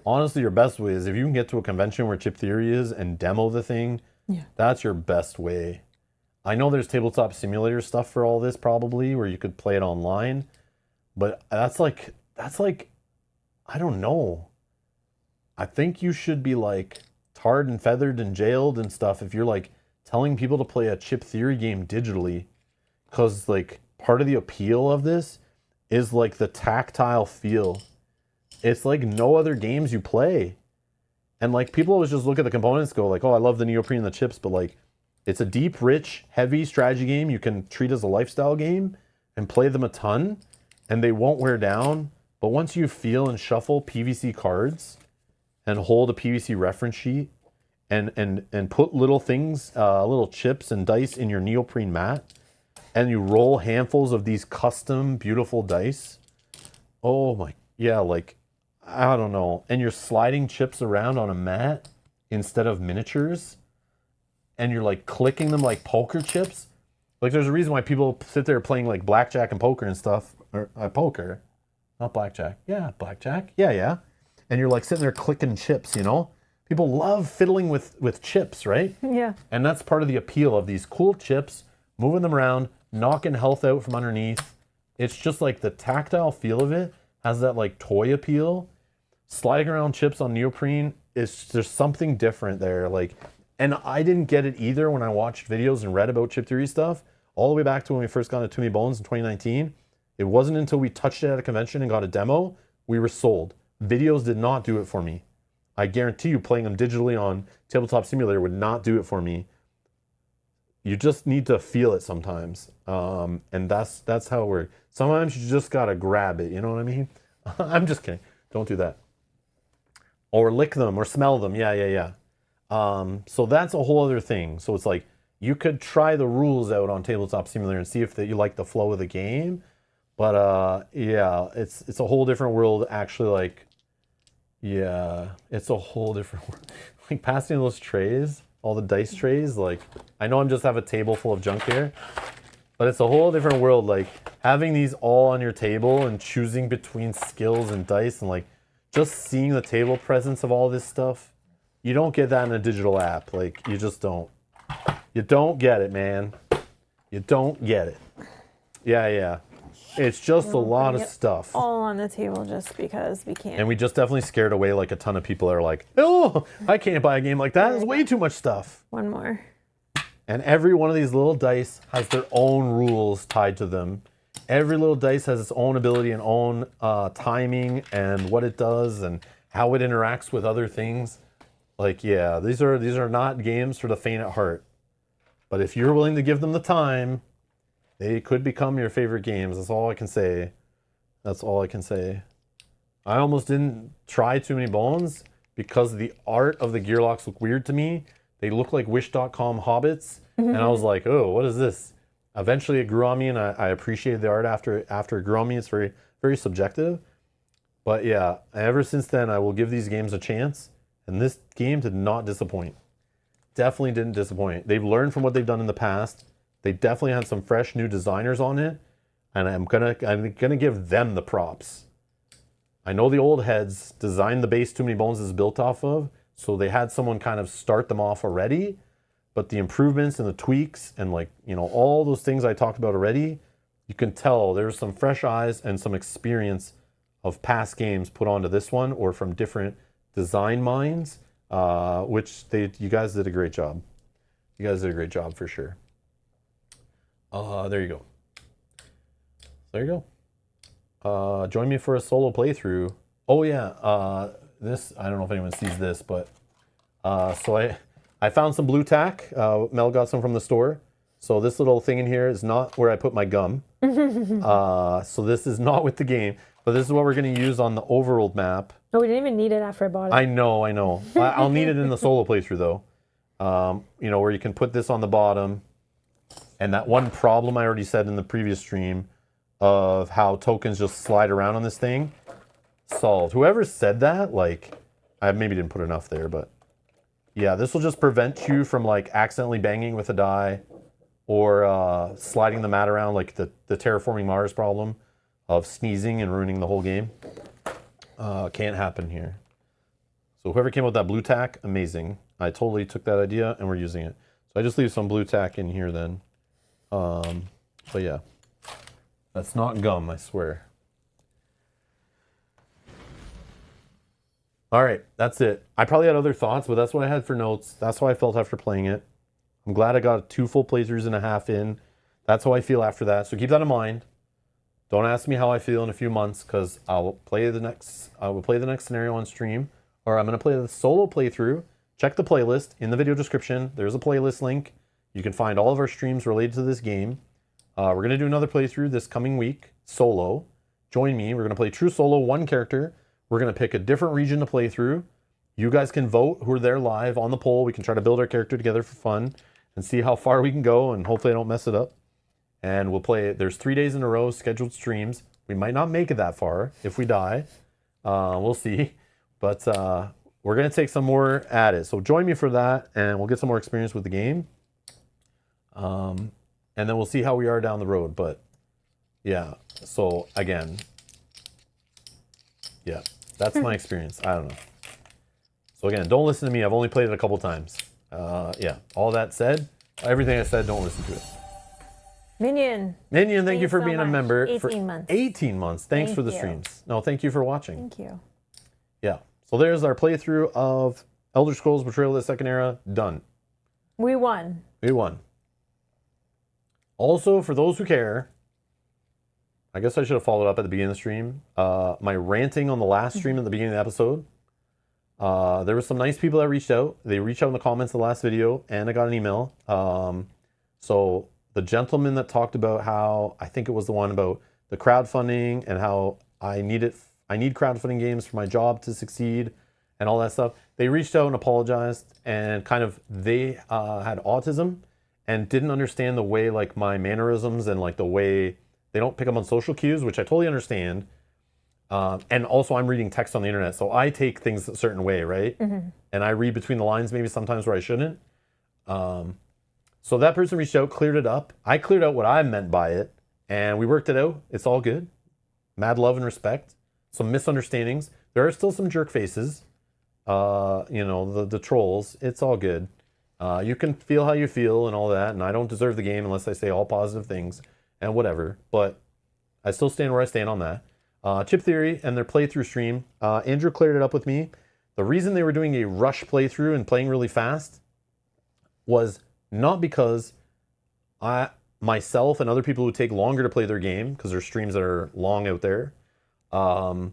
Honestly, your best way is if you can get to a convention where Chip Theory is and demo the thing, that's your best way. I know there's tabletop simulator stuff for all this probably where you could play it online, but that's like I don't know. I think you should be like tarred and feathered and jailed and stuff if you're like telling people to play a Chip Theory game digitally, because like part of the appeal of this is like the tactile feel. It's like no other games you play. And like people always just look at the components, go like, oh, I love the neoprene and the chips, but like it's a deep, rich, heavy strategy game you can treat as a lifestyle game and play them a ton, and they won't wear down. But once you feel and shuffle PVC cards and hold a PVC reference sheet and put little things, little chips and dice in your neoprene mat, and you roll handfuls of these custom beautiful dice, oh my, yeah, like, I don't know. And you're sliding chips around on a mat instead of miniatures, and you're like clicking them like poker chips. Like there's a reason why people sit there playing like blackjack and poker and stuff, or poker, not blackjack. Yeah, blackjack. Yeah. And you're like sitting there clicking chips, you know? People love fiddling with chips, right? Yeah. And that's part of the appeal of these cool chips, moving them around, knocking health out from underneath. It's just like the tactile feel of it has that like toy appeal. Sliding around chips on neoprene, there's something different there. Like, and I didn't get it either when I watched videos and read about chip theory stuff, all the way back to when we first got into Too Many Bones in 2019. It wasn't until we touched it at a convention and got a demo, we were sold. Videos did not do it for me. I guarantee you playing them digitally on Tabletop Simulator would not do it for me. You just need to feel it sometimes. And that's how it works. Sometimes you just gotta grab it, you know what I mean? I'm just kidding. Don't do that. Or lick them or smell them. Yeah. So that's a whole other thing. So it's like you could try the rules out on Tabletop Simulator and see if you like the flow of the game. But yeah, it's a whole different world actually. Like, yeah, it's a whole different world. Like passing those trays, all the dice trays, like I know I'm just have a table full of junk here, but it's a whole different world. Like having these all on your table and choosing between skills and dice and like just seeing the table presence of all this stuff. You don't get that in a digital app. Like you just don't. You don't get it, man. You don't get it. Yeah. It's just a lot of stuff. All on the table just because we can't. And we just definitely scared away like a ton of people that are like, oh, I can't buy a game like that. It's way too much stuff. One more. And every one of these little dice has their own rules tied to them. Every little dice has its own ability and own timing and what it does and how it interacts with other things. Like, yeah, these are not games for the faint at heart. But if you're willing to give them the time, they could become your favorite games. That's all I can say. I almost didn't try Too Many Bones because the art of the gearlocks look weird to me. They look like Wish.com hobbits. And I was like, oh, what is this? Eventually it grew on me and I appreciated the art after it grew on me. It's very, very subjective. But yeah, ever since then, I will give these games a chance. And this game did not disappoint. Definitely didn't disappoint. They've learned from what they've done in the past. They definitely had some fresh new designers on it, and I'm gonna give them the props. I know the old heads designed the base Too Many Bones is built off of, so they had someone kind of start them off already. But the improvements and the tweaks and like, you know, all those things I talked about already, you can tell there's some fresh eyes and some experience of past games put onto this one or from different design minds, which you guys did a great job. You guys did a great job for sure. There you go. Join me for a solo playthrough. Oh yeah, this, I don't know if anyone sees this, but so I found some blue tack. Mel got some from the store. So this little thing in here is not where I put my gum. So this is not with the game, but this is what we're gonna use on the overworld map. Oh, we didn't even need it after I bought it. I know. I'll need it in the solo playthrough though. You know, where you can put this on the bottom. And that one problem I already said in the previous stream of how tokens just slide around on this thing, solved. Whoever said that, like, I maybe didn't put enough there, but yeah, this will just prevent you from like accidentally banging with a die or sliding the mat around like the Terraforming Mars problem of sneezing and ruining the whole game. Can't happen here. So whoever came up with that blue tack, amazing. I totally took that idea and we're using it. So I just leave some blue tack in here then. But yeah, that's not gum, I swear. All right, that's it. I probably had other thoughts, but that's what I had for notes. That's how I felt after playing it. I'm glad I got 2 full playthroughs and a half in. That's how I feel after that. So keep that in mind. Don't ask me how I feel in a few months because I will play the next scenario on stream or I'm going to play the solo playthrough. Check the playlist in the video description. There's a playlist link. You can find all of our streams related to this game. We're going to do another playthrough this coming week, solo. Join me. We're going to play true solo, one character. We're going to pick a different region to play through. You guys can vote who are there live on the poll. We can try to build our character together for fun and see how far we can go, and hopefully I don't mess it up. And we'll play it. There's 3 days in a row, scheduled streams. We might not make it that far if we die. We'll see. But we're going to take some more at it. So join me for that, and we'll get some more experience with the game. And then we'll see how we are down the road. But yeah, so again, yeah, that's my experience. I don't know. So again, don't listen to me. I've only played it a couple times. Yeah, all that said, everything I said, don't listen to it. Minion, thank you for so being a much. member 18 for months. 18 months. Thanks Thank for the you. streams. No, thank you for watching. Thank you. Yeah. So there's our playthrough of Elder Scrolls Betrayal of the Second Era. Done. We won. We won. Also, for those who care, I guess I should have followed up at the beginning of the stream. My ranting on the last stream at the beginning of the episode. There were some nice people that reached out. They reached out in the comments of the last video, and I got an email. So the gentleman that talked about how, I think it was the one about the crowdfunding and how I need crowdfunding games for my job to succeed and all that stuff. They reached out and apologized, and kind of they had autism and didn't understand the way like my mannerisms and like the way they don't pick up on social cues, which I totally understand. And also I'm reading text on the internet, so I take things a certain way, right? Mm-hmm. And I read between the lines maybe sometimes where I shouldn't. So that person reached out, cleared it up. I cleared out what I meant by it, and we worked it out. It's all good. Mad love and respect. Some misunderstandings. There are still some jerk faces. The trolls. It's all good. You can feel how you feel and all that, and I don't deserve the game unless I say all positive things and whatever. But I still stand where I stand on that. Chip Theory and their playthrough stream. Andrew cleared it up with me. The reason they were doing a rush playthrough and playing really fast was not because myself and other people who take longer to play their game, because there's streams that are long out there, that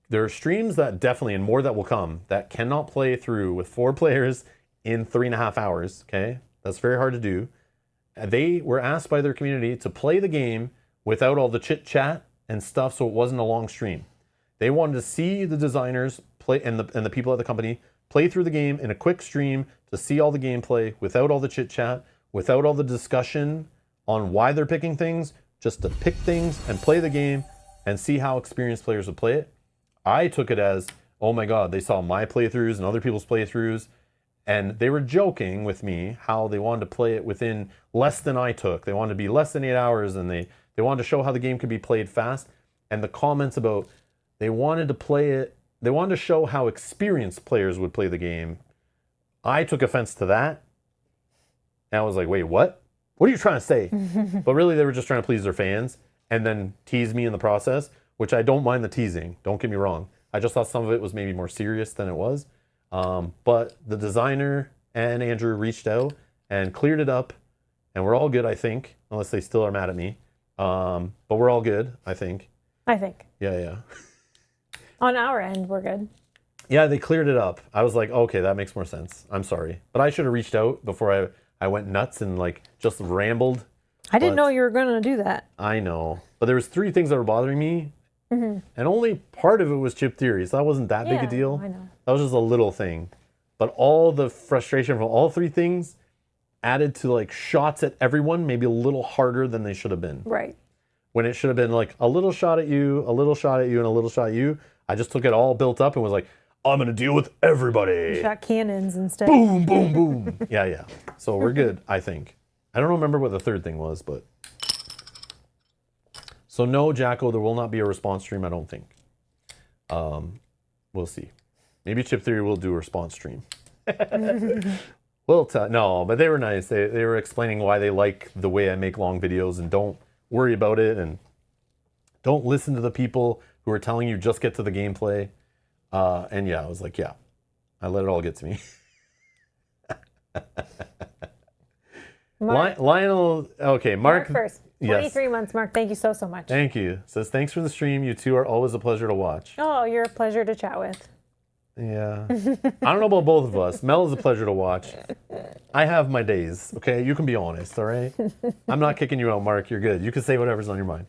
there are streams that definitely, and more that will come, that cannot play through with 4 players in 3.5 hours. Okay, that's very hard to do. They were asked by their community to play the game without all the chit chat and stuff, so it wasn't a long stream. They wanted to see the designers play and the people at the company play through the game in a quick stream to see all the gameplay without all the chit chat, without all the discussion on why they're picking things, just to pick things and play the game and see how experienced players would play it. I took it as, oh my God, they saw my playthroughs and other people's playthroughs, and they were joking with me how they wanted to play it within less than I took. They wanted to be less than 8 hours, and they wanted to show how the game could be played fast. And the comments about they wanted to show how experienced players would play the game. I took offense to that. And I was like, wait, what? What are you trying to say? But really, they were just trying to please their fans and then tease me in the process, which I don't mind the teasing. Don't get me wrong. I just thought some of it was maybe more serious than it was. But the designer and Andrew reached out and cleared it up. And we're all good, I think, unless they still are mad at me. But we're all good, I think. Yeah. On our end, we're good. Yeah, they cleared it up. I was like, okay, that makes more sense. I'm sorry. But I should have reached out before I went nuts and like just rambled. I didn't know you were going to do that. I know. But there was 3 things that were bothering me. Mm-hmm. And only part of it was Chip Theory. So that wasn't that big a deal. I know. That was just a little thing. But all the frustration from all 3 things added to like shots at everyone, maybe a little harder than they should have been. Right. When it should have been like a little shot at you, a little shot at you, and a little shot at you. I just took it all built up and was like, I'm going to deal with everybody. Shot cannons instead. Boom, boom, boom. Yeah. So we're good, I think. I don't remember what the third thing was, but... So no, Jacko, there will not be a response stream, I don't think. We'll see. Maybe Chip Theory will do a response stream. No, but they were nice. They were explaining why they like the way I make long videos and don't worry about it and don't listen to the people who are telling you just get to the gameplay. And yeah, I was like, yeah, I let it all get to me. Lionel, okay, Mark first. Yes. 23 months, Mark. Thank you so much. Thank you. Says, thanks for the stream. You two are always a pleasure to watch. Oh, you're a pleasure to chat with. Yeah. I don't know about both of us. Mel is a pleasure to watch. I have my days, okay? You can be honest, all right? I'm not kicking you out, Mark. You're good. You can say whatever's on your mind.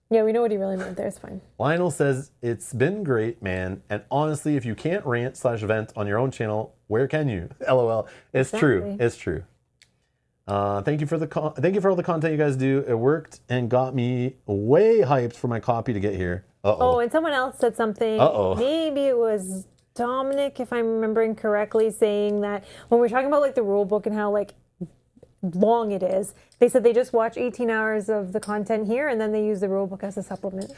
Yeah, we know what he really meant there. It's fine. Lionel says, it's been great, man. And honestly, if you can't rant/vent on your own channel, where can you? LOL. It's true. It's true. Thank you for all the content you guys do. It worked and got me way hyped for my copy to get here. Uh-oh. Oh, and someone else said something. Uh-oh. Maybe it was Dominic, if I'm remembering correctly, saying that when we're talking about like the rule book and how like long it is, they said they just watch 18 hours of the content here and then they use the rule book as a supplement.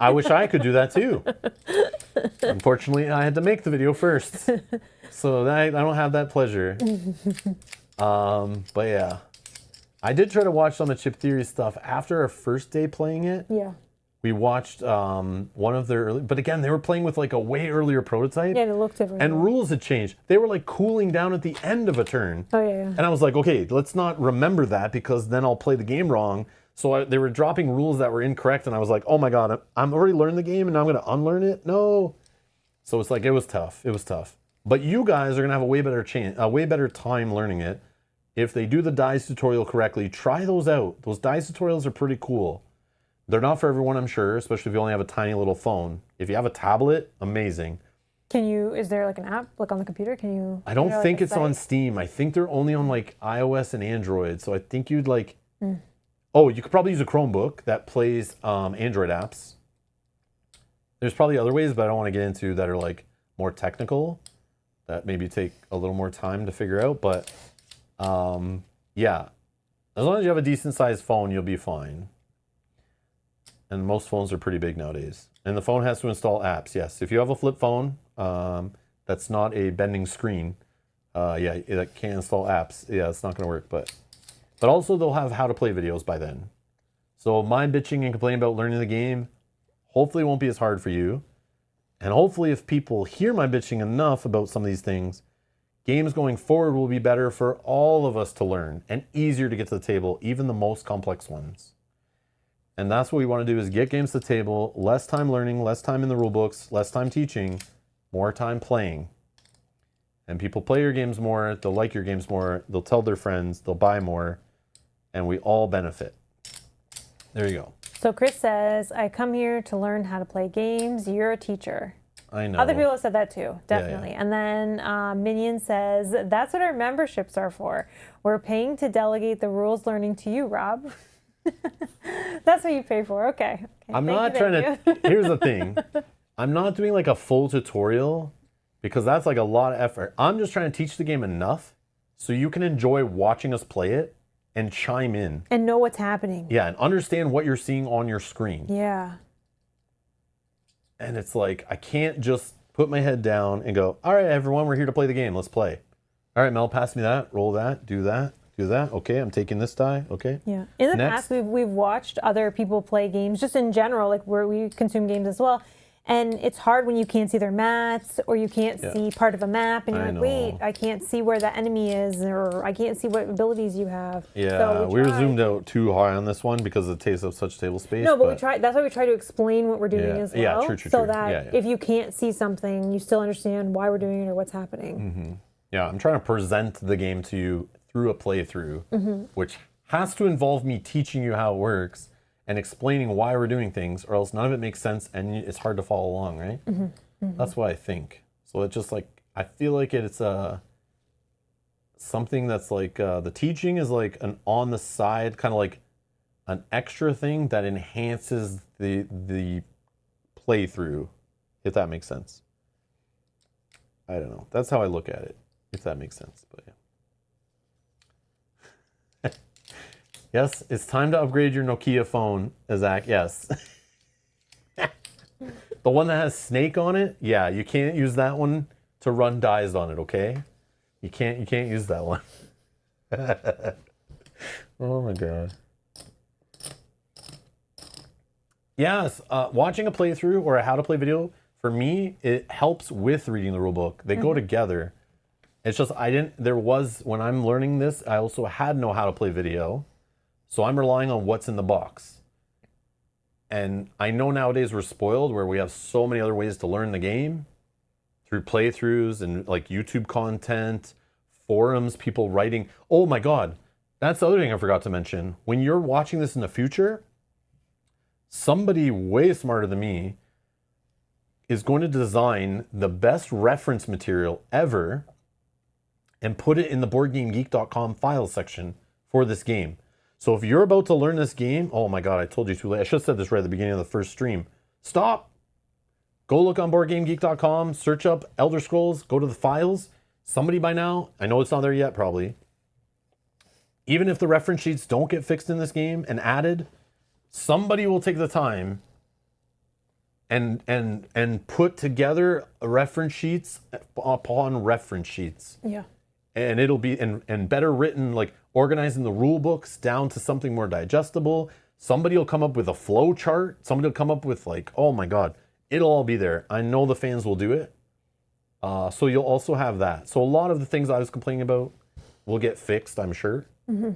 I wish I could do that too. Unfortunately, I had to make the video first. So I don't have that pleasure. But yeah. I did try to watch some of Chip Theory stuff after our first day playing it. Yeah. We watched one of their early, but again, they were playing with like a way earlier prototype. Yeah, and it looked different. And rules had changed. They were like cooling down at the end of a turn. Oh, yeah. And I was like, okay, let's not remember that because then I'll play the game wrong. So they were dropping rules that were incorrect. And I was like, oh my God, I'm already learned the game and now I'm going to unlearn it? No. So it's like, it was tough. It was tough. But you guys are going to have a way better time learning it. If they do the dice tutorial correctly, try those out. Those dice tutorials are pretty cool. They're not for everyone, I'm sure, especially if you only have a tiny little phone. If you have a tablet, amazing. Is there like an app, like on the computer? I don't think it's on Steam. I think they're only on like iOS and Android. So I think you'd like, oh, you could probably use a Chromebook that plays Android apps. There's probably other ways, but I don't want to get into that are like more technical, that maybe take a little more time to figure out. But yeah, as long as you have a decent sized phone, you'll be fine. And most phones are pretty big nowadays. And the phone has to install apps, yes. If you have a flip phone, that's not a bending screen, yeah, that can't install apps. Yeah, it's not gonna work, but also they'll have how to play videos by then. So my bitching and complaining about learning the game, hopefully it won't be as hard for you. And hopefully if people hear my bitching enough about some of these things, games going forward will be better for all of us to learn and easier to get to the table, even the most complex ones. And that's what we want to do is get games to the table, less time learning, less time in the rule books, less time teaching, more time playing. And people play your games more, they'll like your games more, they'll tell their friends, they'll buy more, and we all benefit. There you go. So Chris says, I come here to learn how to play games. You're a teacher. I know. Other people have said that too, definitely. Yeah. And then Minion says, that's what our memberships are for. We're paying to delegate the rules learning to you, Rob. That's what you pay for. Okay. I'm not trying to. Here's the thing. I'm not doing like a full tutorial because that's like a lot of effort. I'm just trying to teach the game enough so you can enjoy watching us play it and chime in. And know what's happening. Yeah, and understand what you're seeing on your screen. Yeah. And it's like, I can't just put my head down and go, all right, everyone, we're here to play the game. Let's play. All right, Mel, pass me that. Roll that. Do that. Do that. Okay, I'm taking this die. Okay. Yeah. In the past, we've watched other people play games, just in general, like where we consume games as well. And it's hard when you can't see their mats or you can't see part of a map and you're like, wait, I can't see where the enemy is or I can't see what abilities you have. Yeah, so we were zoomed out too high on this one because it takes up such table space. No, but we try. That's why we try to explain what we're doing as well. Yeah, true. So that if you can't see something, you still understand why we're doing it or what's happening. Mm-hmm. Yeah, I'm trying to present the game to you through a playthrough, which has to involve me teaching you how it works and explaining why we're doing things, or else none of it makes sense and it's hard to follow along, right? That's what I think. So it's just like, I feel like it's something that's like, the teaching is like an on the side, kind of like an extra thing that enhances the playthrough, if that makes sense. I don't know. That's how I look at it, if that makes sense, but yeah. Yes, it's time to upgrade your Nokia phone, Zach. Yes. The one that has Snake on it, yeah, you can't use that one to run dies on it, okay? You can't use that one. Oh my god. Yes, watching a playthrough or a how to play video, for me, it helps with reading the rulebook. They go together. It's just when I'm learning this, I also had no how to play video. So I'm relying on what's in the box. And I know nowadays we're spoiled where we have so many other ways to learn the game through playthroughs and like YouTube content, forums, people writing. Oh my God, that's the other thing I forgot to mention. When you're watching this in the future, somebody way smarter than me is going to design the best reference material ever and put it in the BoardGameGeek.com files section for this game. So if you're about to learn this game, oh my God, I told you too late. I should have said this right at the beginning of the first stream. Stop. Go look on BoardGameGeek.com, search up Elder Scrolls, go to the files. Somebody by now, I know it's not there yet probably, even if the reference sheets don't get fixed in this game and added, somebody will take the time and put together reference sheets upon reference sheets. Yeah. And it'll be and better written, like organizing the rule books down to something more digestible. Somebody will come up with a flow chart. Somebody will come up with like, oh my God, it'll all be there. I know the fans will do it. So you'll also have that. So a lot of the things I was complaining about will get fixed, I'm sure. Mm-hmm.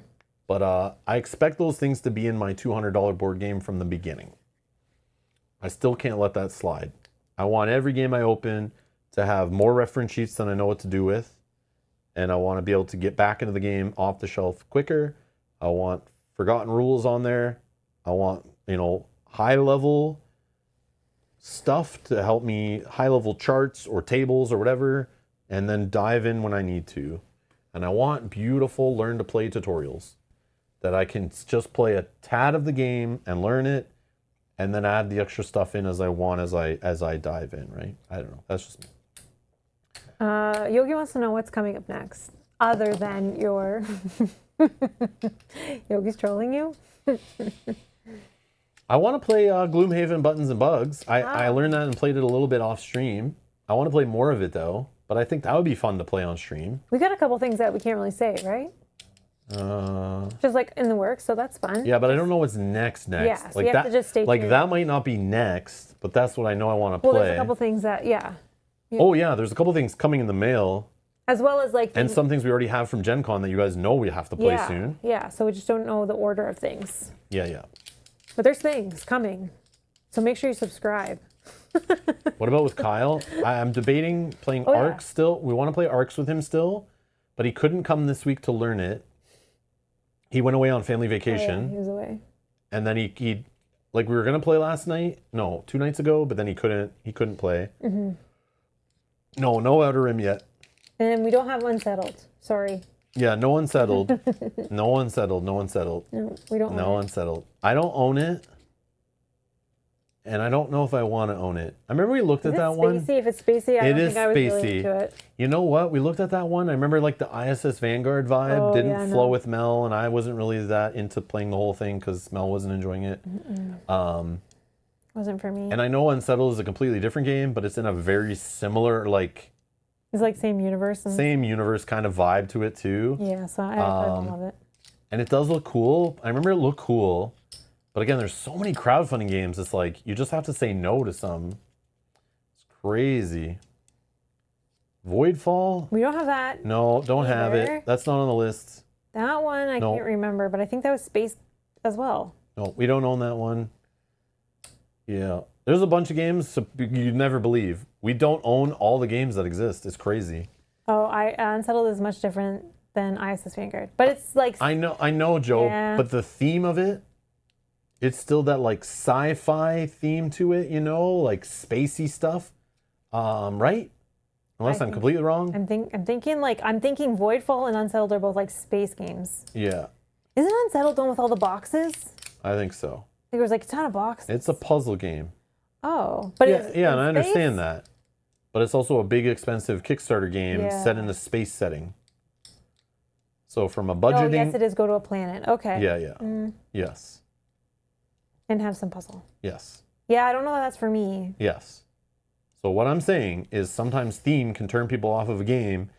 But I expect those things to be in my $200 board game from the beginning. I still can't let that slide. I want every game I open to have more reference sheets than I know what to do with. And I want to be able to get back into the game off the shelf quicker. I want forgotten rules on there. I want, high level stuff to help me, high level charts or tables or whatever, and then dive in when I need to. And I want beautiful learn to play tutorials that I can just play a tad of the game and learn it, and then add the extra stuff in as I want as I dive in, right? I don't know. That's just me. Yogi wants to know what's coming up next, other than your Yogi's trolling you. I want to play Gloomhaven Buttons and Bugs. I learned that and played it a little bit off stream. I want to play more of it though, but I think that would be fun to play on stream. We got a couple things that we can't really say, right? Just like in the works, so that's fun. Yeah, but I don't know what's next. Yeah, so like you have to just stay tuned. That might not be next, but that's what I know I want to play. Well, there's a couple things that, Oh yeah, there's a couple things coming in the mail. As well as like... And some things we already have from Gen Con that you guys know we have to play soon. Yeah, so we just don't know the order of things. Yeah. But there's things coming. So make sure you subscribe. What about with Kyle? I'm debating playing Arcs still. We want to play Arcs with him still, but he couldn't come this week to learn it. He went away on family vacation. Oh, yeah, he was away. And then he like we were going to play last night. No, 2 nights ago, but then he couldn't play. Mm-hmm. No Outer Rim yet. And we don't have Unsettled. Sorry. Yeah, no Unsettled. No Unsettled. No, we don't. No Unsettled. I don't own it. And I don't know if I want to own it. I remember we looked at that one. If it's spacey, I don't think I was really into it. You know what? We looked at that one. I remember like the ISS Vanguard vibe didn't flow with Mel, and I wasn't really that into playing the whole thing because Mel wasn't enjoying it. Wasn't for me. And I know Unsettled is a completely different game, but it's in a very similar It's like same universe. Same universe kind of vibe to it too. Yeah, so I love it. And it does look cool. I remember it looked cool. But again, there's so many crowdfunding games. It's like, you just have to say no to some. It's crazy. Voidfall? We don't have that. No, don't have it. That's not on the list. That one, I can't remember, but I think that was space as well. No, we don't own that one. Yeah. There's a bunch of games you'd never believe. We don't own all the games that exist. It's crazy. Oh, Unsettled is much different than ISS Vanguard. But it's like... I know, Joe, but the theme of it, it's still that like sci-fi theme to it, like spacey stuff, right? Unless I'm completely wrong. I'm thinking Voidfall and Unsettled are both like space games. Yeah. Isn't Unsettled one with all the boxes? I think so. I think it was like a ton of boxes. It's a puzzle game. Oh, but yeah, and I understand that, but it's also a big, expensive Kickstarter game set in a space setting. So from a budgeting, yes, it is. Go to a planet. Okay. Yeah. Yes. And have some puzzle. Yes. Yeah, I don't know that that's for me. Yes. So what I'm saying is sometimes theme can turn people off of a game,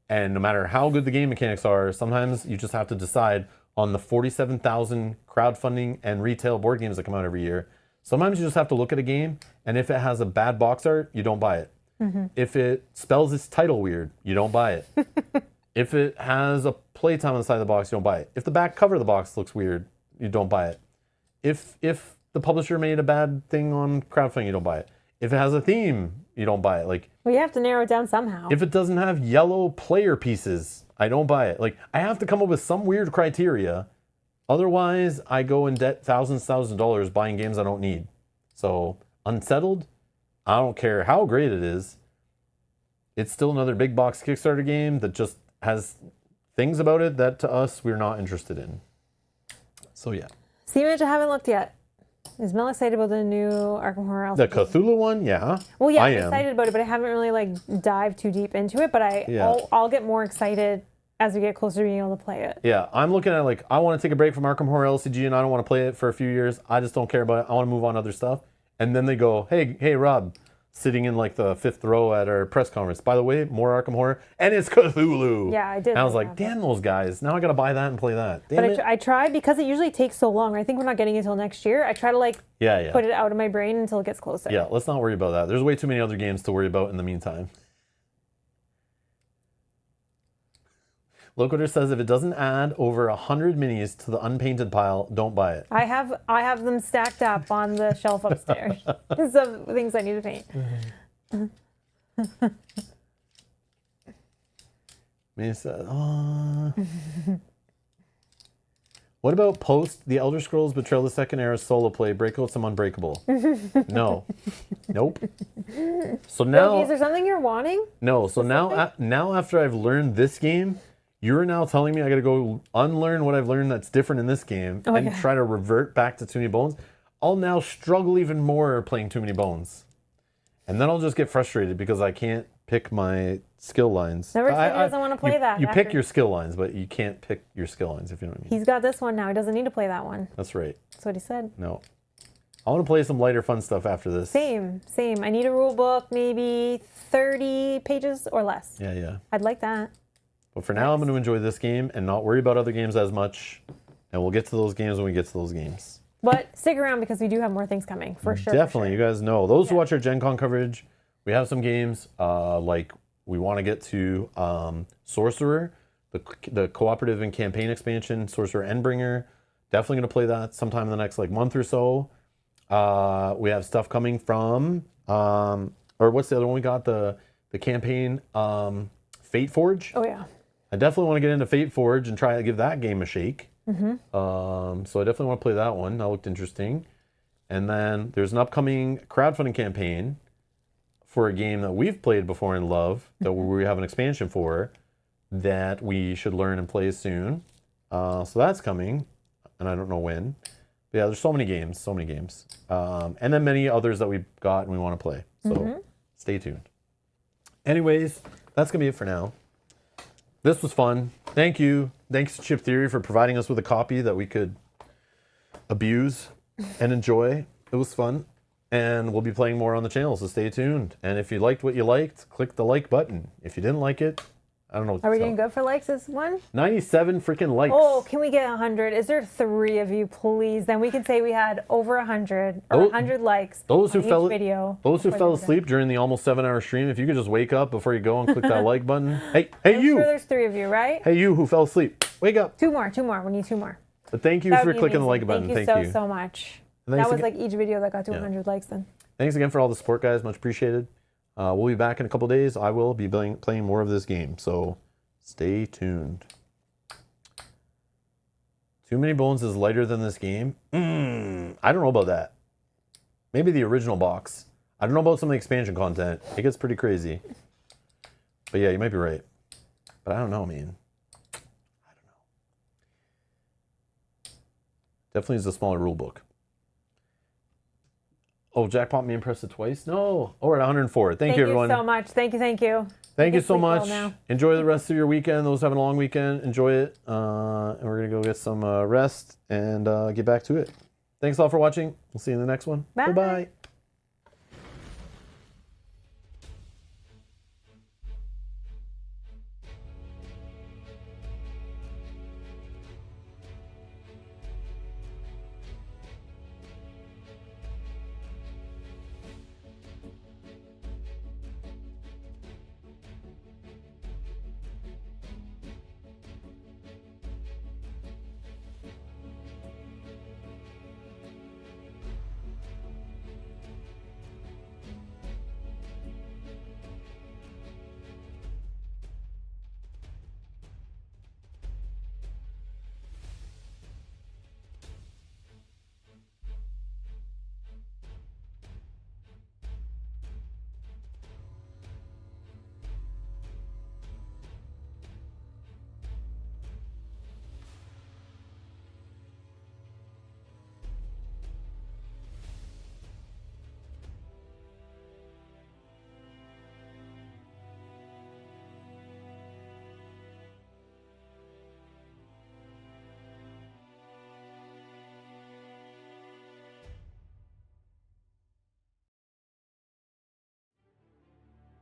and no matter how good the game mechanics are, sometimes you just have to decide on the 47,000 crowdfunding and retail board games that come out every year. Sometimes you just have to look at a game, and if it has a bad box art, you don't buy it. Mm-hmm. If it spells its title weird, you don't buy it. If it has a playtime on the side of the box, you don't buy it. If the back cover of the box looks weird, you don't buy it. If the publisher made a bad thing on crowdfunding, you don't buy it. If it has a theme, you don't buy it. Like, well, you have to narrow it down somehow. if it doesn't have yellow player pieces, I don't buy it. Like, I have to come up with some weird criteria. Otherwise, I go in debt thousands of dollars buying games I don't need. So, Unsettled, I don't care how great it is. It's still another big box Kickstarter game that just has things about it that to us we're not interested in. So yeah. Steam Edge, I haven't looked yet. Is Mel excited about the new Arkham Horror LCG? The Cthulhu one, yeah. Well, yeah, I I'm am. excited about it, but I haven't really like dived too deep into it. But I'll get more excited as we get closer to being able to play it. Yeah, I'm looking at like, I want to take a break from Arkham Horror LCG and I don't want to play it for a few years. I just don't care about it. I want to move on to other stuff. And then they go, hey, Rob, sitting in like the 5th row at our press conference. By the way, more Arkham Horror, and it's Cthulhu. Yeah, I did. And I was like, damn those guys. Now I got to buy that and play that. Damn but it. I try because it usually takes so long. I think we're not getting it until next year. I try to like put it out of my brain until it gets closer. Yeah, let's not worry about that. There's way too many other games to worry about in the meantime. Locator says if it doesn't add over 100 minis to the unpainted pile, don't buy it. I have them stacked up on the shelf upstairs. Some things I need to paint. Me said, what about post The Elder Scrolls Betrayal the Second Era solo play? Break out some Unbreakable. No. Nope. So now... Okay, is there something you're wanting? No, so now after I've learned this game, you're now telling me I got to go unlearn what I've learned that's different in this game and try to revert back to Too Many Bones. I'll now struggle even more playing Too Many Bones. And then I'll just get frustrated because I can't pick my skill lines. Never said he doesn't want to play that. You pick your skill lines, but you can't pick your skill lines, if you know what I mean. He's got this one now. He doesn't need to play that one. That's right. That's what he said. No. I want to play some lighter, fun stuff after this. Same. I need a rule book, maybe 30 pages or less. Yeah. I'd like that. But for now, I'm going to enjoy this game and not worry about other games as much. And we'll get to those games when we get to those games. But stick around because we do have more things coming, for sure. Definitely. You guys know. Those who watch our Gen Con coverage, we have some games like we want to get to Sorcerer, the cooperative and campaign expansion, Sorcerer Endbringer. Definitely going to play that sometime in the next month or so. We have stuff coming from, or what's the other one we got? The campaign, Fate Forge. Oh, yeah. I definitely want to get into Fate Forge and try to give that game a shake. Mm-hmm. So I definitely want to play that one. That looked interesting. And then there's an upcoming crowdfunding campaign for a game that we've played before and love, that we have an expansion for, that we should learn and play soon. So that's coming, and I don't know when. But yeah, there's so many games. And then many others that we've got and we want to play. So stay tuned. Anyways, that's going to be it for now. This was fun. Thank you. Thanks to Chip Theory for providing us with a copy that we could abuse and enjoy. It was fun. And we'll be playing more on the channel, so stay tuned. And if you liked what you liked, click the like button. If you didn't like it, I don't know what to Are we tell. doing good for likes this one? 97 freaking likes. Oh, can we get 100? Is there 3 of you, please? Then we can say we had over 100 or 100 likes those who on each fell video. Those who fell asleep during the almost 7-hour stream, if you could just wake up before you go and click that like button. Hey I'm you. sure there's 3 of you, right? Hey you who fell asleep. Wake up. 2 more. We need 2 more. But thank you That for would be clicking the like amazing. button. Thank you so much. And thanks That was again- like each video that got to 100 likes then. Thanks again for all the support, guys. Much appreciated. We'll be back in a couple days. I will be playing more of this game, so stay tuned. Too Many Bones is lighter than this game? I don't know about that. Maybe the original box. I don't know about some of the expansion content. It gets pretty crazy. But yeah, you might be right. But I don't know, man. I don't know. Definitely is a smaller rule book. Oh, Jackpot me and pressed it twice? No. Oh, we're at 104. Thank you, everyone. Thank you so much. Thank you. Thank you can so sleep well much. now. Enjoy the rest of your weekend. Those having a long weekend, enjoy it. And we're going to go get some rest and get back to it. Thanks a lot for watching. We'll see you in the next one. Bye. Bye-bye.